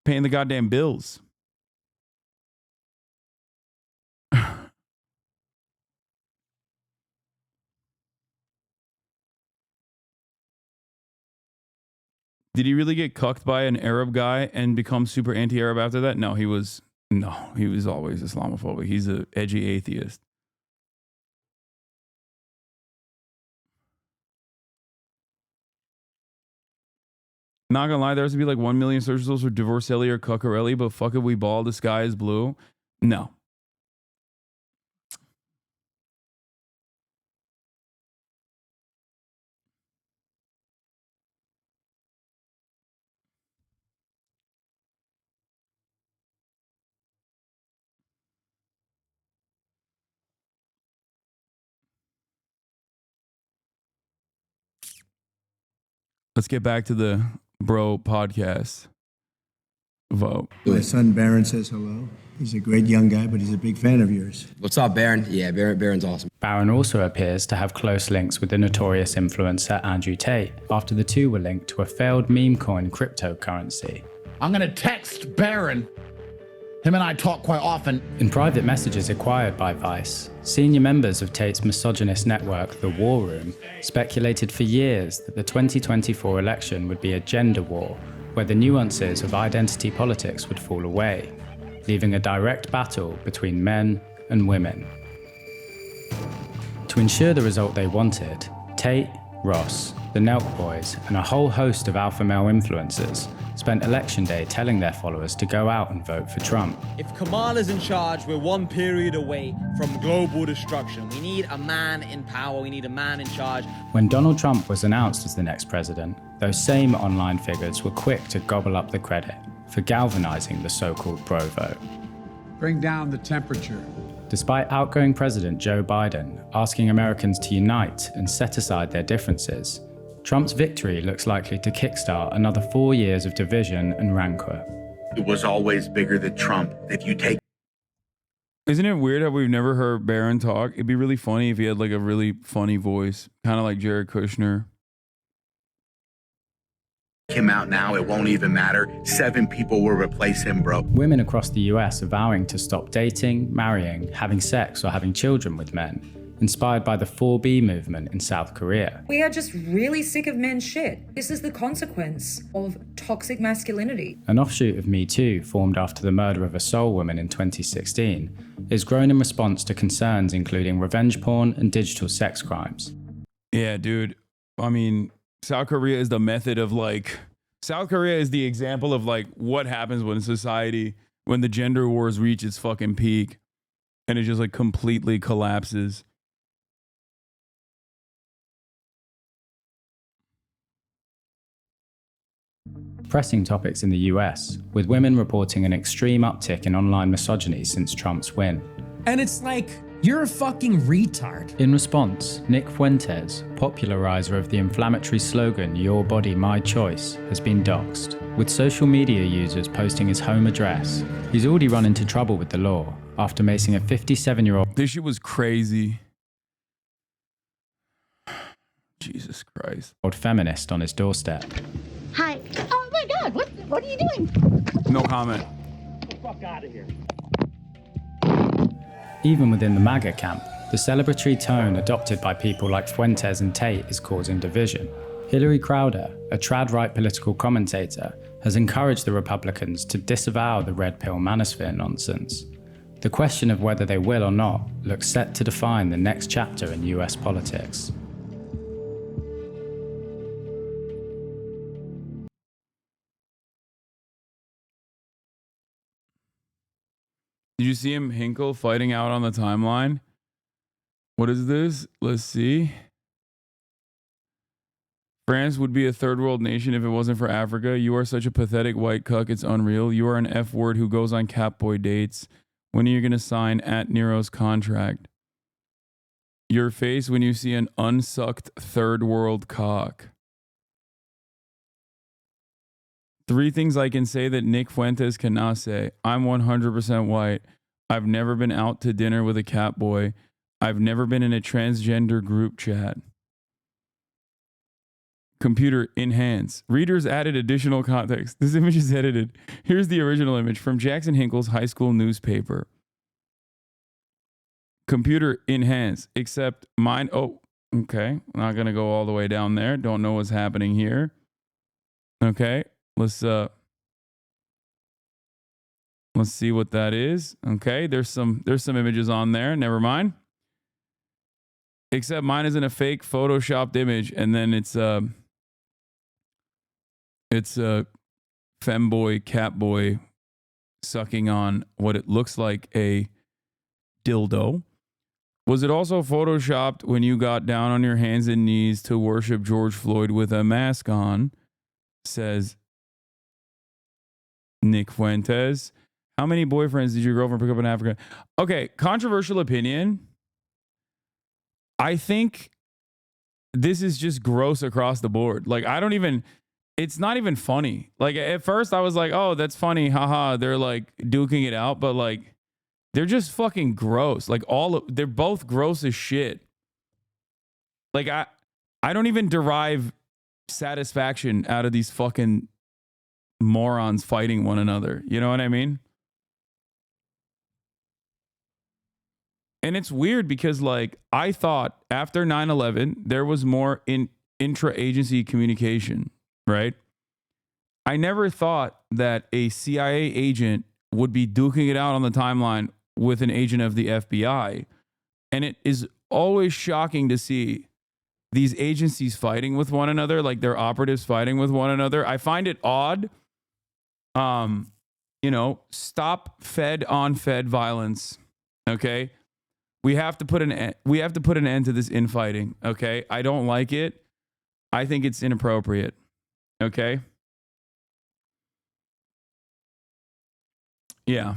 Paying the goddamn bills. Did he really get cucked by an Arab guy and become super anti-Arab after that? No, he was always Islamophobic. He's an edgy atheist. Not gonna lie, there has to be like 1 million search results for Divorcelli or Cuccarelli, but fuck it, we ball, the sky is blue. No. Let's get back to the bro podcast vote. My son Baron says hello. He's a great young guy, but he's a big fan of yours. What's up, Baron? Yeah, Baron's awesome. Baron also appears to have close links with the notorious influencer Andrew Tate, after the two were linked to a failed meme coin cryptocurrency. I'm gonna text Baron. Him and I talk quite often. In private messages acquired by Vice, senior members of Tate's misogynist network, The War Room, speculated for years that the 2024 election would be a gender war, where the nuances of identity politics would fall away, leaving a direct battle between men and women. To ensure the result they wanted, Tate, Ross, the Nelk Boys, and a whole host of alpha male influencers spent election day telling their followers to go out and vote for Trump. If Kamala's in charge, we're one period away from global destruction. We need a man in power. We need a man in charge. When Donald Trump was announced as the next president, those same online figures were quick to gobble up the credit for galvanizing the so-called bro vote. Bring down the temperature. Despite outgoing President Joe Biden asking Americans to unite and set aside their differences, Trump's victory looks likely to kickstart another 4 years of division and rancor. It was always bigger than Trump. If you take... Isn't it weird how we've never heard Barron talk? It'd be really funny if he had like a really funny voice, kind of like Jared Kushner. Him out now, it won't even matter. 7 people will replace him, bro. Women across the US are vowing to stop dating, marrying, having sex, or having children with men, inspired by the 4B movement in South Korea. We are just really sick of men's shit. This is the consequence of toxic masculinity. An offshoot of Me Too, formed after the murder of a Seoul woman in 2016, is grown in response to concerns including revenge porn and digital sex crimes. Yeah, dude. I mean, South Korea is the method of like, South Korea is the example of like what happens when society, when the gender wars reach its fucking peak and it just like completely collapses. Pressing topics in the US, with women reporting an extreme uptick in online misogyny since Trump's win. And it's like, You're a fucking retard. In response, Nick Fuentes, popularizer of the inflammatory slogan "Your Body, My Choice," has been doxxed, with social media users posting his home address. He's already run into trouble with the law after macing a 57-year-old. This shit was crazy. Jesus Christ. Old feminist on his doorstep. Hi. Oh my God, what are you doing? No comment. Get the fuck out of here. Even within the MAGA camp, the celebratory tone adopted by people like Fuentes and Tate is causing division. Hillary Crowder, a trad-right political commentator, has encouraged the Republicans to disavow the red pill manosphere nonsense. The question of whether they will or not looks set to define the next chapter in US politics. Did you see him Hinkle fighting out on the timeline? What is this? Let's see. France would be a third world nation if it wasn't for Africa. You are such a pathetic white cuck, it's unreal. You are an F word who goes on Catboy dates. When are you going to sign at Nero's contract? Your face when you see an unsucked third world cock. 3 things I can say that Nick Fuentes cannot say. I'm 100% white. I've never been out to dinner with a cat boy. I've never been in a transgender group chat. Computer enhance. Readers added additional context. This image is edited. Here's the original image from Jackson Hinkle's high school newspaper. Computer enhance. Except mine. Oh, okay. Not going to go all the way down there. Don't know what's happening here. Okay. Let's see what that is. Okay, there's some images on there. Never mind. Except mine isn't a fake photoshopped image, and then it's a femboy catboy sucking on what it looks like a dildo. Was it also photoshopped when you got down on your hands and knees to worship George Floyd with a mask on? Says Nick Fuentes. How many boyfriends did your girlfriend pick up in Africa? Okay, controversial opinion. I think this is just gross across the board. Like, it's not even funny. Like, at first I was like, oh, that's funny. Haha, they're like duking it out. But like, they're just fucking gross. Like, they're both gross as shit. Like, I don't even derive satisfaction out of these fucking morons fighting one another. You know what I mean? And it's weird because, like, I thought after 9/11, there was more intra-agency communication, right? I never thought that a CIA agent would be duking it out on the timeline with an agent of the FBI. And it is always shocking to see these agencies fighting with one another, like their operatives fighting with one another. I find it odd. Stop fed on fed violence. Okay. We have to put an end to this infighting. Okay. I don't like it. I think it's inappropriate. Okay. Yeah.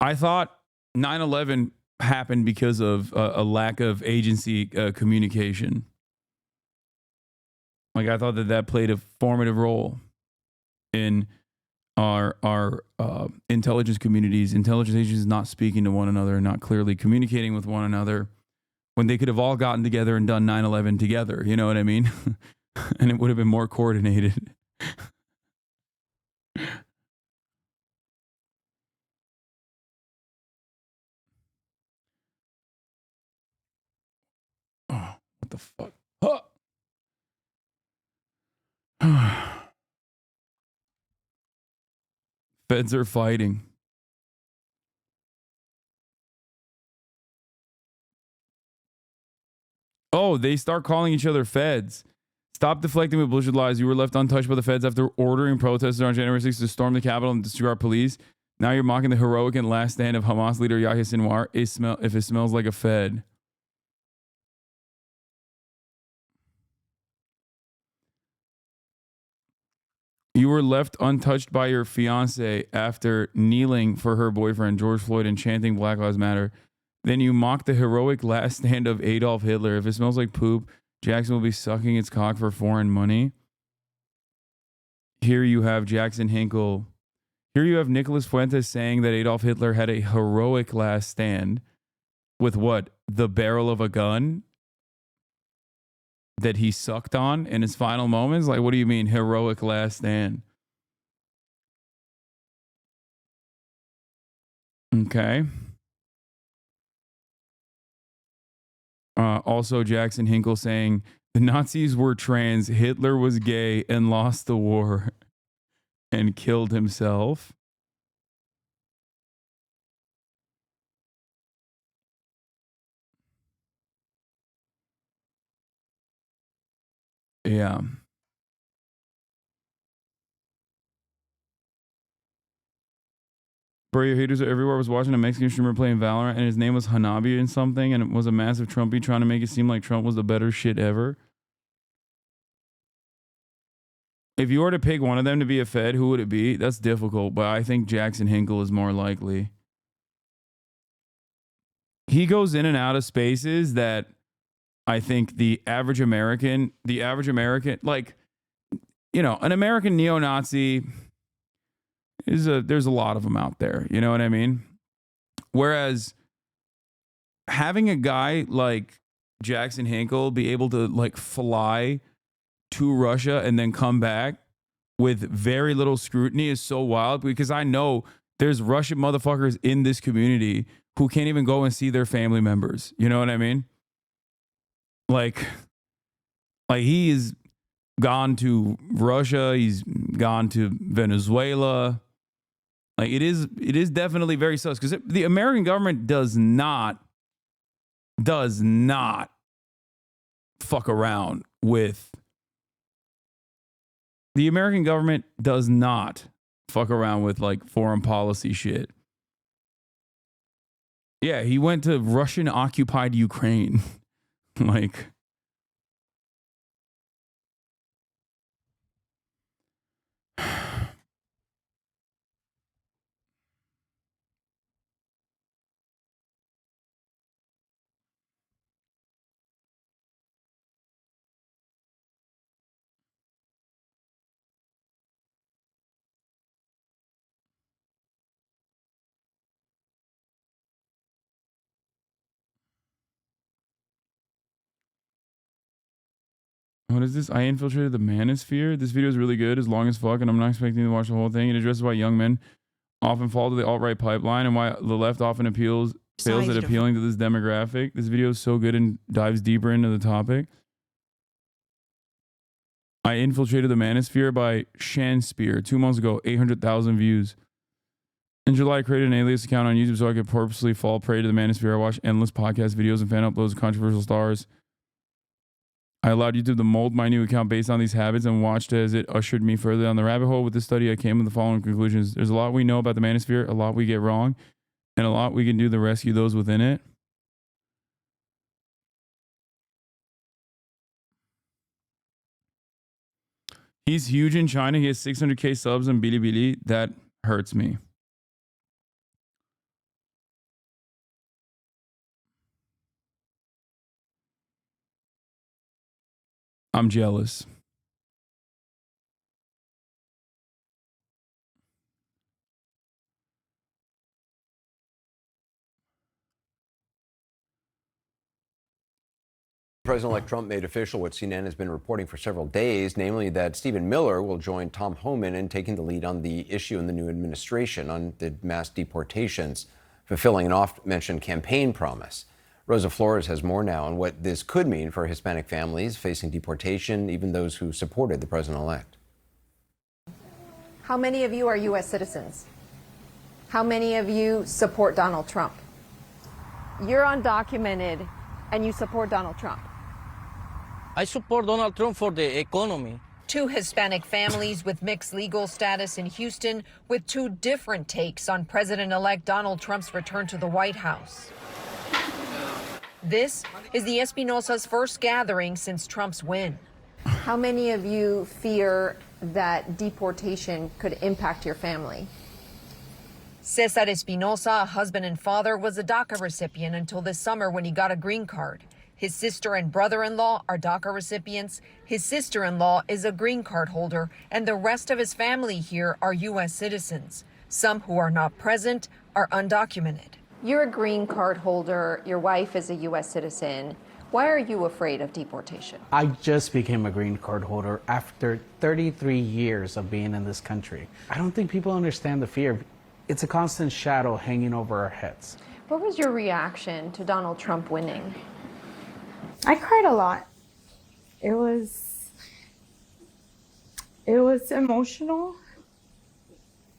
I thought 9/11 happened because of a lack of agency communication. Like, I thought that played a formative role in our intelligence communities, intelligence agencies not speaking to one another, not clearly communicating with one another, when they could have all gotten together and done 9/11 together. You know what I mean? And it would have been more coordinated. Oh, what the fuck? Huh. Feds are fighting. Oh, they start calling each other feds. Stop deflecting with bullshit lies. You were left untouched by the feds after ordering protesters on January 6th to storm the Capitol and disregard police. Now you're mocking the heroic and last stand of Hamas leader Yahya Sinwar if it smells like a fed. You were left untouched by your fiance after kneeling for her boyfriend, George Floyd, and chanting Black Lives Matter. Then you mocked the heroic last stand of Adolf Hitler. If it smells like poop, Jackson will be sucking its cock for foreign money. Here you have Jackson Hinkle. Here you have Nicholas Fuentes saying that Adolf Hitler had a heroic last stand with what? The barrel of a gun that he sucked on in his final moments? Like, what do you mean, heroic last stand? Okay. Also, Jackson Hinkle saying the Nazis were trans, Hitler was gay and lost the war and killed himself. Yeah. Bro, your haters are everywhere. I was watching a Mexican streamer playing Valorant and his name was Hanabi and something, and it was a massive Trumpy trying to make it seem like Trump was the better shit ever. If you were to pick one of them to be a Fed, who would it be? That's difficult, but I think Jackson Hinkle is more likely. He goes in and out of spaces that I think the average American, like, you know, an American neo-Nazi there's a lot of them out there. You know what I mean? Whereas having a guy like Jackson Hinkle be able to like fly to Russia and then come back with very little scrutiny is so wild, because I know there's Russian motherfuckers in this community who can't even go and see their family members. You know what I mean? Like he is gone to Russia. He's gone to Venezuela. Like it is definitely very sus, because the American government does not fuck around with. The American government does not fuck around with like foreign policy shit. Yeah, he went to Russian occupied Ukraine. Like, what is this? I infiltrated the manosphere. This video is really good, as long as fuck, and I'm not expecting to watch the whole thing. It addresses why young men often fall to the alt-right pipeline and why the left often fails at appealing to this demographic. This video is so good and dives deeper into the topic. I infiltrated the manosphere by Shanspeare 2 months ago, 800,000 views. In July, I created an alias account on YouTube so I could purposely fall prey to the manosphere. I watched endless podcast videos and fan uploads of controversial stars. I allowed YouTube to mold my new account based on these habits and watched as it ushered me further down the rabbit hole. With this study, I came to the following conclusions. There's a lot we know about the manosphere, a lot we get wrong, and a lot we can do to rescue those within it. He's huge in China. He has 600K subs on Bilibili. That hurts me. I'm jealous. President-elect Trump made official what CNN has been reporting for several days, namely that Stephen Miller will join Tom Homan in taking the lead on the issue in the new administration on the mass deportations, fulfilling an oft-mentioned campaign promise. Rosa Flores has more now on what this could mean for Hispanic families facing deportation, even those who supported the president-elect. How many of you are U.S. citizens? How many of you support Donald Trump? You're undocumented and you support Donald Trump. I support Donald Trump for the economy. Two Hispanic families with mixed legal status in Houston with two different takes on President-elect Donald Trump's return to the White House. This is the Espinosa's first gathering since Trump's win. How many of you fear that deportation could impact your family? Cesar Espinosa, a husband and father, was a DACA recipient until this summer when he got a green card. His sister and brother-in-law are DACA recipients. His sister-in-law is a green card holder, and the rest of his family here are U.S. citizens. Some who are not present are undocumented. You're a green card holder. Your wife is a U.S. citizen. Why are you afraid of deportation? I just became a green card holder after 33 years of being in this country. I don't think people understand the fear. It's a constant shadow hanging over our heads. What was your reaction to Donald Trump winning? I cried a lot. It was emotional.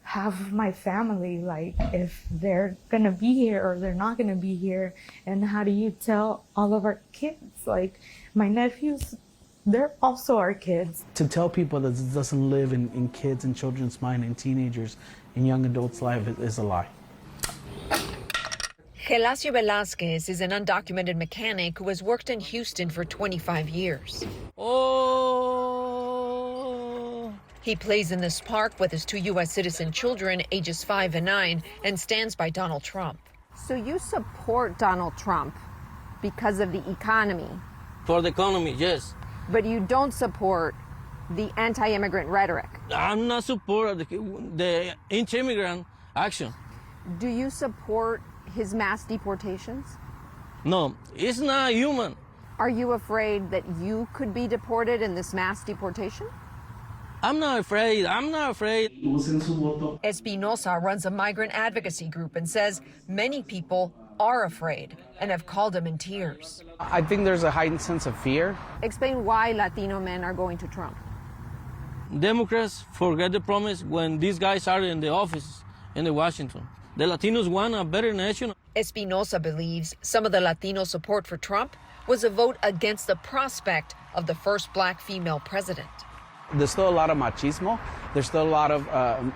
Have my family, like, if they're gonna be here or they're not gonna be here, and how do you tell all of our kids? Like, my nephews, they're also our kids. To tell people that this doesn't live in kids and children's mind and teenagers and young adults' life is a lie. Gelacio Velázquez is an undocumented mechanic who has worked in Houston for 25 years. Oh. He plays in this park with his 2 U.S. citizen children, ages 5 and 9, and stands by Donald Trump. So you support Donald Trump because of the economy? For the economy, yes. But you don't support the anti-immigrant rhetoric? I'm not support the anti-immigrant action. Do you support his mass deportations? No, it's not human. Are you afraid that you could be deported in this mass deportation? I'm not afraid. I'm not afraid. Espinosa runs a migrant advocacy group and says many people are afraid and have called him in tears. I think there's a heightened sense of fear. Explain why Latino men are going to Trump. Democrats forget the promise when these guys are in the office in Washington. The Latinos want a better nation. Espinosa believes some of the Latino support for Trump was a vote against the prospect of the first black female president. There's still a lot of machismo. There's still a lot of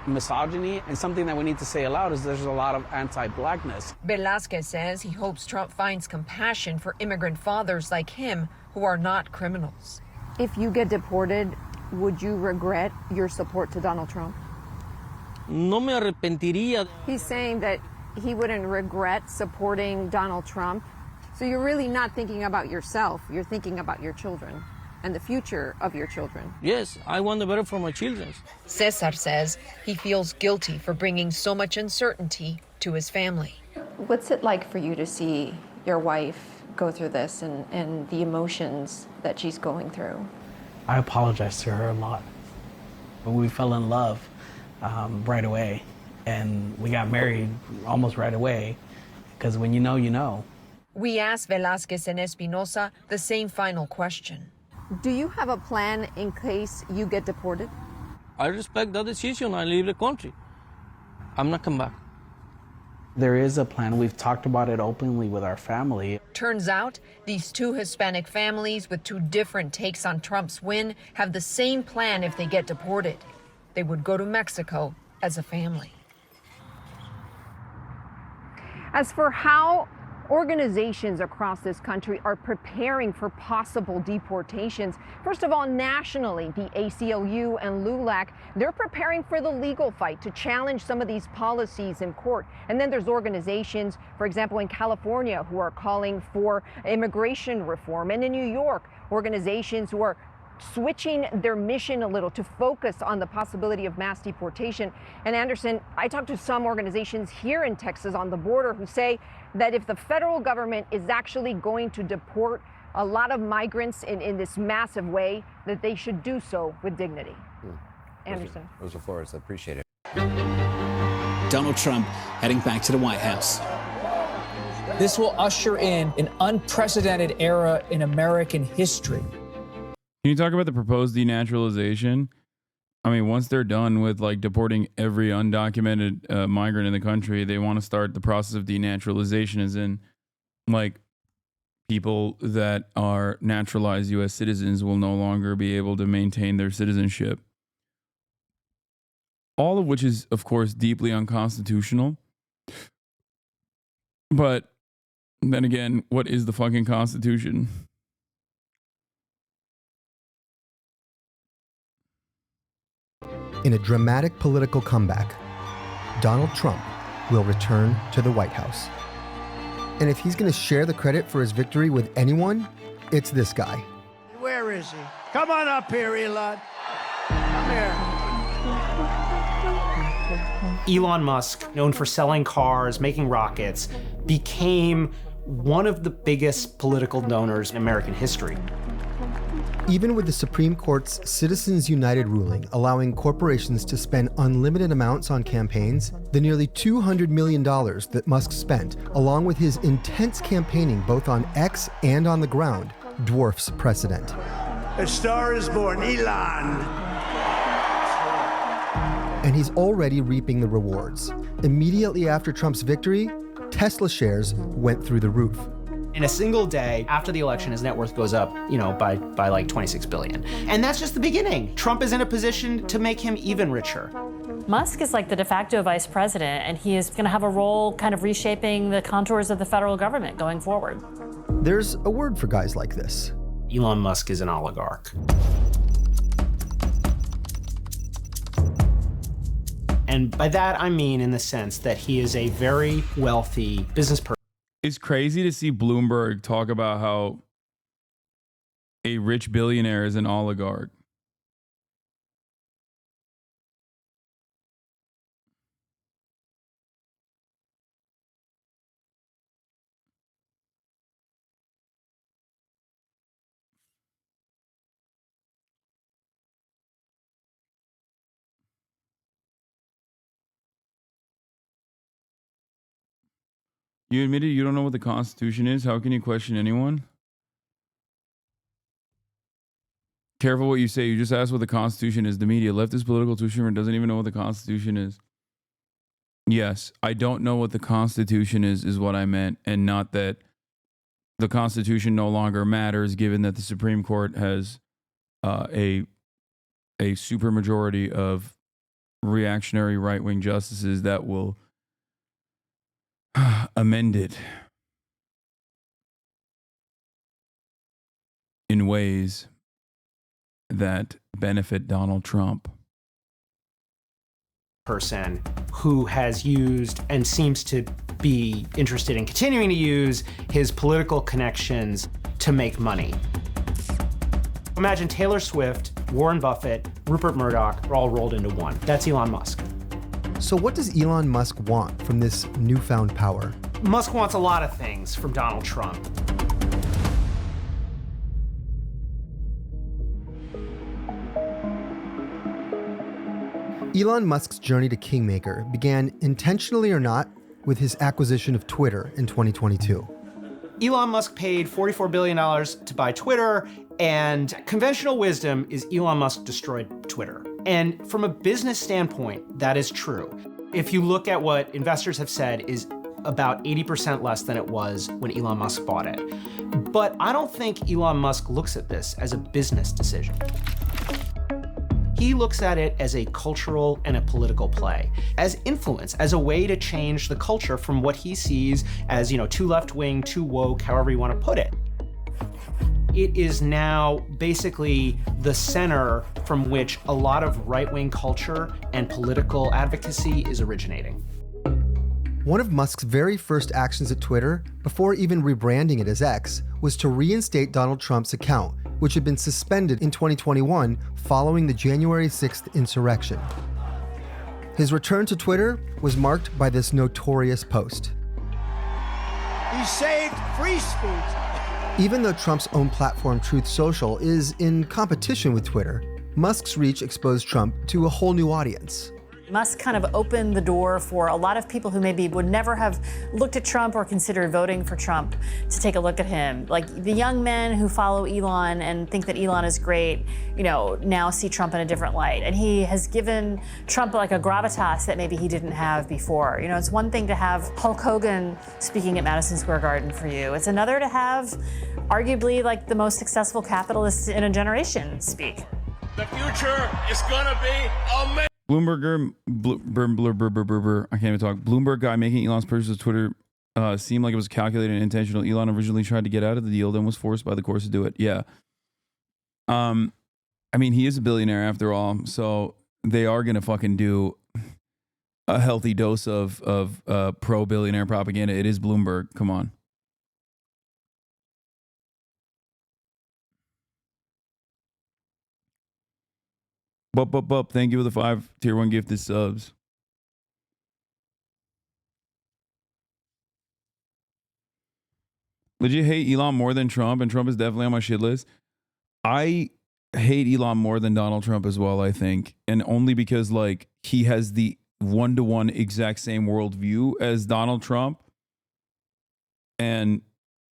misogyny. And something that we need to say aloud is there's a lot of anti-blackness. Velázquez says he hopes Trump finds compassion for immigrant fathers like him who are not criminals. If you get deported, would you regret your support to Donald Trump? No me arrepentiría. He's saying that he wouldn't regret supporting Donald Trump. So you're really not thinking about yourself. You're thinking about your children and the future of your children. Yes, I want the better for my children. Cesar says he feels guilty for bringing so much uncertainty to his family. What's it like for you to see your wife go through this and the emotions that she's going through? I apologize to her a lot. But we fell in love right away, and we got married almost right away, because when you know, you know. We asked Velázquez and Espinosa the same final question. Do you have a plan in case you get deported? I respect that decision. I leave the country. I'm not come back. There is a plan. We've talked about it openly with our family. Turns out these 2 Hispanic families with 2 different takes on Trump's win have the same plan if they get deported. They would go to Mexico as a family. As for how organizations across this country are preparing for possible deportations, first of all, nationally, the ACLU and LULAC, they're preparing for the legal fight to challenge some of these policies in court. And then there's organizations, for example, in California, who are calling for immigration reform. And in New York, organizations who are switching their mission a little to focus on the possibility of mass deportation. And Anderson, I talked to some organizations here in Texas on the border who say that if the federal government is actually going to deport a lot of migrants in this massive way, that they should do so with dignity. Anderson. Rosa Flores, I appreciate it. Donald Trump heading back to the White House. This will usher in an unprecedented era in American history. Can you talk about the proposed denaturalization? I mean, once they're done with like deporting every undocumented migrant in the country, they want to start the process of denaturalization, as in like people that are naturalized U.S. citizens will no longer be able to maintain their citizenship. All of which is, of course, deeply unconstitutional. But then again, what is the fucking Constitution? In a dramatic political comeback, Donald Trump will return to the White House. And if he's going to share the credit for his victory with anyone, it's this guy. Where is he? Come on up here, Elon. Come here. Elon Musk, known for selling cars, making rockets, became one of the biggest political donors in American history. Even with the Supreme Court's Citizens United ruling allowing corporations to spend unlimited amounts on campaigns, the nearly $200 million that Musk spent, along with his intense campaigning both on X and on the ground, dwarfs precedent. A star is born, Elon. And he's already reaping the rewards. Immediately after Trump's victory, Tesla shares went through the roof. In a single day after the election, his net worth goes up, by like 26 billion. And that's just the beginning. Trump is in a position to make him even richer. Musk is like the de facto vice president, and he is going to have a role kind of reshaping the contours of the federal government going forward. There's a word for guys like this. Elon Musk is an oligarch. And by that, I mean in the sense that he is a very wealthy business person. It's crazy to see Bloomberg talk about how a rich billionaire is an oligarch. You admitted you don't know what the Constitution is? How can you question anyone? Careful what you say. You just asked what the Constitution is. The media, leftist political tumor, doesn't even know what the Constitution is. Yes, I don't know what the Constitution is what I meant, and not that the Constitution no longer matters, given that the Supreme Court has a supermajority of reactionary right-wing justices that will amend it in ways that benefit Donald Trump. Person who has used and seems to be interested in continuing to use his political connections to make money. Imagine Taylor Swift, Warren Buffett, Rupert Murdoch are all rolled into one. That's Elon Musk. So what does Elon Musk want from this newfound power? Musk wants a lot of things from Donald Trump. Elon Musk's journey to kingmaker began, intentionally or not, with his acquisition of Twitter in 2022. Elon Musk paid $44 billion to buy Twitter, and conventional wisdom is Elon Musk destroyed Twitter. And from a business standpoint, that is true. If you look at what investors have said is about 80% less than it was when Elon Musk bought it. But I don't think Elon Musk looks at this as a business decision. He looks at it as a cultural and a political play, as influence, as a way to change the culture from what he sees as, too left-wing, too woke, however you want to put it. It is now basically the center from which a lot of right-wing culture and political advocacy is originating. One of Musk's very first actions at Twitter, before even rebranding it as X, was to reinstate Donald Trump's account, which had been suspended in 2021 following the January 6th insurrection. His return to Twitter was marked by this notorious post. He saved free speech. Even though Trump's own platform, Truth Social, is in competition with Twitter, Musk's reach exposed Trump to a whole new audience. Musk kind of opened the door for a lot of people who maybe would never have looked at Trump or considered voting for Trump to take a look at him. Like the young men who follow Elon and think that Elon is great, now see Trump in a different light. And he has given Trump like a gravitas that maybe he didn't have before. It's one thing to have Hulk Hogan speaking at Madison Square Garden for you. It's another to have arguably like the most successful capitalist in a generation speak. The future is gonna be amazing. Bloomberg I can't even talk. Bloomberg guy making Elon's purchase of Twitter seemed like it was calculated and intentional. Elon originally tried to get out of the deal, then was forced by the courts to do it. Yeah. He is a billionaire after all. So they are gonna fucking do a healthy dose of pro billionaire propaganda. It is Bloomberg. Come on. Bup. Thank you for the 5 tier 1 gifted subs. Legit hate Elon more than Trump, and Trump is definitely on my shit list. I hate Elon more than Donald Trump as well, I think. And only because, like, he has the one-to-one exact same worldview as Donald Trump. And,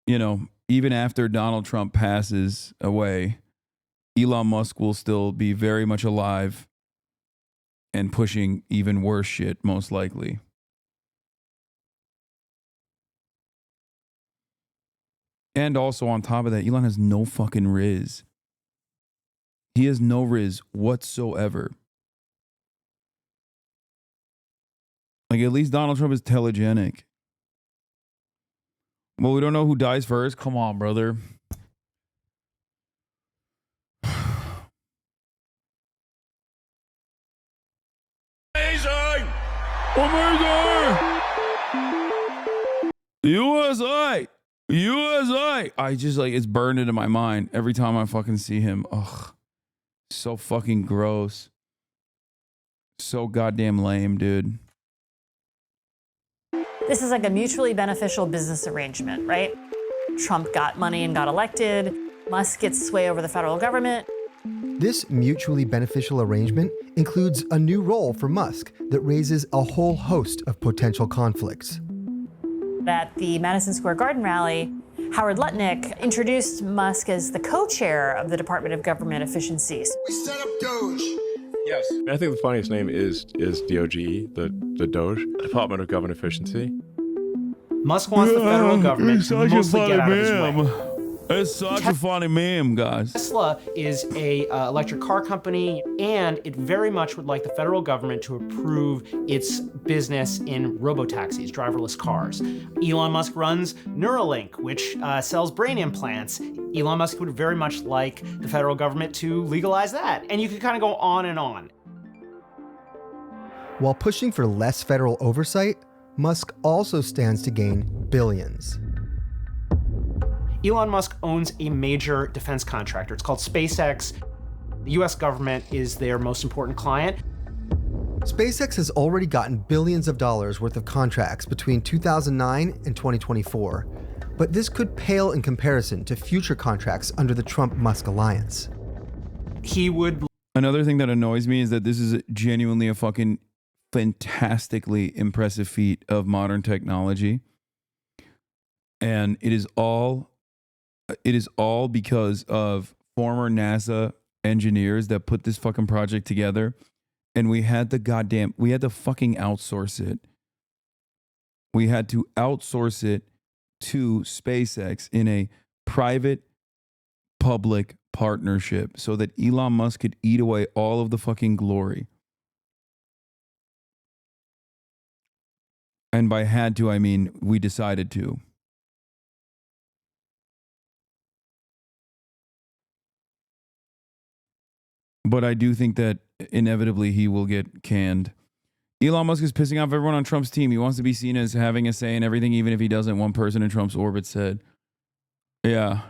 you know, even after Donald Trump passes away, Elon Musk will still be very much alive and pushing even worse shit, most likely. And also on top of that, Elon has no fucking riz. He has no riz whatsoever. Like, at least Donald Trump is telegenic. Well, we don't know who dies first. Come on, brother. Amazing! Amazing! USA! USA! I just, like, it's burned into my mind every time I fucking see him. Ugh. So fucking gross. So goddamn lame, dude. This is like a mutually beneficial business arrangement, right? Trump got money and got elected. Musk gets sway over the federal government. This mutually beneficial arrangement includes a new role for Musk that raises a whole host of potential conflicts. At the Madison Square Garden rally, Howard Lutnick introduced Musk as the co-chair of the Department of Government Efficiencies. We set up Doge. Yes. I think the funniest name is DOGE, the Doge, Department of Government Efficiency. Musk wants the federal government to mostly get out of his way. It's such a funny meme, guys. Tesla is a electric car company, and it very much would like the federal government to approve its business in robotaxis, driverless cars. Elon Musk runs Neuralink, which sells brain implants. Elon Musk would very much like the federal government to legalize that. And you could kind of go on and on. While pushing for less federal oversight, Musk also stands to gain billions. Elon Musk owns a major defense contractor. It's called SpaceX. The US government is their most important client. SpaceX has already gotten billions of dollars worth of contracts between 2009 and 2024, but this could pale in comparison to future contracts under the Trump-Musk alliance. Another thing that annoys me is that this is genuinely a fucking fantastically impressive feat of modern technology. And it is all because of former NASA engineers that put this fucking project together. And we had to fucking outsource it. We had to outsource it to SpaceX in a private public partnership so that Elon Musk could eat away all of the fucking glory. And by had to, I mean we decided to. But I do think that inevitably he will get canned. Elon Musk is pissing off everyone on Trump's team. He wants to be seen as having a say in everything, even if he doesn't, one person in Trump's orbit said. Yeah.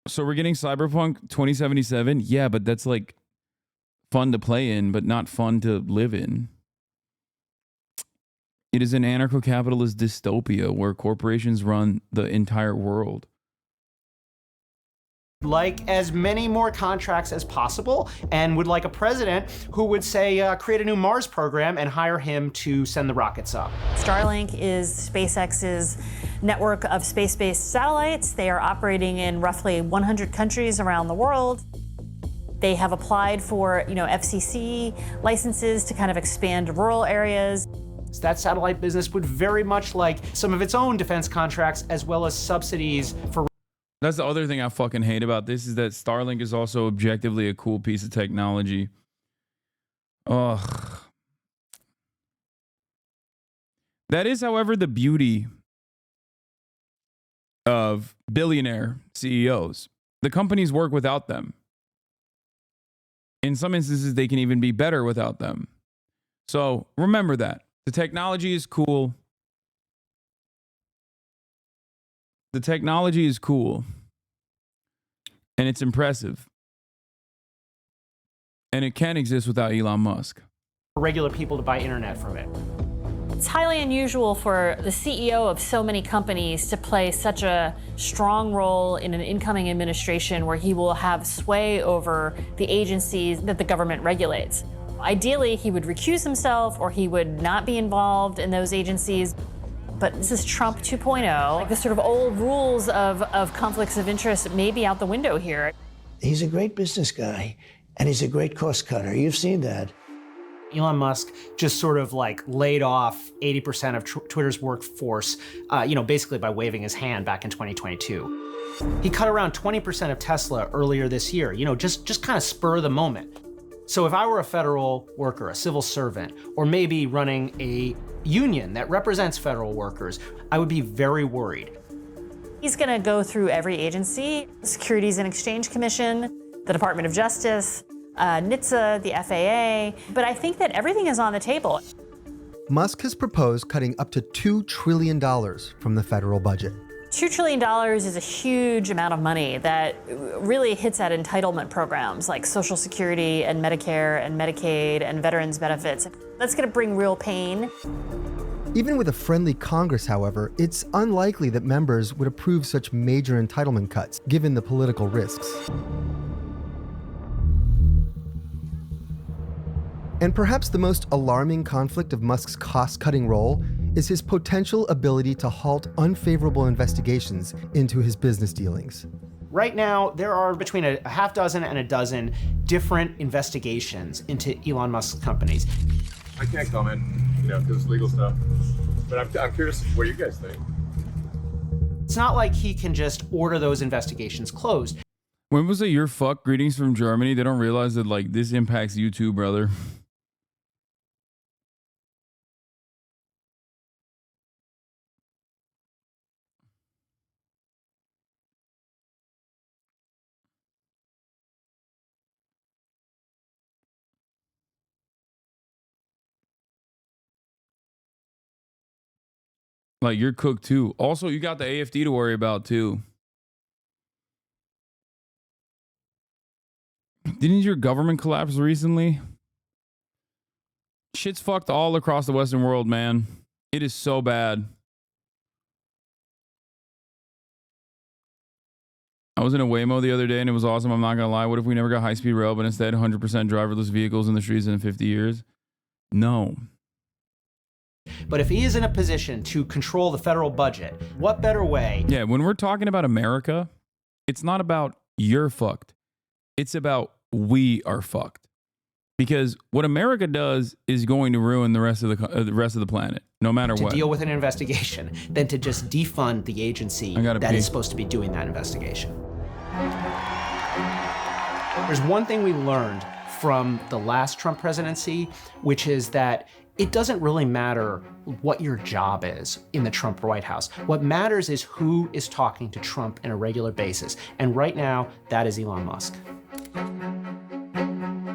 So we're getting Cyberpunk 2077? Yeah, but that's like fun to play in, but not fun to live in. It is an anarcho-capitalist dystopia where corporations run the entire world. Like as many more contracts as possible, and would like a president who would say, create a new Mars program and hire him to send the rockets up. Starlink is SpaceX's network of space-based satellites. They are operating in roughly 100 countries around the world. They have applied for, FCC licenses to kind of expand to rural areas. That satellite business would very much like some of its own defense contracts as well as subsidies for. That's the other thing I fucking hate about this is that Starlink is also objectively a cool piece of technology. Ugh. That is, however, the beauty of billionaire CEOs. The companies work without them. In some instances, they can even be better without them. So remember that. The technology is cool. The technology is cool. And it's impressive. And it can exist without Elon Musk. Regular people to buy internet from it. It's highly unusual for the CEO of so many companies to play such a strong role in an incoming administration where he will have sway over the agencies that the government regulates. Ideally, he would recuse himself or he would not be involved in those agencies. But this is Trump 2.0. Like the sort of old rules of conflicts of interest may be out the window here. He's a great business guy, and he's a great cost cutter. You've seen that. Elon Musk just sort of like laid off 80% of Twitter's workforce, basically by waving his hand back in 2022. He cut around 20% of Tesla earlier this year, just kind of spur of the moment. So if I were a federal worker, a civil servant, or maybe running a union that represents federal workers, I would be very worried. He's going to go through every agency, the Securities and Exchange Commission, the Department of Justice, NHTSA, the FAA, but I think that everything is on the table. Musk has proposed cutting up to $2 trillion from the federal budget. $2 trillion is a huge amount of money that really hits at entitlement programs like Social Security and Medicare and Medicaid and veterans benefits. That's going to bring real pain. Even with a friendly Congress, however, it's unlikely that members would approve such major entitlement cuts, given the political risks. And perhaps the most alarming conflict of Musk's cost-cutting role is his potential ability to halt unfavorable investigations into his business dealings. Right now, there are between a half dozen and a dozen different investigations into Elon Musk's companies. I can't comment, because it's legal stuff. But I'm curious what you guys think. It's not like he can just order those investigations closed. When was it your fuck greetings from Germany? They don't realize that this impacts you too, brother. You're cooked too. Also, you got the AFD to worry about too. Didn't your government collapse recently? Shit's fucked all across the Western world, man. It is so bad. I was in a Waymo the other day and it was awesome. I'm not going to lie. What if we never got high-speed rail, but instead 100% driverless vehicles in the streets in 50 years? No. But if he is in a position to control the federal budget, what better way? Yeah, when we're talking about America, it's not about you're fucked. It's about we are fucked. Because what America does is going to ruin the rest of the planet, no matter what. To deal with an investigation than to just defund the agency that is supposed to be doing that investigation. There's one thing we learned from the last Trump presidency, which is that it doesn't really matter what your job is in the Trump White House. What matters is who is talking to Trump on a regular basis. And right now, that is Elon Musk.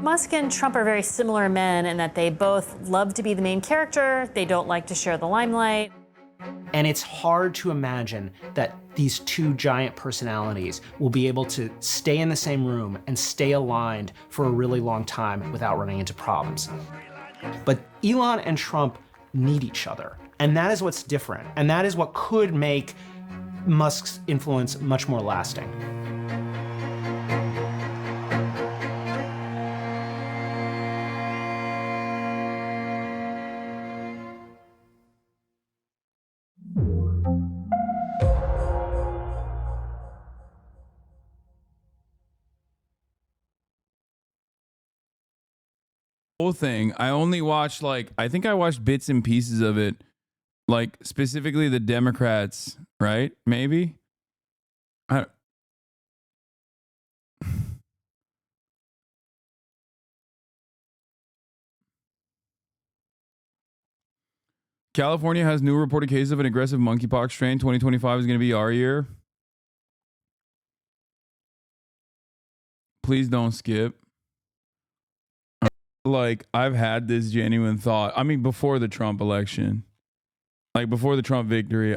Musk and Trump are very similar men in that they both love to be the main character. They don't like to share the limelight. And it's hard to imagine that these two giant personalities will be able to stay in the same room and stay aligned for a really long time without running into problems. But Elon and Trump need each other. And that is what's different. And that is what could make Musk's influence much more lasting. Whole thing. I only watched I think I watched bits and pieces of it, specifically the Democrats, right? Maybe. California has new reported cases of an aggressive monkeypox strain. 2025 is going to be our year. Please don't skip. Like, I've had this genuine thought. I mean, before the Trump election, like before the Trump victory,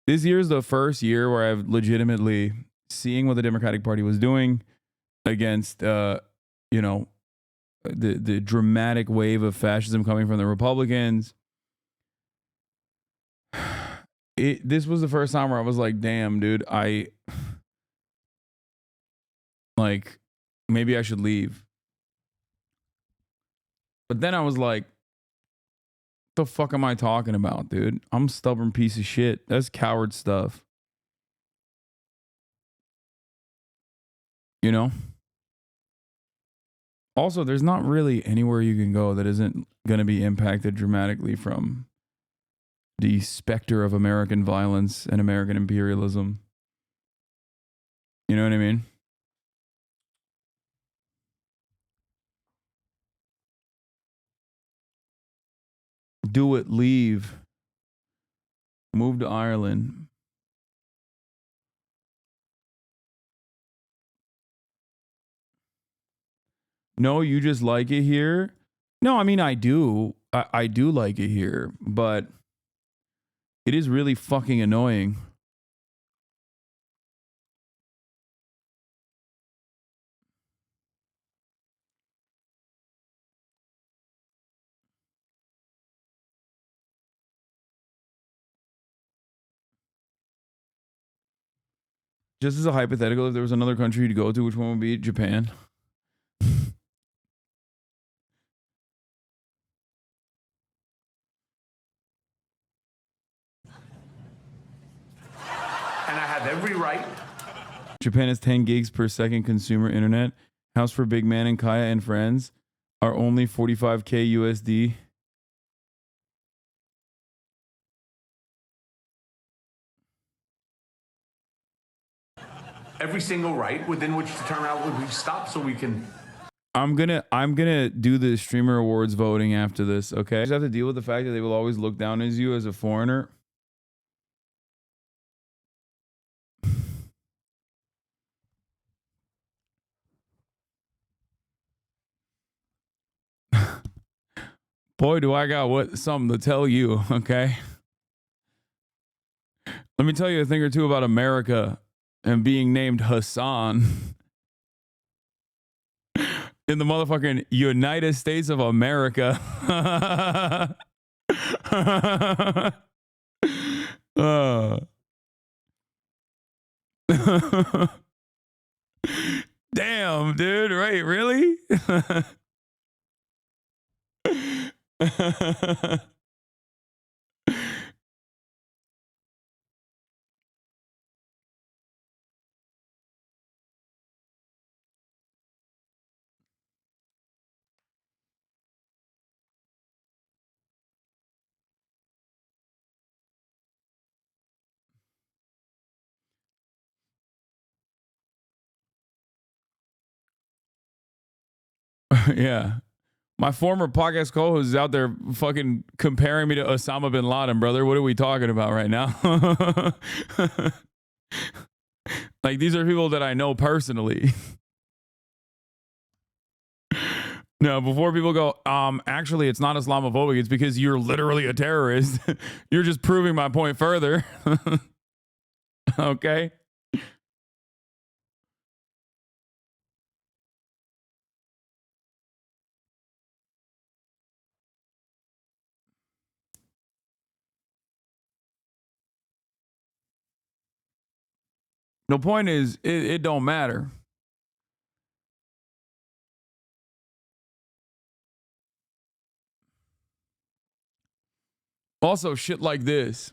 this year is the first year where I've legitimately seeing what the Democratic Party was doing against, you know, the dramatic wave of fascism coming from the Republicans. This was the first time where I was like, damn, dude, like, maybe I should leave. But then I was like, what the fuck am I talking about, dude? I'm a stubborn piece of shit. That's coward stuff. You know? Also, there's not really anywhere you can go that isn't going to be impacted dramatically from the specter of American violence and American imperialism. You know what I mean? Do it, leave. Move to Ireland. No, you just like it here? No, I mean, I do. I do like it here, but it is really fucking annoying. Just as a hypothetical, if there was another country to go to, which one would be? Japan. And I have every right. Japan has 10 gigs per second consumer internet. House for Big Man and Kaya and friends are only 45K USD. Every single right within which to turn around would we stop so we can. I'm gonna do the streamer awards voting after this, okay? I just have to deal with the fact that they will always look down as you as a foreigner. Boy, do I got something to tell you, okay? Let me tell you a thing or two about America and being named Hasan in the motherfucking United States of America. Damn, dude, right? Really? Yeah. My former podcast co-host is out there fucking comparing me to Osama bin Laden, brother. What are we talking about right now? Like, these are people that I know personally. No, before people go, actually, it's not Islamophobic. It's because you're literally a terrorist. You're just proving my point further. Okay? The point is, it don't matter. Also, shit like this.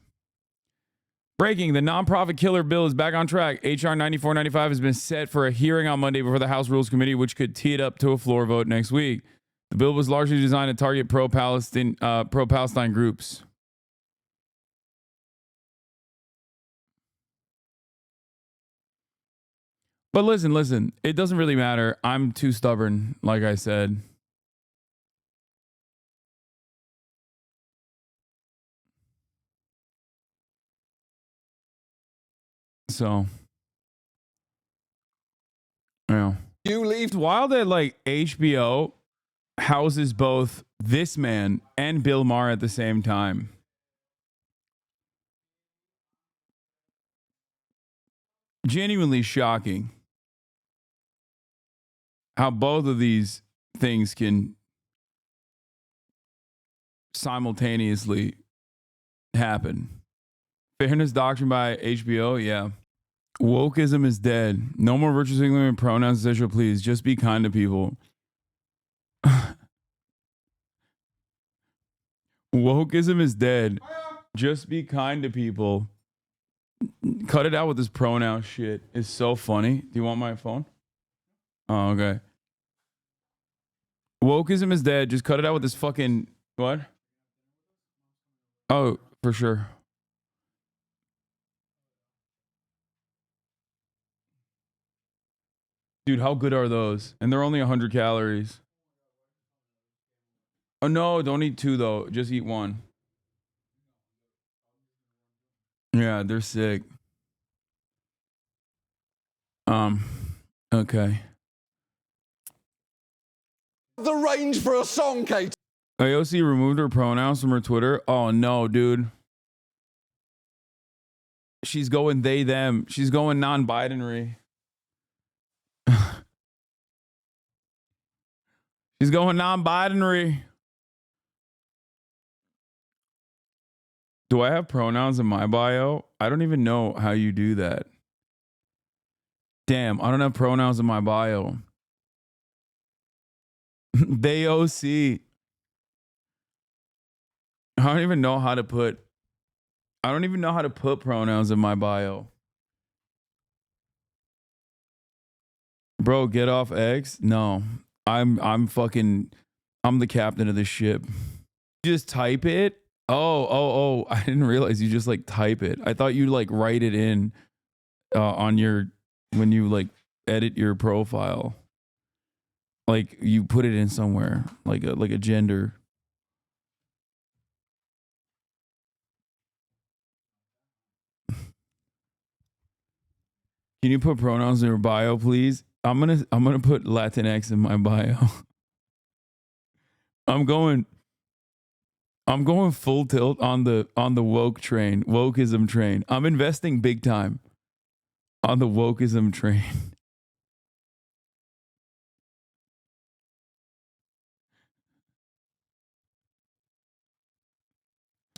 Breaking, the nonprofit killer bill is back on track. H.R. 9495 has been set for a hearing on Monday before the House Rules Committee, which could tee it up to a floor vote next week. The bill was largely designed to target pro-Palestine groups. But listen, it doesn't really matter. I'm too stubborn, like I said. So, yeah. It's wild that like HBO houses both this man and Bill Maher at the same time. Genuinely shocking how both of these things can simultaneously happen. Fairness doctrine by HBO, yeah. Wokeism is dead. No more virtue signaling and pronouns, etc. Please, just be kind to people. Wokeism is dead. Just be kind to people. Cut it out with this pronoun shit. It's so funny. Do you want my phone? Oh, okay. Wokeism is dead. Just cut it out with this fucking what? Oh, for sure. Dude, how good are those? And they're only 100 calories. Oh no, don't eat two though. Just eat one. Yeah, they're sick. Okay. The range for a song, Kate. AOC removed her pronouns from her Twitter. Oh no, dude. She's going they, them. She's going non-binary. She's going non-binary. Do I have pronouns in my bio? I don't even know how you do that. Damn, I don't have pronouns in my bio. They OC. I don't even know how to put pronouns in my bio. Bro, get off X? No. I'm the captain of this ship. You just type it? Oh, I didn't realize you just like type it. I thought you like write it in on your when you like edit your profile. Like you put it in somewhere, like a gender. Can you put pronouns in your bio, please? I'm gonna put Latinx in my bio. I'm going full tilt on the wokeism train. I'm investing big time on the wokeism train.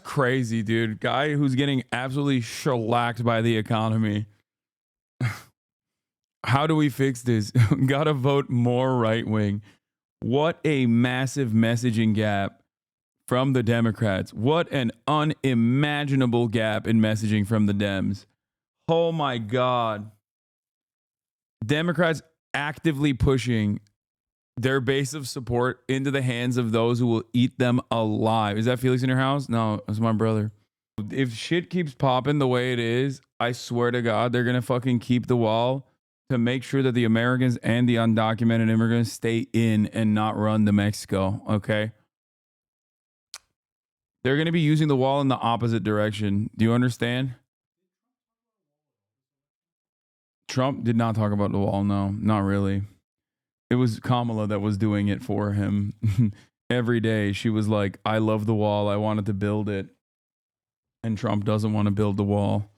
Crazy, dude. Guy who's getting absolutely shellacked by the economy. How do we fix this? Gotta vote more right wing. What a massive messaging gap from the Democrats. What an unimaginable gap in messaging from the Dems. Oh my God. Democrats actively pushing their base of support into the hands of those who will eat them alive. Is that Felix in your house? No, that's my brother. If shit keeps popping the way it is, I swear to God, they're going to fucking keep the wall to make sure that the Americans and the undocumented immigrants stay in and not run to Mexico, okay? They're going to be using the wall in the opposite direction. Do you understand? Trump did not talk about the wall, no, not really. It was Kamala that was doing it for him. Every day she was like, I love the wall, I wanted to build it. And Trump doesn't want to build the wall.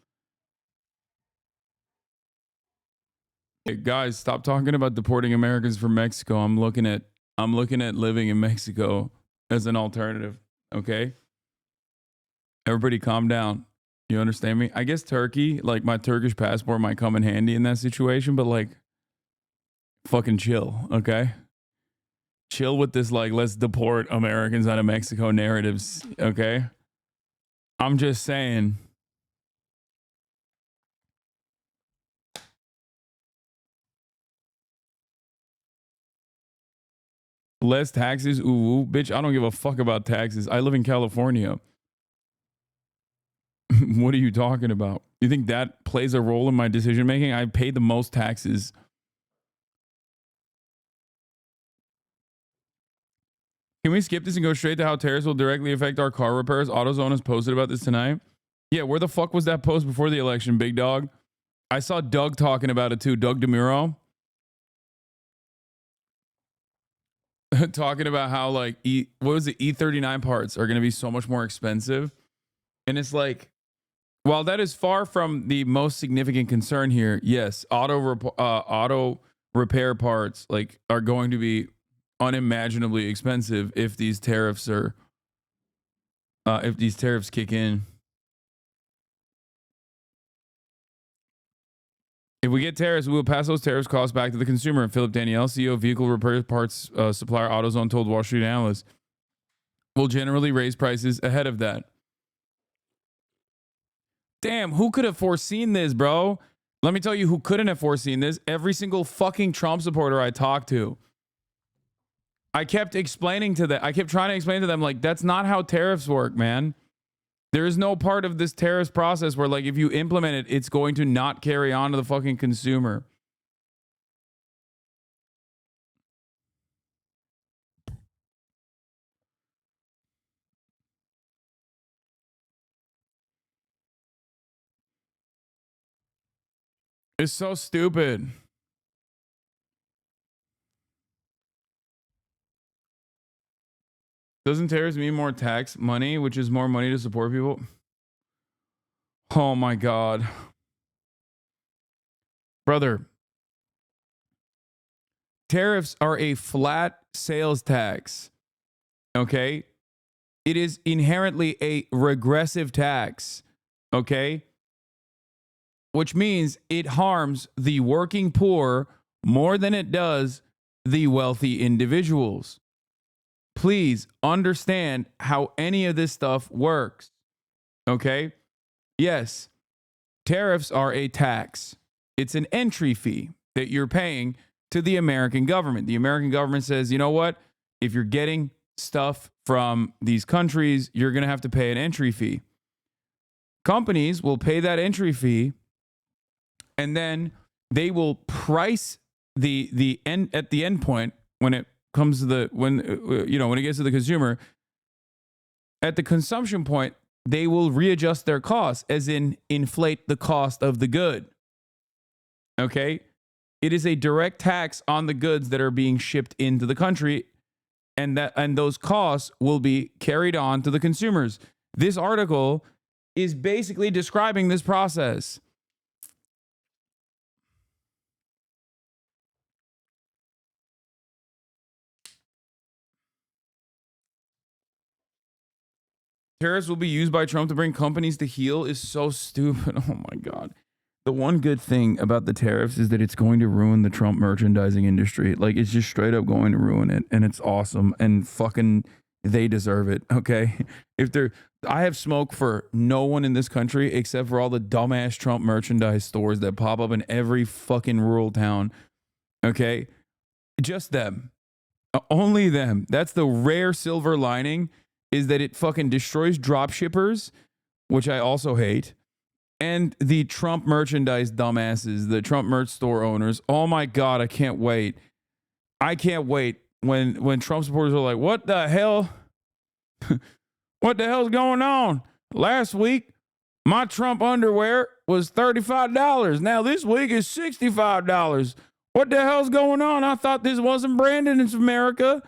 Hey, guys, stop talking about deporting Americans from Mexico. I'm looking at living in Mexico as an alternative. Okay? Everybody calm down. You understand me? I guess Turkey, like my Turkish passport might come in handy in that situation, but like fucking chill, okay? Chill with this like let's deport Americans out of Mexico narratives, okay? I'm just saying. Less taxes? Ooh, bitch, I don't give a fuck about taxes. I live in California. What are you talking about? You think that plays a role in my decision making? I pay the most taxes. Can we skip this and go straight to how tariffs will directly affect our car repairs? AutoZone has posted about this tonight. Yeah, where the fuck was that post before the election, big dog? I saw Doug talking about it too. Doug DeMuro. talking about how like what was it, E39 parts are going to be so much more expensive, and it's like, while that is far from the most significant concern here, yes, auto repair parts like are going to be unimaginably expensive if these tariffs kick in. If we get tariffs, we will pass those tariffs costs back to the consumer. And Philip Danielle, CEO, vehicle repair parts supplier AutoZone, told Wall Street analysts, will generally raise prices ahead of that. Damn, who could have foreseen this, bro? Let me tell you who couldn't have foreseen this. Every single fucking Trump supporter I talked to. I kept trying to explain to them, like, that's not how tariffs work, man. There is no part of this tariffs process where, like, if you implement it, it's going to not carry on to the fucking consumer. It's so stupid. Doesn't tariffs mean more tax money, which is more money to support people? Oh my God. Brother, tariffs are a flat sales tax. Okay? It is inherently a regressive tax. Okay? Which means it harms the working poor more than it does the wealthy individuals. Please understand how any of this stuff works. Okay? Yes, tariffs are a tax. It's an entry fee that you're paying to the American government. The American government says, you know what? If you're getting stuff from these countries, you're going to have to pay an entry fee. Companies will pay that entry fee, and then they will price the end at the end point when it comes to when it gets to the consumer. At the consumption point, they will readjust their costs, as in inflate the cost of the good. Okay? It is a direct tax on the goods that are being shipped into the country, and those costs will be carried on to the consumers. This article is basically describing this process. Tariffs will be used by Trump to bring companies to heel is so stupid. Oh my God. The one good thing about the tariffs is that it's going to ruin the Trump merchandising industry. Like, it's just straight up going to ruin it. And it's awesome. And fucking, they deserve it. Okay. I have smoke for no one in this country except for all the dumbass Trump merchandise stores that pop up in every fucking rural town. Okay. Just them. Only them. That's the rare silver lining, is that it fucking destroys drop shippers, which I also hate, and the Trump merchandise dumbasses, the Trump merch store owners. Oh my God, I can't wait. I can't wait when Trump supporters are like, what the hell? What the hell's going on? Last week, my Trump underwear was $35. Now this week is $65. What the hell's going on? I thought this wasn't branded in America.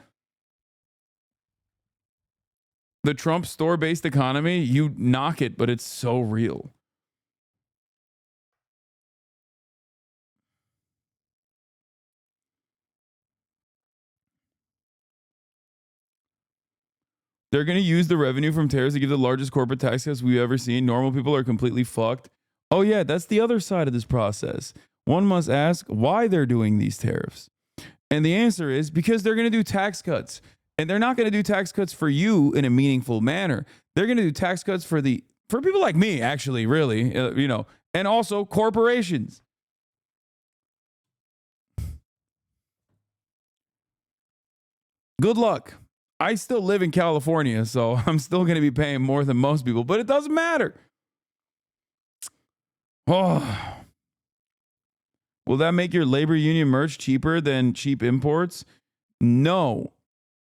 The Trump store-based economy, you knock it, but it's so real. They're going to use the revenue from tariffs to give the largest corporate tax cuts we've ever seen. Normal people are completely fucked. Oh yeah, that's the other side of this process. One must ask why they're doing these tariffs. And the answer is because they're going to do tax cuts. And they're not going to do tax cuts for you in a meaningful manner. They're going to do tax cuts for people like me, actually, really, and also corporations. Good luck. I still live in California, so I'm still going to be paying more than most people, but it doesn't matter. Oh. Will that make your labor union merch cheaper than cheap imports? No.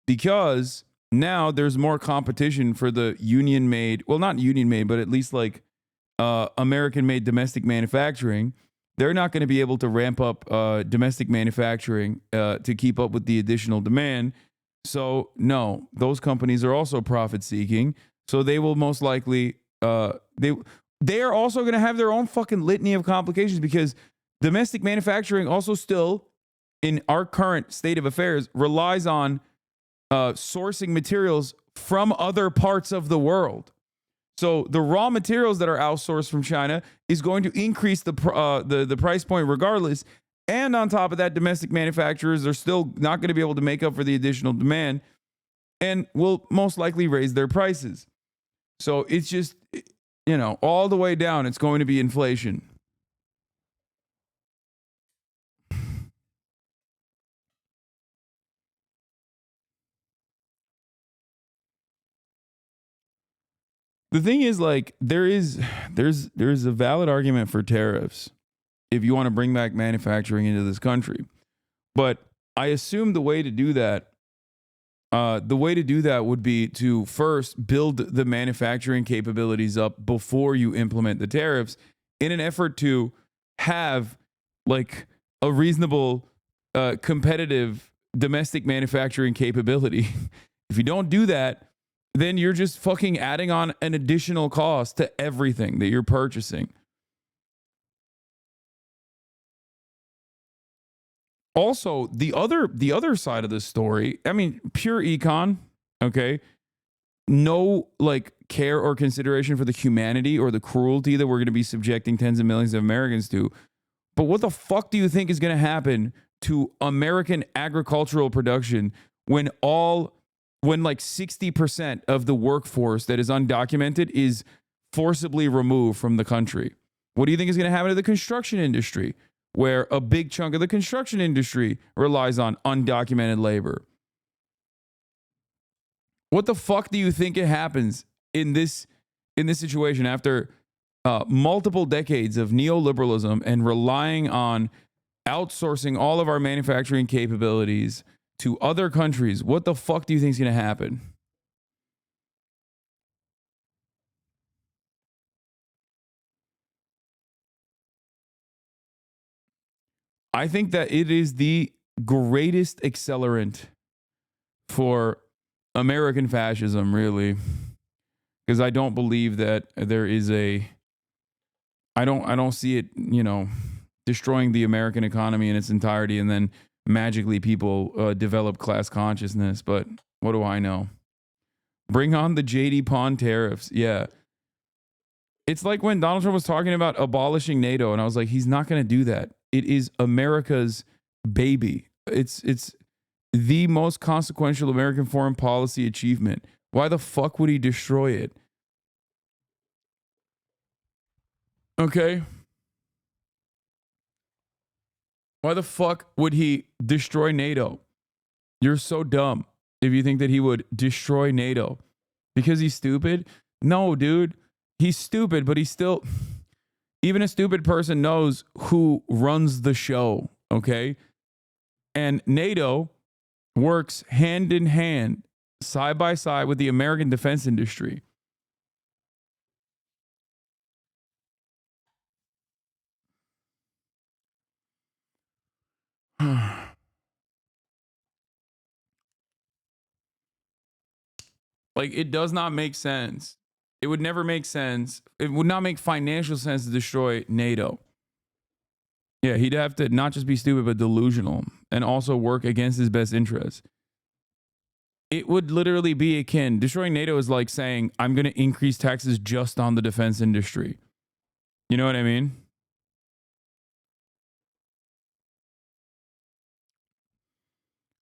Because now there's more competition for the union-made, well, not union-made, but at least like American-made domestic manufacturing. They're not going to be able to ramp up domestic manufacturing to keep up with the additional demand. So no, those companies are also profit seeking. So they will most likely they are also going to have their own fucking litany of complications, because domestic manufacturing also still, in our current state of affairs, relies on sourcing materials from other parts of the world. So the raw materials that are outsourced from China is going to increase the price point regardless. And on top of that, domestic manufacturers are still not going to be able to make up for the additional demand and will most likely raise their prices. So it's just, you know, all the way down, it's going to be inflation. The thing is, like, there's a valid argument for tariffs if you want to bring back manufacturing into this country. But I assume the way to do that would be to first build the manufacturing capabilities up before you implement the tariffs, in an effort to have like a reasonable, competitive domestic manufacturing capability. If you don't do that, then you're just fucking adding on an additional cost to everything that you're purchasing. Also, the other side of the story, I mean, pure econ, okay? No like care or consideration for the humanity or the cruelty that we're going to be subjecting tens of millions of Americans to. But what the fuck do you think is going to happen to American agricultural production when like 60% of the workforce that is undocumented is forcibly removed from the country? What do you think is going to happen to the construction industry, where a big chunk of the construction industry relies on undocumented labor? What the fuck do you think it happens in this situation after multiple decades of neoliberalism and relying on outsourcing all of our manufacturing capabilities to other countries? What the fuck do you think is going to happen? I think that it is the greatest accelerant for American fascism, really, because I don't believe that there is I don't see it, you know, destroying the American economy in its entirety and then magically people develop class consciousness. But what do I know? Bring on the JD Pawn tariffs. Yeah. It's like when Donald Trump was talking about abolishing NATO, and I was like, he's not going to do that. It is America's baby. It's the most consequential American foreign policy achievement. Why the fuck would he destroy it? Okay. Why the fuck would he destroy NATO? You're so dumb if you think that he would destroy NATO. Because he's stupid? No, dude. He's stupid, but he's still... Even a stupid person knows who runs the show, okay? And NATO works hand in hand, side by side with the American defense industry. Like, it does not make sense. It would never make sense. It would not make financial sense to destroy NATO. Yeah, he'd have to not just be stupid, but delusional, and also work against his best interests. It would literally be akin. Destroying NATO is like saying, I'm going to increase taxes just on the defense industry. You know what I mean?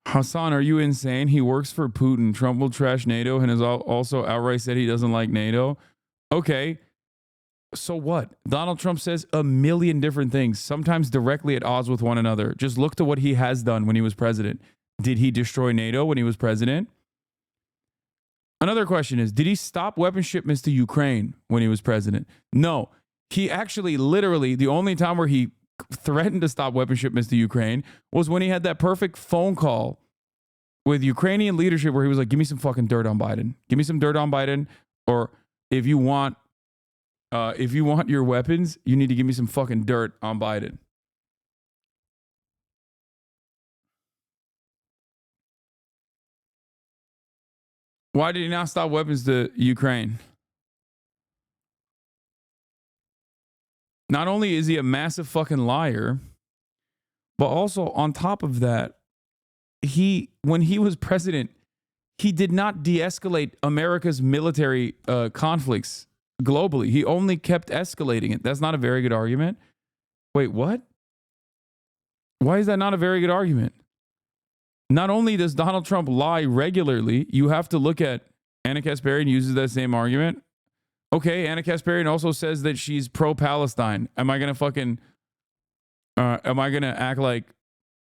Hasan, are you insane? He works for Putin. Trump will trash NATO and has also outright said he doesn't like NATO. Okay. So what? Donald Trump says a million different things, sometimes directly at odds with one another. Just look to what he has done when he was president. Did he destroy NATO when he was president? Another question is, did he stop weapon shipments to Ukraine when he was president? No. He actually literally, the only time where he threatened to stop weapon shipments to Ukraine was when he had that perfect phone call with Ukrainian leadership where he was like, give me some fucking dirt on Biden. Give me some dirt on Biden. Or if you want your weapons, you need to give me some fucking dirt on Biden. Why did he not stop weapons to Ukraine? Not only is he a massive fucking liar, but also on top of that, when he was president, he did not de-escalate America's military conflicts globally. He only kept escalating it. That's not a very good argument. Wait, what? Why is that not a very good argument? Not only does Donald Trump lie regularly, you have to look at Anna Kasparian uses that same argument. Okay, Anna Kasparian also says that she's pro-Palestine. Am I gonna act like,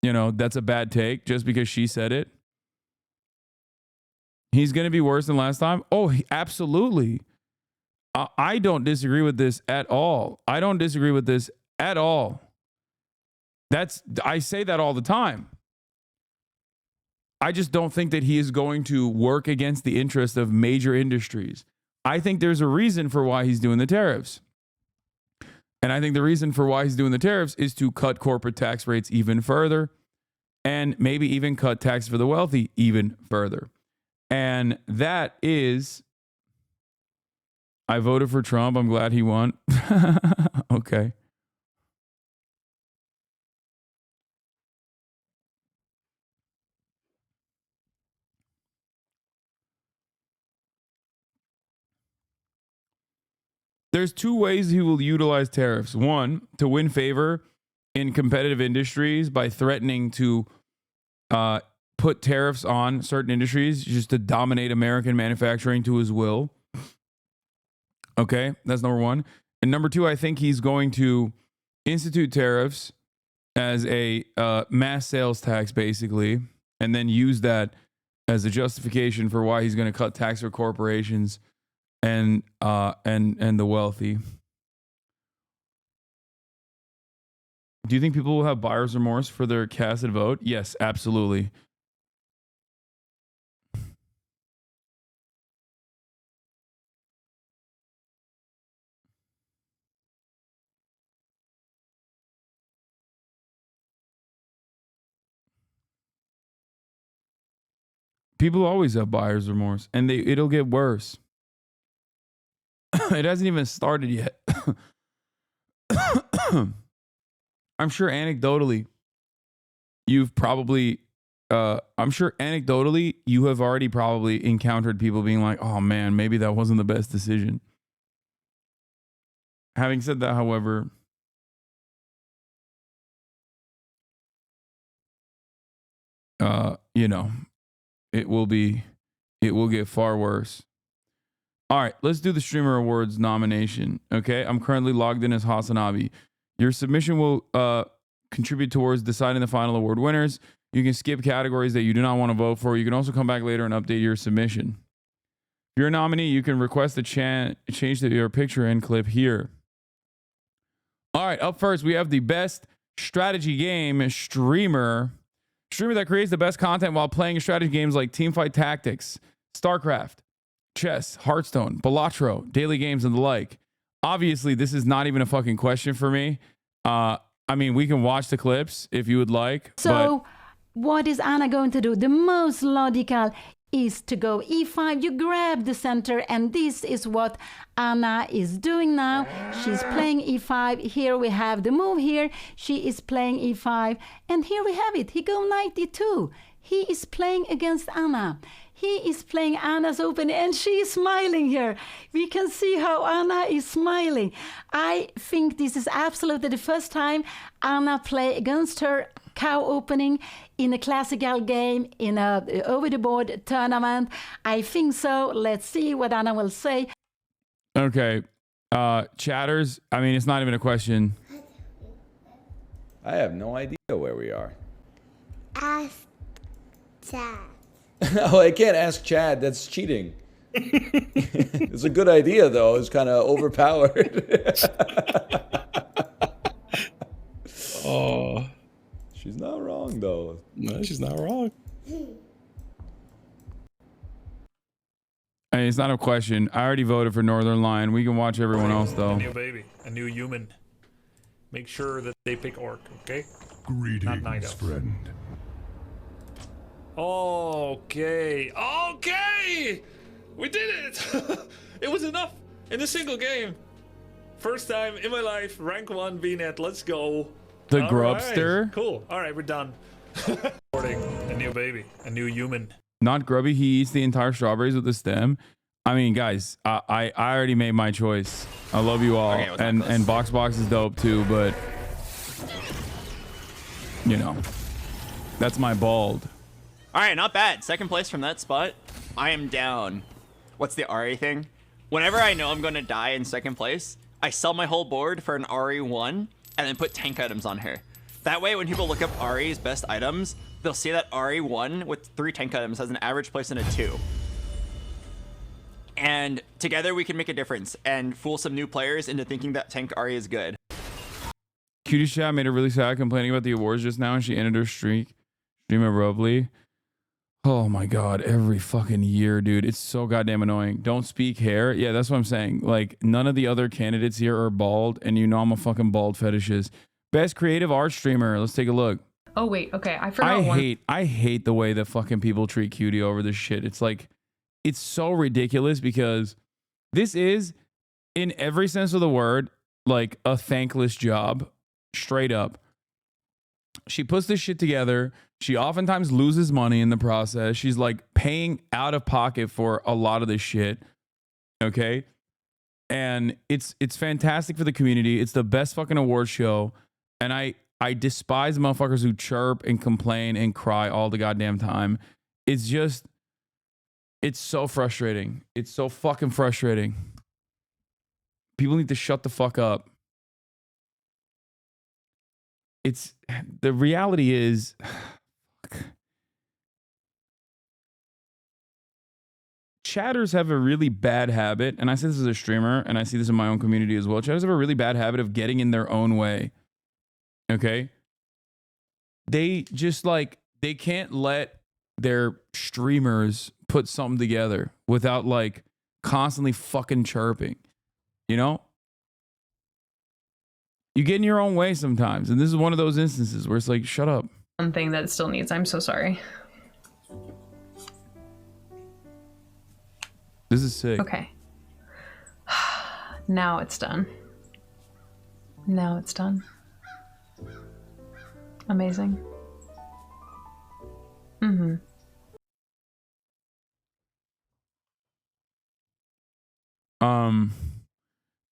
that's a bad take just because she said it? He's gonna be worse than last time? Oh, absolutely. I don't disagree with this at all. I don't disagree with this at all. I say that all the time. I just don't think that he is going to work against the interest of major industries. I think there's a reason for why he's doing the tariffs. And I think the reason for why he's doing the tariffs is to cut corporate tax rates even further and maybe even cut tax for the wealthy even further. And that is, I voted for Trump. I'm glad he won. Okay. There's two ways he will utilize tariffs. One, to win favor in competitive industries by threatening to put tariffs on certain industries just to dominate American manufacturing to his will. Okay, that's number one. And number two, I think he's going to institute tariffs as a mass sales tax, basically, and then use that as a justification for why he's going to cut tax for corporations and the wealthy. Do you think people will have buyer's remorse for their casted vote? Yes, absolutely. People always have buyer's remorse, and it'll get worse. It hasn't even started yet. I'm sure anecdotally, you have already probably encountered people being like, oh man, maybe that wasn't the best decision. Having said that, however, it will get far worse. All right, let's do the Streamer Awards nomination. Okay, I'm currently logged in as Hasan Abi. Your submission will contribute towards deciding the final award winners. You can skip categories that you do not want to vote for. You can also come back later and update your submission. If you're a nominee, you can request a change to your picture and clip here. All right, up first, we have the best strategy game streamer that creates the best content while playing strategy games like Teamfight Tactics, StarCraft, chess, Hearthstone, Balatro, daily games, and the like. Obviously, this is not even a fucking question for me. I mean, we can watch the clips if you would like. So, what is Anna going to do? The most logical is to go e5. You grab the center, and this is what Anna is doing now. She's playing e5. Here we have the move here. She is playing e5, and here we have it. He go knight d2. He is playing against Anna. He is playing Anna's opening, and she is smiling here. We can see how Anna is smiling. I think this is absolutely the first time Anna play against her cow opening in a classical game, in a over-the-board tournament. I think so. Let's see what Anna will say. Okay. Chatters, I mean, it's not even a question. I have no idea where we are. Ask Chad. Oh, I can't ask Chad. That's cheating. It's a good idea, though. It's kind of overpowered. Oh. She's not wrong, though. No, she's not wrong. I mean, it's not a question. I already voted for Northern Lion. We can watch everyone else, though. A new baby, a new human. Make sure that they pick orc, okay? Greetings, not night elf. friend. Okay. We did it! It was enough in a single game. First time in my life, rank 1 VNet. Let's go. The All grubster. right, cool. All right, we're done. Recording a new baby, a new human. Not grubby. He eats the entire strawberries with the stem. I mean, guys, I already made my choice. I love you all, Okay, and Box is dope too, but you know, that's my bald. All right, not bad. Second place from that spot. I am down. What's the RA thing? Whenever I know I'm going to die in second place, I sell my whole board for an RE1 and then put tank items on her. That way, when people look up RE's best items, they'll see that RE1 with 3 tank items has an average place in a 2. And together we can make a difference and fool some new players into thinking that tank RE is good. Cutie Chat made her really sad complaining about the awards just now, and she ended her streak. Stream abruptly. Oh my god, every fucking year, dude. It's so goddamn annoying. Don't speak hair. Yeah, that's what I'm saying. Like, none of the other candidates here are bald, and you know I'm a fucking bald fetishist. Best creative art streamer. Let's take a look. Oh wait, okay. I forgot one. I hate the way that fucking people treat Cutie over this shit. It's like, it's so ridiculous because this is, in every sense of the word, like a thankless job. Straight up. She puts this shit together. She oftentimes loses money in the process. She's like paying out of pocket for a lot of this shit. Okay. And it's fantastic for the community. It's the best fucking award show. And I despise motherfuckers who chirp and complain and cry all the goddamn time. It's just, it's so frustrating. It's so fucking frustrating. People need to shut the fuck up. It's, the reality is, chatters have a really bad habit, and I say this as a streamer, and I see this in my own community as well. Chatters have a really bad habit of getting in their own way. Okay? They just like, they can't let their streamers put something together without like constantly fucking chirping. You know? You get in your own way sometimes, and this is one of those instances where it's like, shut up. One thing that it still needs. I'm so sorry. This is sick. Okay. Now it's done. Now it's done. Amazing. Mm-hmm.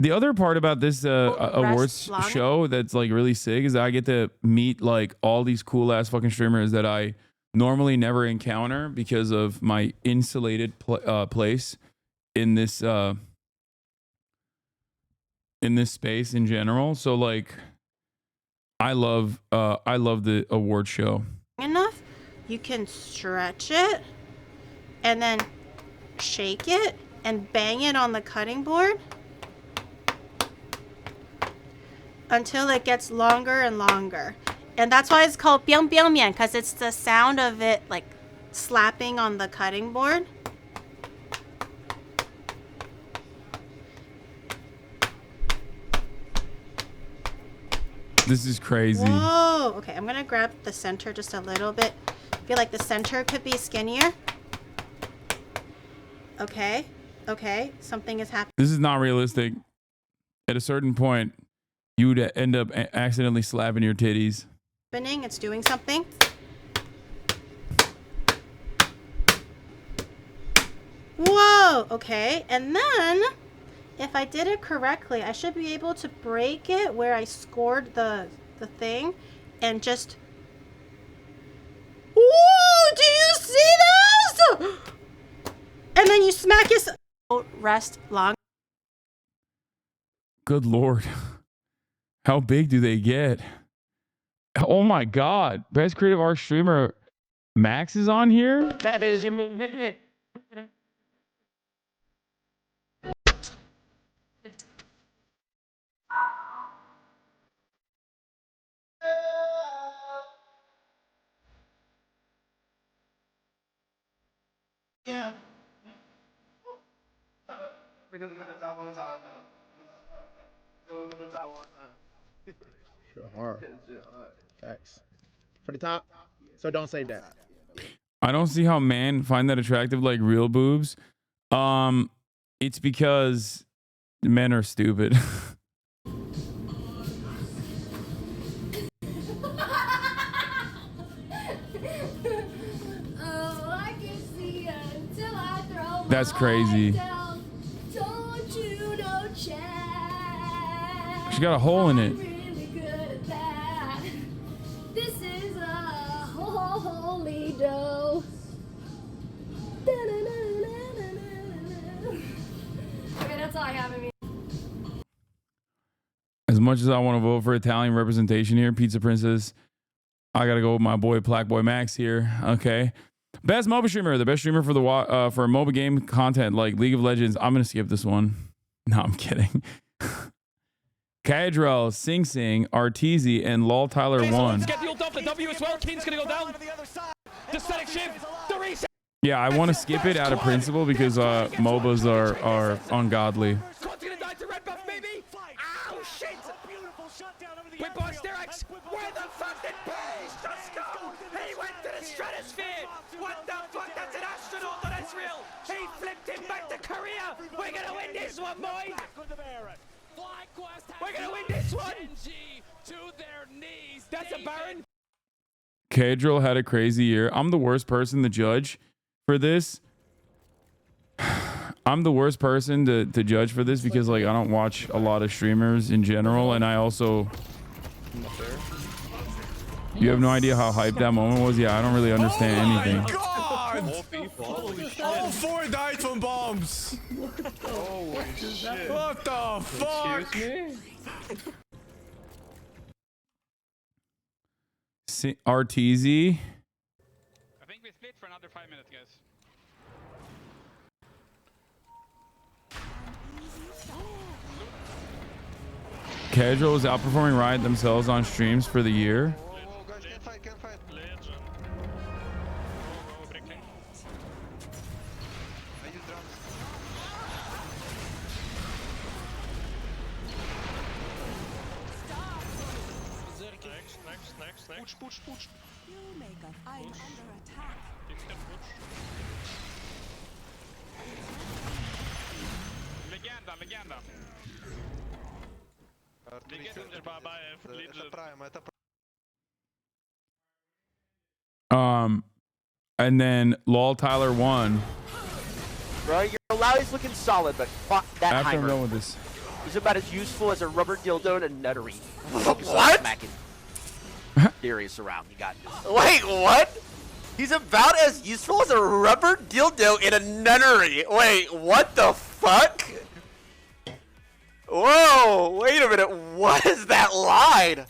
The other part about this awards show that's like really sick is that I get to meet like all these cool ass fucking streamers that I normally never encounter because of my insulated place in this space in general. So like, I love the award show. Enough, you can stretch it and then shake it and bang it on the cutting board until it gets longer and longer. And that's why it's called biang biang mian, because it's the sound of it like slapping on the cutting board. This is crazy. Whoa, okay, I'm gonna grab the center just a little bit. I feel like the center could be skinnier. Okay, okay, something is happening. This is not realistic. At a certain point, you would end up accidentally slapping your titties. It's doing something. Whoa, okay, and then if I did it correctly, I should be able to break it where I scored the thing and just... Whoa, do you see this? And then you smack it. Rest long. Good Lord. How big do they get? Oh my God. Best creative art streamer Max is on here? That is yeah. Sure. Thanks. For the top. So don't say that. I don't see how men find that attractive like real boobs. It's because men are stupid. That's crazy. She got a hole in it. This is a holy dough. Okay, that's all I have in me. As much as I want to vote for Italian representation here, Pizza Princess, I gotta go with my boy Black Boy Max here. Okay. Best MOBA streamer, the best streamer for the for MOBA game content like League of Legends. I'm gonna skip this one. No, I'm kidding. Cadrell, Sing Sing, Arteezy, and Lol Tyler won. Let's get the ult off the W as well. Keen's gonna go down. The static shift. The reset. Yeah, I want to skip it out of principle because MOBAs are ungodly. Squad's gonna die to red buff, maybe. Ow, shit. Whip on Sterex. Where the fuck did Paige just go? He went to the stratosphere. What the fuck? That's an astronaut on Israel. He flipped him back to Korea. We're gonna win this one, boys. We're gonna win this one. That's a Baron. Cadrell had a crazy year. I'm the worst person to judge for this. I'm the worst person to judge for this because like I don't watch a lot of streamers in general, and I also. You have no idea how hyped that moment was? Yeah, I don't really understand anything. All four died from bombs. Holy shit. What the fuck? Excuse me? Arteezy. I think we split for another 5 minutes, guys. Cadrell is outperforming Riot themselves on streams for the year. Push. I'm under attack. Legenda. And then Lol Tyler won. Bro, your Lowry's looking solid, but fuck that After I'm Heimer. done with this. He's about as useful as a rubber dildo and a nuttery. What? Darius around, you got this. Wait, what? He's about as useful as a rubber dildo in a nunnery. Wait, what the fuck? Whoa, wait a minute. What is that line?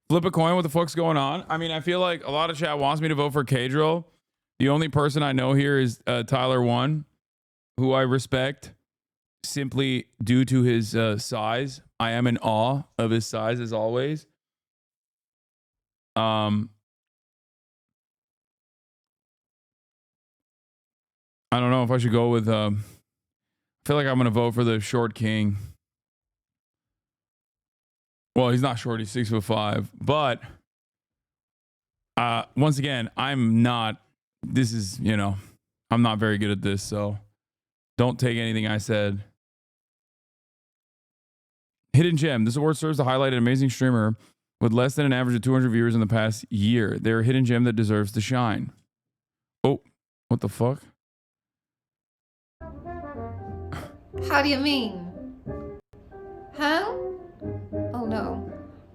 Flip a coin. What the fuck's going on? I mean, I feel like a lot of chat wants me to vote for Cadrell. The only person I know here is Tyler One, who I respect simply due to his size. I am in awe of his size as always. I don't know if I should go with. I feel like I'm gonna vote for the short king. Well, he's not short; he's 6'5". But once again, I'm not. This is, I'm not very good at this, so don't take anything I said. Hidden Gem. This award serves to highlight an amazing streamer with less than an average of 200 viewers in the past year. They're a hidden gem that deserves to shine. Oh, what the fuck? How do you mean? Huh? Oh no.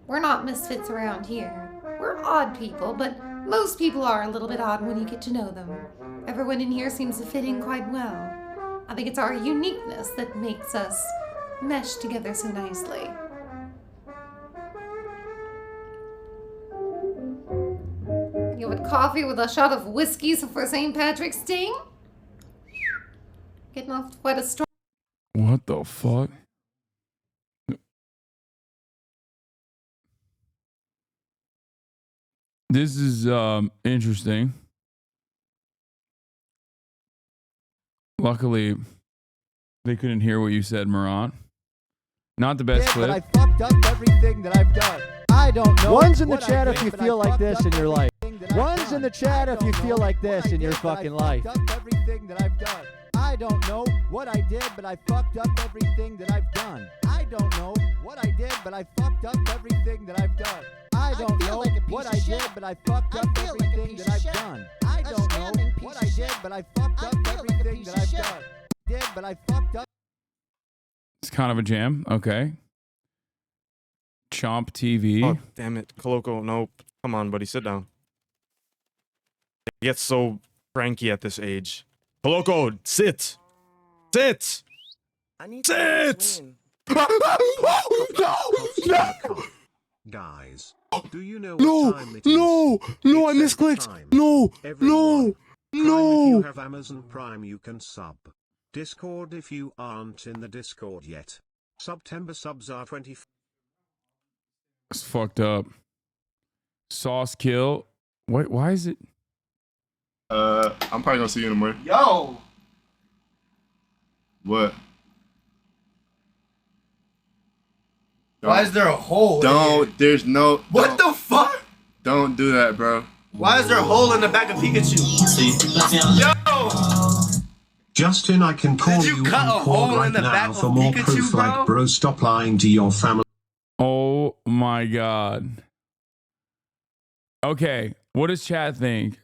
We're not misfits around here. We're odd people, but most people are a little bit odd when you get to know them. Everyone in here seems to fit in quite well. I think it's our uniqueness that makes us mesh together so nicely. You want coffee with a shot of whiskey for St. Patrick's Day? Getting off quite a storm. What the fuck? This is interesting. Luckily, they couldn't hear what you said, Marat. Not the best clip. But I fucked up everything that I've done. I don't know. One's in the chat if you feel like this and you're like, One's in the chat if you feel like this in your fucking life. Everything that I've done. I don't know what I did, but I fucked up everything that I've done. I don't know what I did, but I fucked up everything that I've done. I don't know what I did, but I fucked up everything that I've done. I don't know what I did, but I fucked up everything that I've done. Did, but I fucked up. It's kind of a jam. Okay. Chomp TV. Oh, damn it. Coloco, no. Come on, buddy. Sit down. He gets so cranky at this age. Coloco, sit. Sit. Sit. No! Guys, do you know what time it is? No, I misclicked. No, Everyone, no. If you have Amazon Prime, you can sub. Discord if you aren't in the Discord yet. September subs are 20. It's fucked up. Sauce kill. What? Why is it? I'm probably gonna see you in the morning. Yo! What? Why is there a hole? Don't. There's no. What the fuck? Don't do that, bro. Why is there a hole in the back of Pikachu? Yo! Justin, I can call you cut a on call hole right in the now back for of more Pikachu, proof. bro? Like, bro, stop lying to your family. Oh my god. Okay, what does chat think?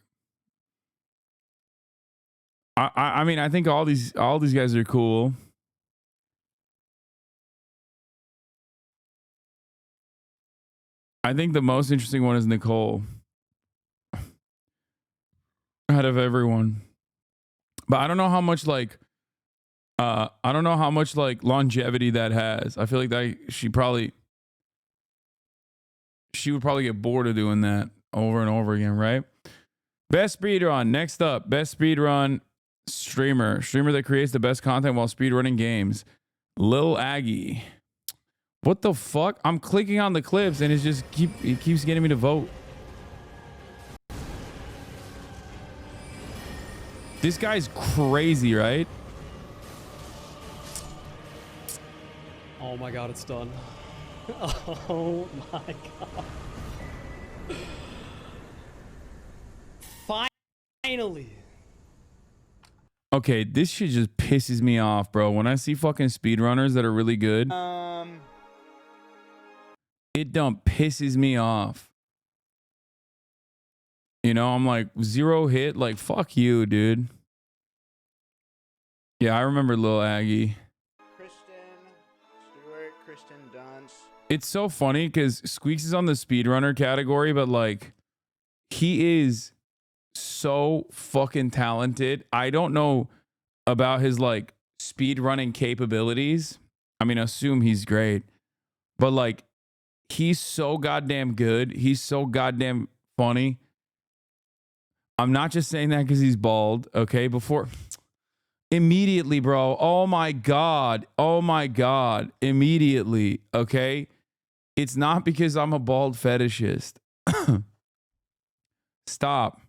I mean, I think all these guys are cool. I think the most interesting one is Nicole. Out of everyone. But I don't know how much like longevity that has. I feel like that she would probably get bored of doing that over and over again, right? Best speedrun. Next up, best speedrun streamer that creates the best content while speedrunning games. Lil Aggie. What the fuck? I'm clicking on the clips and it keeps getting me to vote. This guy's crazy, right? Oh my god, it's done. Oh my god. Finally. Okay, this shit just pisses me off, bro. When I see fucking speedrunners that are really good, it dumb pisses me off. You know, I'm like, 0 hit, like, fuck you, dude. Yeah, I remember Lil Aggie. Kristen Dunst. It's so funny because Squeaks is on the speedrunner category, but like, he is so fucking talented. I don't know about his like speedrunning capabilities. I mean, assume he's great, but like, he's so goddamn good. He's so goddamn funny. I'm not just saying that because he's bald, okay? Immediately, bro. Oh my God. Immediately, okay? It's not because I'm a bald fetishist. Stop.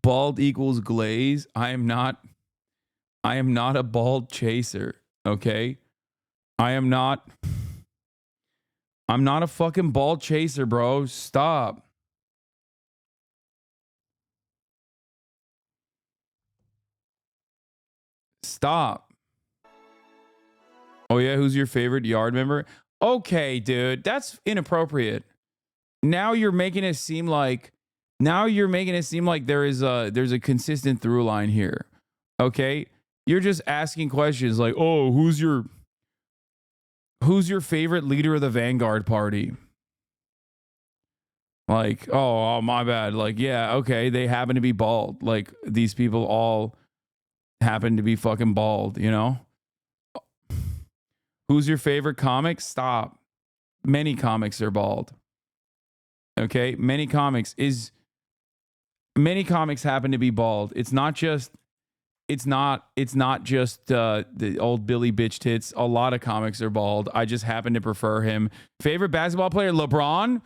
Bald equals glaze. I am not a bald chaser, okay? I'm not a fucking bald chaser, bro. Stop. Oh yeah, who's your favorite yard member? Okay, dude, that's inappropriate. Now you're making it seem like there's a consistent through line here. Okay? You're just asking questions like, "Oh, who's your favorite leader of the Vanguard party?" Like, oh, my bad. Like, yeah, okay, they happen to be bald. Like, these people all happen to be fucking bald, you know? Who's your favorite comic? Stop. Many comics are bald. Okay? Many comics happen to be bald. It's not just the old Billy bitch tits. A lot of comics are bald. I just happen to prefer him. Favorite basketball player? LeBron?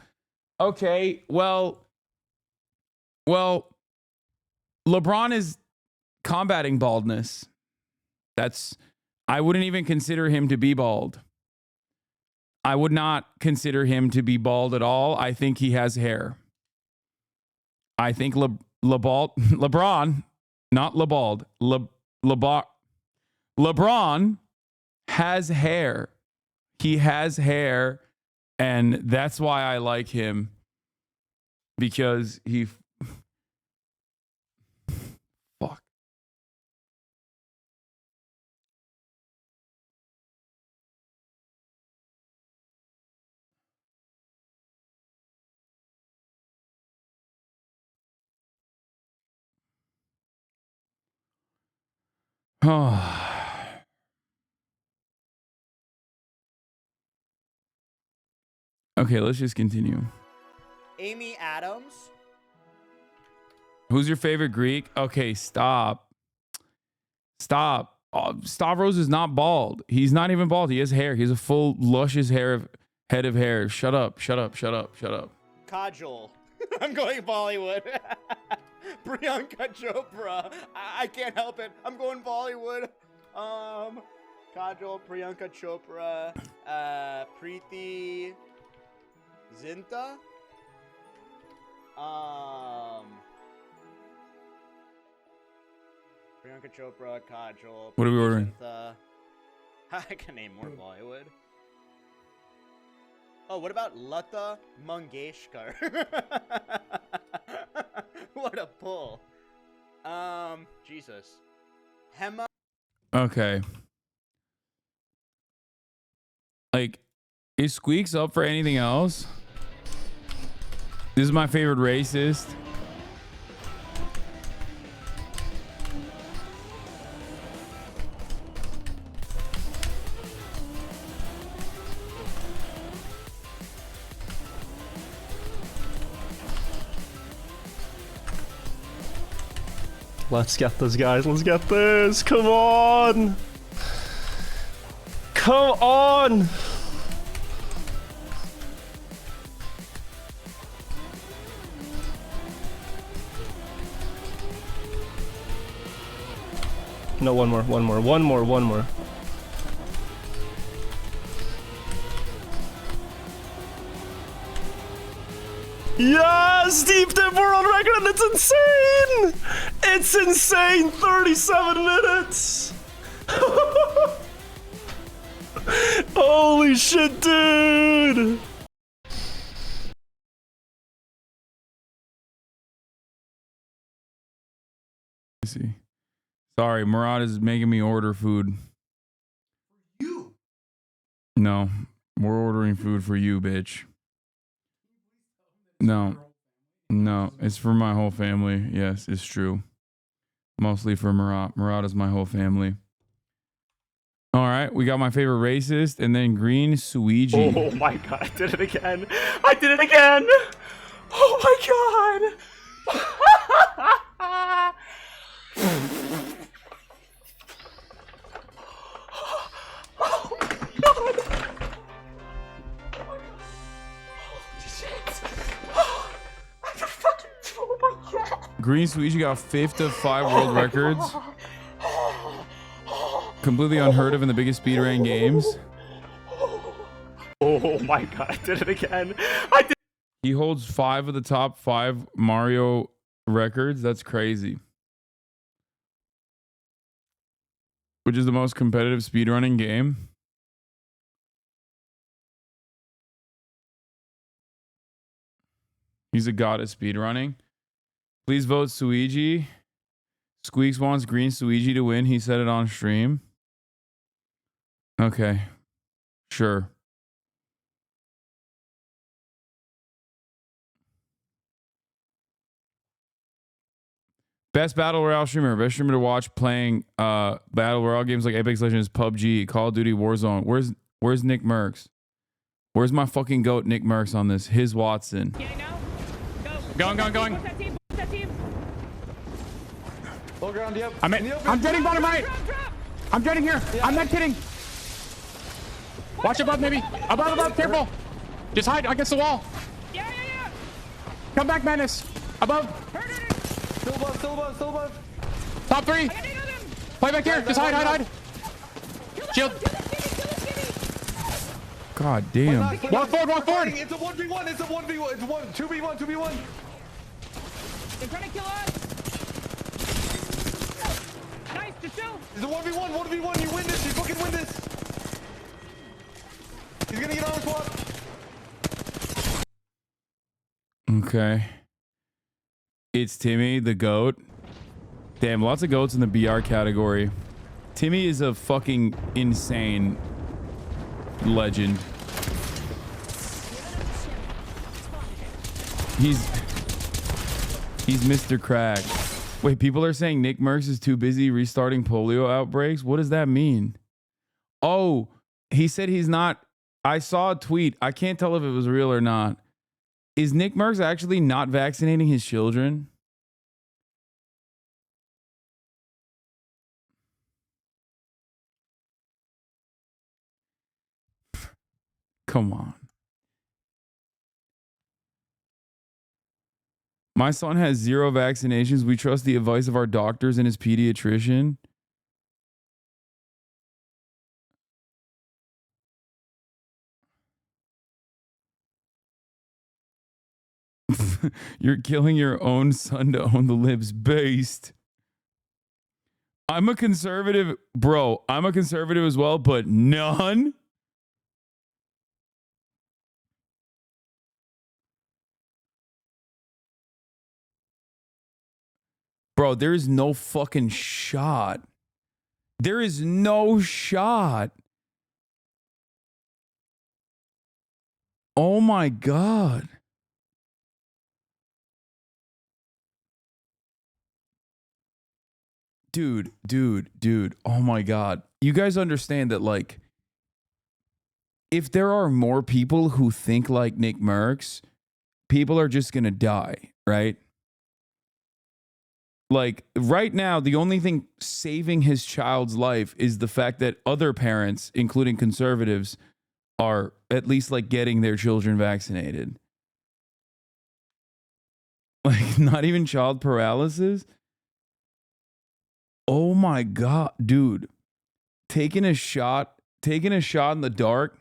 Okay, well, LeBron is combating baldness. I wouldn't even consider him to be bald. I would not consider him to be bald at all. I think he has hair. I think LeBron, not LeBald, LeBron has hair. He has hair, and that's why I like him, because he fuck. Oh. Okay, let's just continue. Amy Adams. Who's your favorite Greek? Okay, stop. Stop. Stavros is not bald. He's not even bald. He has hair. He has a full, luscious head of hair. Shut up. Shut up. Shut up. Shut up. Kajol. I'm going Bollywood. Priyanka Chopra. I can't help it. I'm going Bollywood. Kajol, Priyanka Chopra, Preeti Zinta. Priyanka Chopra, Kajol. What are we ordering? Zinta. I can name more Bollywood. Oh, what about Lata Mangeshkar? What a pull. Jesus. Hema. Okay. Like, is Squeaks up for anything else? This is my favorite racist. Let's get this, guys. Let's get this. Come on. Come on. No, one more. Yes, deep dip world record, and it's insane. It's insane. 37 minutes. Holy shit, dude. Let's see. Sorry, Murad is making me order food. You? No, we're ordering food for you, bitch. No, it's for my whole family. Yes, it's true. Mostly for Murad. Murad is my whole family. All right, we got my favorite racist, and then Green Suiji. Oh my god, I did it again. Oh my god. Green Suiji got 5th of 5 world records. Completely unheard of in the biggest speedrun games. Oh my god, I did it again. He holds 5 of the top 5 Mario records. That's crazy. Which is the most competitive speedrunning game. He's a god at speedrunning. Please vote Suiji. Squeaks wants Green Suiji to win. He said it on stream. Okay. Sure. Best Battle Royale streamer. Best streamer to watch playing Battle Royale games like Apex Legends, PUBG, Call of Duty, Warzone. Where's Nick Merckx? Where's my fucking goat Nick Merckx on this? His Watson. Going. Low ground, yep. I'm getting bottom right. I'm getting here. I'm not kidding. Watch above, maybe. Above, careful. Just hide against the wall. Yeah. Come back, Menace. Above. Still above. Top 3. Play back here. Just hide. Shield. God damn. Walk forward, walk forward. It's a 1v1. It's a 1v1. It's 2v1. 2v1. They're trying to kill us. Nice, just chill. It's a 1v1. 1v1. You win this. You fucking win this. He's gonna get arm swap. Okay. It's Timmy, the goat. Damn, lots of goats in the BR category. Timmy is a fucking insane legend. He's Mr. Crack. Wait, people are saying Nick Merckx is too busy restarting polio outbreaks. What does that mean? Oh, he said he's not. I saw a tweet. I can't tell if it was real or not. Is Nick Merckx actually not vaccinating his children? Come on. My son has 0 vaccinations. We trust the advice of our doctors and his pediatrician. You're killing your own son to own the libs. Based. I'm a conservative, bro. I'm a conservative as well, but none. Bro, there is no fucking shot. There is no shot. Oh my God. Dude. Oh my God. You guys understand that, like, if there are more people who think like Nick Merckx, people are just going to die, right? Like, right now, the only thing saving his child's life is the fact that other parents, including conservatives, are at least, like, getting their children vaccinated. Like, not even child paralysis? Oh my God, dude. Taking a shot in the dark,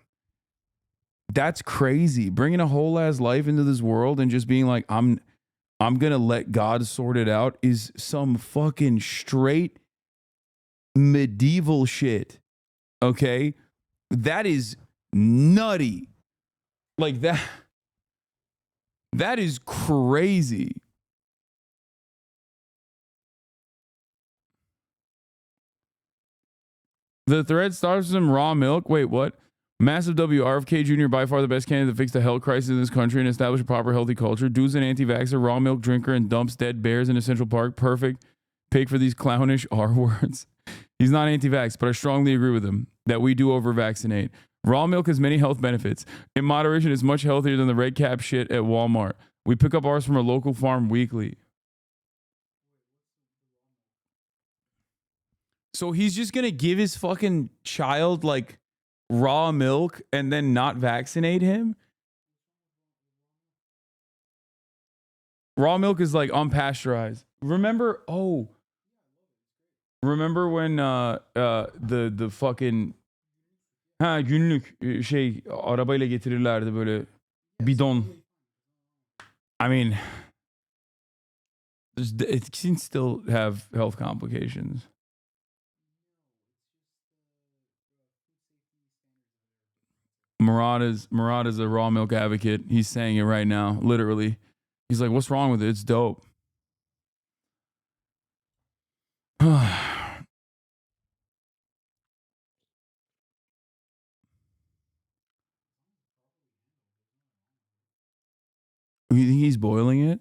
that's crazy. Bringing a whole ass life into this world and just being like, I'm gonna let God sort it out is some fucking straight medieval shit. Okay? That is nutty. Like that is crazy. The thread starts with some raw milk. Wait, what? Massive W. RFK Jr. by far the best candidate to fix the health crisis in this country and establish a proper healthy culture. Dude's an anti-vaxxer, raw milk drinker, and dumps dead bears in a Central Park. Perfect pick for these clownish R words. He's not anti-vax, but I strongly agree with him that we do over-vaccinate. Raw milk has many health benefits. In moderation, it's much healthier than the red cap shit at Walmart. We pick up ours from a local farm weekly. So he's just going to give his fucking child, like, raw milk and then not vaccinate him? Raw milk is, like, unpasteurized. Remember when the fucking günlük şey arabayla getirirlerdi böyle bidon. I mean, it can still have health complications. Murad is a raw milk advocate. He's saying it right now, literally. He's like, what's wrong with it? It's dope. You think he's boiling it?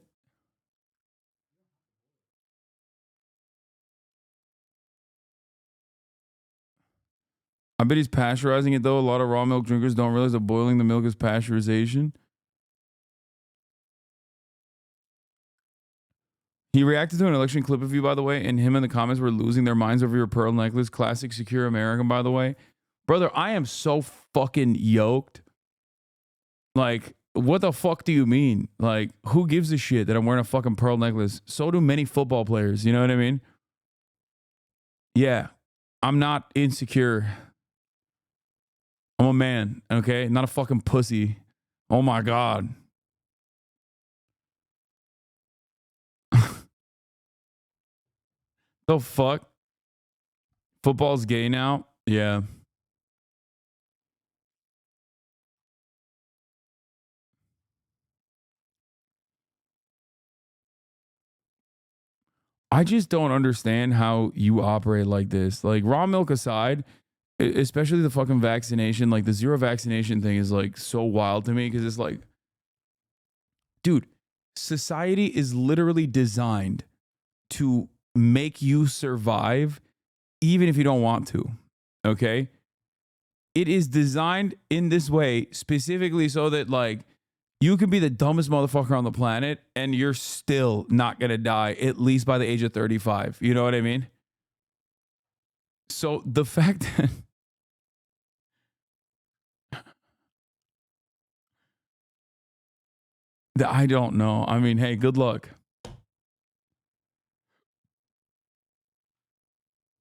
I bet he's pasteurizing it, though. A lot of raw milk drinkers don't realize that boiling the milk is pasteurization. He reacted to an election clip of you, by the way, and him in the comments were losing their minds over your pearl necklace. Classic Secure American, by the way. Brother, I am so fucking yoked. Like, what the fuck do you mean? Like, who gives a shit that I'm wearing a fucking pearl necklace? So do many football players. You know what I mean? Yeah. I'm not insecure. I'm a man, okay? Not a fucking pussy. Oh my God. The fuck? Football's gay now? Yeah. I just don't understand how you operate like this. Like, raw milk aside, especially the fucking vaccination, like the zero vaccination thing is like so wild to me because it's like, dude, society is literally designed to make you survive even if you don't want to. Okay? It is designed in this way specifically so that like you can be the dumbest motherfucker on the planet and you're still not going to die at least by the age of 35. You know what I mean? So the fact that I don't know. I mean, hey, good luck.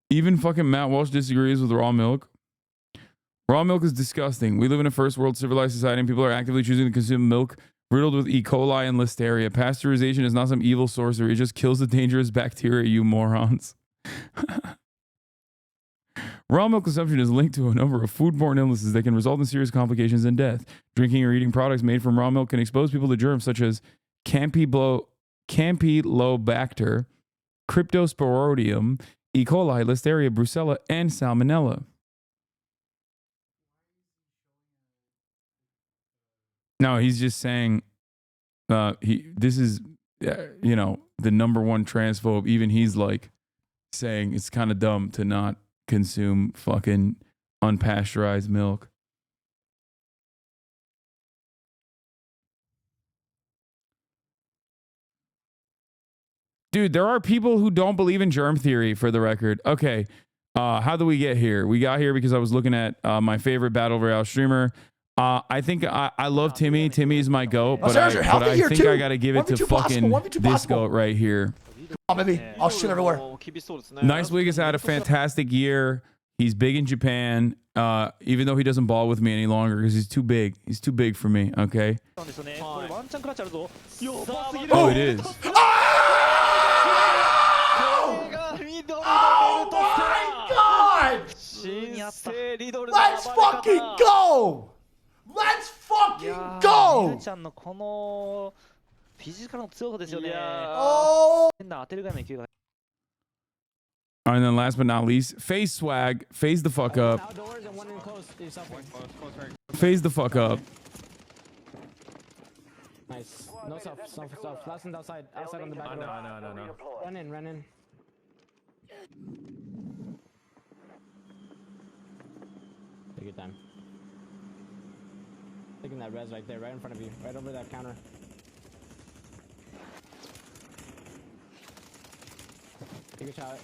Even fucking Matt Walsh disagrees with raw milk. Raw milk is disgusting. We live in a first world civilized society and people are actively choosing to consume milk riddled with E. coli and listeria. Pasteurization is not some evil sorcery. It just kills the dangerous bacteria, you morons. Raw milk consumption is linked to a number of foodborne illnesses that can result in serious complications and death. Drinking or eating products made from raw milk can expose people to germs such as Campylobacter, Cryptosporidium, E. coli, Listeria, Brucella, and Salmonella. No, he's just saying this is, you know, the number one transphobe. Even he's like saying it's kind of dumb to not consume fucking unpasteurized milk. Dude, there are people who don't believe in germ theory, for the record. Okay, how do we get here? We got here because I was looking at my favorite Battle Royale streamer. I think I love Timmy. Timmy is my goat, but I think I got to give it to fucking this goat right here. Come on, baby. I'll shoot everywhere. Nice Wig has had a fantastic year. He's big in Japan, even though he doesn't ball with me any longer because he's too big. He's too big for me, okay? Oh, it is. Oh my God! Let's fucking go! Let's fucking go! Oh! And then last but not least, phase swag. Phase the fuck up. Phase the fuck up. Nice. No self. Last one's outside. Outside on the back. I know. Run in. Take your time. Taking that res right there, right in front of you, right over that counter. Take a shot.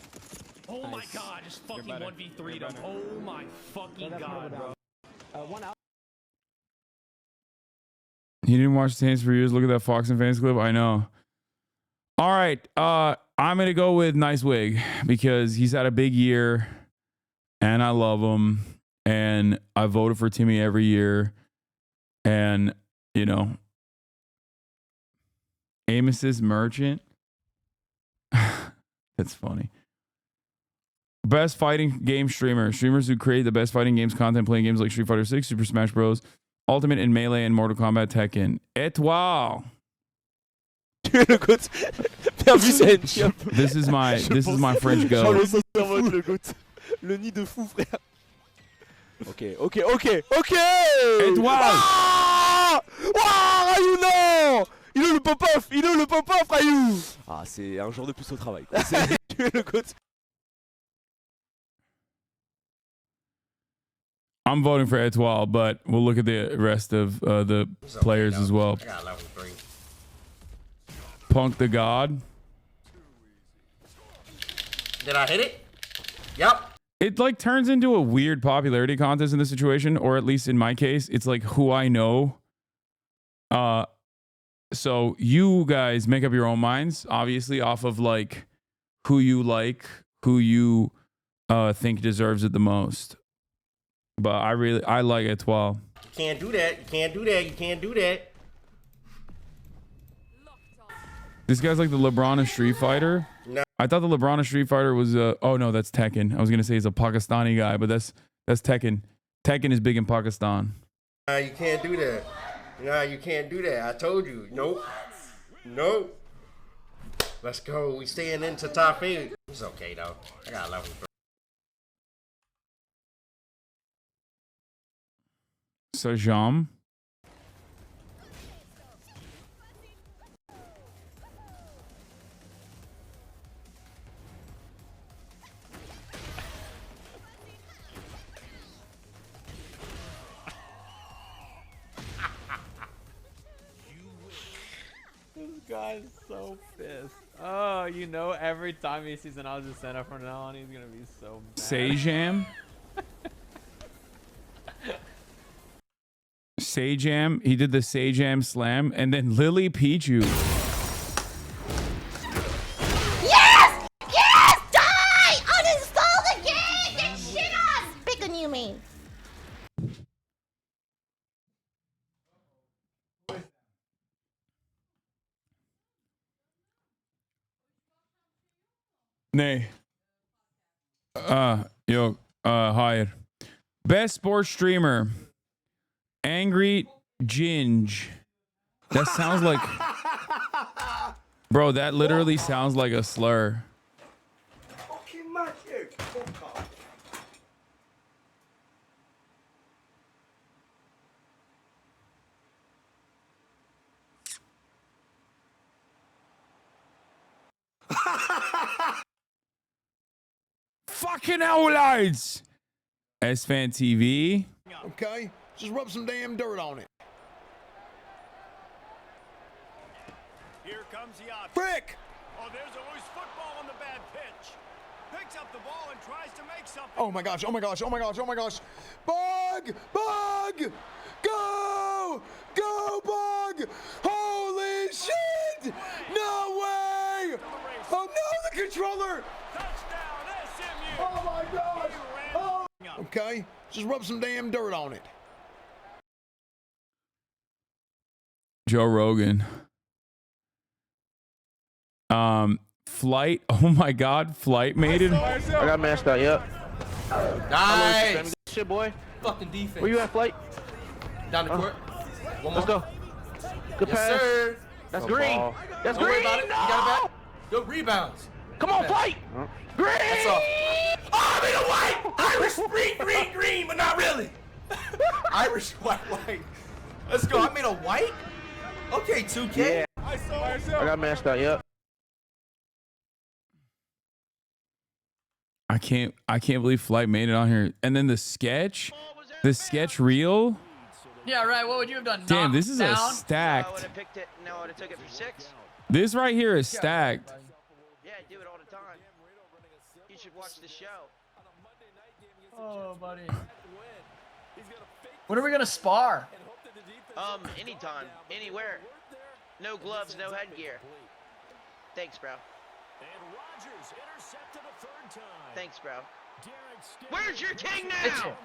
Oh my God, just fucking 1v3'd him. Oh my fucking God, bro. One out. He didn't watch Saints for years. Look at that Fox and Fans clip. I know. All right. I'm going to go with Nice Wig because he's had a big year and I love him. And I voted for Timmy every year. And, you know, Amos's Merchant. That's funny. Best fighting game streamer. Streamers who create the best fighting games content playing games like Street Fighter 6, Super Smash Bros, Ultimate and Melee, and Mortal Kombat Tekken. Étoile. This is my French go. Le nid de fou, frère. Ok. Étoile. Ah, Rayou, non. Il est le pop-off, Rayou. Ah, c'est un jour de plus au travail. Le côté. I'm voting for Étoile, but we'll look at the rest of the players as well. I got level 3. Punk the God. Did I hit it? Yep. It like turns into a weird popularity contest in this situation, or at least in my case, it's like who I know. So you guys make up your own minds, obviously, off of like who you like, who you think deserves it the most. but I like Etoile. You can't do that. You can't do that. You can't do that. This guy's like the LeBron of Street Fighter. No. I thought the LeBron of Street Fighter was oh no, that's Tekken. I was gonna say he's a Pakistani guy, but that's Tekken. Tekken is big in Pakistan. You can't do that. Nah, you can't do that. I told you. Nope. Nope. Let's go. We staying into top 8. It's okay though. I got level 3. Sajam. This guy's so pissed. Oh, you know, every time he sees an Aussie center from now on, he's gonna be so mad. Sajam. Sajam. He did the Sajam slam, and then Lily Pichu. Yes! Yes! Die! Uninstall the game! Get shit on! Picking you mean. Nay. Higher. Best sports streamer. Angry Ginge. That sounds like... Bro, that literally sounds like a slur. Fucking magic. Fuck off. Fucking hell, lads. S-Fan TV. Okay, just rub some damn dirt on it. Here comes the option. Frick! Oh, there's always football on the bad pitch. Picks up the ball and tries to make something. Oh my gosh, oh my gosh, oh my gosh, oh my gosh. Bug! Bug! Go! Go, Bug! Holy shit! No way! Oh no, the controller! Oh my gosh! Oh. Okay, just rub some damn dirt on it. Joe Rogan. Flight. Oh my God, Flight made it. I got mashed out. Yep. Nice. Shit, boy. Fucking defense. Where you at, Flight? Down the court. One more. Let's go. Good Yes, pass. sir. That's Good green. ball. That's Don't green. worry about it. No! You got it back. Good rebounds. Come on, Yeah. Flight. Green. That's all. Oh, I'm in a white. Irish green, but not really. Irish white. Let's go. I'm in a white. Okay, 2K. Yeah. I got mashed out. Yep. I can't believe Flight made it on here. And then the sketch reel. Yeah, right. What would you have done? Damn, this Knocked is down? a stacked. I would have picked it. No, I would have took it for 6. This right here is stacked. Yeah, I do it all the time. You should watch the show. Oh, buddy. When are we gonna spar? Anytime, anywhere. No gloves, no headgear. Thanks, bro. Thanks, bro. Where's your king now?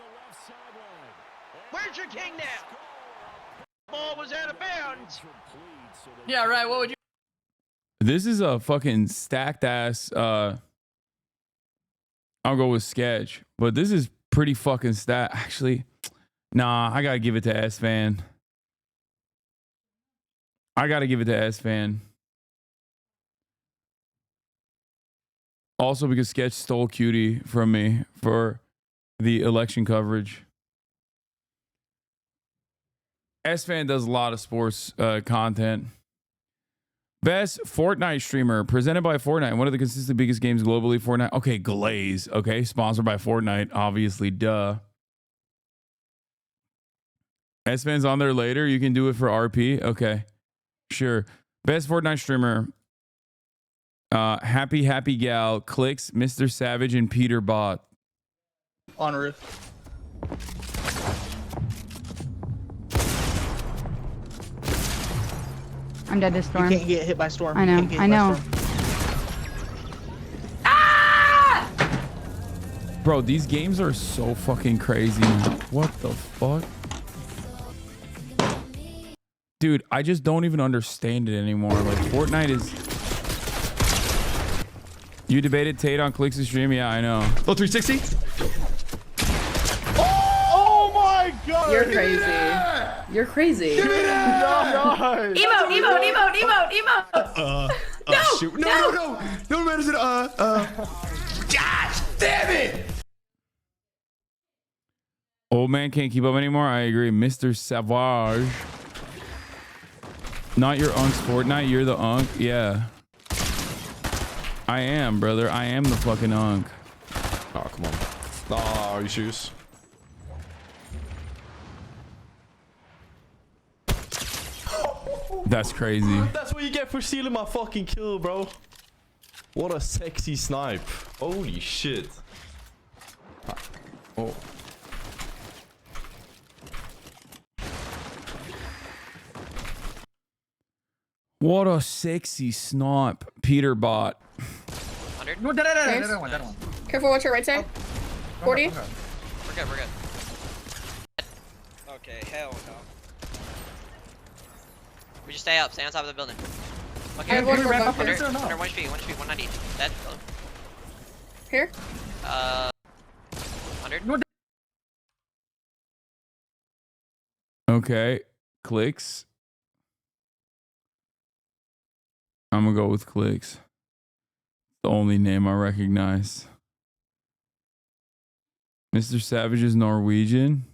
Where's your king now? Ball was out of bounds. Yeah, right. What would you? This is a fucking stacked ass. I'll go with sketch, but this is pretty fucking stacked. Actually, nah, I gotta give it to S-Fan. Also because Sketch stole Cutie from me for the election coverage. S-Fan does a lot of sports content. Best Fortnite streamer presented by Fortnite. One of the consistently biggest games globally. Fortnite. Okay, Glaze. Okay, sponsored by Fortnite. Obviously, duh. S-Fan's on there later. You can do it for RP. Okay, sure. Best Fortnite streamer. Happy Gal, Clicks, Mr. Savage, and Peter Bot. On roof. I'm dead this storm. You can't get hit by storm. I know. I know. Bro, these games are so fucking crazy. What the fuck? Dude, I just don't even understand it anymore. Like, Fortnite is... You debated Tate on Click's stream? Yeah, I know. Oh, 360? Oh my god! You're crazy. You're crazy. Nice. Emote. No, shoot. No. No matters. Gosh damn it! Old man can't keep up anymore. I agree. Mr. Savage. Not your unc's Fortnite. You're the unk. Yeah. I am, brother. I am the fucking unk. Oh, come on. Oh, you shoes. That's crazy. That's what you get for stealing my fucking kill, bro. What a sexy snipe. Holy shit. Oh. What a sexy snipe. Peter bot. 100. No, that one. Careful, watch your right side. 40. We're good. Okay, hell no. We just stay up. Stay on top of the building. Okay, One more under bumper. 1 HP, 190. Dead. Here. 100. Okay. Clicks. I'm gonna go with Clicks. The only name I recognize. Mr. Savage is Norwegian.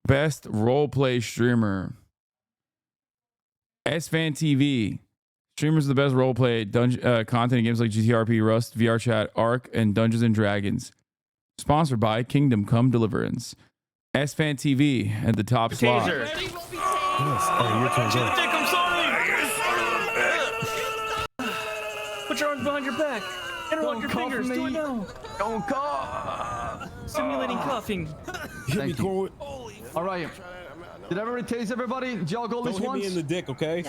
Best roleplay streamer. SFan TV. Streamers are the best roleplay content in games like GTRP, Rust, VR Chat, Ark, and Dungeons and Dragons. Sponsored by Kingdom Come Deliverance. SFan TV at the top slot. Oh, your turn. I'm sorry. Put your arms behind your back. Interlock your fingers. Do it now. Don't cough. Simulating coughing. Hit me, Corwood. All right. Did everybody tase everybody? Did y'all go at least once? Don't hit me in the dick, okay?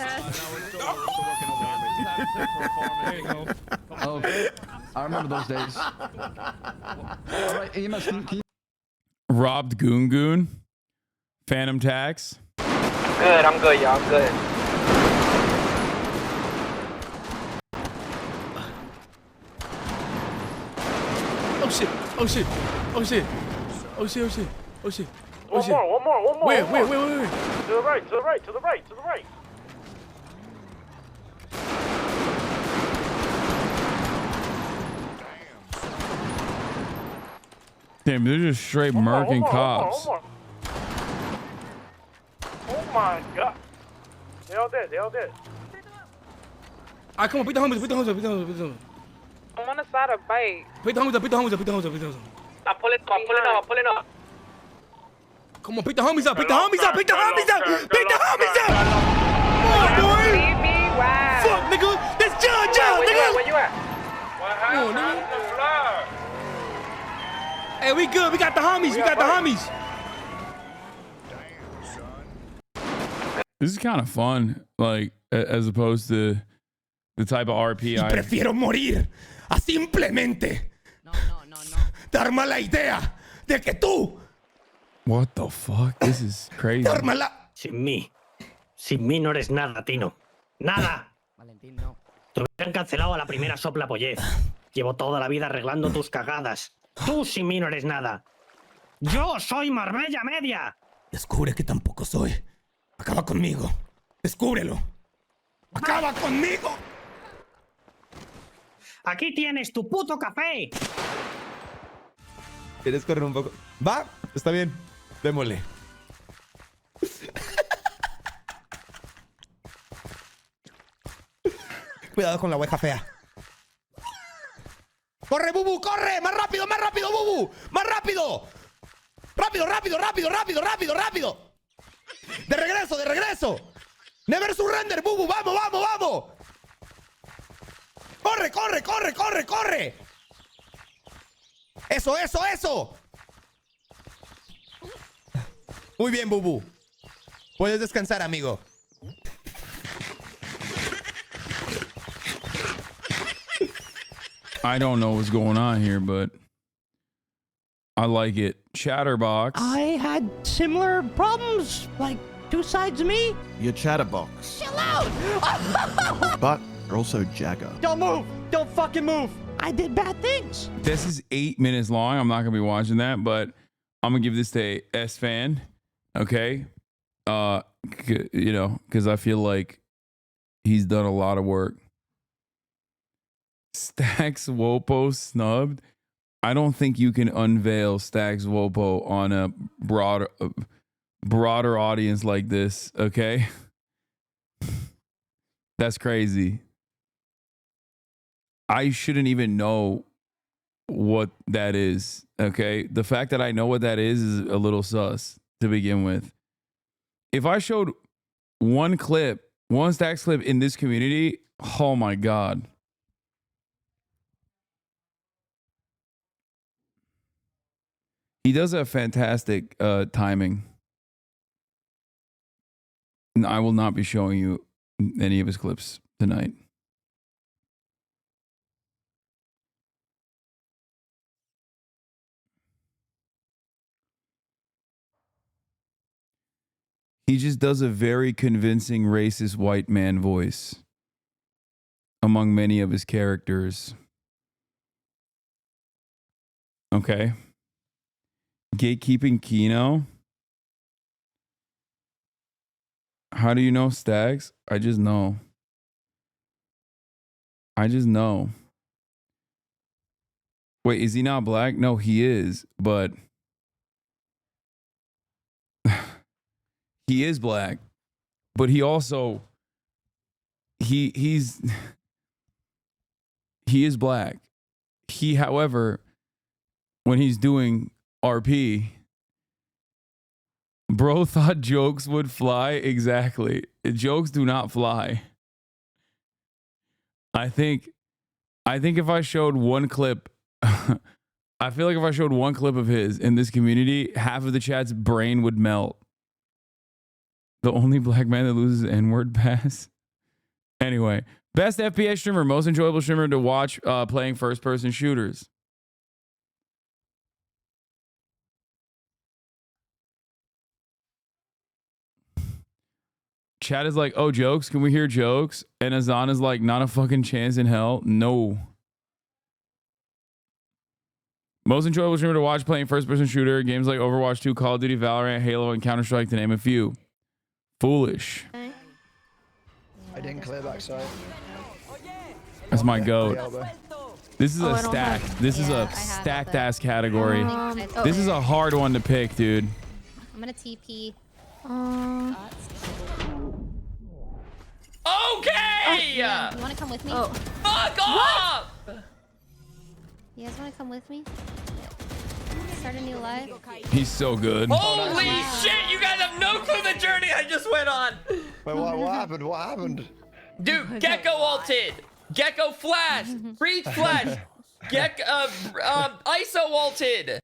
Okay. I remember those days. All right, EMS, can you... Robbed Goon Goon. Phantom Tax. Good, I'm good, y'all. I'm good. Oh shit. Oh shit. Oh shit. Oh shit. Oh shit. Oh shit. One more. Wait. To the right. Damn, they're just straight murking cops. One more. Oh my god. They all dead. Ah, come on, beat the homies. I'm on the side of bike. Beat the homies up. I'm pulling up. Come on, beat the homies up. Come on, boy. Fuck, nigga. That's John, nigga. Where you at? Come on, nigga. Hey, we good. We got the homies. This is kind of fun, like, as opposed to the type of RP I... Prefiero morir a simplemente darme la idea de que tú... What the fuck? This is crazy. Sin mí no eres nada, Tino. Nada. Valentín, no. Te hubieran cancelado a la primera sopla pollez. Llevo toda la vida arreglando tus cagadas. Tú sin mí no eres nada. Yo soy Marbella Media. Descubre que tampoco soy. Acaba conmigo. Descúbrelo. Acaba conmigo. Aquí tienes tu puto café. ¿Quieres correr un poco? Va, está bien. Démosle. Cuidado con la oveja fea. ¡Corre, Bubu! ¡Corre! ¡Más rápido, Bubu! ¡Más rápido! ¡Rápido! ¡De regreso! ¡Never surrender, Bubu! ¡Vamos! ¡Corre! ¡Eso! Muy bien, Bubu. Puedes descansar, amigo. I don't know what's going on here, but I like it. Chatterbox. I had similar problems, like 2 sides of me. You're Chatterbox. Chill out! But you're also Jagger. Don't move! Don't fucking move! I did bad things. This is 8 minutes long. I'm not gonna be watching that, but I'm gonna give this to S fan. Okay. You know, because I feel like he's done a lot of work. Stacks Wopo snubbed. I don't think you can unveil Stacks Wopo on a broader audience like this, okay? That's crazy. I shouldn't even know what that is, okay? The fact that I know what that is a little sus to begin with. If I showed one Stacks clip in this community, oh my God. He does have fantastic timing. And I will not be showing you any of his clips tonight. He just does a very convincing racist white man voice among many of his characters. Okay. Gatekeeping Kino. How do you know Stacks? I just know. I just know. Wait, is he not black? No, he is, but he is black. But he also he is black. He, however, when he's doing RP, bro thought jokes would fly. Exactly. Jokes do not fly. I think if I showed one clip, I feel like if I showed one clip of his in this community, half of the chat's brain would melt. The only black man that loses N-word pass. Anyway, best FPS streamer, most enjoyable streamer to watch playing first-person shooters. Chat is like, oh, jokes? Can we hear jokes? And Azan is like, not a fucking chance in hell. No. Most enjoyable streamer to watch playing first-person shooter. Games like Overwatch 2, Call of Duty, Valorant, Halo, and Counter-Strike, to name a few. Foolish. I didn't clear backside. That's my goat. This is a stack. This is a stacked ass category. This is a hard one to pick, dude. I'm gonna TP. Okay! Yeah. You wanna come with me? Oh. Fuck off! You guys wanna come with me? Start a new life? He's so good. Holy shit! You guys have no clue the journey I just went on. Wait, what happened? What happened? Dude, Gecko ulted. Gecko flash. Breach flash. Gecko ISO ulted.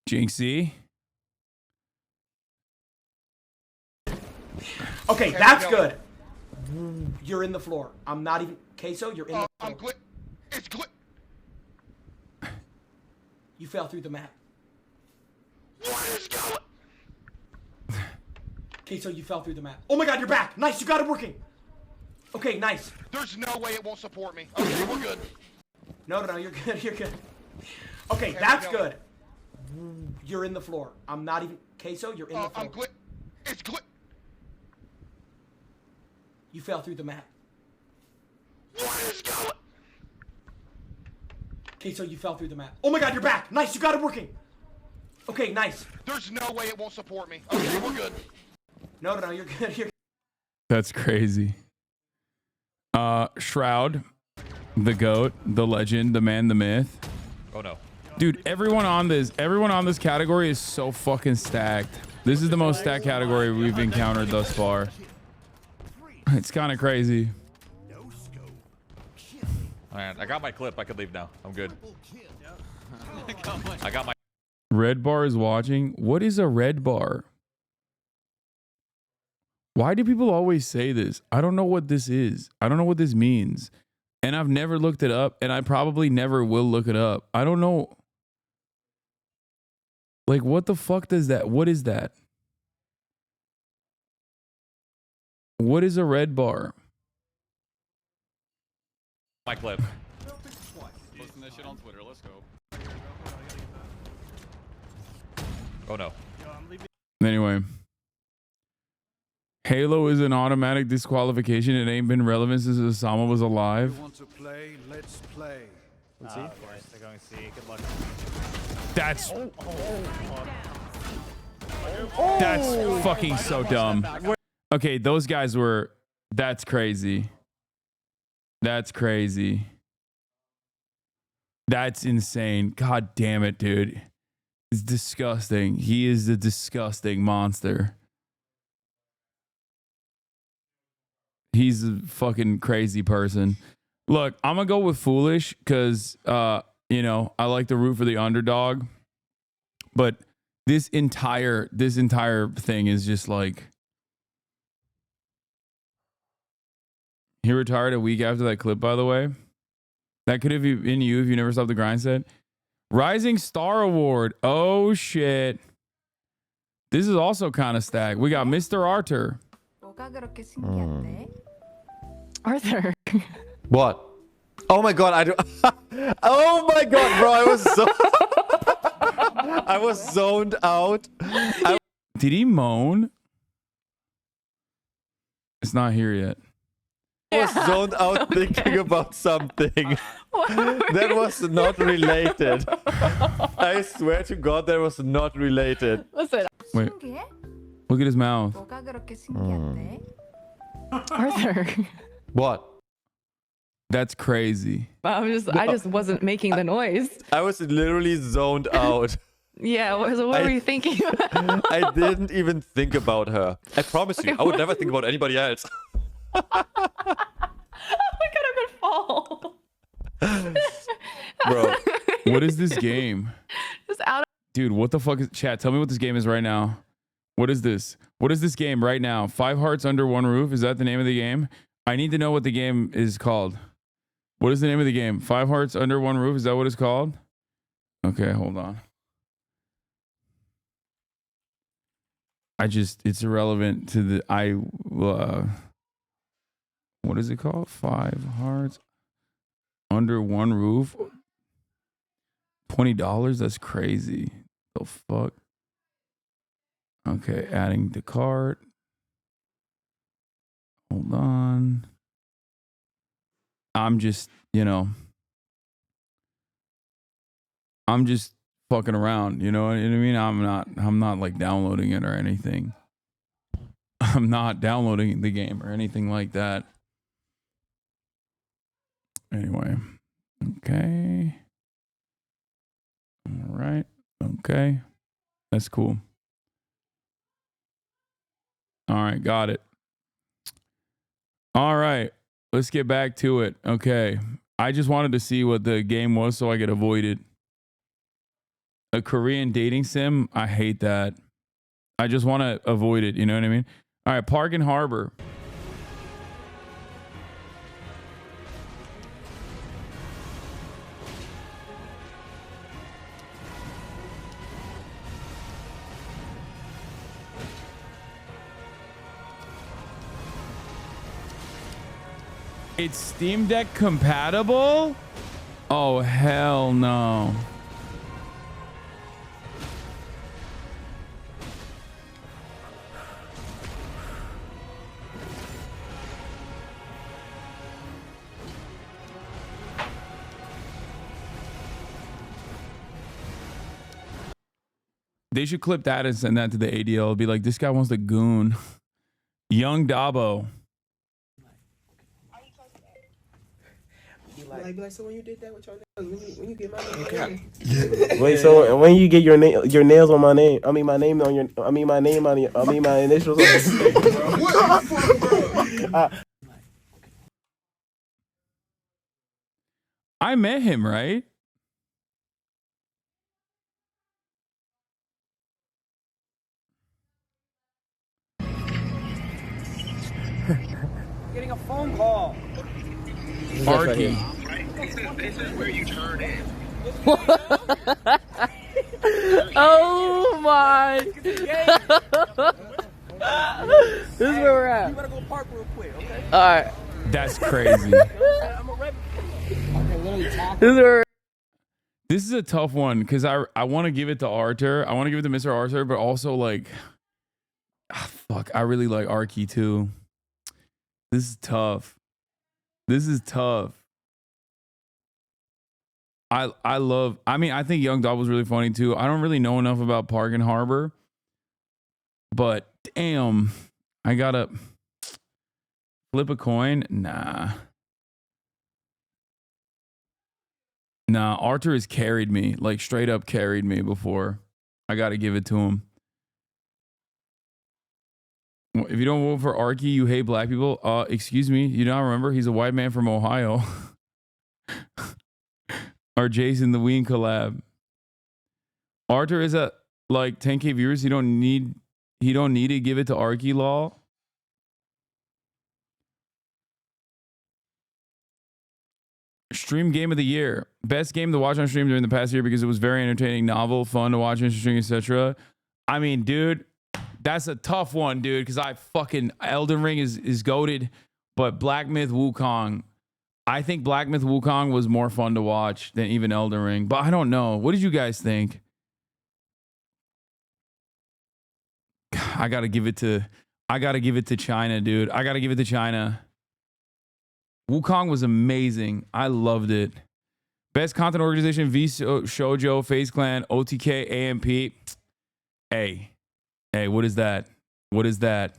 Jinxie. Okay, that's good. You're in the floor. I'm not even Queso, you're in the floor. I'm glitch. It's glitch. You fell through the map. What is going? Queso, you fell through the map. Oh my god, you're back. Nice, you got it working. Okay, nice. There's no way it won't support me. Okay, we're good. No, you're good. You're good. Okay, that's good. You're in the floor. I'm not even Queso, you're in the floor. I'm glitch. It's glitch. You fell through the map. What is going? Queso, you fell through the map. Oh my god, you're back. Nice, you got it working. Okay, nice. There's no way it won't support me. Okay, we're good. No, you're good. You're... That's crazy. Shroud, the GOAT, the legend, the man, the myth. Oh no. Dude, everyone on this category is so fucking stacked. This is the most stacked category we've encountered thus far. It's kind of crazy. Alright, I got my clip. I could leave now. I'm good. I got my... Red bar is watching. What is a red bar? Why do people always say this? I don't know what this is. I don't know what this means. And I've never looked it up, and I probably never will look it up. I don't know. Like, what the fuck does that? What is that? What is a red bar? My clip. Posting that shit on Twitter. Let's go. Oh no. Anyway. Halo is an automatic disqualification. It ain't been relevant since Osama was alive. You want to play? Let's play. Let's see. Of course, they're going C. Good luck. That's that's fucking so dumb. Okay, those guys were. That's crazy. That's crazy. That's insane. God damn it, dude. It's disgusting. He is a disgusting monster. He's a fucking crazy person. Look, I'm gonna go with foolish because you know, I like to root for the underdog. But this entire thing is just like, he retired a week after that clip, by the way. That could have been you if you never stopped the grind set. Rising Star Award. Oh shit. This is also kind of stacked. We got Mr. Arthur. Arthur. What? Oh my god, I do. Oh my god, bro, I was zoned out. Did he moan? It's not here yet. I was zoned out thinking about something that was not related. I swear to God, that was not related. Listen. Wait. Look at his mouth. Arthur. What? That's crazy. I just wasn't making the noise. I was literally zoned out. Yeah, what were you thinking? I didn't even think about her. I promise you, I would never think about anybody else. Oh my god, I'm gonna fall. Bro, what is this game? Just out of Dude, what the fuck is chat? Tell me what this game is right now. What is this? What is this game right now? 5 Hearts Under One Roof? Is that the name of the game? I need to know what the game is called. What is the name of the game? 5 Hearts Under One Roof? Is that what it's called? Okay, hold on. It's irrelevant to the, what is it called? 5 Hearts Under One Roof? $20? That's crazy. The fuck? Okay, adding to cart. Hold on. I'm just, you know, I'm just fucking around, you know what I mean? I'm not like downloading it or anything. I'm not downloading the game or anything like that. Anyway. Okay. All right. Okay. That's cool. All right, got it. All right, let's get back to it. Okay, I just wanted to see what the game was so I could avoid it. A Korean dating sim? I hate that. I just want to avoid it, you know what I mean? All right, Park and Harbor. It's Steam Deck compatible? Oh, hell no. They should clip that and send that to the ADL. It'll be like, this guy wants the goon. Young Dabo. Like, so when you did that with your nails, when you get my name, Yeah. Wait, so when you get your nails on my name, I mean my name on your, I mean my name on your, I mean my initials on your. I met him, right? phone call. Arky. This is where you turn in. Oh my! This is where we're at. You better go park real quick, okay? All right. That's crazy. This is a tough one because I want to give it to Arthur. I want to give it to Mr. Arthur, but also like, fuck, I really like Arky too. This is tough. This is tough. I think Young Dog was really funny too. I don't really know enough about Park and Harbor, but damn, I gotta flip a coin. Nah, Arthur has carried me, like straight up carried me before. I gotta give it to him. If you don't vote for Arky, you hate black people. Excuse me, you don't remember? He's a white man from Ohio. Or Jason the Ween collab. Arthur is at like 10K viewers. He don't need to give it to Arky Law. Stream game of the year. Best game to watch on stream during the past year because it was very entertaining, novel, fun to watch, interesting, etc. I mean, dude, that's a tough one, dude, because I fucking Elden Ring is goated, but Black Myth Wukong. I think Black Myth Wukong was more fun to watch than even Elden Ring, but I don't know. What did you guys think? I gotta give it to China, dude. I gotta give it to China. Wukong was amazing. I loved it. Best content organization: Shoujo, FaZe Clan, OTK, AMP. Hey, what is that? What is that?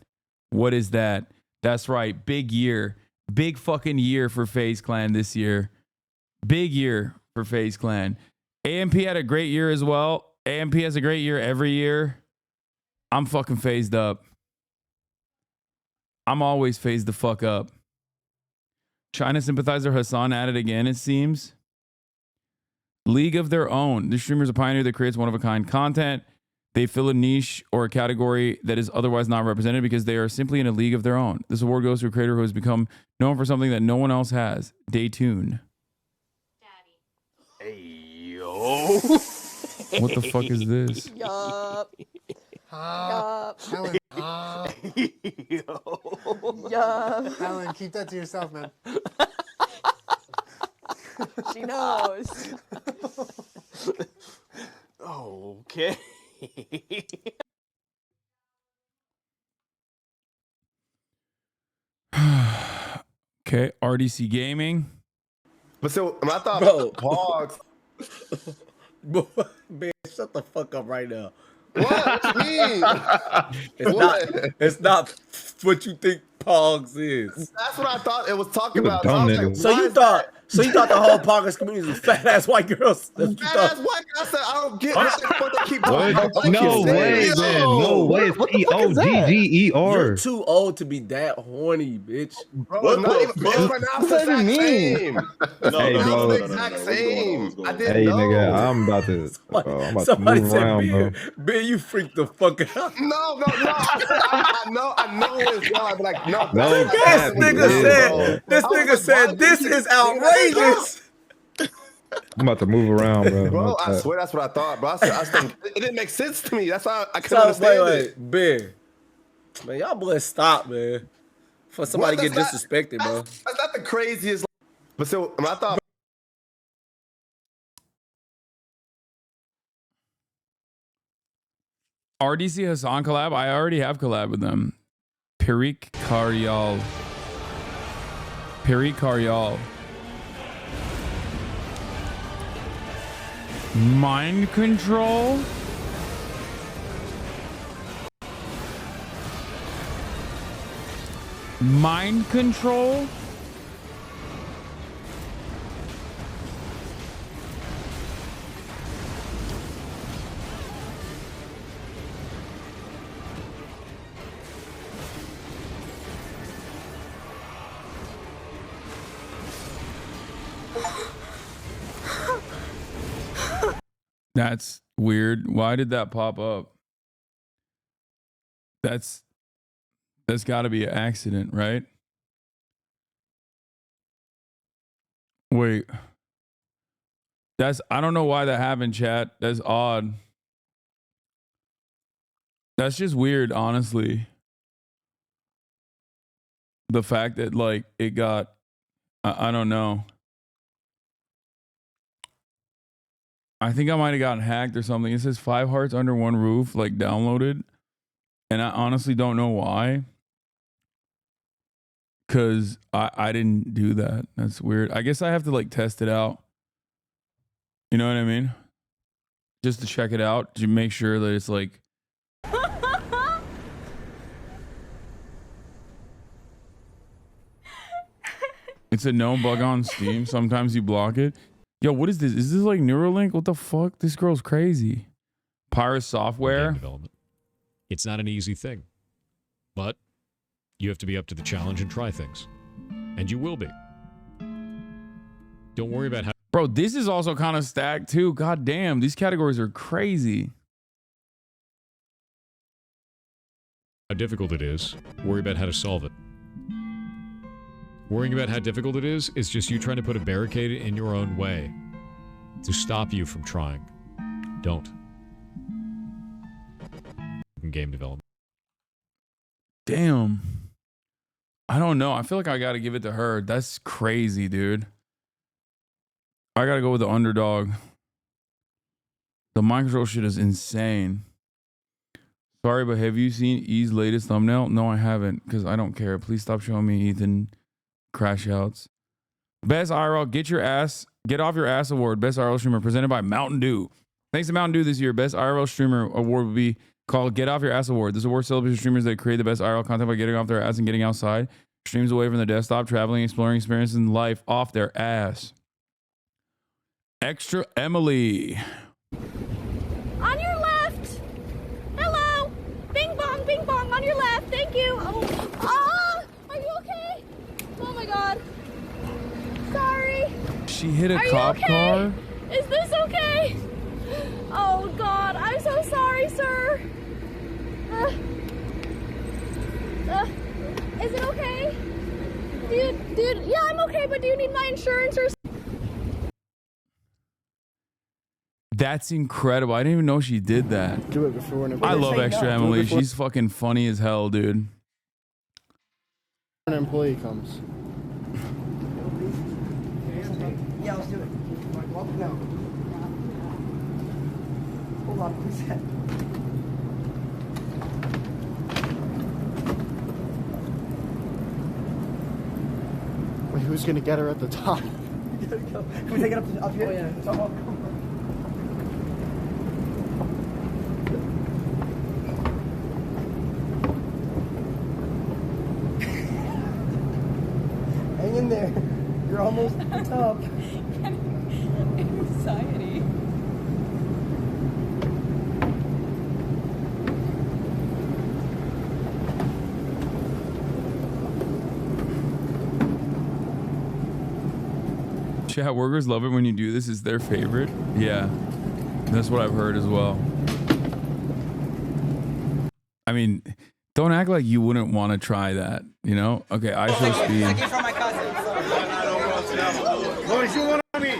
What is that? That's right. Big year. Big fucking year for FaZe Clan this year. Big year for FaZe Clan. AMP had a great year as well. AMP has a great year every year. I'm fucking phased up. I'm always phased the fuck up. China sympathizer Hasan at it again, it seems. League of Their Own. The streamer's a pioneer that creates one-of-a-kind content. They fill a niche or a category that is otherwise not represented because they are simply in a league of their own. This award goes to a creator who has become known for something that no one else has. Daytune. Hey, yo. What the fuck is this? Yup. Helen. Yup. Helen, keep that to yourself, man. She knows. Okay. Okay, RDC Gaming. But so I thought Hogs. Man, shut the fuck up right now. What you mean? It's not what you think Pogs is. That's what I thought it was talking You a about. dumb I was nigga. like, So why you is thought the whole Pogs community was fat ass white girls? That's what you Fat thought. ass white guy. I said I don't get what the fuck they keep talking What? about. No way, man. No way. What the fuck is that? P-O-G-G-E-R. You're too old to be that horny, bitch. Bro, it's not even close right now. It's the exact same. Hey, bro. It's the exact same. I didn't Hey, know. nigga, I'm about to to Somebody move said, around, bro. Ben, you freaked the fuck out. No. I know it's not. But like, no. No, This nigga said, this is outrageous. I'm about to move around, bro. Bro, I swear that's what I thought, bro. I think it didn't make sense to me. That's why I couldn't understand it. Ben. Man, y'all boys stop, man. For somebody What? get That's disrespected, bro. That's not the craziest. But so I thought. RDC Hasan collab. I already have collab with them. Pirik Karyal. Mind control. Mind control. That's weird. Why did that pop up? That's got to be an accident, right? Wait. I don't know why that happened, chat. That's odd. That's just weird, honestly. The fact that like it got, I don't know. I think I might have gotten hacked or something. It says 5 hearts under one roof, like downloaded. And I honestly don't know why. Cause I didn't do that. That's weird. I guess I have to like test it out. You know what I mean? Just to check it out, to make sure that it's like. It's a known bug on Steam. Sometimes you block it. Yo, what is this? Is this like Neuralink? What the fuck? This girl's crazy. Pyrus Software. Development. It's not an easy thing, but you have to be up to the challenge and try things, and you will be. Don't worry about how. Bro, this is also kind of stacked too. God damn, these categories are crazy. How difficult it is. Worry about how to solve it. Worrying about how difficult it is just you trying to put a barricade in your own way to stop you from trying. Don't. Game development. Damn. I don't know. I feel like I got to give it to her. That's crazy, dude. I got to go with the underdog. The mind control shit is insane. Sorry, but have you seen E's latest thumbnail? No, I haven't, because I don't care. Please stop showing me Ethan crash outs. Best IRL, get off your ass award. Best IRL streamer presented by Mountain Dew. Thanks to Mountain Dew this year, best IRL streamer award will be called Get Off Your Ass Award. This award celebrates streamers that create the best IRL content by getting off their ass and getting outside, streams away from the desktop, traveling, exploring, experiencing life off their ass. Extra Emily. On your left. Hello. Bing bong on your left. Thank you. Oh, are you okay? Oh my God. Sorry. She hit a Are cop you okay? car? Is this okay? Oh God, I'm so sorry, sir. Is it okay? Dude, yeah, I'm okay, but do you need my insurance or? That's incredible. I didn't even know she did that. Do it before an I love Extra no. Emily. She's fucking funny as hell, dude. An employee comes. Yeah, let's do it. No. Hold on, reset. Wait, who's gonna get her at the top? Can we take it up here? Oh, yeah. Hang in there. You're almost at the top. Anxiety. Chat workers love it when you do this. Is their favorite. Yeah, that's what I've heard as well. I mean, don't act like you wouldn't want to try that, you know? Okay, I show speed. From my cousin. Boys, you want me?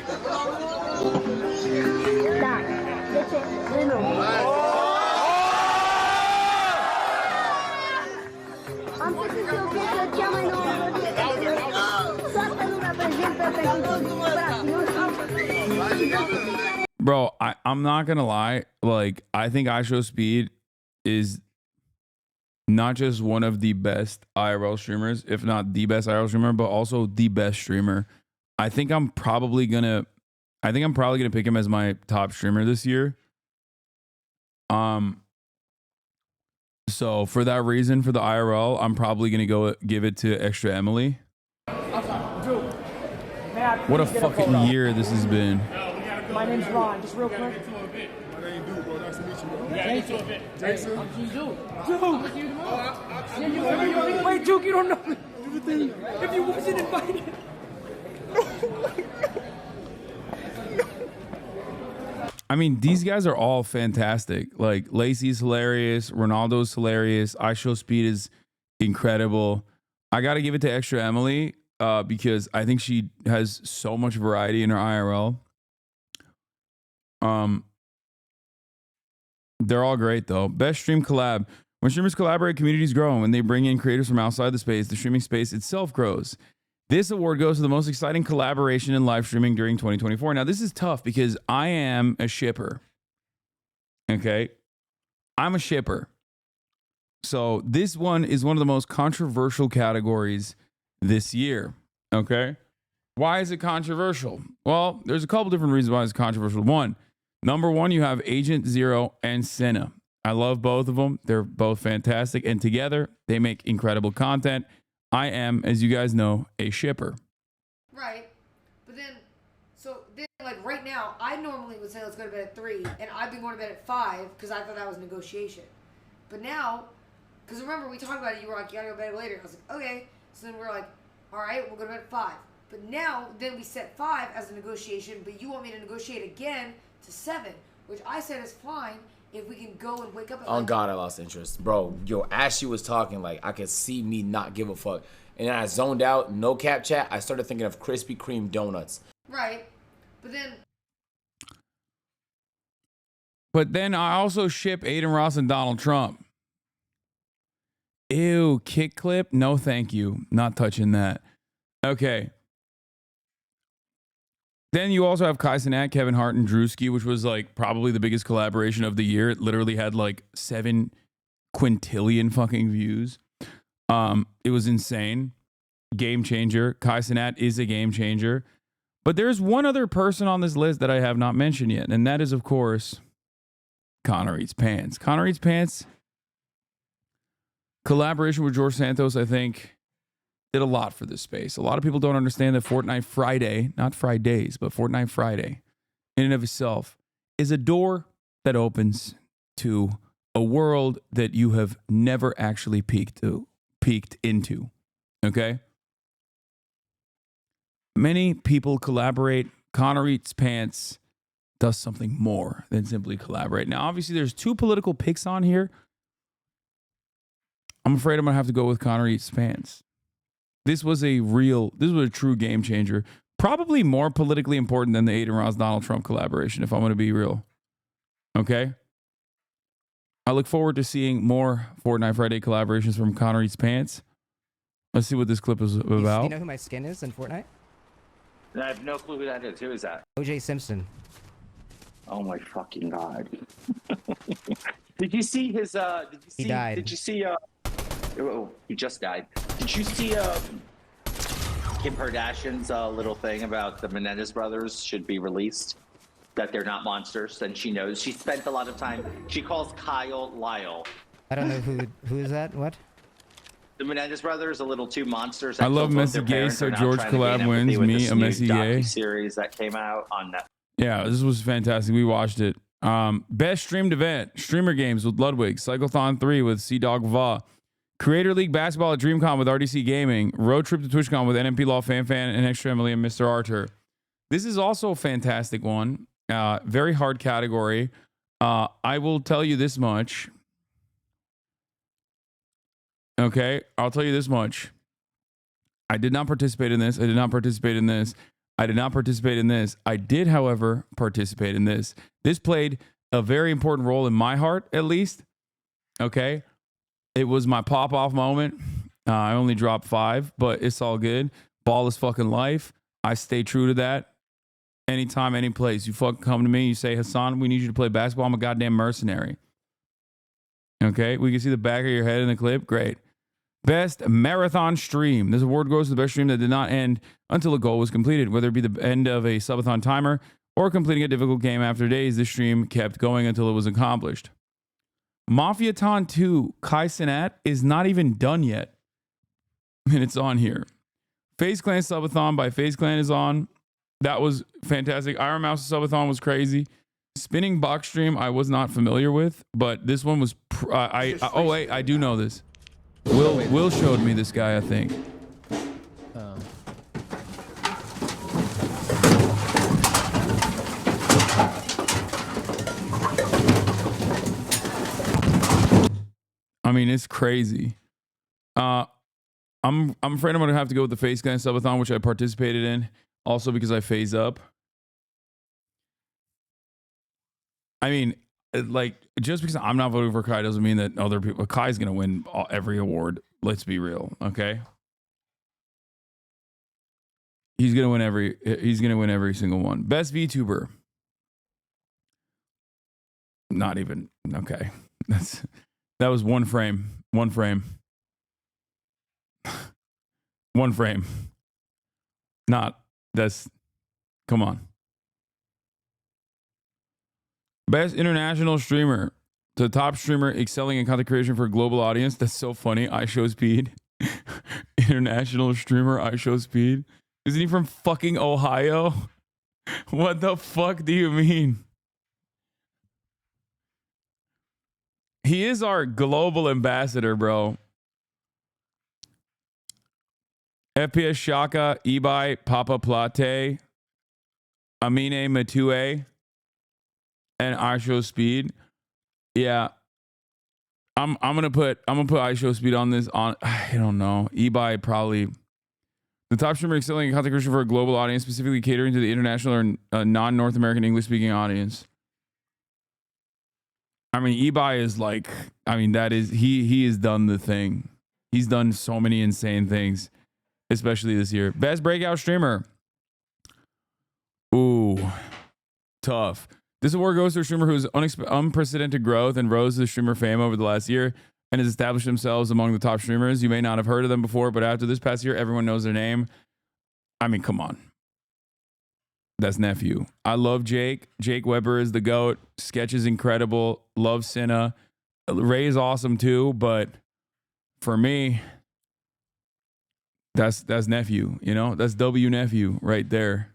Bro, I'm not gonna lie. Like, I think I Show Speed is not just one of the best IRL streamers, if not the best IRL streamer, but also the best streamer. I think I'm probably gonna pick him as my top streamer this year. So for that reason, for the IRL, I'm probably gonna go give it to Extra Emily. What a fucking year this has been. My name's Ron. Just real quick. My name Duke, bro. Nice to meet you, bro. Jason. Duke. Wait, Duke, you don't know me. If you wasn't invited. I mean, these guys are all fantastic. Like, Lacey's hilarious. Ronaldo's hilarious. I Show Speed is incredible. I got to give it to Extra Emily. because I think she has so much variety in her IRL. They're all great though. Best stream collab. When streamers collaborate, communities grow. And when they bring in creators from outside the space, the streaming space itself grows. This award goes to the most exciting collaboration in live streaming during 2024. Now, this is tough because I am a shipper. Okay? I'm a shipper. So this one is one of the most controversial categories this year. Okay? Why is it controversial? Well, there's a couple different reasons why it's controversial. Number one, you have Agent Zero and Senna. I love both of them. They're both fantastic. And together, they make incredible content. I am, as you guys know, a shipper. Right. But then, like right now, I normally would say let's go to bed at 3, and I've been going to bed at 5 because I thought that was negotiation. But now, because remember, we talked about it, you were like, you gotta go to bed later. I was like, okay. So then we're like, all right, we'll go to bed at 5. But now, then we set 5 as a negotiation, but you want me to negotiate again to 7, which I said is fine if we can go and wake up at On God, I lost interest. Bro, yo, as she was talking, like, I could see me not give a fuck. And then I zoned out, no cap chat. I started thinking of Krispy Kreme donuts. Right. But then I also ship Aiden Ross and Donald Trump. Ew, kick clip? No, thank you. Not touching that. Okay. Then you also have Kai Cenat, Kevin Hart, and Drewski, which was like probably the biggest collaboration of the year. It literally had like 7 quintillion fucking views. It was insane. Game changer. Kai Cenat is a game changer. But there's one other person on this list that I have not mentioned yet, and that is, of course, Connor Eats Pants. Connor Eats Pants, collaboration with George Santos, I think, did a lot for this space. A lot of people don't understand that Fortnite Friday, not Fridays, but Fortnite Friday, in and of itself, is a door that opens to a world that you have never actually peeked into. Okay? Many people collaborate. Connor Eats Pants does something more than simply collaborate. Now, obviously, there's 2 political picks on here. I'm afraid I'm going to have to go with Connor Eats Pants. This was a true game changer. Probably more politically important than the Aiden Ross Donald Trump collaboration, if I'm going to be real. Okay? I look forward to seeing more Fortnite Friday collaborations from Connor Eats Pants. Let's see what this clip is about. Do you know who my skin is in Fortnite? I have no clue who that is. Who is that? OJ Simpson. Oh my fucking God. Did you see his, He died. Did you see, oh, he just died. Did you see, Kim Kardashian's, little thing about the Menendez brothers should be released? That they're not monsters, and she knows. She spent a lot of time, she calls Kyle Lyle. I don't know who is that? What? The Menendez brothers, a little too monsters. I love Messy Gay, so George collab wins. Me, a Messy Gay. Series that came out on Netflix. Yeah, this was fantastic. We watched it. Best streamed event, Streamer Games with Ludwig, Cyclothon 3 with C-Dog Va, Creator League Basketball at DreamCon with RDC Gaming, Road Trip to TwitchCon with NMP Law FanFan and Extra Emily and Mr. Arthur. This is also a fantastic one. Very hard category. I will tell you this much. Okay, I'll tell you this much. I did not participate in this. I did not participate in this. I did not participate in this. I did, however, participate in this. This played a very important role in my heart, at least. Okay, it was my pop-off moment. I only dropped 5, but it's all good. Ball is fucking life. I stay true to that. Anytime, any place. You fucking come to me, you say, Hasan, we need you to play basketball. I'm a goddamn mercenary. Okay, we can see the back of your head in the clip. Great. Best marathon stream. This award goes to the best stream that did not end until a goal was completed. Whether it be the end of a subathon timer or completing a difficult game after days, this stream kept going until it was accomplished. Mafiaton 2 Kai Cenat is not even done yet. And it's on here. FaZe Clan Subathon by FaZe Clan is on. That was fantastic. Iron Mouse Subathon was crazy. Spinning box stream I was not familiar with, but this one was oh wait, I do know this. Will showed me this guy, I think. I mean, it's crazy. I'm afraid I'm gonna have to go with the Face Gun subathon, which I participated in, also because I phase up. I mean, like, just because I'm not voting for Kai doesn't mean that other people. Kai's gonna win every award. Let's be real, okay? He's gonna win every single one. Best VTuber. Not even okay. That was one frame. One frame. One frame. Not that's come on. Best international streamer. The top streamer excelling in content creation for a global audience. That's so funny. I Show Speed. International streamer I Show Speed. Isn't he from fucking Ohio? What the fuck do you mean? He is our global ambassador, bro. FPS Shaka, Ibai, Papa Plate, Amine Matue, and I Show Speed. Yeah. I'm gonna put I Show Speed on this. I don't know. Ibai probably the top streamer excelling in content creation for a global audience, specifically catering to the international or non-North American English speaking audience. I mean, Ibai is like, I mean, that is he has done the thing. He's done so many insane things, especially this year. Best breakout streamer. Ooh, tough. This award goes to a streamer who's unprecedented growth and rose to streamer fame over the last year and has established themselves among the top streamers. You may not have heard of them before, but after this past year, everyone knows their name. I mean, come on. That's Nephew. I love Jake. Jake Weber is the GOAT. Sketch is incredible. Love Cinna. Ray is awesome too, but for me, that's Nephew, you know? That's W Nephew right there.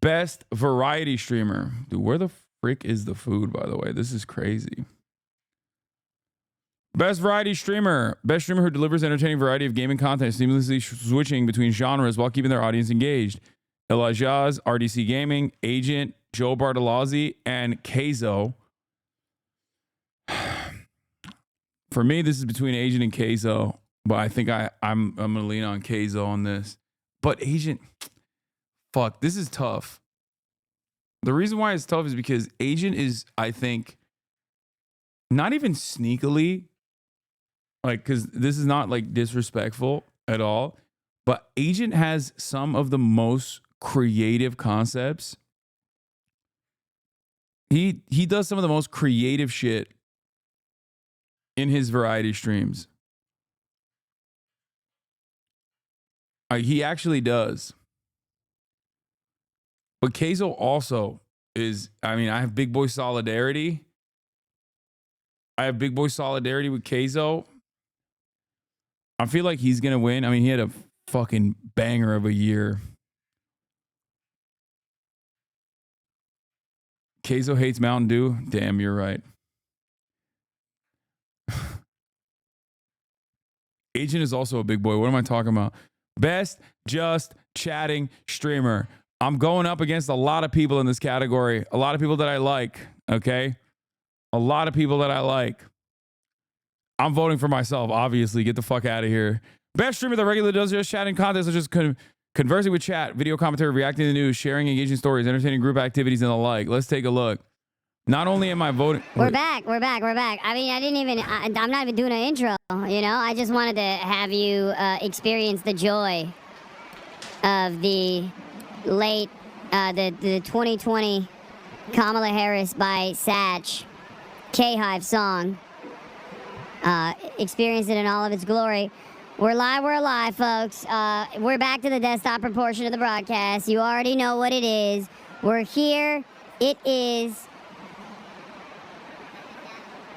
Best variety streamer. Dude, where the frick is the food, by the way? This is crazy. Best variety streamer. Best streamer who delivers entertaining variety of gaming content, seamlessly switching between genres while keeping their audience engaged. Elijah's, RDC Gaming, Agent, Joe Bartolozzi, and Keizo. For me, this is between Agent and Keizo, but I think I'm gonna lean on Keizo on this. But Agent, fuck, this is tough. The reason why it's tough is because Agent is, I think, not even sneakily, like, because this is not like disrespectful at all, but Agent has some of the most creative concepts. He does some of the most creative shit in his variety streams. He actually does. But Keizo also is, I mean, I have Big Boy Solidarity. I have Big Boy Solidarity with Keizo. I feel like he's going to win. I mean, he had a fucking banger of a year. Keizo hates Mountain Dew. Damn, you're right. Agent is also a big boy. What am I talking about? Best just chatting streamer. I'm going up against a lot of people in this category. A lot of people that I like. Okay? A lot of people that I like. I'm voting for myself, obviously. Get the fuck out of here. Best streamer that regularly does just chatting content, such as conversing with chat, video commentary, reacting to the news, sharing engaging stories, entertaining group activities, and the like. Let's take a look. Not only am I voting... We're back. I mean, I'm not even doing an intro, you know? I just wanted to have you experience the joy of the late, the 2020 Kamala Harris by Satch K-Hive song. Experience it in all of its glory. We're live, folks. We're back to the desktop portion of the broadcast. You already know what it is. We're here. It is...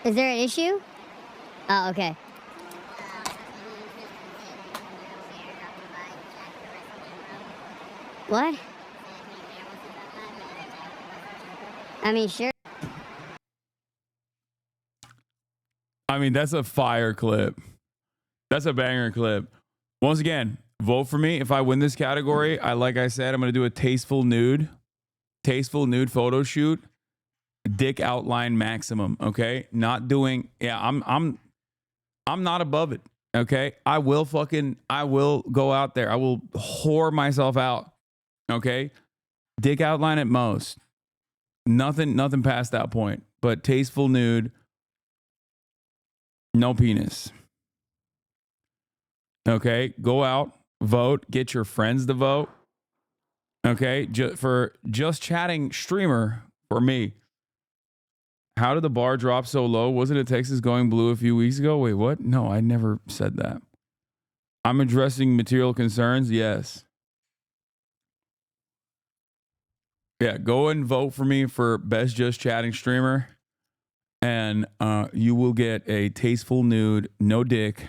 Is there an issue? Oh, okay. What? I mean, sure. I mean, that's a fire clip. That's a banger clip. Once again, vote for me. If I win this category, like I said, I'm going to do a tasteful nude photo shoot dick outline maximum. Okay, not doing. Yeah, I'm not above it. Okay, I will go out there. I will whore myself out. Okay, dick outline at most. Nothing past that point. But tasteful nude. No penis. Okay, go out, vote, get your friends to vote. Okay, for just chatting streamer for me. How did the bar drop so low? Wasn't it Texas going blue a few weeks ago? Wait, what? No, I never said that. I'm addressing material concerns. Yes. Yeah, go and vote for me for best just chatting streamer. And you will get a tasteful nude, no dick,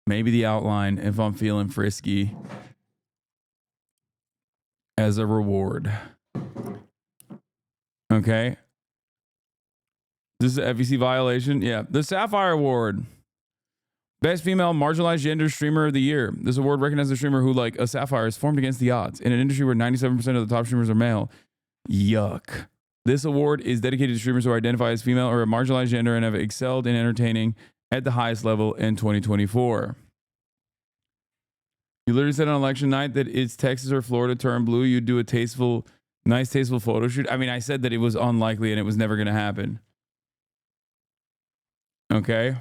maybe the outline if I'm feeling frisky as a reward. Okay. This is an FEC violation. Yeah. The Sapphire Award. Best female marginalized gender streamer of the year. This award recognizes a streamer who, like a Sapphire, is formed against the odds in an industry where 97% of the top streamers are male. Yuck. This award is dedicated to streamers who identify as female or a marginalized gender and have excelled in entertaining at the highest level in 2024. You literally said on election night that it's Texas or Florida turn blue. You'd do a nice tasteful photo shoot. I mean, I said that it was unlikely and it was never going to happen. Okay.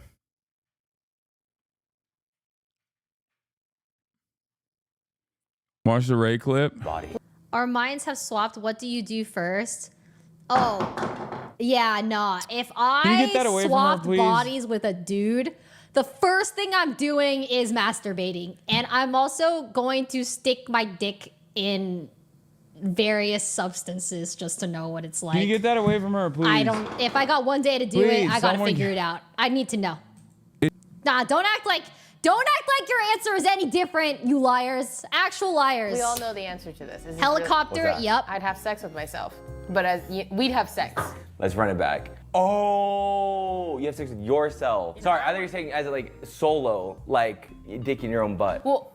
Watch the Ray clip. Our minds have swapped. What do you do first? Oh, yeah, nah. If Can you get that I away from her, swapped please? bodies with a dude, the first thing I'm doing is masturbating. And I'm also going to stick my dick in various substances just to know what it's like. Can you get that away from her, please? If I got one day to do Please, it, I gotta someone- figure it out. I need to know. Nah, don't act like your answer is any different, you liars. Actual liars. We all know the answer to this. Is Helicopter, What's that? yep. I'd have sex with myself, but we'd have sex. Let's run it back. Oh, you have sex with yourself. Sorry, I thought you were saying as like solo, like dick in your own butt. Well,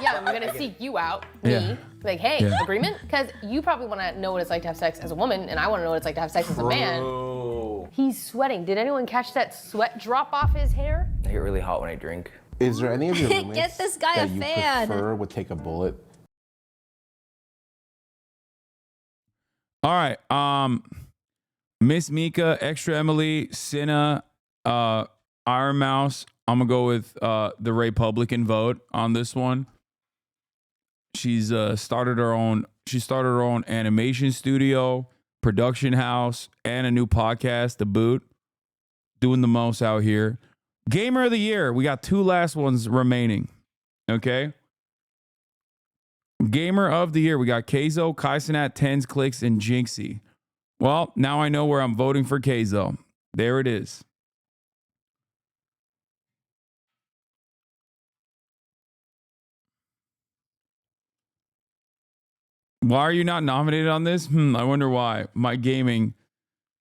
yeah, I'm gonna seek you out, me. Yeah. Like, hey, Yeah. agreement? Because you probably want to know what it's like to have sex as a woman, and I want to know what it's like to have sex as a man. He's sweating. Did anyone catch that sweat drop off his hair? I get really hot when I drink. Is there any of your Get roommates this guy that a you fan. prefer would take a bullet? All right. Miss Mika, Extra Emily, Cinna, Iron Mouse. I'm gonna go with the Republican vote on this one. She's started her own animation studio, production house, and a new podcast to boot. Doing the most out here. Gamer of the year. We got 2 last ones remaining. Okay. Gamer of the year. We got Keizo, Kaisenat, Tens, Clicks, and Jinxie. Well, now I know where I'm voting for Keizo. There it is. Why are you not nominated on this? I wonder why. My gaming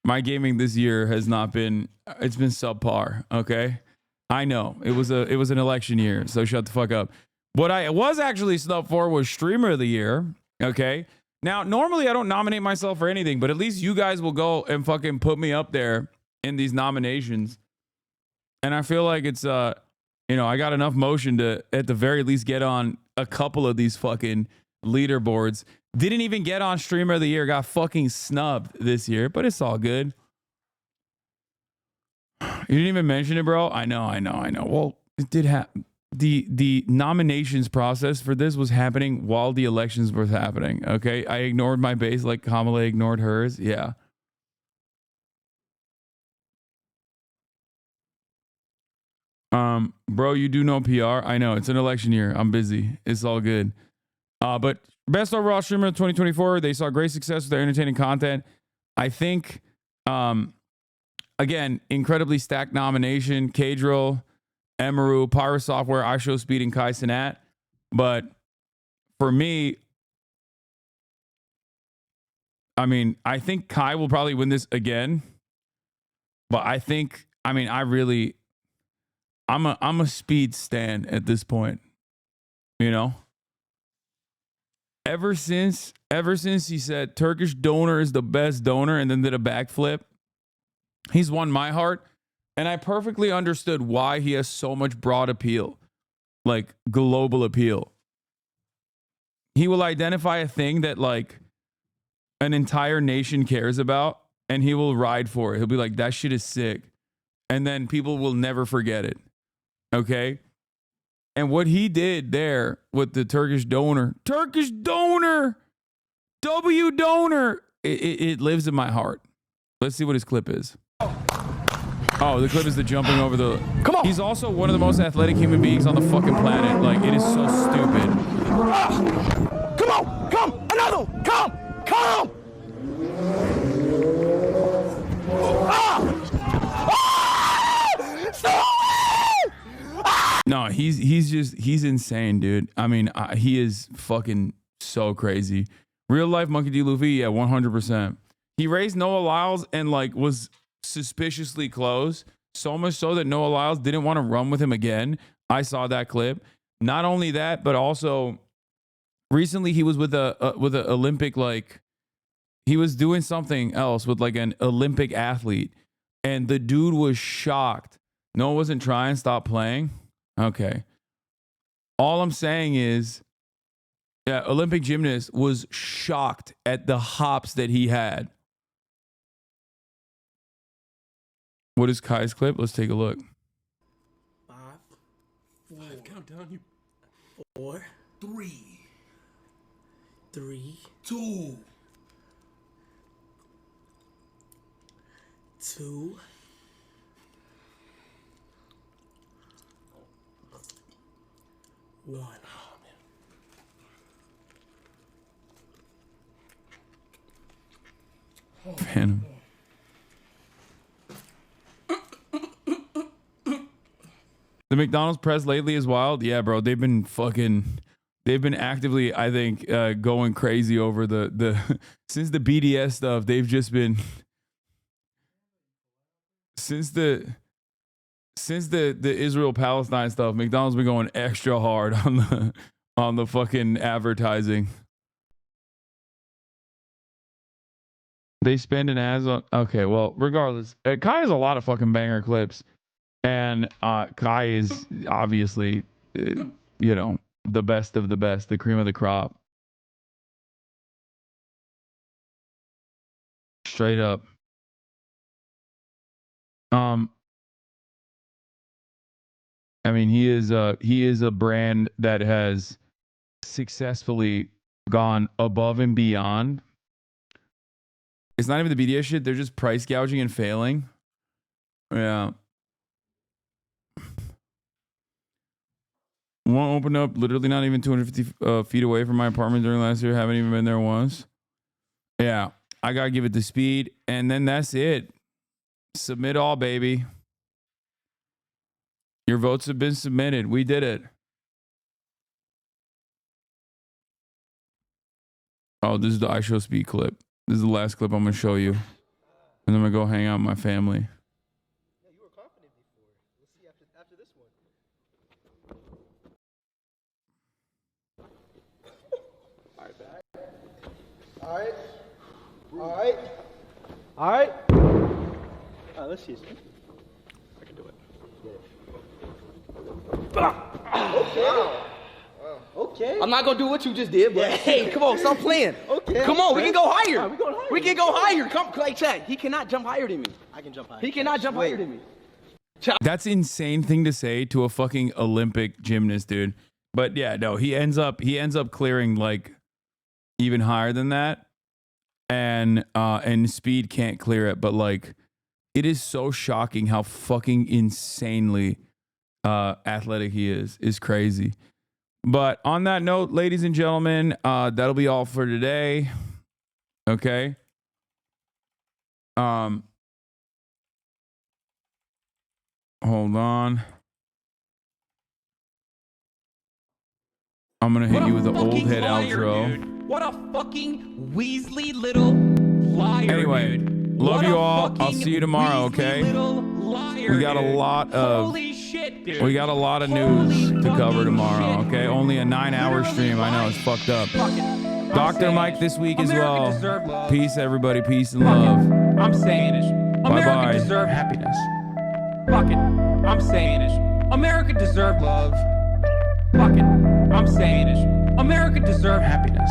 this year has not been, it's been subpar. Okay. I know it was an election year, so shut the fuck up. What I was actually snubbed for was streamer of the year. Okay. Now, normally I don't nominate myself for anything, but at least you guys will go and fucking put me up there in these nominations. And I feel like it's, I got enough motion to at the very least get on a couple of these fucking leaderboards. Didn't even get on streamer of the year. Got fucking snubbed this year, but it's all good. You didn't even mention it, bro. I know. Well, it did happen. The nominations process for this was happening while the elections were happening. Okay, I ignored my base like Kamala ignored hers. Yeah. Bro, you do no PR. I know it's an election year. I'm busy. It's all good. But best overall streamer of 2024. They saw great success with their entertaining content. I think, again, incredibly stacked nomination. Kadrill, Emaru, Pyro Software, iShowSpeed, and Kai Cenat. But for me, I mean, I think Kai will probably win this again. But I think, I'm a speed stan at this point. You know? ever since he said Turkish donor is the best donor and then did a backflip, he's won my heart. And I perfectly understood why he has so much broad appeal, like global appeal. He will identify a thing that like an entire nation cares about and he will ride for it. He'll be like, that shit is sick. And then people will never forget it. Okay? And what he did there with the Turkish donor, W donor, it lives in my heart. Let's see what his clip is. Oh, the clip is the jumping over the... Come on! He's also one of the most athletic human beings on the fucking planet. Like, it is so stupid. Come on! Come! Another one! Come! Come! No, he's insane, dude. I mean, he is fucking so crazy. Real life Monkey D. Luffy, yeah, 100%. He raised Noah Lyles and like was suspiciously close, so much so that Noah Lyles didn't want to run with him again. I saw that clip. Not only that, but also recently he was with a Olympic, like he was doing something else with like an Olympic athlete, and the dude was shocked. Noah wasn't trying, stop playing. Okay. All I'm saying is, yeah, Olympic gymnast was shocked at the hops that he had. What is Kai's clip? Let's take a look. 5, count down. You 4, 3, 2, 1. Phantom. The McDonald's press lately is wild. Yeah, bro. They've been actively, I think, going crazy over the since the BDS stuff. They've just been since the Israel-Palestine stuff. McDonald's been going extra hard on the fucking advertising. They spend an ads on. Okay, well, regardless, Kai has a lot of fucking banger clips. And Kai is obviously, the best of the best, the cream of the crop. Straight up. I mean, he is a brand that has successfully gone above and beyond. It's not even the BDS shit. They're just price gouging and failing. Yeah. One opened up literally not even 250 feet away from my apartment during last year. Haven't even been there once. Yeah, I gotta give it the speed, and then that's it. Submit all, baby. Your votes have been submitted. We did it. Oh, this is the I Show Speed clip. This is the last clip I'm gonna show you, and then I'm gonna go hang out with my family. All right. Let's see. I can do it. Okay. I'm not gonna do what you just did, but hey, come on, stop playing. Okay. Come on, we can go higher. We can go higher. Come, like Chad. He cannot jump higher than me. I can jump higher. He cannot jump higher than me. That's insane thing to say to a fucking Olympic gymnast, dude. But yeah, no, he ends up clearing like even higher than that. And speed can't clear it, but like it is so shocking how fucking insanely athletic he is. It's crazy. But on that note, ladies and gentlemen, that'll be all for today. Okay. Hold on. I'm gonna hit you with the old head outro. Dude. What a fucking Weasley little liar. Anyway, dude. Love you all. I'll see you tomorrow, okay? Liar, we got a lot of Holy shit, dude. We got a lot of news to cover tomorrow, okay? Only a 9-hour stream. I know it's fucked up. Dr. Mike this week as America well. deserve love. Peace, everybody. Peace and love. I'm saying it. America Bye-bye. deserve happiness. Fuck it. I'm saying it. America deserve love. Fuck it. I'm saying it. America deserve happiness.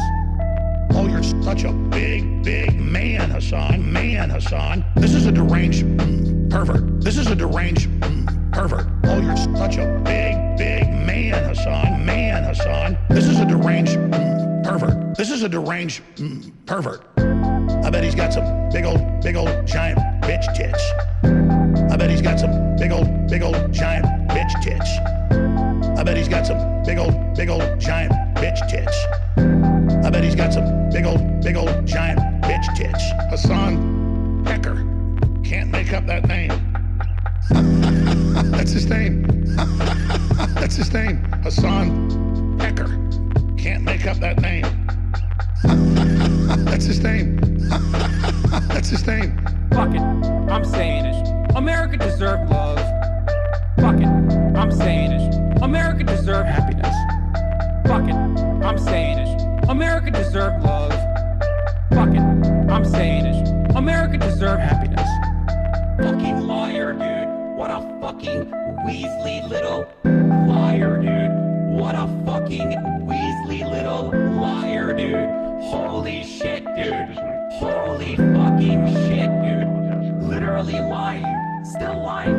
Oh, you're such a big, big man, Hasan. Man, Hasan. This is a deranged pervert. This is a deranged pervert. Oh, you're such a big, big man, Hasan. Man, Hasan. This is a deranged pervert. This is a deranged pervert. I bet he's got some big old, giant bitch tits. I bet he's got some big old, giant bitch tits. I bet he's got some big old, giant bitch tits. I bet he's got some big old, giant bitch tits. Hasan Pecker. Can't make up that name. That's his name. That's his name. Hasan Pecker. Can't make up that name. That's his name. That's his name. Fuck it. I'm saying it. America deserve love. Fuck it. I'm saying it. America deserve happiness. Fuck it. I'm saying it. America deserve love. Fuck it. I'm saying it. America deserve happiness. Fucking liar, dude. What a fucking Weasley little liar, dude. What a fucking Weasley little liar, dude. Holy shit, dude. Holy fucking shit, dude. Literally lying. Still lying